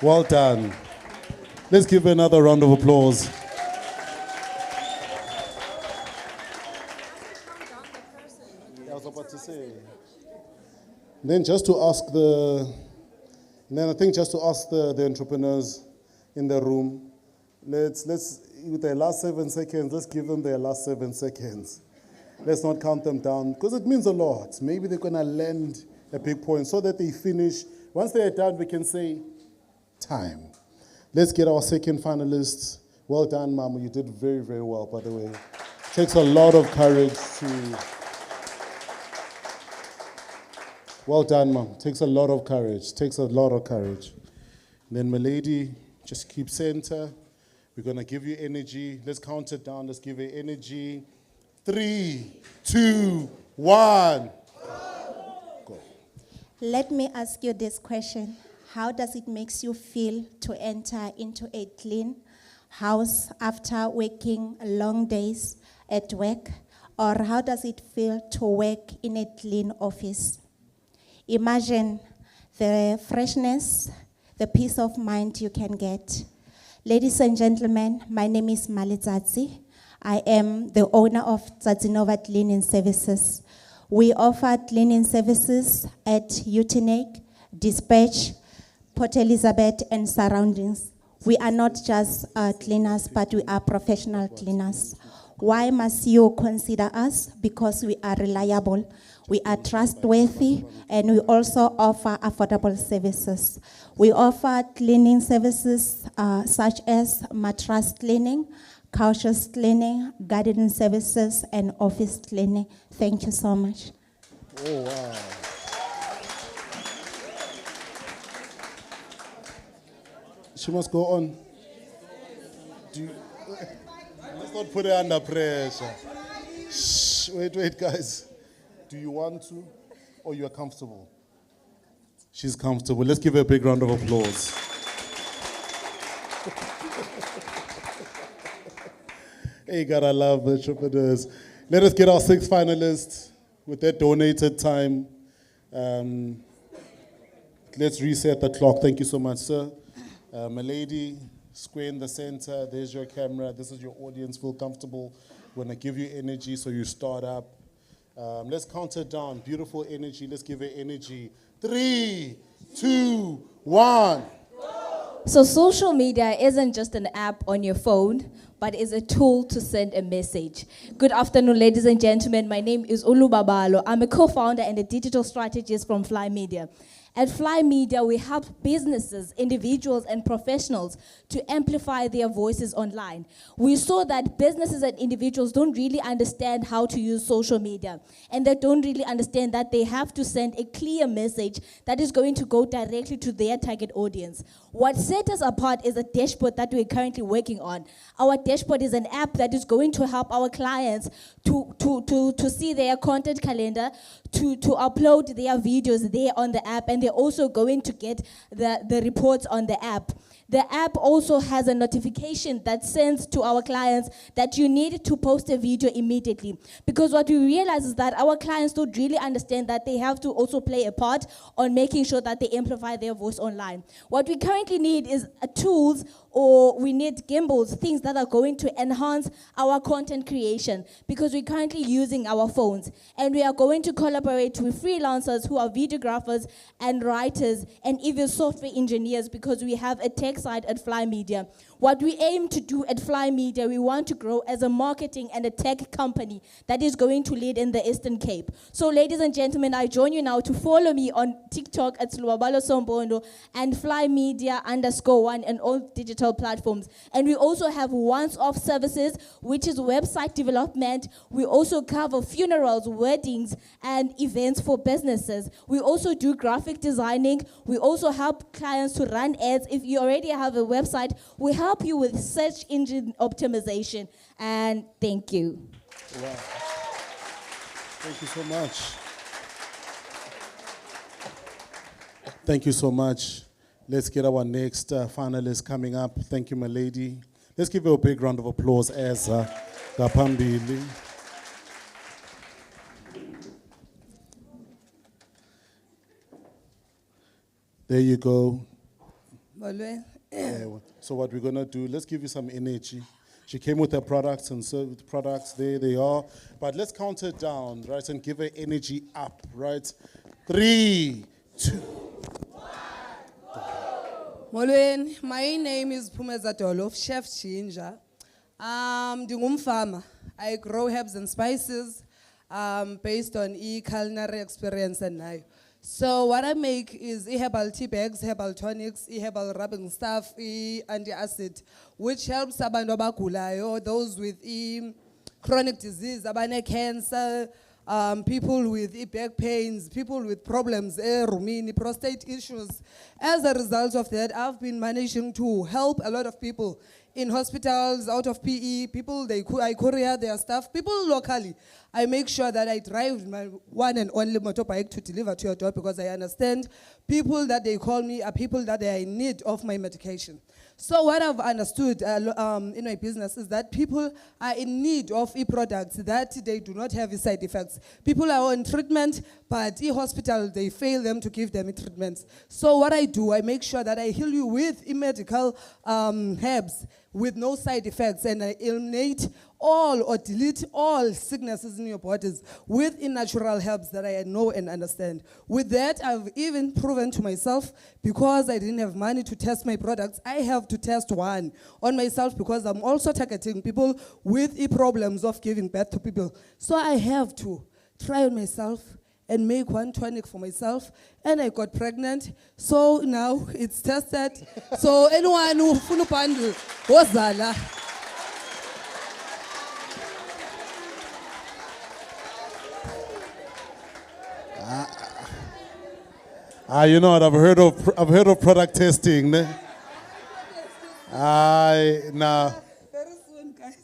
Well done. Let's give another round of applause. I was about to say. Then just to ask the entrepreneurs in the room, let's with their last 7 seconds, let's give them their last 7 seconds. Let's not count them down, because it means a lot. Maybe they're gonna land a big point so that they finish. Once they are done, we can say, time. Let's get our second finalist. Well done, Mama. You did very, very well, by the way. Takes a lot of courage to... Well done, Mom. Takes a lot of courage. Takes a lot of courage. Then, my lady, just keep center. We're going to give you energy. Let's count it down. Let's give you energy. 3, 2, 1. Go. Let me ask you this question. How does it make you feel to enter into a clean house after working long days at work? Or how does it feel to work in a clean office? Imagine the freshness, the peace of mind you can get. Ladies and gentlemen, my name is Malizatsi. I am the owner of Tsatinova Cleaning Services. We offer cleaning services at Utinake, Dispatch, Port Elizabeth, and surroundings. We are not just cleaners, but we are professional cleaners. Why must you consider us? Because we are reliable, we are trustworthy, and we also offer affordable services. We offer cleaning services such as mattress cleaning, couches cleaning, gardening services, and office cleaning. Thank you so much. Oh, wow. She must go on. Let's not put her under pressure. Shh, wait, guys. Do you want to, or you are comfortable? She's comfortable. Let's give her a big round of applause. Hey, gotta love entrepreneurs. Let us get our 6th finalist with their donated time. Let's reset the clock. Thank you so much, sir. My lady, square in the center. There's your camera. This is your audience. Feel comfortable. When I give you energy, so you start up. Let's count it down. Beautiful energy. Let's give it energy. 3, 2, 1. So social media isn't just an app on your phone, but is a tool to send a message. Good afternoon, ladies and gentlemen. My name is Ulu Babalo. I'm a co-founder and a digital strategist from Fly Media. At Fly Media, we help businesses, individuals, and professionals to amplify their voices online. We saw that businesses and individuals don't really understand how to use social media, and they don't really understand that they have to send a clear message that is going to go directly to their target audience. What set us apart is a dashboard that we're currently working on. Our dashboard is an app that is going to help our clients to see their content calendar, to upload their videos there on the app, and they're also going to get the reports on the app. The app also has a notification that sends to our clients that you need to post a video immediately. Because what we realize is that our clients don't really understand that they have to also play a part on making sure that they amplify their voice online. What we currently need is tools, or we need gimbals, things that are going to enhance our content creation, because we're currently using our phones. And we are going to collaborate with freelancers who are videographers and writers and even software engineers, because we have a tech side at Fly Media. What we aim to do at Fly Media, we want to grow as a marketing and a tech company that is going to lead in the Eastern Cape. So ladies and gentlemen, I join you now to follow me on TikTok at Luabalo Sombondo and Fly Media _1 and all digital platforms. And we also have once-off services, which is website development. We also cover funerals, weddings, and events for businesses. We also do graphic designing. We also help clients to run ads. If you already have a website, we help you with search engine optimization. And thank you. Wow. Thank you so much. Thank you so much. Let's get our next finalist coming up. Thank you, my lady. Let's give her a big round of applause as Gapambili. There you go. So what we're gonna do, let's give you some energy. She came with her products and served products, there they are. But let's count her down, right, and give her energy up, right? 3, 2. Molweni, my name is Phumeza Dolof, Chef Ginger. Farmer. I grow herbs and spices based on culinary experience and now. So what I make is herbal tea bags, herbal tonics, herbal rubbing stuff, anti-acid, which helps abantu abagulayo, those with chronic disease, abane cancer, people with back pains, people with problems, rumini, prostate issues. As a result of that, I've been managing to help a lot of people in hospitals, out of PE, people, I courier their stuff, people locally. I make sure that I drive my one and only motorbike to deliver to your door because I understand people that they call me are people that they are in need of my medication. So what I've understood in my business is that people are in need of products that they do not have side effects. People are on treatment, but hospital they fail them to give them treatments. So what I do, I make sure that I heal you with medical herbs with no side effects, and I eliminate all or delete all sicknesses in your bodies with natural herbs that I know and understand. With that, I've even proven to myself, because I didn't have money to test my products, I have to test one on myself because I'm also targeting people with problems of giving birth to people. So I have to try on myself and make one tonic for myself, and I got pregnant. So now it's tested. So anyone who funu bundle, wozala. You know what? I've heard of product testing. Ne? Nah. Very soon, guys.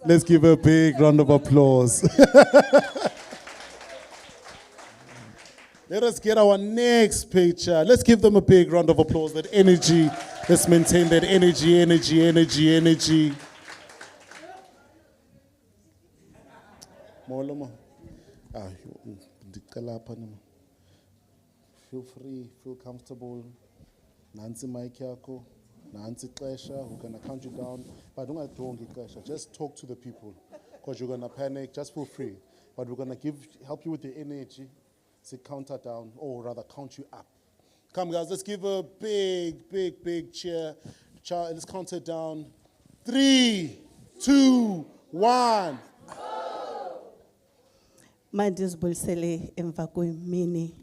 Let's give a big round of applause. Let us get our next picture. Let's give them a big round of applause. That energy. Let's maintain that energy. Feel free, feel comfortable. Nansi mic yako. Nansi Klesha, we're going to count you down. But don't get Klesha. Just talk to the people. Because you're going to panic. Just feel free. But we're going to help you with the energy. Say count her down, or rather count you up. Come guys, let's give a big cheer. Let's count her down. 3, 2, 1. Mandizbulisele emva kwemini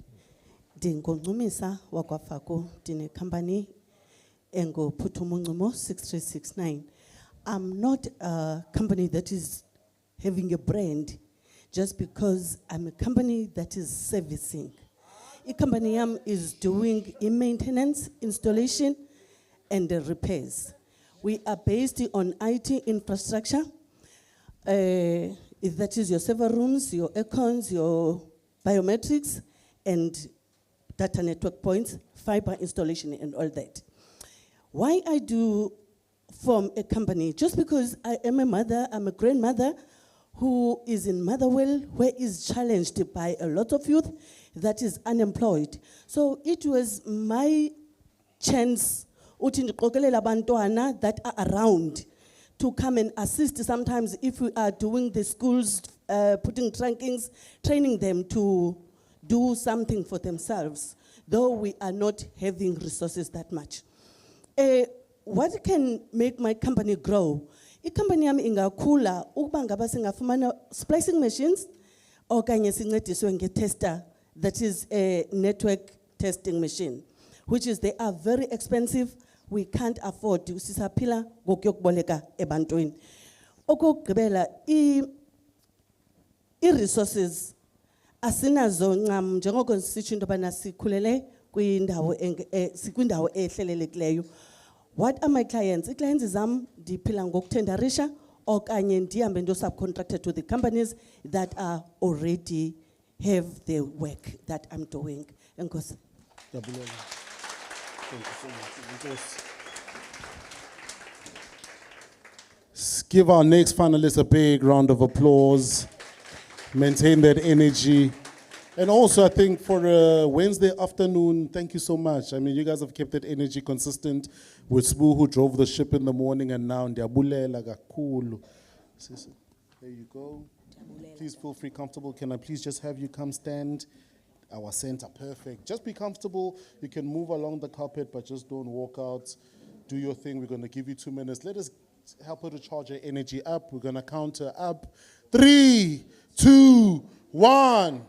ndingoncumisa wakwaFako ndine company engo Phuthumuncumo 6369. I'm not a company that is having a brand just because I'm a company that is servicing. A company is doing maintenance, installation, and repairs. We are based on IT infrastructure. That is your server rooms, your aircons, your biometrics, and data network points, fiber installation, and all that. Why I do form a company? Just because I am a mother, I'm a grandmother who is in Motherwell, where is challenged by a lot of youth that is unemployed. So it was my chance that are around to come and assist. Sometimes if we are doing the schools, putting trankings, training them to do something for themselves, though we are not having resources that much. What can make my company grow? I company yami ingakhula ukuba ngaba singafumana splicing machines okanye sincediswe nge-tester, that is a network testing machine, which is they are very expensive. We can't afford to sisaphila ngokuyokuboleka ebantwini. Okugqibela i-resources asinazo ncam njengoko sitsho into yobana sikhulele kwindawo ehlelelekileyo. What are my clients? I-clients zam ndiphila ngokutenderisha okanye ndihambe ndo-subcontracted to the companies that are already have the work that I'm doing. Enkosi. Thank you so much. Give our next finalist a big round of applause. Maintain that energy. And also, I think for Wednesday afternoon, thank you so much. I mean, you guys have kept that energy consistent with Sbu, who drove the ship in the morning, and now Ndiabulela Gakulu. There you go. Please feel free, comfortable. Can I please just have you come stand? Our center, perfect. Just be comfortable. You can move along the carpet, but just don't walk out. Do your thing. We're going to give you 2 minutes. Let us help her to charge her energy up. We're going to count her up. 3, 2, 1.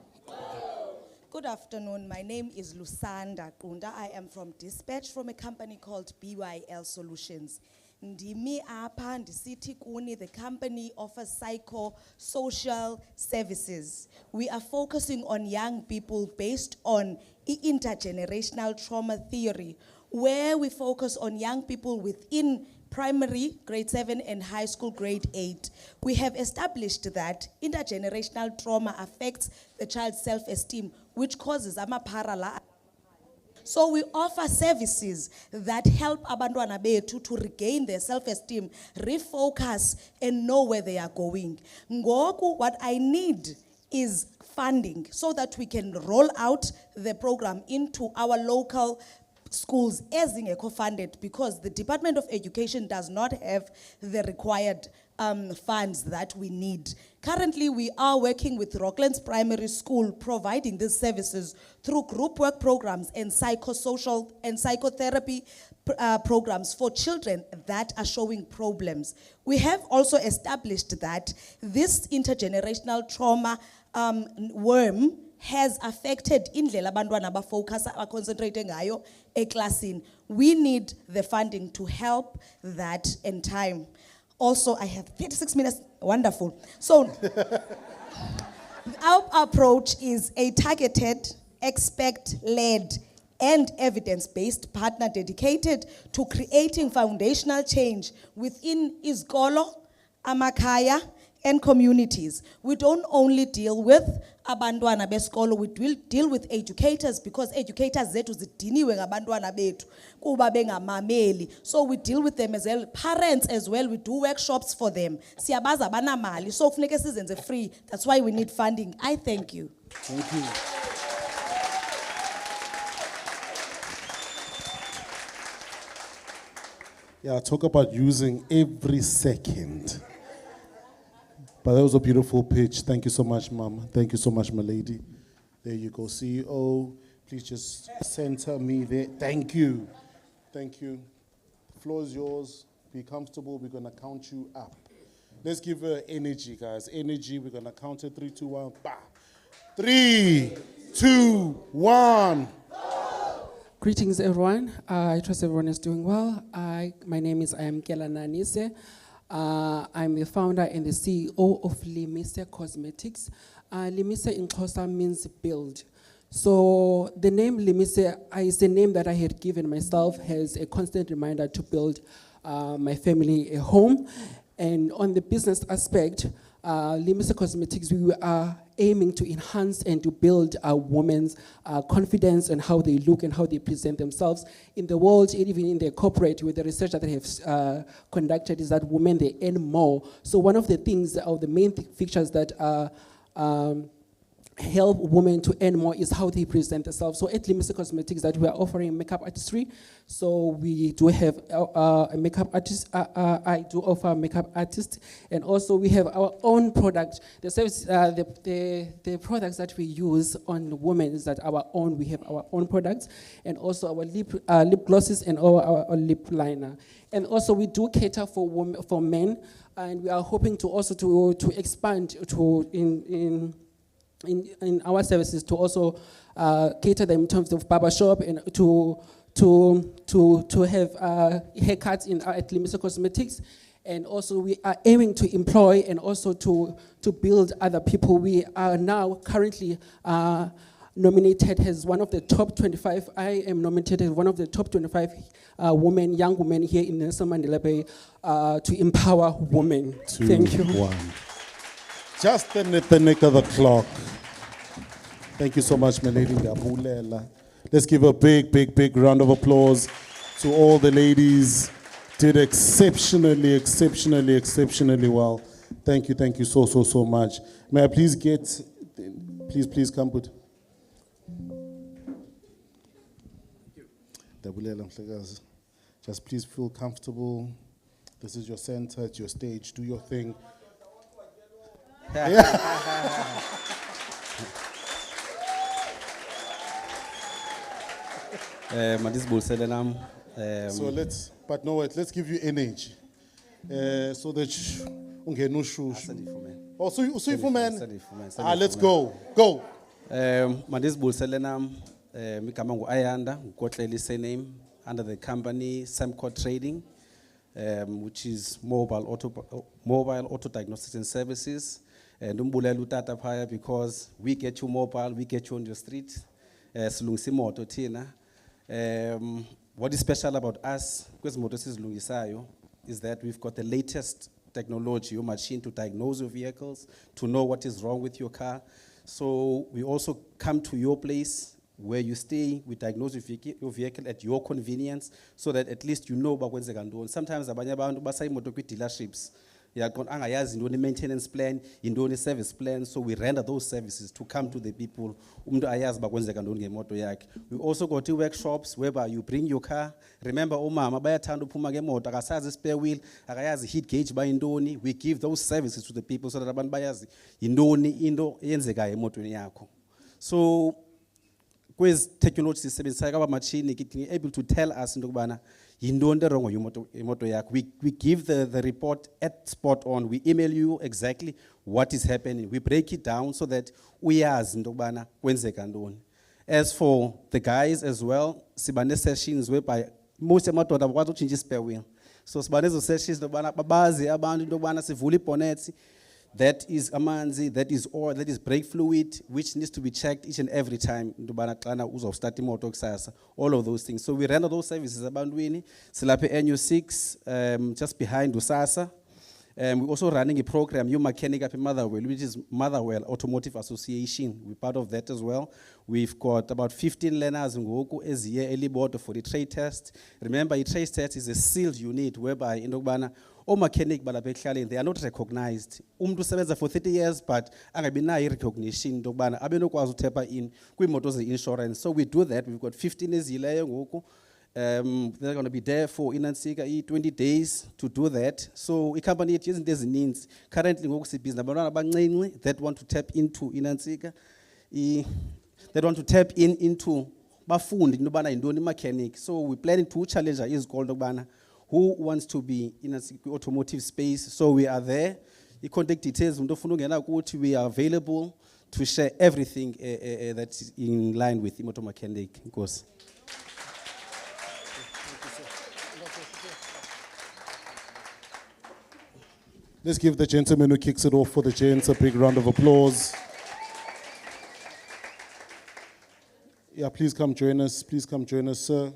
Good afternoon. My name is Lusanda Kunda. I am from Dispatch from a company called BYL Solutions. Ndimi apa ndisithi kuni, the company offers psychosocial services. We are focusing on young people based on intergenerational trauma theory, where we focus on young people within primary, grade 7, and high school, grade 8. We have established that intergenerational trauma affects the child's self-esteem, which causes amaparala. So we offer services that help abantwana bethu to regain their self-esteem, refocus, and know where they are going. Ngoku, what I need is funding so that we can roll out the program into our local schools as funded, because the Department of Education does not have the required funds that we need. Currently, we are working with Rocklands Primary School, providing these services through group work programs and psychosocial and psychotherapy programs for children that are showing problems. We have also established that this intergenerational trauma worm has affected indlela abantwana abafocus concentrating ngayo eklasini. We need the funding to help that in time. Also, I have 36 minutes. Wonderful. So, our approach is a targeted, expect-led, and evidence-based partner dedicated to creating foundational change within izikolo, amakaya, and communities. We don't only deal with abantwana besikolo, we will deal with educators, because educators zethu zidiniwe ngabantwana bethu kuba bengamameli. So we deal with them as well. Parents as well, we do workshops for them. Siyabaza banamali, so kufuneka sizenze free. That's why we need funding. I thank you. Thank you. Yeah, talk about using every second. But that was a beautiful pitch. Thank you so much, Mom. Thank you so much, my lady. There you go, CEO. Please just center me there. Thank you. Thank you. The floor is yours. Be comfortable. We're going to count you up. Let's give her energy, guys. Energy. We're going to count it. 3, 2, 1. Bah. 3, 2, 1. Greetings, everyone. I trust everyone is doing well. My name is Ayamkela Nanise. I'm the founder and the CEO of Limise Cosmetics. Limise in Xhosa means build. So the name Limise is a name that I had given myself as a constant reminder to build my family a home. And on the business aspect, Limise Cosmetics, we are aiming to enhance and to build a woman's confidence and how they look and how they present themselves in the world, even in the corporate. With the research that they have conducted, is that women, they earn more. So one of the things, or the main features that help women to earn more is how they present themselves. So at Limise Cosmetics, that we are offering makeup artistry. So we do have a makeup artist. I do offer makeup artist, and also we have our own product. The service, the products that we use on women is that our own. We have our own products, and also our lip glosses and our lip liner. And also we do cater for men, and we are hoping to also to expand to in our services to also cater them in terms of barbershop and to have haircuts at Limise Cosmetics. And also we are aiming to employ and also to build other people. We are now currently nominated as one of the top 25. I am nominated as one of the top 25 young women here in Nelson Mandela Bay to empower women. Thank you. 2, 1. Just the nick of the clock. Thank you so much, my lady. Ngabulela. Let's give a big, big, big round of applause to all the ladies. Did exceptionally, exceptionally, exceptionally well. Thank you so, so, so much. May I please get, please come put. Just please feel comfortable. This is your center, it's your stage, do your thing. So let's give you energy. So that no shoes. Oh, so you man. Let's go. Go. Madis Bulselenam, Mikamangu Ayanda, Kotleli surname, under the company Semco Trading, which is mobile auto diagnostics and services. And Umbulelu Tata Paya, because we get you mobile, we get you on the street. Slungsi moto tina. What is special about us, because Motosis Lungisayo, is that we've got the latest technology, your machine to diagnose your vehicles, to know what is wrong with your car. So we also come to your place where you stay, we diagnose your vehicle at your convenience, so that at least you know about what's going on. Sometimes abanye abantu basay moto kwi dealerships. Angayazi into maintenance plan, into service plan, so we render those services to come to the people. We also go to workshops whereby you bring your car. Remember, umama bayathanda uphuma ngemoto akasazi spare wheel, akayazi heat gauge bayindoni. We give those services to the people so that abantu bayazi indoni into eyenzekayo emotweni yakho. So quiz technology sisebenzisa kaba machine able to tell us into kubana yindonde wrong moto yakho. We give the report at spot on. We email you exactly what is happening. We break it down so that uyazi into kubana kwenzeka ntoni. As for the guys as well, sibane sessions whereby most amadoda bakwazi ukutshintsha spare wheel. So sibane ezo sessions into kubana babazi abantu into kubana sivula ibonnet. That is amanzi, that is oil, that is brake fluid, which needs to be checked each and every time. All of those things. So we render those services abantwini. Silaphe NU6, just behind Usasa. We're also running a program, new mechanic up in Motherwell, which is Motherwell Automotive Association. We're part of that as well. We've got about 15 learners in Goku as year early board for the trade test. Remember, a trade test is a sealed unit whereby in Ogbana, all mechanic they are not recognized. Sebenza for 30 years, but angabina recognition Ogbana abenokwazi utepa in kwimotos insurance. So we do that. We've got 15 ezileyo ngoku. They're going to be there for Inansika 20 days to do that. So a company isn't as needs currently that want to tap into Inansika. They want to tap into Bafundi Nobana Indoni mechanic. So we're planning to challenge is called Nobana, who wants to be in a automotive space. So we are there. The contact details we are available to share everything that's in line with Imoto mechanic. Let's give the gentleman who kicks it off for the gents a big round of applause. Yeah, please come join us. Please come join us, sir.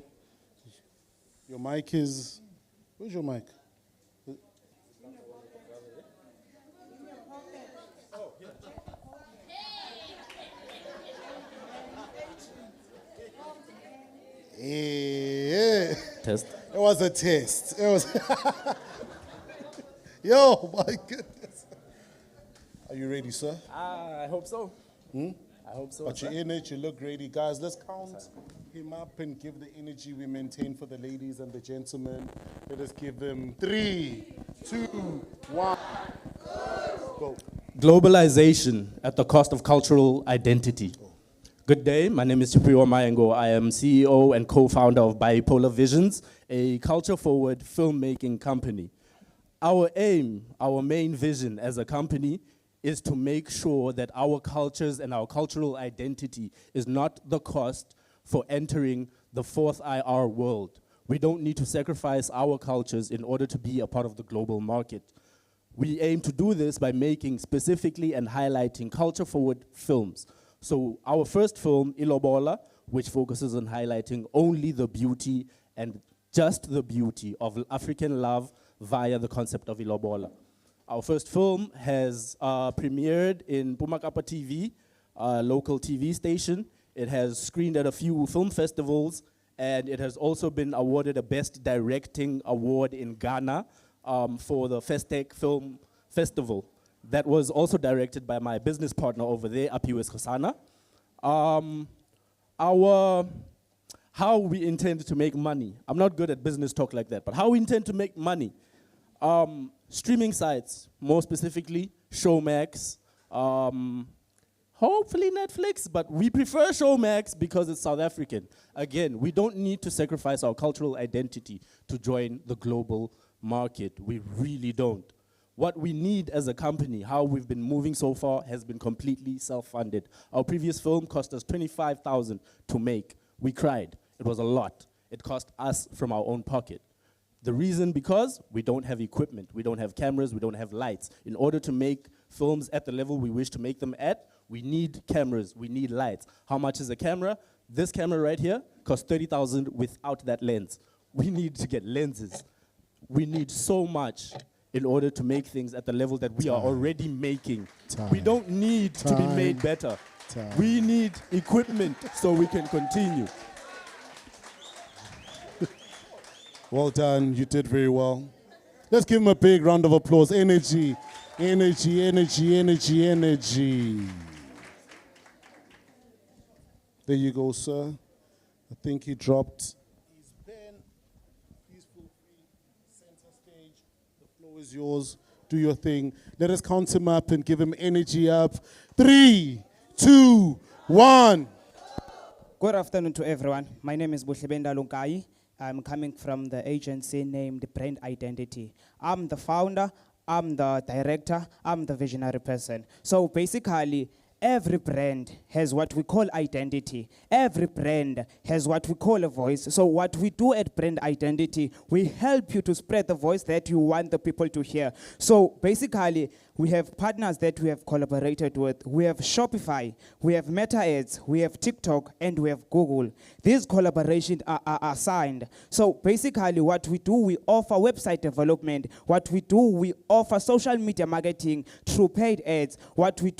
Your mic is... Where's your mic? Yeah. Test. It was a test. It was... Yo, my goodness. Are you ready, sir? I hope so. I hope so. But you're in it, you look ready. Guys, let's count him up and give the energy we maintain for the ladies and the gentlemen. Let us give them 3, 2, 1. Go. Globalization at the cost of cultural identity. Good day, my name is Chipriwa Mayengo. I am CEO and co-founder of Bipolar Visions, a culture-forward filmmaking company. Our aim, our main vision as a company is to make sure that our cultures and our cultural identity is not the cost for entering the fourth IR world. We don't need to sacrifice our cultures in order to be a part of the global market. We aim to do this by making specifically and highlighting culture-forward films. So our first film, Ilobola, which focuses on highlighting only the beauty and just the beauty of African love via the concept of Ilobola. Our first film has premiered in Pumakapa TV, a local TV station. It has screened at a few film festivals, and it has also been awarded a Best Directing Award in Ghana for the Festec Film Festival. That was also directed by my business partner over there, Apiwes Khosana. How we intend to make money. I'm not good at business talk like that, but how we intend to make money. Streaming sites, more specifically, Showmax, hopefully Netflix, but we prefer Showmax because it's South African. Again, we don't need to sacrifice our cultural identity to join the global market. We really don't. What we need as a company, how we've been moving so far, has been completely self-funded. Our previous film cost us 25,000 to make. We cried. It was a lot. It cost us from our own pocket. The reason because we don't have equipment, we don't have cameras, we don't have lights. In order to make films at the level we wish to make them at, we need cameras, we need lights. How much is a camera? This camera right here costs 30,000 without that lens. We need to get lenses. We need so much in order to make things at the level that we are already making. We don't need to be made better. We need equipment so we can continue. Well done, you did very well. Let's give him a big round of applause. Energy, energy, energy, energy, energy. There you go, sir. I think he dropped his pen. Please feel free, center stage. The floor is yours. Do your thing. Let us count him up and give him energy up. 3, 2, 1. Good afternoon to everyone. My name is Buhlebenda Lunkai. I'm coming from the agency named Brand Identity. I'm the founder, I'm the director, I'm the visionary person. So basically, every brand has what we call identity. Every brand has what we call a voice. So what we do at Brand Identity, we help you to spread the voice that you want the people to hear. So basically, we have partners that we have collaborated with. We have Shopify, we have Meta Ads, we have TikTok, and we have Google. These collaborations are signed. So basically what we do, we offer website development. What we do, we offer social media marketing through paid ads. What we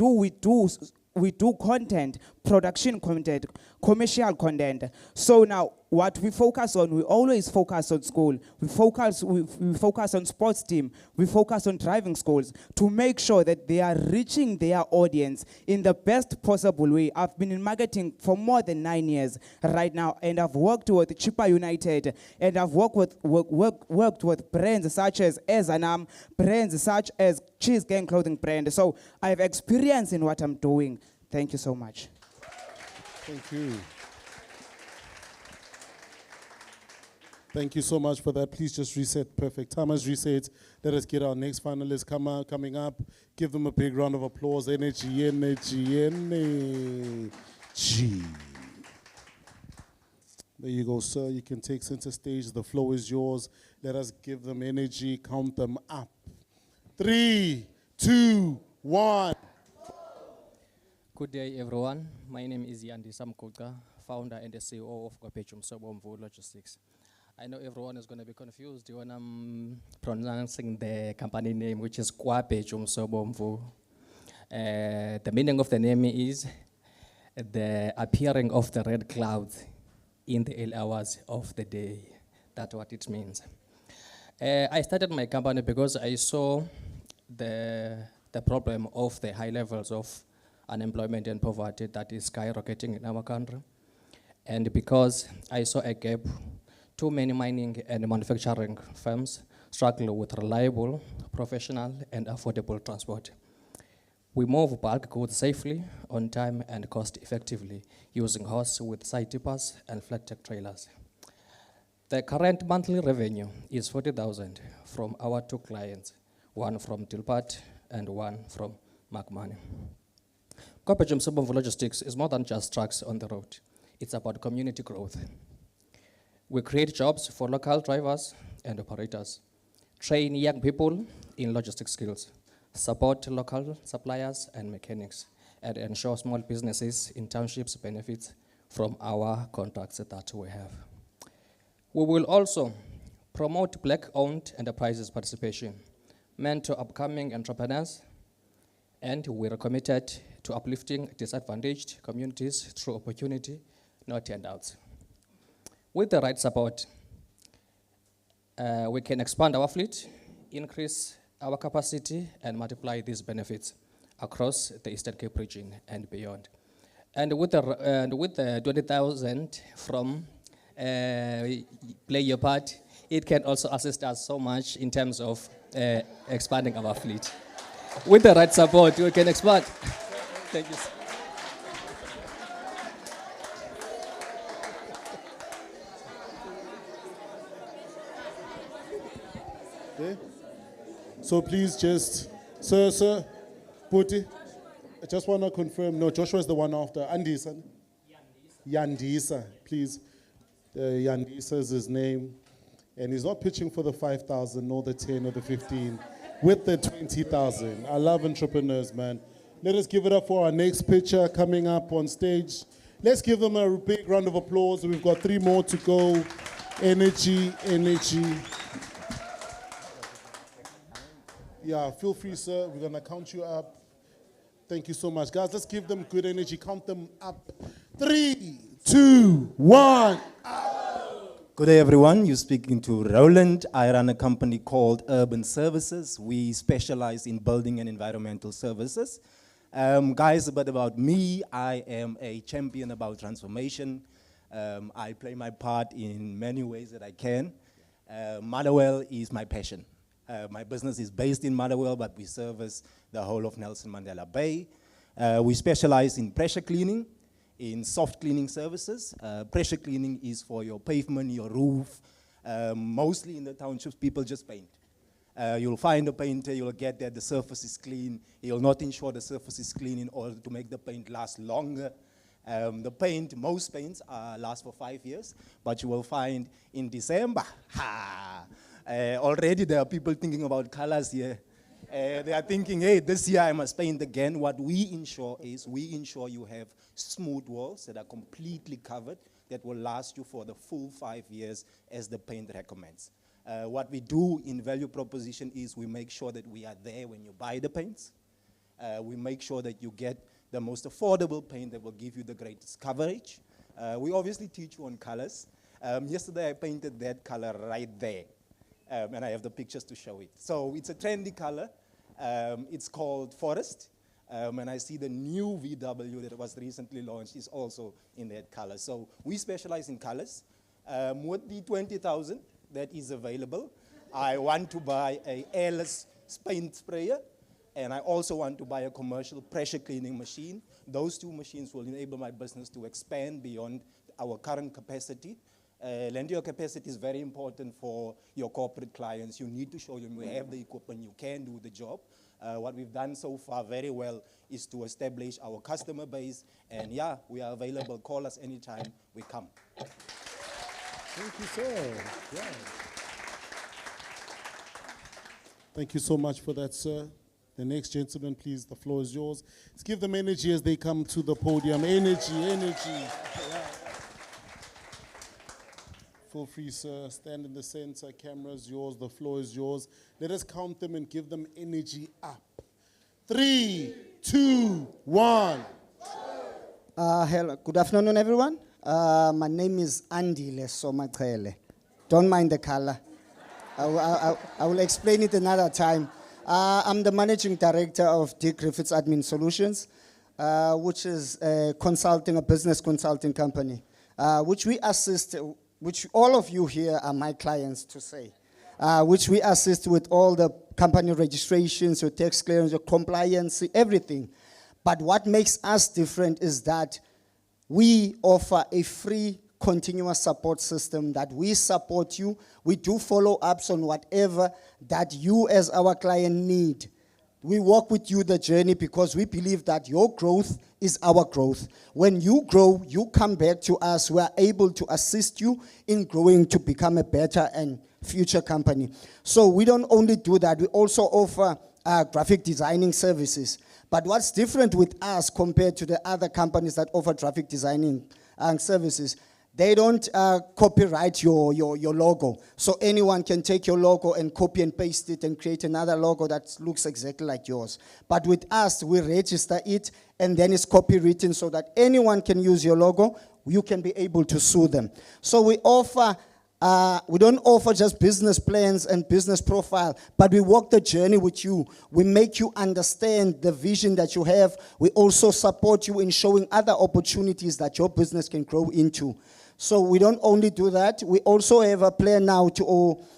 do content, production content, commercial content. So now, what we focus on, we always focus on school. We focus on sports team. We focus on driving schools to make sure that they are reaching their audience in the best possible way. I've been in marketing for more than 9 years right now, and I've worked with Chippa United, and I've worked with brands such as Ezanam, brands such as Cheese Gang clothing brand. So I have experience in what I'm doing. Thank you so much. Thank you. Thank you so much for that. Please just reset. Perfect. Time has reset. Let us get our next finalist coming up. Give them a big round of applause. Energy, energy, energy. There you go, sir. You can take center stage. The floor is yours. Let us give them energy. Count them up. 3, 2, 1. Good day, everyone. My name is Yandi Samkuka, founder and the CEO of Kwapechum Sobomvu Logistics. I know everyone is going to be confused when I'm pronouncing the company name, which is Kwapechum Sobomvu. The meaning of the name is the appearing of the red clouds in the early hours of the day. That's what it means. I started my company because I saw the problem of the high levels of unemployment and poverty that is skyrocketing in our country. And because I saw a gap, too many mining and manufacturing firms struggle with reliable, professional, and affordable transport. We move bulk goods safely, on time, and cost effectively using horse with side tippers and flat deck trailers. The current monthly revenue is 40,000 from our 2 clients, one from Tilpat and one from McMahon. Kwapechum Sobomvu Logistics is more than just trucks on the road. It's about community growth. We create jobs for local drivers and operators, train young people in logistics skills, support local suppliers and mechanics, and ensure small businesses in townships benefit from our contracts that we have. We will also promote black-owned enterprises participation, mentor upcoming entrepreneurs, and we are committed to uplifting disadvantaged communities through opportunity, not handouts. With the right support, we can expand our fleet, increase our capacity, and multiply these benefits across the Eastern Cape region and beyond. And with the 20,000 from Play Your Part, it can also assist us so much in terms of expanding our fleet. With the right support, we can expand. Thank you. Okay. So please just, sir, Puti, I just want to confirm, no, Joshua is the one after, Andisa. Yandisa, please. Yandisa is his name. And he's not pitching for the 5,000, nor the 10 or the 15, with the 20,000. I love entrepreneurs, man. Let us give it up for our next pitcher coming up on stage. Let's give them a big round of applause. We've got 3 more to go. Energy, energy. Yeah, feel free, sir. We're going to count you up. Thank you so much. Guys, let's give them good energy. Count them up. 3, 2, 1. Good day, everyone. You're speaking to Roland. I run a company called Urban Services. We specialize in building and environmental services. Guys, a bit about me. I am a champion about transformation. I play my part in many ways that I can. Motherwell is my passion. My business is based in Motherwell, but we service the whole of Nelson Mandela Bay. We specialize in pressure cleaning, in soft cleaning services. Pressure cleaning is for your pavement, your roof. Mostly in the townships, people just paint. You'll find a painter, you'll get there, the surface is clean. He'll not ensure the surface is clean in order to make the paint last longer. The paint, most paints last for 5 years, but you will find in December, already there are people thinking about colors here. They are thinking, hey, this year I must paint again. What we ensure is we ensure you have smooth walls that are completely covered that will last you for the full 5 years as the paint recommends. What we do in value proposition is we make sure that we are there when you buy the paints. We make sure that you get the most affordable paint that will give you the greatest coverage. We obviously teach you on colors. Yesterday I painted that color right there. And I have the pictures to show it. So it's a trendy color. It's called Forest. And I see the new VW that was recently launched is also in that color. So we specialize in colors. With the 20,000 that is available, I want to buy a airless paint sprayer, and I also want to buy a commercial pressure cleaning machine. Those 2 machines will enable my business to expand beyond our current capacity. Lending capacity is very important for your corporate clients. You need to show them you have the equipment, you can do the job. What we've done so far very well is to establish our customer base, and yeah, we are available. Call us anytime, we come. Thank you, sir. Yeah. Thank you so much for that, sir. The next gentleman, please, the floor is yours. Let's give them energy as they come to the podium. Energy, energy. Yeah. Feel free, sir. Stand in the center. Camera's yours. The floor is yours. Let us count them and give them energy up. 3, 2, 1. Hello. Good afternoon, everyone. My name is Andile Somachele. Don't mind the color. I will explain it another time. I'm the managing director of D. Griffiths Admin Solutions, which is a business consulting company, which we assist. Which all of you here are my clients to say, which we assist with all the company registrations, your tax clearance, your compliance, everything. But what makes us different is that we offer a free continuous support system that we support you. We do follow-ups on whatever that you as our client need. We walk with you the journey because we believe that your growth is our growth. When you grow, you come back to us. We are able to assist you in growing to become a better and future company. So we don't only do that, we also offer graphic designing services. But what's different with us compared to the other companies that offer graphic designing services, they don't copyright your logo. So anyone can take your logo and copy and paste it and create another logo that looks exactly like yours. But with us, we register it and then it's copywritten so that anyone can use your logo. You can be able to sue them. So we offer, we don't offer just business plans and business profile, but we walk the journey with you. We make you understand the vision that you have. We also support you in showing other opportunities that your business can grow into. So we don't only do that, we also have a plan now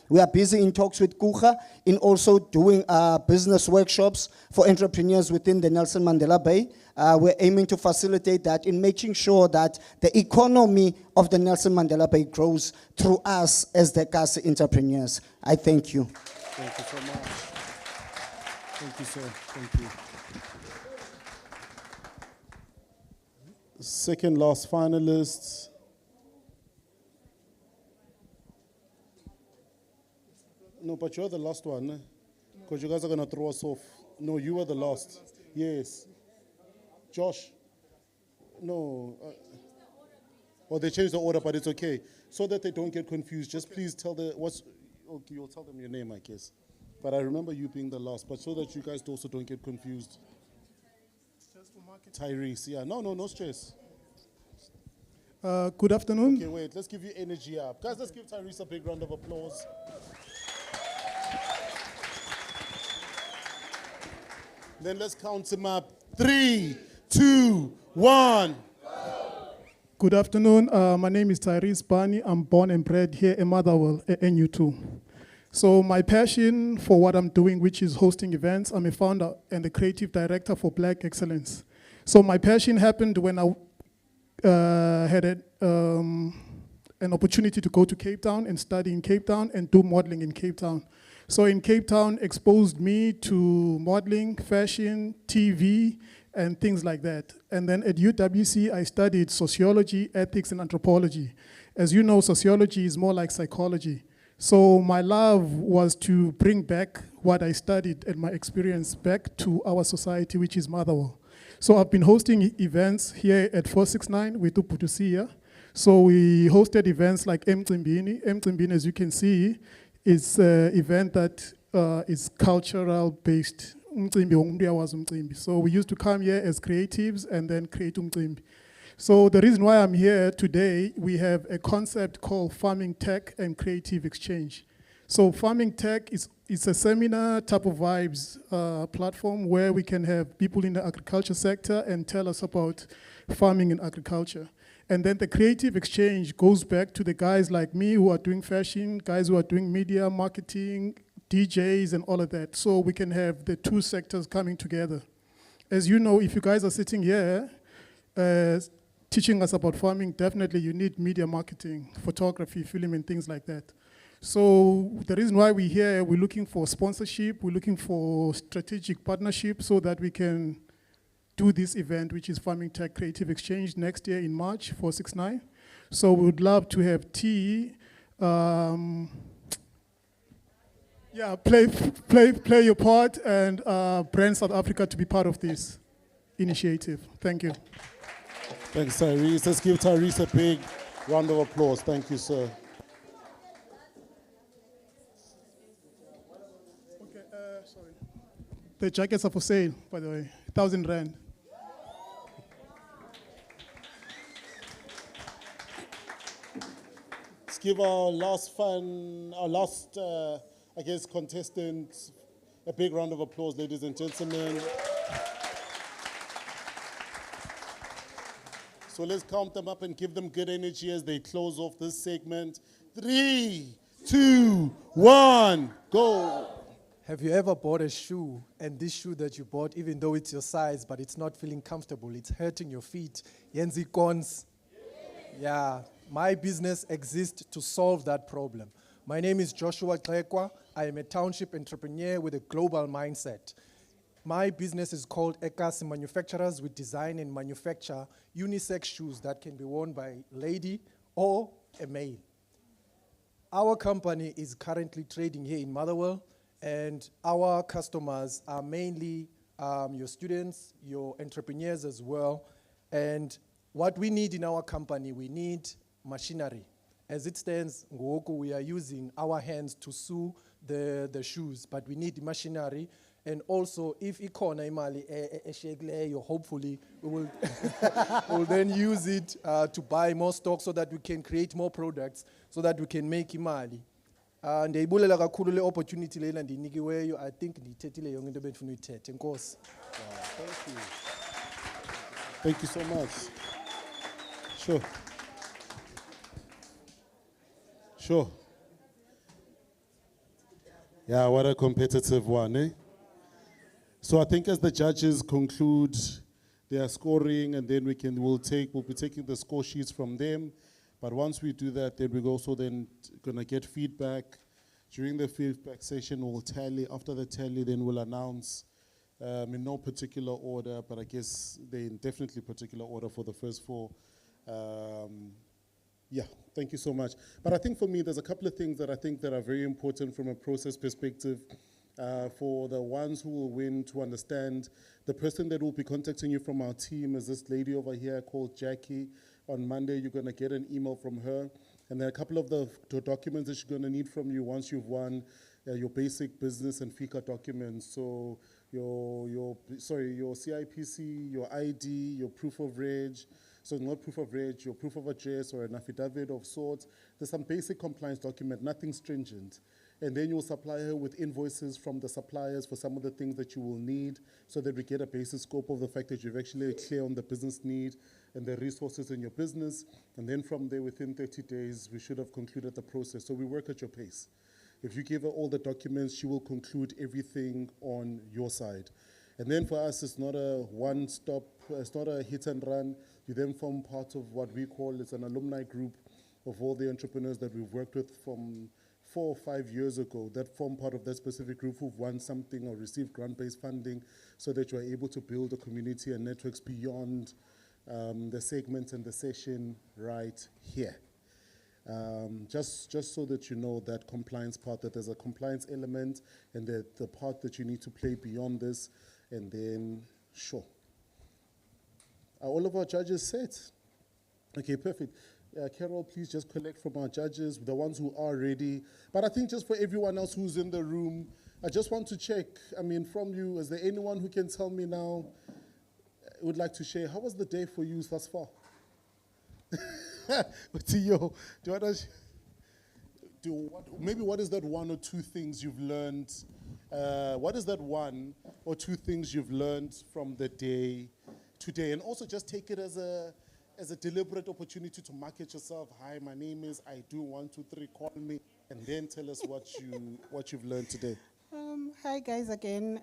we are busy in talks with Kucha in also doing business workshops for entrepreneurs within the Nelson Mandela Bay. We're aiming to facilitate that in making sure that the economy of the Nelson Mandela Bay grows through us as the eKasi entrepreneurs. I thank you. Thank you so much. Thank you, sir. Thank you. Second last finalist. No, but you're the last one, because you guys are going to throw us off. No, you were the last. Yes. Josh? No. Well, they changed the order, but it's okay. So that they don't get confused, just please tell okay, you'll tell them your name, I guess. But I remember you being the last, but so that you guys also don't get confused. Tyrese, yeah. No stress. Good afternoon. Okay, wait, let's give you energy up. Guys, let's give Tyrese a big round of applause. Then let's count him up. 3, 2, 1. Good afternoon. My name is Tyrese Bani. I'm born and bred here in Motherwell, at NU2. So my passion for what I'm doing, which is hosting events, I'm a founder and the creative director for Black Excellence. So my passion happened when I had an opportunity to go to Cape Town and study in Cape Town and do modeling in Cape Town. So in Cape Town exposed me to modeling, fashion, TV, and things like that. And then at UWC, I studied sociology, ethics, and anthropology. As you know, sociology is more like psychology. So my love was to bring back what I studied and my experience back to our society, which is Motherwell. So I've been hosting events here at 469 with Uputusia. So we hosted events like Mcimbini. Mcimbini, as you can see, is an event that is cultural based. So we used to come here as creatives and then create umcimbi. So the reason why I'm here today, we have a concept called Farming Tech and Creative Exchange. So Farming Tech is a seminar type of vibes platform where we can have people in the agriculture sector and tell us about farming and agriculture. And then the creative exchange goes back to the guys like me who are doing fashion, guys who are doing media, marketing, DJs, and all of that. So we can have the two sectors coming together. As you know, if you guys are sitting here teaching us about farming, definitely you need media marketing, photography, film, and things like that. So the reason why we're here, we're looking for sponsorship, we're looking for strategic partnership so that we can do this event, which is Farming Tech Creative Exchange next year in March, 469. So we would love to have tea. Play your part and brand South Africa to be part of this initiative. Thank you. Thanks, Tyrese. Let's give Tyrese a big round of applause. Thank you, sir. Okay, sorry. The jackets are for sale, by the way, 1,000 rand. Let's give our last, contestants a big round of applause, ladies and gentlemen. So let's count them up and give them good energy as they close off this segment. 3, 2, 1, go. Have you ever bought a shoe and this shoe that you bought, even though it's your size, but it's not feeling comfortable, it's hurting your feet? Yenzi cons. Yeah, my business exists to solve that problem. My name is Joshua Klekwa. I am a township entrepreneur with a global mindset. My business is called eKasi Manufacturers. We design and manufacture unisex shoes that can be worn by a lady or a male. Our company is currently trading here in Motherwell, And our customers are mainly your students, your entrepreneurs as well. And what we need in our company, we need machinery. As it stands, ngoku, we are using our hands to sew the shoes, but we need machinery. And also, if ikona imali eshekileyo, hopefully we will we'll then use it to buy more stock so that we can create more products, so that we can make imali. Ndiyibulela kakhulu le opportunity lena ndinikiweyo. I think ndithethile yonke into ebendifuna uyithethe. Enkosi. Thank you. Thank you so much. Sure. Sure. Yeah, what a competitive one, eh? So I think as the judges conclude their scoring, and then we'll be taking the score sheets from them. But once we do that, then we're also then gonna get feedback. During the feedback session, we'll tally. After the tally, then we'll announce in no particular order, but I guess they in definitely particular order for the first four. Yeah, thank you so much. But I think for me, there's a couple of things that I think that are very important from a process perspective. For the ones who will win, to understand, the person that will be contacting you from our team is this lady over here called Jackie. On Monday, you're going to get an email from her. And then a couple of the documents that she's going to need from you once you've won, your basic business and FICA documents. So your CIPC, your ID, your proof of reg. So not proof of reg, your proof of address or an affidavit of sorts. There's some basic compliance document, nothing stringent. And then you'll supply her with invoices from the suppliers for some of the things that you will need, so that we get a basic scope of the fact that you've actually clear on the business need and the resources in your business. And then from there, within 30 days, we should have concluded the process. So we work at your pace. If you give her all the documents, she will conclude everything on your side. And then for us, it's not a one-stop, it's not a hit and run. You then form part of what we call is an alumni group of all the entrepreneurs that we've worked with from 4 or 5 years ago that form part of that specific group who've won something or received grant-based funding, so that you are able to build a community and networks beyond the segment and the session right here. Just so that you know that compliance part, that there's a compliance element and that the part that you need to play beyond this, and then sure. Are all of our judges set? Okay, perfect. Carol, please just collect from our judges, the ones who are ready. But I think just for everyone else who's in the room, I just want to check, I mean, from you, is there anyone who can tell me now, would like to share, how was the day for you thus far? Maybe what is that one or two things you've learned? What is that one or two things you've learned from the day today? And also just take it as a deliberate opportunity to market yourself. Hi, my name is, I do 1, 2, 3, call me, and then tell us what you've learned today. Hi guys again.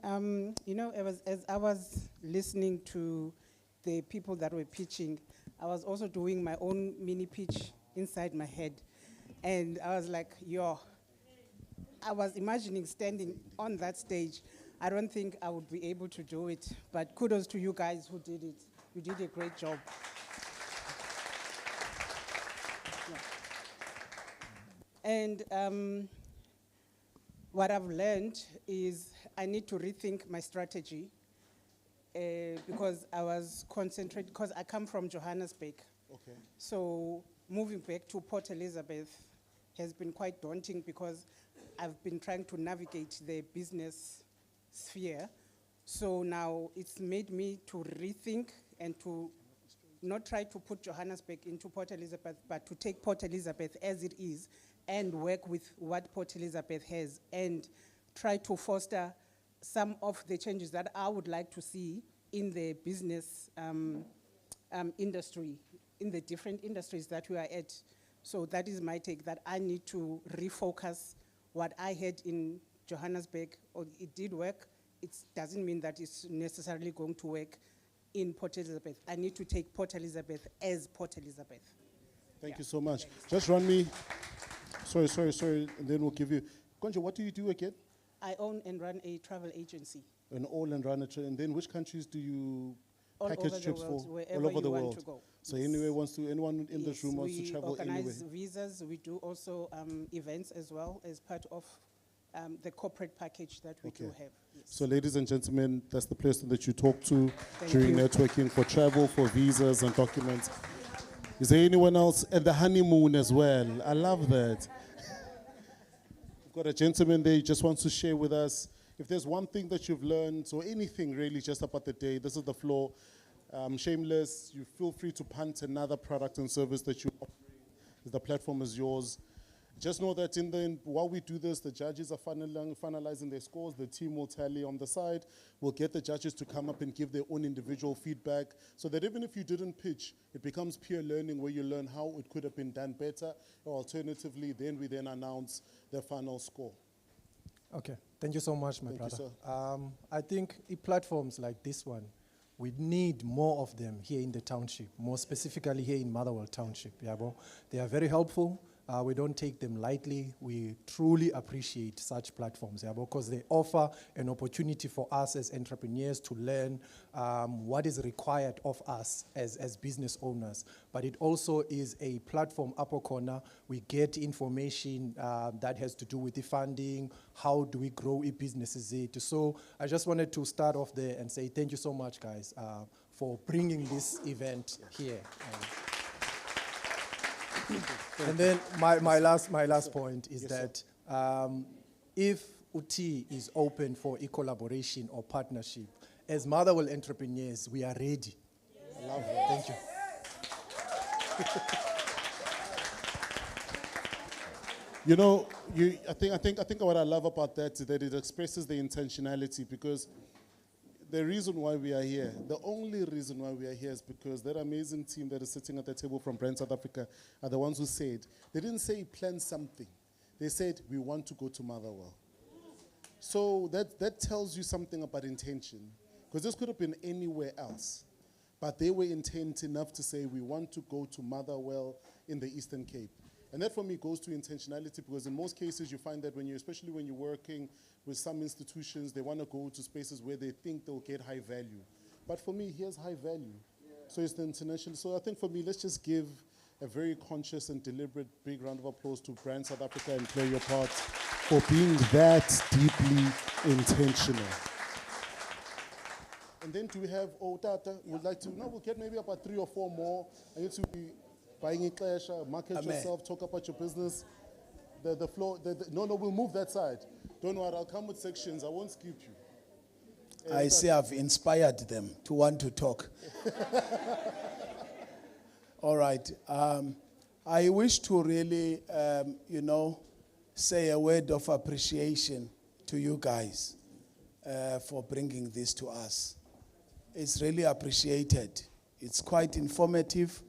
You know, as I was listening to the people that were pitching, I was also doing my own mini pitch inside my head. And I was like, I was imagining standing on that stage. I don't think I would be able to do it, but kudos to you guys who did it. You did a great job. And what I've learned is I need to rethink my strategy because I was concentrated, because I come from Johannesburg. Okay. So moving back to Port Elizabeth has been quite daunting because I've been trying to navigate the business sphere. So now it's made me to rethink and to not try to put Johannesburg into Port Elizabeth, but to take Port Elizabeth as it is and work with what Port Elizabeth has and try to foster some of the changes that I would like to see in the business industry, in the different industries that we are at. So that is my take, that I need to refocus what I had in Johannesburg. Or it did work. It doesn't mean that it's necessarily going to work in Port Elizabeth. I need to take Port Elizabeth as Port Elizabeth. Thank you so much. Just run me. Sorry, and then we'll give you. Konja, what do you do again? I own and run a travel agency. And and then which countries do you All package over trips the world, for? wherever All over you the want world. to go. So anyone in this room wants to travel We anywhere. organize visas. We do also events as well as part of the corporate package that we do Okay. have. Yes. So, ladies and gentlemen, that's the person that you talk to Thank during you. networking for travel, for visas and documents. Is there anyone else at the honeymoon as well? I love that. We've got a gentleman there who just wants to share with us. If there's one thing that you've learned, or anything really just about the day, this is the floor. Shameless, you feel free to punt another product and service that you're offering. The platform is yours. Just know that in the end, while we do this, the judges are finalizing their scores. The team will tally on the side. We'll get the judges to come up and give their own individual feedback, so that even if you didn't pitch, it becomes peer learning where you learn how it could have been done better, or alternatively, then we then announce the final score. Okay, thank you so much, my Thank you, brother. I think platforms like this one, we need more of them here in the township, more specifically here in Motherwell Township. Yabo. They are very helpful. We don't take them lightly. We truly appreciate such platforms, because they offer an opportunity for us as entrepreneurs to learn what is required of us as business owners. But it also is a platform, Upper Corner. We get information that has to do with the funding, how do we grow businesses. So I just wanted to start off there and say thank you so much, guys, for bringing this event here. And then my last point is that if UT is open for a collaboration or partnership, as Motherwell entrepreneurs, we are ready. I love it. Thank you. You know, I think what I love about that is that it expresses the intentionality, because the reason why we are here, the only reason why we are here, is because that amazing team that is sitting at the table from Brand South Africa are the ones who said, they didn't say plan something. They said, we want to go to Motherwell. So that tells you something about intention, because this could have been anywhere else. But they were intent enough to say, we want to go to Motherwell in the Eastern Cape. And that for me goes to intentionality, because in most cases you find that especially when you're working with some institutions, they want to go to spaces where they think they'll get high value. But for me, here's high value. So it's the international. So I think for me, let's just give a very conscious and deliberate big round of applause to Brand South Africa and Play Your Part for being that deeply intentional. And then do we have, Tata, would like to, we'll get maybe about 3 or 4 more. I need to be buying a clash, market yourself, talk about your business. The floor, no, we'll move that side. Don't worry, I'll come with sections, I won't skip you. I see I've inspired them to want to talk. All right. I wish to really, say a word of appreciation to you guys for bringing this to us. It's really appreciated. It's quite informative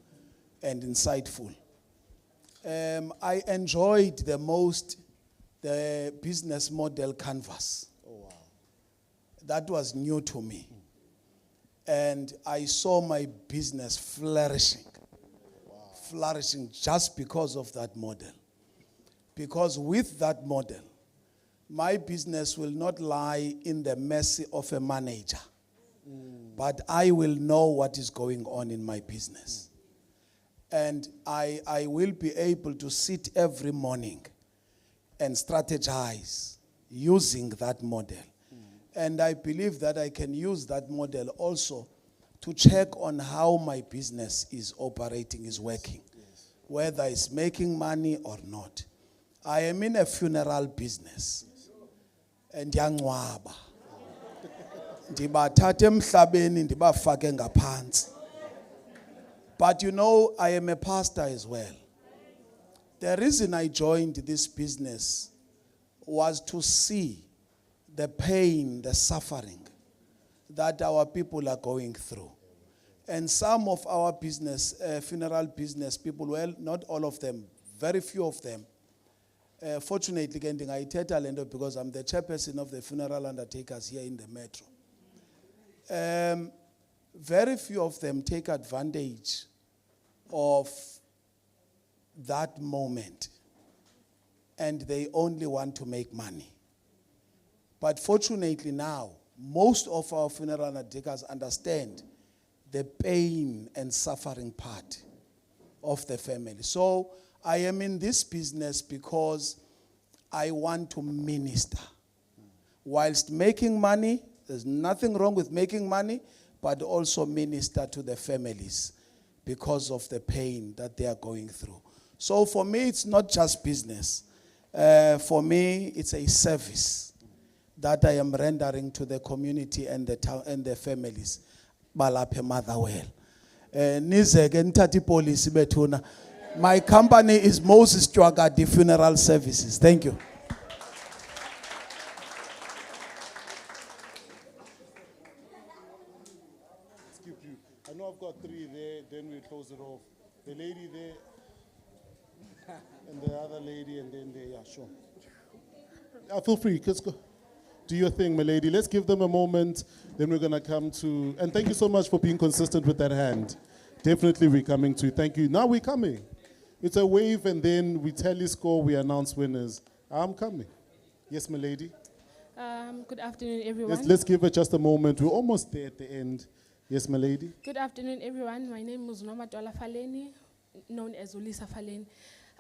and insightful. I enjoyed the most the business model canvas. Oh, wow. That was new to me. And I saw my business flourishing. Wow. Flourishing just because of that model. Because with that model, my business will not lie in the mercy of a manager. But I will know what is going on in my business. And I will be able to sit every morning and strategize using that model. And I believe that I can use that model also to check on how my business is operating, is working, whether it's making money or not. I am in a funeral business. And yangwaba. Ndibathatha emhlabeni ndibafake ngaphansi. But I am a pastor as well. The reason I joined this business was to see the pain, the suffering that our people are going through. And some of our business, funeral business people, well, not all of them, very few of them, fortunately, because I'm the chairperson of the funeral undertakers here in the metro. Very few of them take advantage of that moment, and they only want to make money. But fortunately now, most of our funeral undertakers understand the pain and suffering part of the family. So I am in this business because I want to minister. Whilst making money, there's nothing wrong with making money, but also minister to the families because of the pain that they are going through. So for me, it's not just business. For me, it's a service that I am rendering to the community and the town and the families. Balaphe Motherwell. Nizeke nithatha ipolisi bethuna. My company is Moses Chwagadi Funeral Services. Thank you. I know I've got 3 there, then we close it off. The lady there, and the other lady, and then there, yeah, sure. Feel free, let's go. Do your thing, my lady. Let's give them a moment, then we're gonna come to, and thank you so much for being consistent with that hand. Definitely we're coming to, thank you. Now we're coming. It's a wave, and then we tally score, we announce winners. I'm coming. Yes, my lady. Good afternoon, everyone. Let's give it just a moment. We're almost there at the end. Yes, my lady. Good afternoon, everyone. My name is Noma Tola Faleni, known as Ulisa Faleni.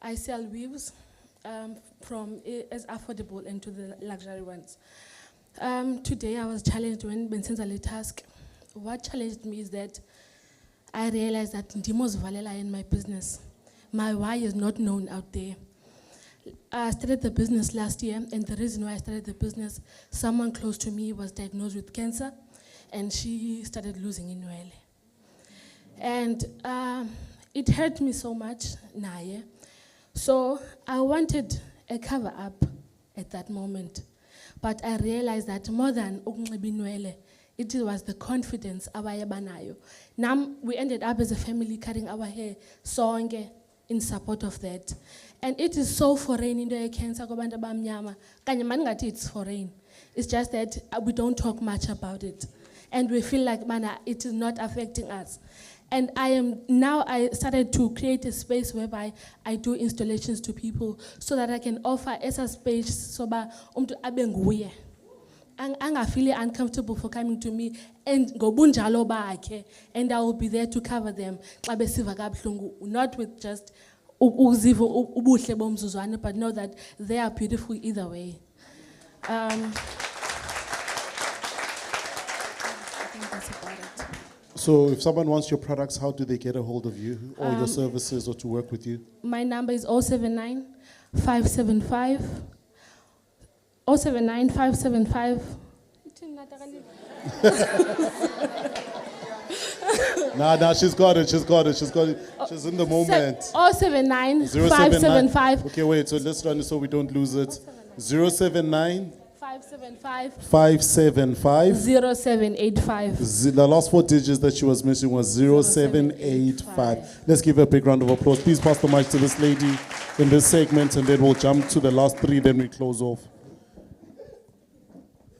I sell weaves from as affordable and to the luxury ones. Today I was challenged when Bensenza task. What challenged me is that I realized that Ndimo's Valela in my business. My why is not known out there. I started the business last year, and the reason why I started the business, someone close to me was diagnosed with cancer, and she started losing inwele. And it hurt me so much, naye. So I wanted a cover up at that moment. But I realized that more than ukunxiba inwele, it was the confidence abayabanayo. Now we ended up as a family cutting our hair, sonke, in support of that. And it is so foreign into a cancer kubantu abamnyama. Kanye mangathi it's foreign. It's just that we don't talk much about it. And we feel like, man, it is not affecting us. And I started to create a space whereby I do installations to people so that I can offer as a space so ba umntu abe nguye. Anga feel uncomfortable for coming to me and ngobunjalo bakhe, and I will be there to cover them. Xa besiva kabuhlungu, not with just uziva ubuhle bomzuzwana, but know that they are beautiful either way. I think that's about it. So if someone wants your products, how do they get a hold of you or your services or to work with you? My number is 079 575 079 575. Nah, she's got it. She's in the moment. 079 575. Okay, wait, so let's run it so we don't lose it. 079 575 0785. The last 4 digits that she was missing was 0785. Let's give her a big round of applause. Please pass the mic to this lady in this segment, and then we'll jump to the last 3, then we close off.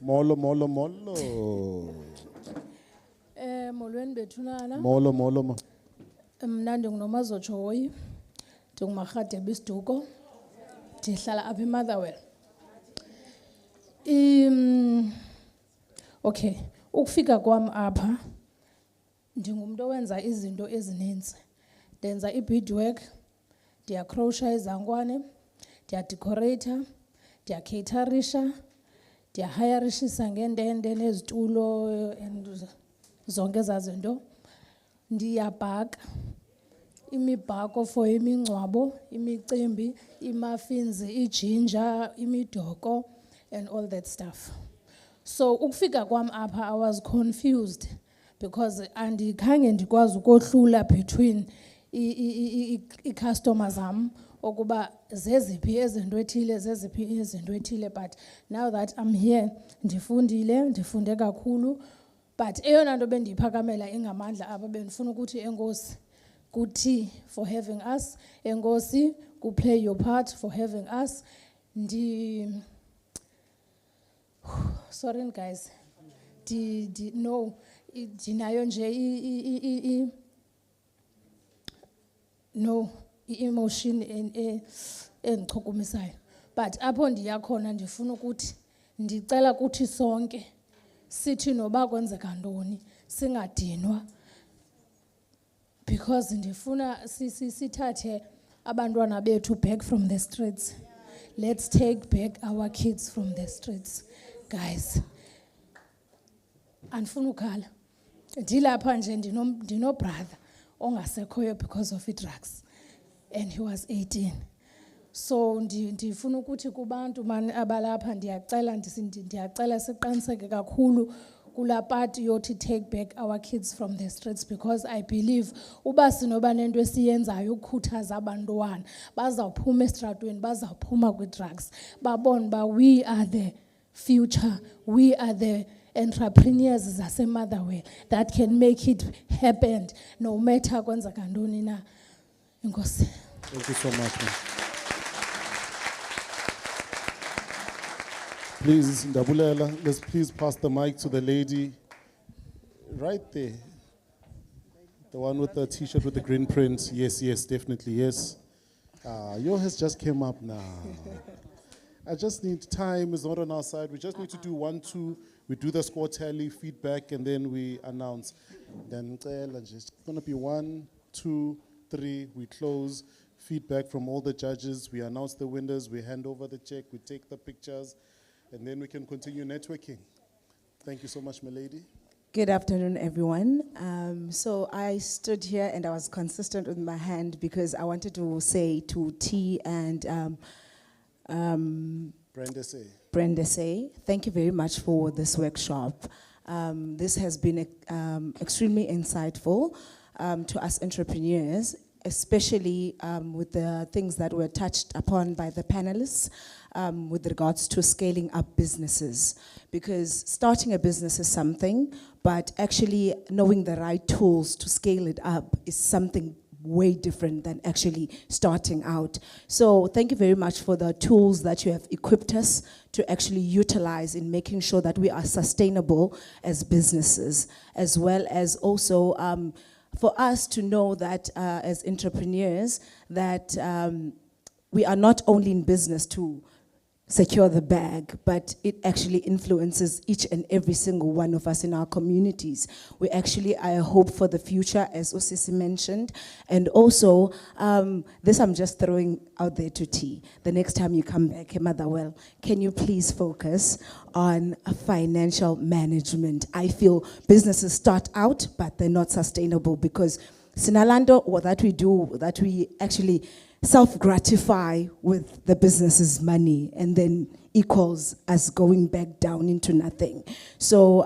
Molo. Molweni bethunana. Molo. Mna ndinguNomazojoyi. NdinguMarhadebe Isiduko. Ndihlala apha eMotherwell. Okay, ukufika kwam apha ndingumuntu owenza izinto ezininzi. Ndenza i-beadwork, ndiyacrochet izangwane, ndiyadecorata, ndiyakheitharisha, ndiyahayarishisa ngeendende nezitulo and zonke ezaa zinto. Ndiyabhaka imibhako for imingcwabo, imicimbi, imuffins, ijinja, imidoko, and all that stuff. So ukufika kwam apha, I was confused because andikhange ndikwazi ukohlula between i-customers zam okuba zeziphi ezinto ethile, but now that I'm here, ndifunde kakhulu, but eyona nto bendiyiphakamela ingamandla apha bendifuna ukuthi enkosi kuthi for having us, enkosi ku play your part for having us. Sorry guys, no, ndinayo nje no emotion endichukumisayo, but apho ndiyakhona ndifuna ukuthi ndicela kuthi sonke sithi noba kwenzeka ntoni singadinwa, because ndifuna sithathe abantwana bethu back from the streets. Let's take back our kids from the streets. Guys, andifuna ukhala. Ndilapha nje ndino brother ongasekhoyo because of drugs, and he was 18. So ndifuna ukuthi kubantu man abalapha ndiyacela siqiniseke kakhulu kula party yothi take back our kids from the streets, because I believe uba sinoba nento esiyenzayo ukukhuthaza abantwana bazawuphuma estratweni, bazawuphuma kwi-drugs, babone ba we are the future, we are the entrepreneurs zase Motherwell that can make it happen no matter kwenzeka ntoni na. Inkosi. Thank you so much, man. Please, Ndabulela, let's please pass the mic to the lady right there. The one with the t-shirt with the green print. Yes, yes, definitely, yes. Yours has just came up now. I just need, time is not on our side. We just need to do 1, 2. We do the score tally, feedback, and then we announce. Then it's going to be 1, 2, 3. We close. Feedback from all the judges. We announce the winners. We hand over the check. We take the pictures. And then we can continue networking. Thank you so much, my lady. Good afternoon, everyone. So I stood here and I was consistent with my hand because I wanted to say to T and Brenda Say, thank you very much for this workshop. This has been extremely insightful to us entrepreneurs, especially with the things that were touched upon by the panelists with regards to scaling up businesses. Because starting a business is something, but actually knowing the right tools to scale it up is something way different than actually starting out. So thank you very much for the tools that you have equipped us to actually utilize in making sure that we are sustainable as businesses, as well as also for us to know that as entrepreneurs that we are not only in business to secure the bag, but it actually influences each and every single one of us in our communities. We actually are a hope for the future, as Osisi mentioned. And also, this I'm just throwing out there to T. The next time you come back in Motherwell, can you please focus on financial management? I feel businesses start out, but they're not sustainable because Sinalando, or that we do, that we actually self-gratify with the business's money and then equals us going back down into nothing. So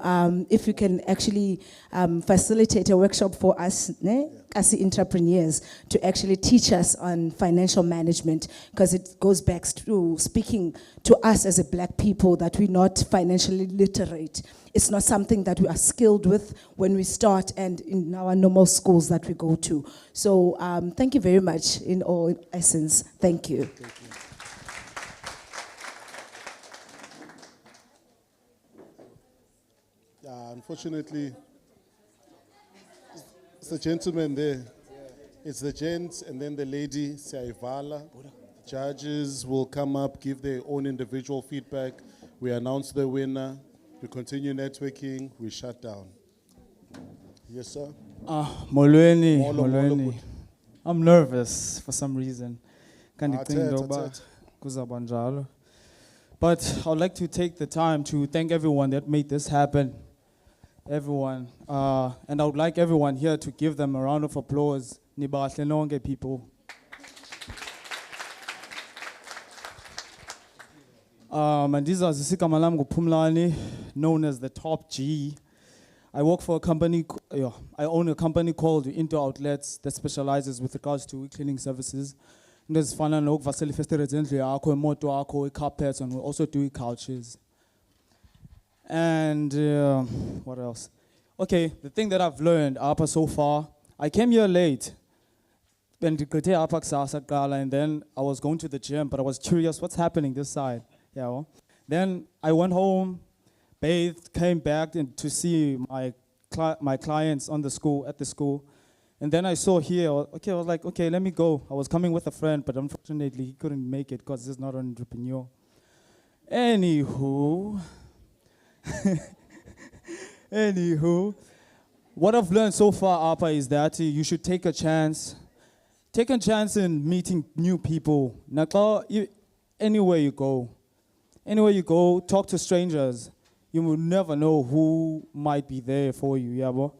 if you can actually facilitate a workshop for us, eKasi entrepreneurs, to actually teach us on financial management, because it goes back to speaking to us as a black people that we're not financially literate. It's not something that we are skilled with when we start and in our normal schools that we go to. So thank you very much in all essence. Thank you. Thank you. Unfortunately, it's the gentleman there. It's the gent and then the lady, Saivala. Judges will come up, give their own individual feedback. We announce the winner. We continue networking. We shut down. Yes, sir? Molweni. I'm nervous for some reason. But I would like to take the time to thank everyone that made this happen. Everyone. And I would like everyone here to give them a round of applause. Nibahle nonke people. And these are Zisika Malam Pumlani, known as the Top G. I work for a company, I own a company called Into Outlets that specializes with regards to cleaning services. There's fun and look, Vasily Festirizently, Ako, Moto, Ako, carpets, and we also do couches. And what else? Okay, the thing that I've learned Apa so far, I came here late. And then I was going to the gym, but I was curious what's happening this side. Yeah. Well. Then I went home, bathed, came back to see my clients at the school. And then I saw here, okay, I was like, okay, let me go. I was coming with a friend, but unfortunately he couldn't make it because he's not an entrepreneur. Anywho, what I've learned so far, Apa, is that you should take a chance. Take a chance in meeting new people. anywhere you go. Anywhere you go, talk to strangers. You will never know who might be there for you, yeah, bro.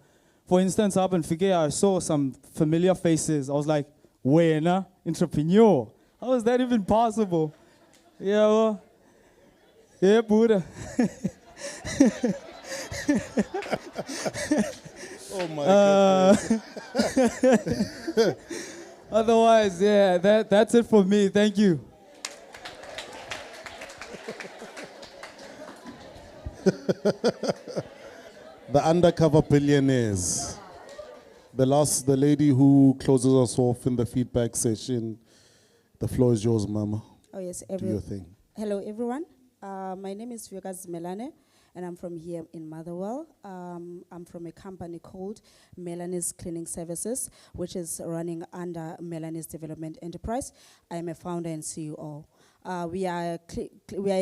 For instance, up in Figure, I saw some familiar faces. I was like, Wena, entrepreneur. How is that even possible? Yeah, bro. Yeah, Buddha. Oh my goodness. Otherwise, yeah, that's it for me. Thank you. The undercover billionaires. The lady who closes us off in the feedback session. The floor is yours, Mama. Oh yes, Do your thing. Hello everyone. My name is eKasi Melane, and I'm from here in Motherwell. I'm from a company called Melanie's Cleaning Services, which is running under Melanie's Development Enterprise. I am a founder and CEO. We are a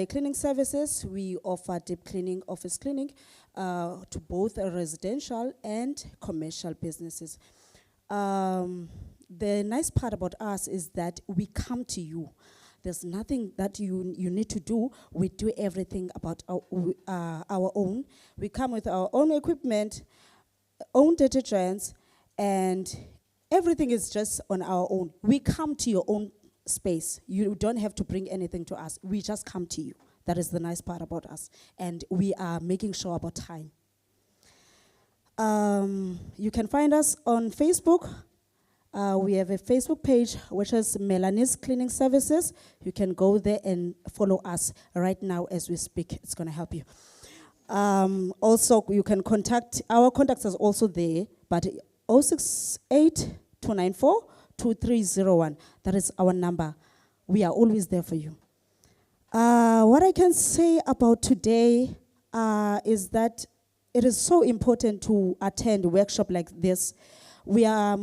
cleaning services. We offer deep cleaning, office cleaning, to both residential and commercial businesses. The nice part about us is that we come to you. There's nothing that you need to do. We do everything about our own. We come with our own equipment, own detergents, and everything is just on our own. We come to your own space. You don't have to bring anything to us. We just come to you. That is the nice part about us. And we are making sure about time. You can find us on Facebook. We have a Facebook page, which is Melanie's Cleaning Services. You can go there and follow us right now as we speak. It's going to help you. Also, you can contact, our contacts are also there, but 068-294-2301. That is our number. We are always there for you. What I can say about today is that it is so important to attend a workshop like this. We are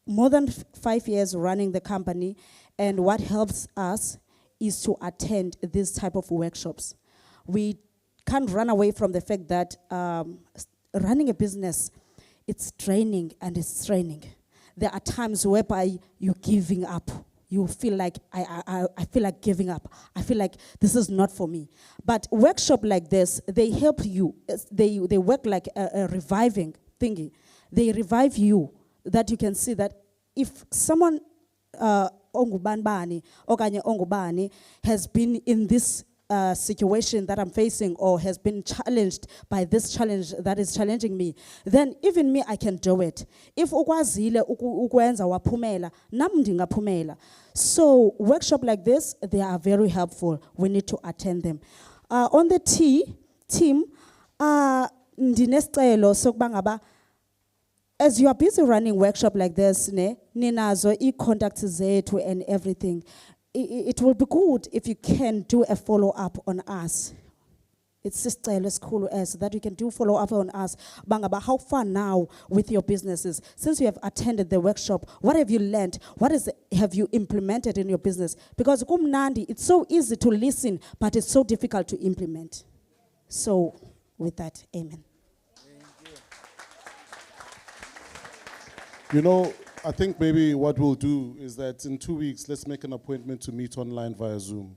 more than 5 years running the company, and what helps us is to attend this type of workshops. We can't run away from the fact that running a business, it's training and it's training. There are times whereby you're giving up. You feel like, I feel like giving up. I feel like this is not for me. But workshop like this, they help you. They work like a reviving thingy. They revive you, that you can see that if someone ongubanbani okanye ongubani has been in this situation that I'm facing, or has been challenged by this challenge that is challenging me, then even me, I can do it. If ukwazile ukwenza waphumela, nam ndingaphumela. So workshop like this, they are very helpful. We need to attend them. On the team, ndinesicelo sokuba ngaba, as you are busy running workshop like this, ninazo i-contacts zethu and everything. It will be good if you can do a follow-up on us. It's isicelo esikhulu as that you can do follow-up on us. Bangaba, how far now with your businesses? Since you have attended the workshop, what have you learned? Have you implemented in your business? Because kumnandi, it's so easy to listen, but it's so difficult to implement. So with that, amen. You know, I think maybe what we'll do is that in 2 weeks, let's make an appointment to meet online via Zoom.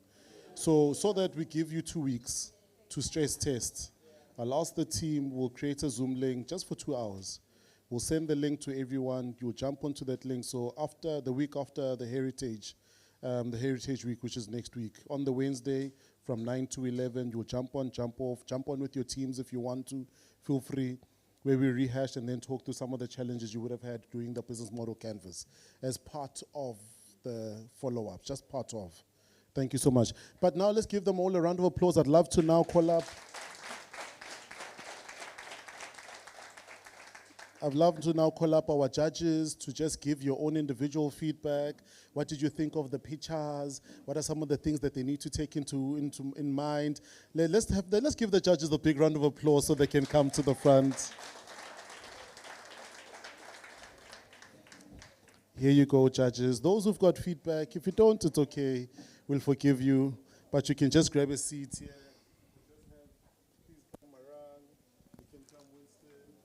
So that we give you 2 weeks to stress test. I'll ask the team, we'll create a Zoom link just for 2 hours. We'll send the link to everyone. You'll jump onto that link. So after the week after the Heritage Week, which is next week, on the Wednesday from 9 to 11, you'll jump on, jump off, jump on with your teams if you want to. Feel free. Where we rehash and then talk through some of the challenges you would have had during the business model canvas as part of the follow-up, just part of. Thank you so much. But now let's give them all a round of applause. I'd love to now call up. I'd love to now call up our judges to just give your own individual feedback. What did you think of the pictures? What are some of the things that they need to take in mind? Let's give the judges a big round of applause so they can come to the front. Here you go, judges. Those who've got feedback, if you don't, it's okay. We'll forgive you. But you can just grab a seat here. Please come around. You can come, Winston.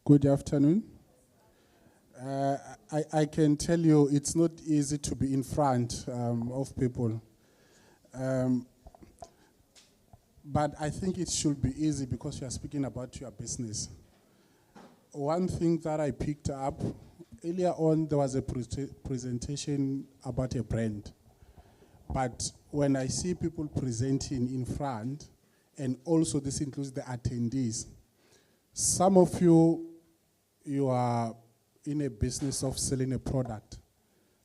Good afternoon. I can tell you it's not easy to be in front of people. But I think it should be easy because you are speaking about your business. One thing that I picked up, earlier on there was a presentation about a brand. But when I see people presenting in front, and also this includes the attendees, some of you are in a business of selling a product,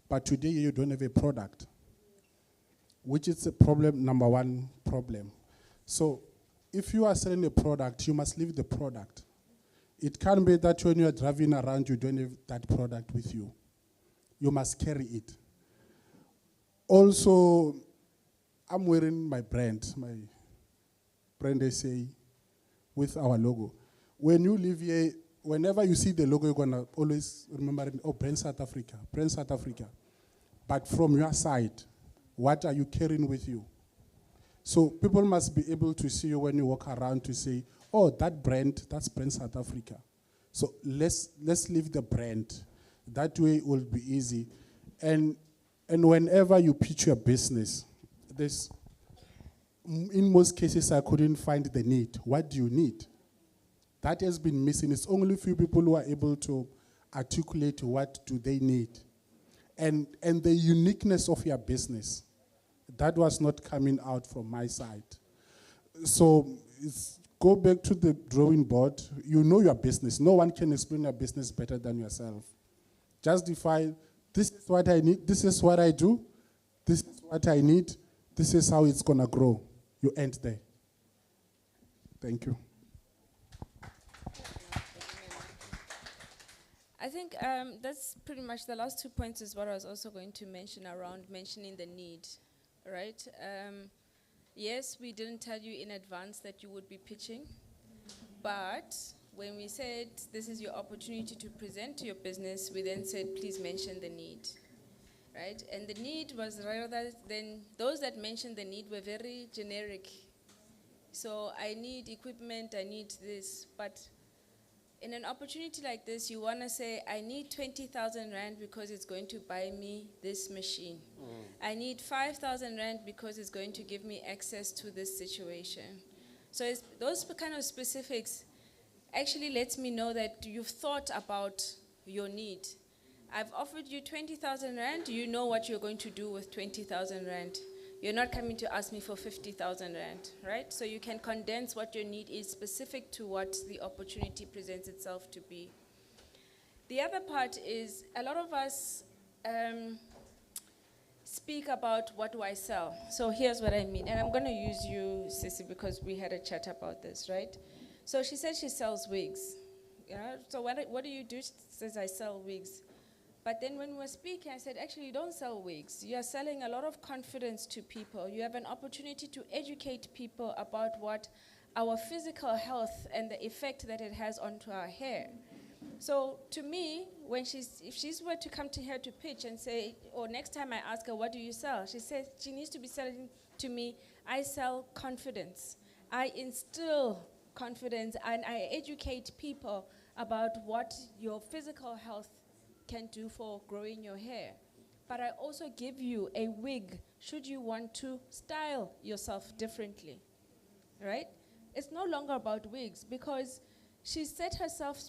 but today you don't have a product, which is a problem, number one problem. So if you are selling a product, you must leave the product. It can't be that when you are driving around, you don't have that product with you. You must carry it. Also, I'm wearing my brand SA with our logo. When you live here, whenever you see the logo, you're going to always remember, oh, Brand South Africa, Brand South Africa. But from your side, what are you carrying with you? So people must be able to see you when you walk around to say, oh, that brand, that's Brand South Africa. So let's leave the brand. That way it will be easy. And whenever you pitch your business, in most cases I couldn't find the need. What do you need? That has been missing. It's only few people who are able to articulate what do they need. And the uniqueness of your business, that was not coming out from my side. So go back to the drawing board. You know your business. No one can explain your business better than yourself. Justify, this is what I need, this is what I do, this is what I need, this is how it's going to grow. You end there. Thank you. I think that's pretty much the last 2 points is what I was also going to mention around mentioning the need, right? Yes, we didn't tell you in advance that you would be pitching, but when we said this is your opportunity to present your business, we then said please mention the need, right? And the need was rather than, those that mentioned the need were very generic. So I need equipment, I need this, but in an opportunity like this, you want to say, I need 20,000 Rand because it's going to buy me this machine. I need 5,000 Rand because it's going to give me access to this situation. So it's those kind of specifics actually lets me know that you've thought about your need. I've offered you 20,000 Rand, you know what you're going to do with 20,000 Rand. You're not coming to ask me for 50,000 Rand, right? So you can condense what your need is specific to what the opportunity presents itself to be. The other part is a lot of us speak about what do I sell. So here's what I mean. And I'm going to use you, Sissy, because we had a chat about this, right? So she said she sells wigs. Yeah? So what do you do? She says, I sell wigs. But then when we were speaking, I said, actually, you don't sell wigs. You are selling a lot of confidence to people. You have an opportunity to educate people about what our physical health and the effect that it has onto our hair. So to me, if she's were to come to her to pitch and say, or next time I ask her, what do you sell? She says she needs to be selling to me, I sell confidence. I instill confidence and I educate people about what your physical health can do for growing your hair. But I also give you a wig should you want to style yourself differently, right? It's no longer about wigs because she set herself,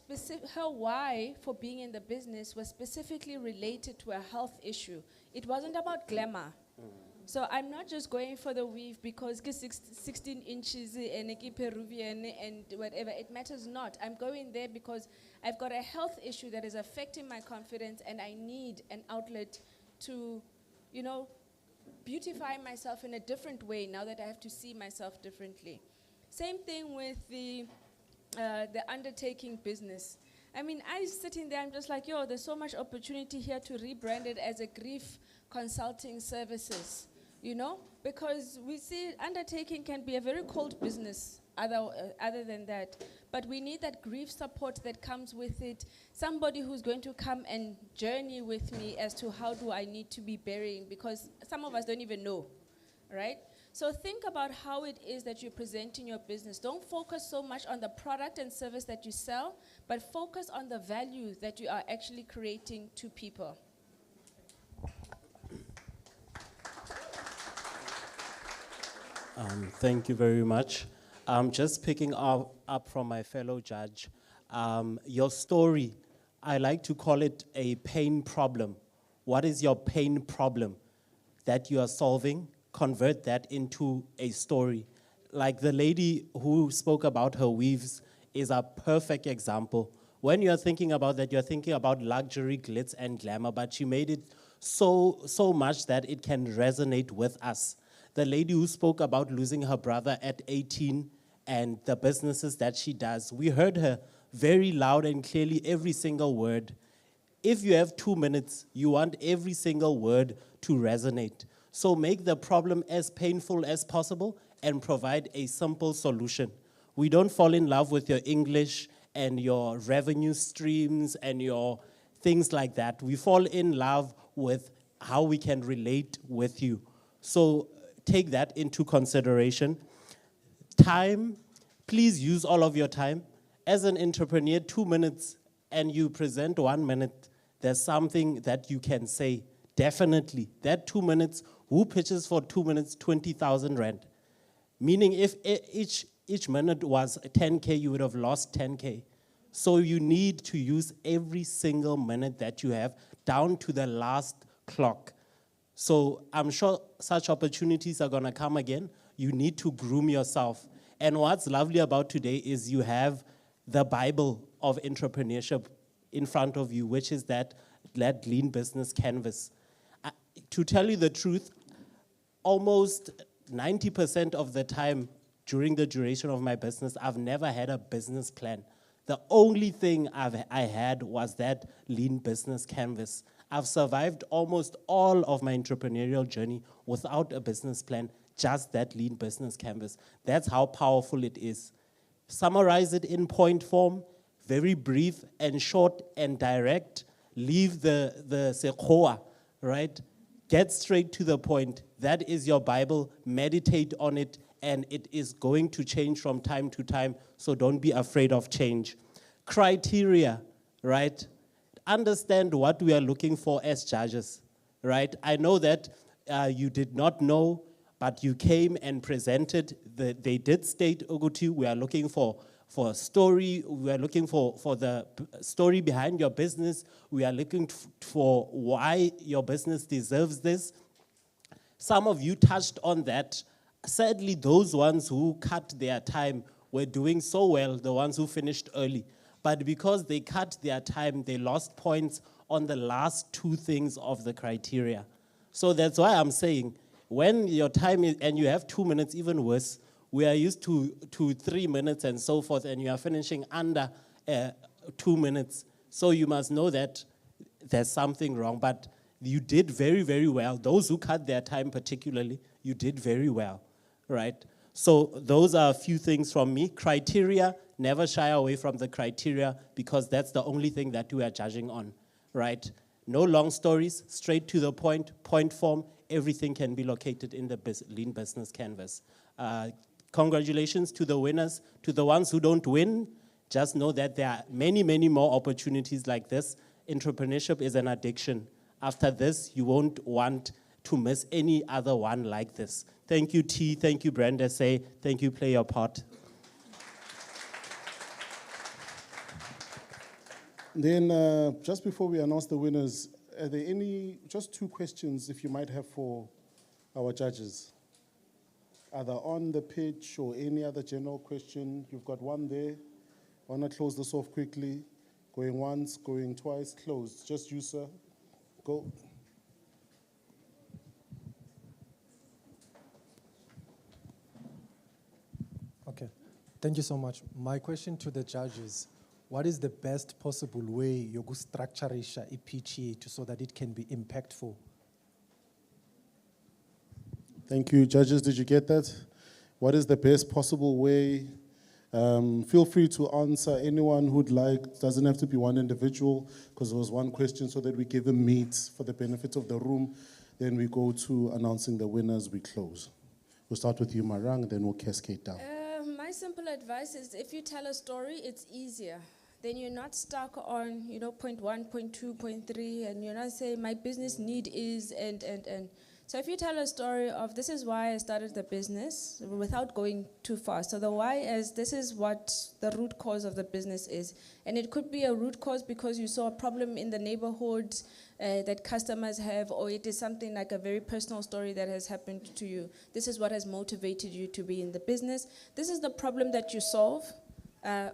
her why for being in the business was specifically related to a health issue. It wasn't about glamour. So I'm not just going for the weave because 16 inches and Peruvian and whatever, it matters not. I'm going there because I've got a health issue that is affecting my confidence and I need an outlet to, beautify myself in a different way now that I have to see myself differently. Same thing with the undertaking business. I mean, I sitting there, I'm just like, there's so much opportunity here to rebrand it as a grief consulting services. Because we see undertaking can be a very cold business other than that. But we need that grief support that comes with it. Somebody who's going to come and journey with me as to how do I need to be burying, because some of us don't even know, right? So think about how it is that you're presenting your business. Don't focus so much on the product and service that you sell, but focus on the value that you are actually creating to people. Thank you very much. Just picking up from my fellow judge, your story, I like to call it a pain problem. What is your pain problem that you are solving? Convert that into a story. Like the lady who spoke about her weaves is a perfect example. When you're thinking about that, you're thinking about luxury, glitz, and glamour, but she made it so much that it can resonate with us. The lady who spoke about losing her brother at 18 and the businesses that she does, we heard her very loud and clearly, every single word. If you have 2 minutes, you want every single word to resonate. So make the problem as painful as possible and provide a simple solution. We don't fall in love with your English and your revenue streams and your things like that. We fall in love with how we can relate with you. So take that into consideration. Time, please use all of your time. As an entrepreneur, 2 minutes and you present 1 minute, there's something that you can say. Definitely. That 2 minutes, who pitches for 2 minutes, 20,000 rand? Meaning if each minute was 10K, you would have lost 10K. So you need to use every single minute that you have down to the last clock. So I'm sure such opportunities are going to come again. You need to groom yourself. And what's lovely about today is you have the Bible of entrepreneurship in front of you, which is that lean business canvas. To tell you the truth, almost 90% of the time during the duration of my business, I've never had a business plan. The only thing I had was that lean business canvas. I've survived almost all of my entrepreneurial journey without a business plan, just that lean business canvas. That's how powerful it is. Summarize it in point form, very brief and short and direct. Leave the sekhoa, right? Get straight to the point. That is your Bible. Meditate on it, and it is going to change from time to time, so don't be afraid of change. Criteria, right? Understand what we are looking for as judges, right? I know that you did not know, but you came and presented. They did state, Oguti, we are looking for a story. We are looking for the story behind your business. We are looking for why your business deserves this. Some of you touched on that. Sadly, those ones who cut their time were doing so well, the ones who finished early. But because they cut their time, they lost points on the last two things of the criteria. So that's why I'm saying, when your time is, and you have 2 minutes, even worse, we are used to 3 minutes and so forth, and you are finishing under 2 minutes. So you must know that there's something wrong, but you did very, very well. Those who cut their time particularly, you did very well, right? So those are a few things from me. Criteria, never shy away from the criteria, because that's the only thing that we are judging on, right? No long stories, straight to the point, point form. Everything can be located in the lean business canvas. Congratulations to the winners. To the ones who don't win, just know that there are many, many more opportunities like this. Entrepreneurship is an addiction. After this, you won't want to miss any other one like this. Thank you, T. Thank you, Brand SA. Thank you, Play Your Part. Then, just before we announce the winners, are there just 2 questions if you might have for our judges? Either on the pitch or any other general question. You've got one there. I want to close this off quickly. Going once, going twice, closed. Just you, sir. Go. Okay, thank you so much. My question to the judges, what is the best possible way you could structure PYP so that it can be impactful? Thank you, judges. Did you get that? What is the best possible way? Feel free to answer. Anyone who'd like, doesn't have to be one individual, because there was one question, so that we give them meat for the benefit of the room. Then we go to announcing the winners, we close. We'll start with you, Marang, then we'll cascade down. My simple advice is if you tell a story, it's easier. Then you're not stuck on, point 1, point 2, point 3, and you're not saying my business need is, and. So if you tell a story of this is why I started the business without going too far. So the why is this is what the root cause of the business is. And it could be a root cause because you saw a problem in the neighborhood that customers have, or it is something like a very personal story that has happened to you. This is what has motivated you to be in the business. This is the problem that you solve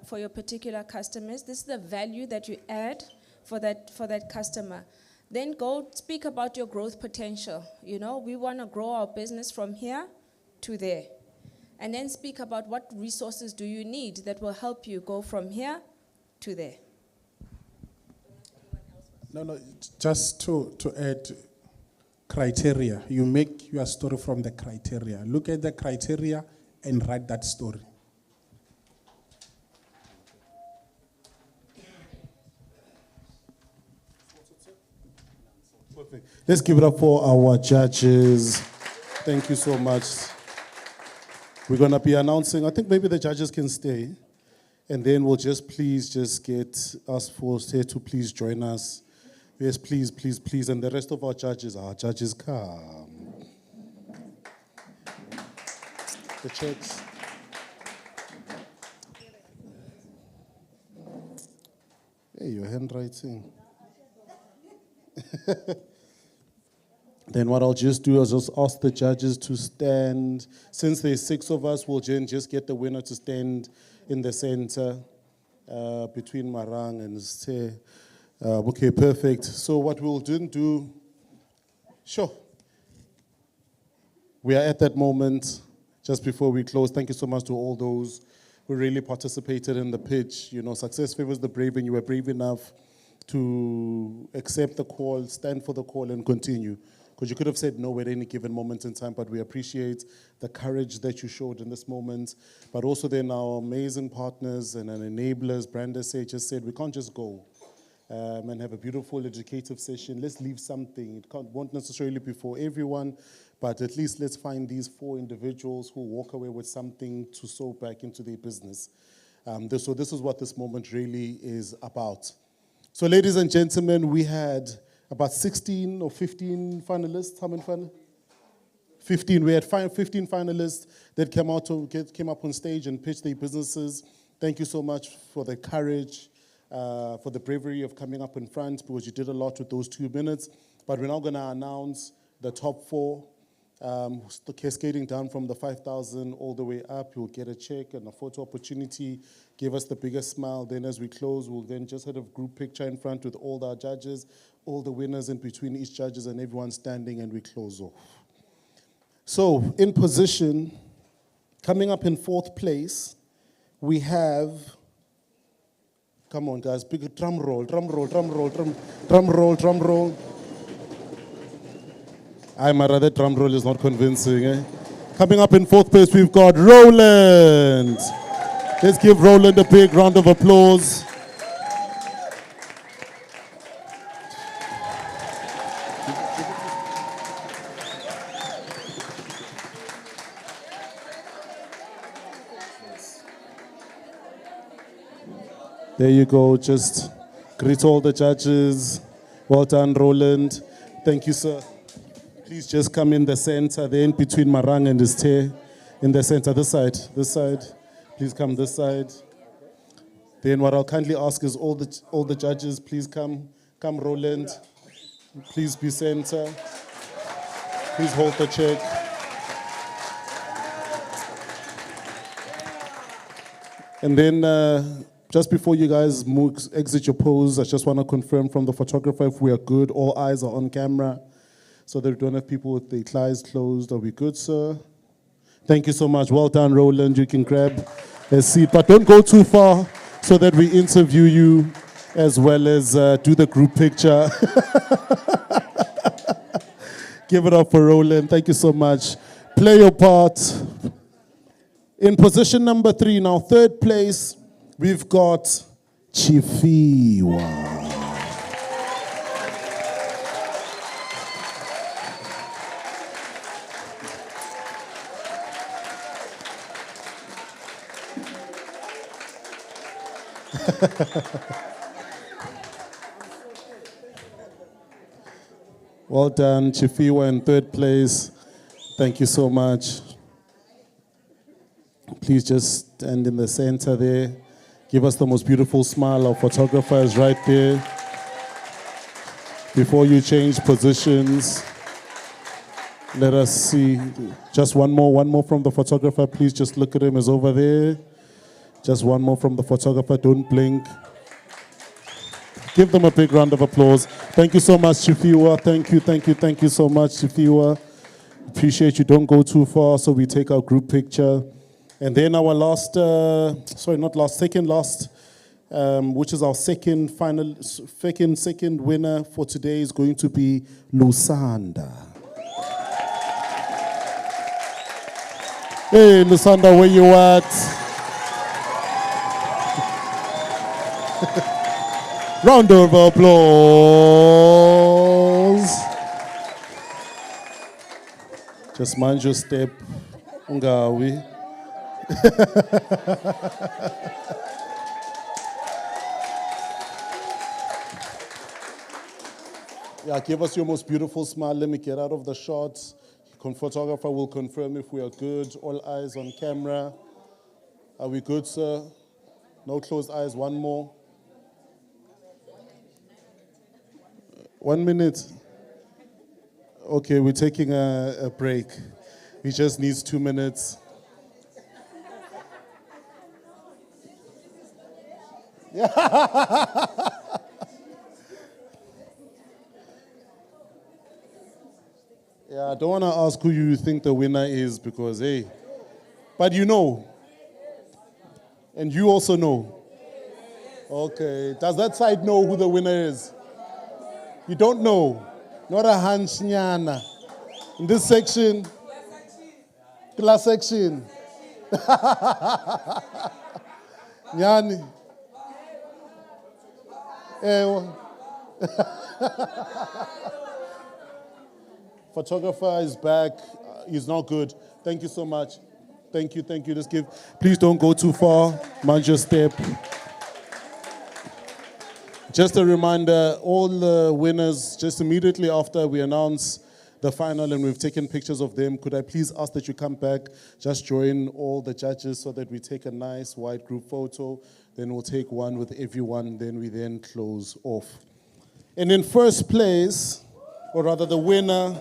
for your particular customers. This is the value that you add for that customer. Then go speak about your growth potential. We want to grow our business from here to there. And then speak about what resources do you need that will help you go from here to there. No, just to add criteria. You make your story from the criteria. Look at the criteria and write that story. Perfect. Let's give it up for our judges. Thank you so much. We're going to be announcing, I think maybe the judges can stay, and then we'll please get us folks here to please join us. Yes, please, please, please. And the rest of our judges come. The checks. Hey, your handwriting. Then what I'll just do is just ask the judges to stand. Since there's 6 of us, we'll just get the winner to stand in the center between Marang and Ste. Okay, perfect. So what we'll do, sure. We are at that moment just before we close. Thank you so much to all those who really participated in the pitch. Success favors the brave, and you were brave enough to accept the call, stand for the call, and continue. Because you could have said no at any given moment in time, but we appreciate the courage that you showed in this moment. But also then our amazing partners and enablers, Brand SA just said, we can't just go and have a beautiful educative session. Let's leave something. It won't necessarily be for everyone, but at least let's find these 4 individuals who walk away with something to sow back into their business. So this is what this moment really is about. So ladies and gentlemen, we had about 16 or 15 finalists. How many finalists? 15. We had 15 finalists that came up on stage and pitched their businesses. Thank you so much for the courage, for the bravery of coming up in front, because you did a lot with those 2 minutes. But we're now going to announce the top 4, cascading down from the 5,000 all the way up. You'll get a check and a photo opportunity. Give us the biggest smile. Then as we close, we'll then just have a group picture in front with all our judges, all the winners in between each judges, and everyone standing, and we close off. So in position, coming up in 4th place, we have, come on guys, big drum roll. I'm rather drum roll is not convincing. Eh? Coming up in 4th place, we've got Roland. Let's give Roland a big round of applause. There you go. Just greet all the judges. Well done, Roland. Thank you, sir. Please just come in the center, then between Marang and Ste. In the center, this side. Please come this side. Then what I'll kindly ask is all the judges, please come. Come, Roland. Please be center. Please hold the check. And then just before you guys exit your pose, I just want to confirm from the photographer if we are good. All eyes are on camera, so that we don't have people with their eyes closed. Are we good, sir? Thank you so much. Well done, Roland. You can grab a seat, but don't go too far so that we interview you as well as do the group picture. Give it up for Roland. Thank you so much. Play your part. In position number 3, now 3rd place, we've got Chifiwa. Well done, Chifiwa in third place. Thank you so much. Please just stand in the center there. Give us the most beautiful smile. Our photographer is right there. Before you change positions, let us see. Just one more from the photographer. Please just look at him, he's over there. Just one more from the photographer, don't blink. Give them a big round of applause. Thank you so much, Chifiwa. Thank you so much, Chifiwa. Appreciate you. Don't go too far, so we take our group picture. And then our second last, which is our second winner for today is going to be Lusanda. Hey, Lusanda, where you at? Round of applause. Just mind your step. Ungawi. Yeah, give us your most beautiful smile. Let me get out of the shot. Photographer will confirm if we are good. All eyes on camera. Are we good, sir? No closed eyes. One more. 1 minute. Okay, we're taking a break. He just needs 2 minutes. Yeah. Yeah, I don't want to ask who you think the winner is because, hey, but you know. And you also know. Okay, does that side know who the winner is? You don't know. Not a hunch, nyana. In this section, class section. Nyani. Photographer is back. He's not good. Thank you so much. Thank you. Just please don't go too far. Mind your step. Just a reminder, all the winners, just immediately after we announce the final and we've taken pictures of them, could I please ask that you come back, just join all the judges so that we take a nice wide group photo, then we'll take one with everyone, then we close off. And in first place, or rather the winner,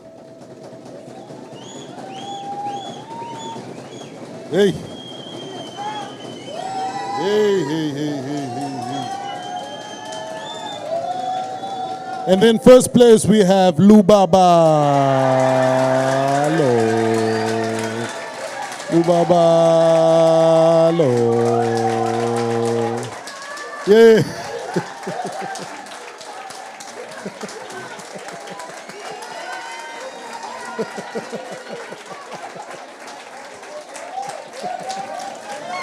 hey. And in first place, we have Lubaba. Yeah.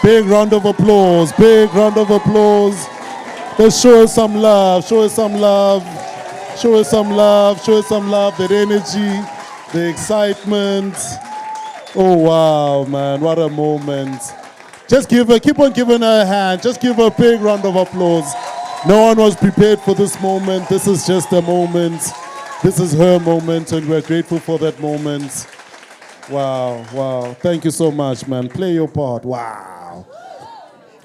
Big round of applause. Let's show us some love. That energy, the excitement. Oh, wow, man, what a moment. Just keep on giving her a hand. Just give her a big round of applause. No one was prepared for this moment. This is just a moment. This is her moment, and we're grateful for that moment. Wow. Thank you so much, man. Play your part. Wow.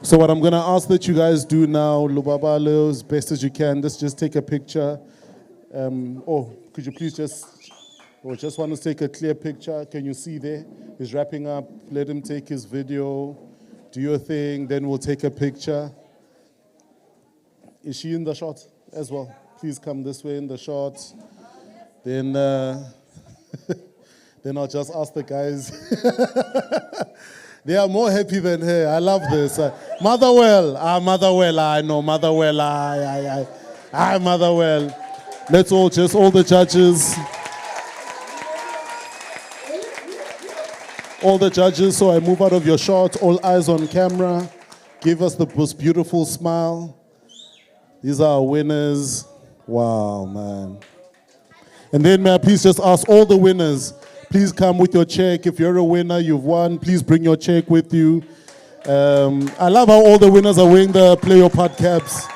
So what I'm going to ask that you guys do now, Lubabalo, as best as you can, just take a picture. Could you please just want to take a clear picture. Can you see there? He's wrapping up. Let him take his video. Do your thing. Then we'll take a picture. Is she in the shot as well? Please come this way in the shot. Then I'll just ask the guys. They are more happy than her. I love this. Motherwell. I know. Motherwell. Motherwell. Let's all the judges. All the judges, so I move out of your shot. All eyes on camera. Give us the most beautiful smile. These are our winners. Wow, man. And then may I please just ask all the winners, please come with your check. If you're a winner, you've won, please bring your check with you. I love how all the winners are wearing the Play Your Part caps.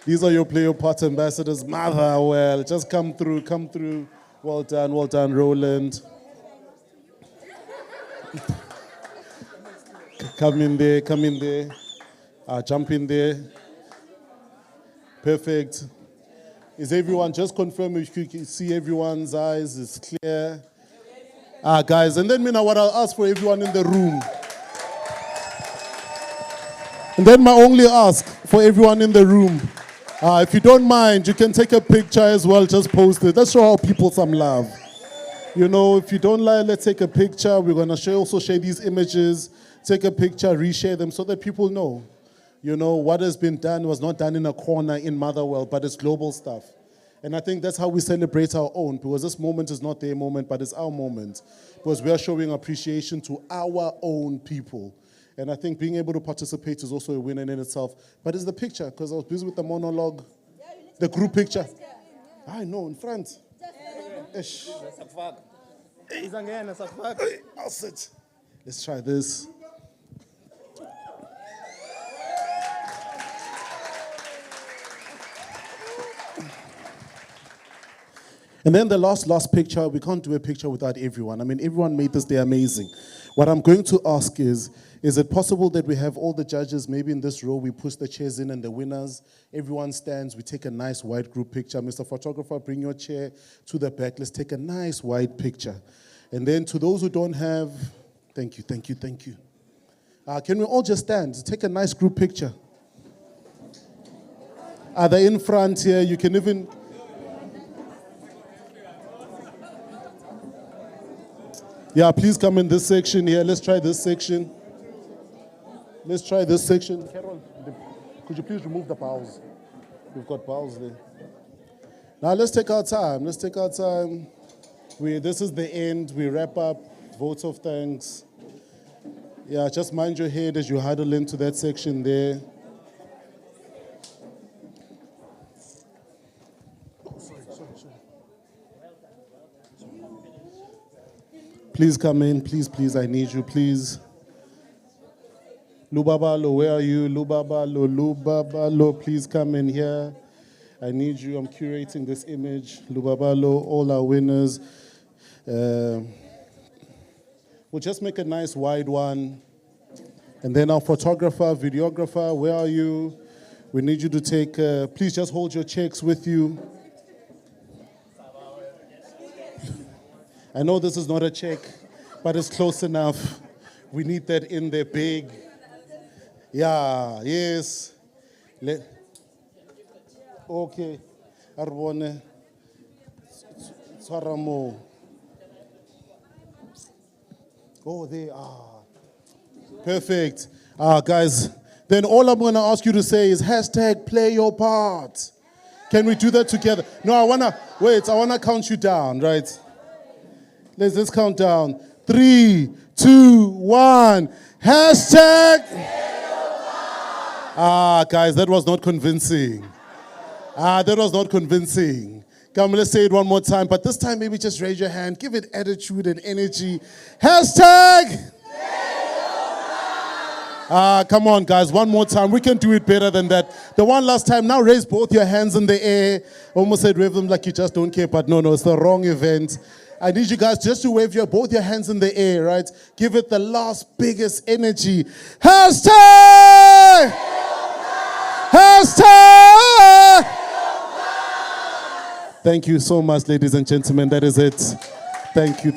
These are your Play Your Part ambassadors. Motherwell, just come through, come through. Well done, Roland. Come in there. Jump in there. Perfect. Is everyone, just confirm if you can see everyone's eyes, it's clear. Guys, and then what I'll ask for everyone in the room. And then my only ask for everyone in the room, if you don't mind, you can take a picture as well, just post it. Let's show our people some love. You know, if you don't like, let's take a picture. We're going to also share these images, take a picture, reshare them so that people know. You know, what has been done was not done in a corner in Motherwell, but it's global stuff. And I think that's how we celebrate our own, because this moment is not their moment, but it's our moment. Because we are showing appreciation to our own people. And I think being able to participate is also a win in itself. But it's the picture, because I was busy with the monologue, the group picture. I know, in front. Ish. I'll sit. Let's try this. And then the last picture, we can't do a picture without everyone. I mean, everyone made this day amazing. What I'm going to ask is it possible that we have all the judges, maybe in this row, we push the chairs in and the winners, everyone stands, we take a nice wide group picture. Mr. Photographer, bring your chair to the back. Let's take a nice wide picture. And then to those who don't have, thank you. Can we all just stand? Take a nice group picture. Are they in front here? You can even... Yeah, please come in this section here. Let's try this section. Carol, could you please remove the bowls? We've got bowls there. Now let's take our time. This is the end. We wrap up. Votes of thanks. Yeah, just mind your head as you huddle into that section there. Please come in, please, I need you, please. Lubabalo, where are you? Lubabalo, please come in here. I need you, I'm curating this image. Lubabalo, all our winners. We'll just make a nice wide one. And then our photographer, videographer, where are you? We need you to take, please just hold your checks with you. I know this is not a check, but it's close enough. We need that in there big. Yeah, yes. Okay. Arbone. Saramo. Oh, they are. Perfect. Guys, then all I'm going to ask you to say is #play your part. Can we do that together? No, I want to count you down, right? Let's count down. 3, 2, 1. #. Guys, that was not convincing. Come, let's say it one more time. But this time, maybe just raise your hand. Give it attitude and energy. #. Come on, guys, one more time. We can do it better than that. The one last time, now raise both your hands in the air. Almost said wave them like you just don't care, but no, it's the wrong event. I need you guys just to wave both your hands in the air, right? Give it the last biggest energy. #. Thank you so much, ladies and gentlemen. That is it. Thank you.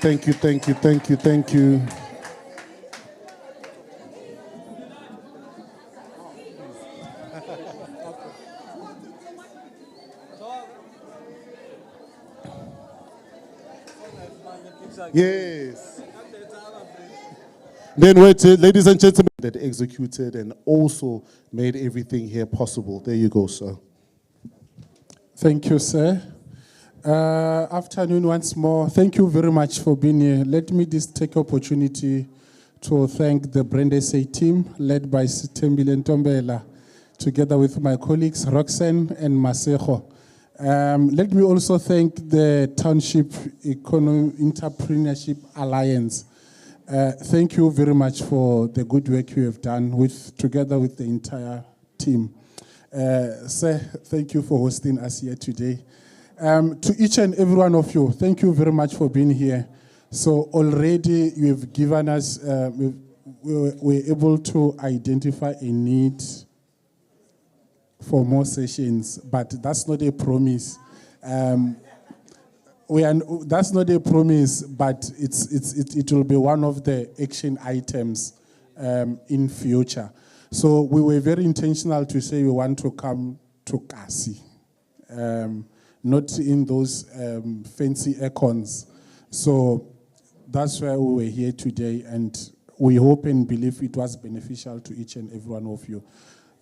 Yes. Then wait, ladies and gentlemen, that executed and also made everything here possible. There you go, sir. Thank you, sir. Afternoon once more. Thank you very much for being here. Let me just take opportunity to thank the Brand SA team led by Sitembile Ntombela, together with my colleagues Roxanne and Maseko. Let me also thank the Township Entrepreneurship Alliance. Thank you very much for the good work you have done together with the entire team. Sir, thank you for hosting us here today. To each and every one of you, thank you very much for being here. So already you have given us, we're able to identify a need for more sessions, but that's not a promise. That's not a promise, but it will be one of the action items in future. So we were very intentional to say we want to come to eKasi, not in those fancy icons. So that's why we were here today, and we hope and believe it was beneficial to each and every one of you.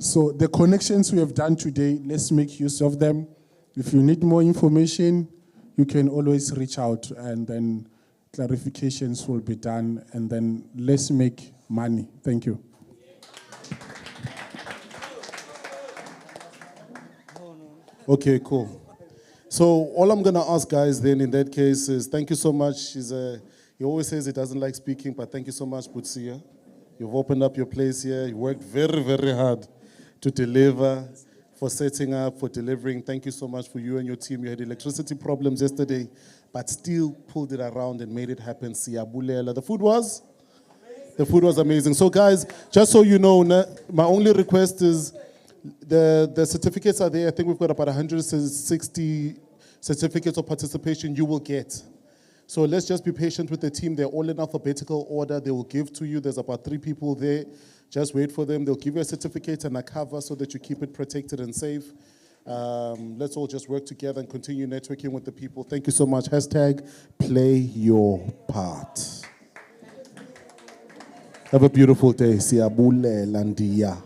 So the connections we have done today, let's make use of them. If you need more information, you can always reach out, and then clarifications will be done, and then let's make money. Thank you. Okay, cool. So all I'm going to ask, guys, then in that case is thank you so much. He always says he doesn't like speaking, but thank you so much, Butsia. You've opened up your place here. You worked very, very hard to deliver, for setting up, for delivering. Thank you so much for you and your team. You had electricity problems yesterday, but still pulled it around and made it happen. Siyabulela. The food was? The food was amazing. So guys, just so you know, my only request is the certificates are there. I think we've got about 160 certificates of participation you will get. So let's just be patient with the team. They're all in alphabetical order. They will give to you. There's about 3 people there. Just wait for them. They'll give you a certificate and a cover so that you keep it protected and safe. Let's all just work together and continue networking with the people. Thank you so much. Hashtag play your part. Have a beautiful day. Siyabulela ndiya.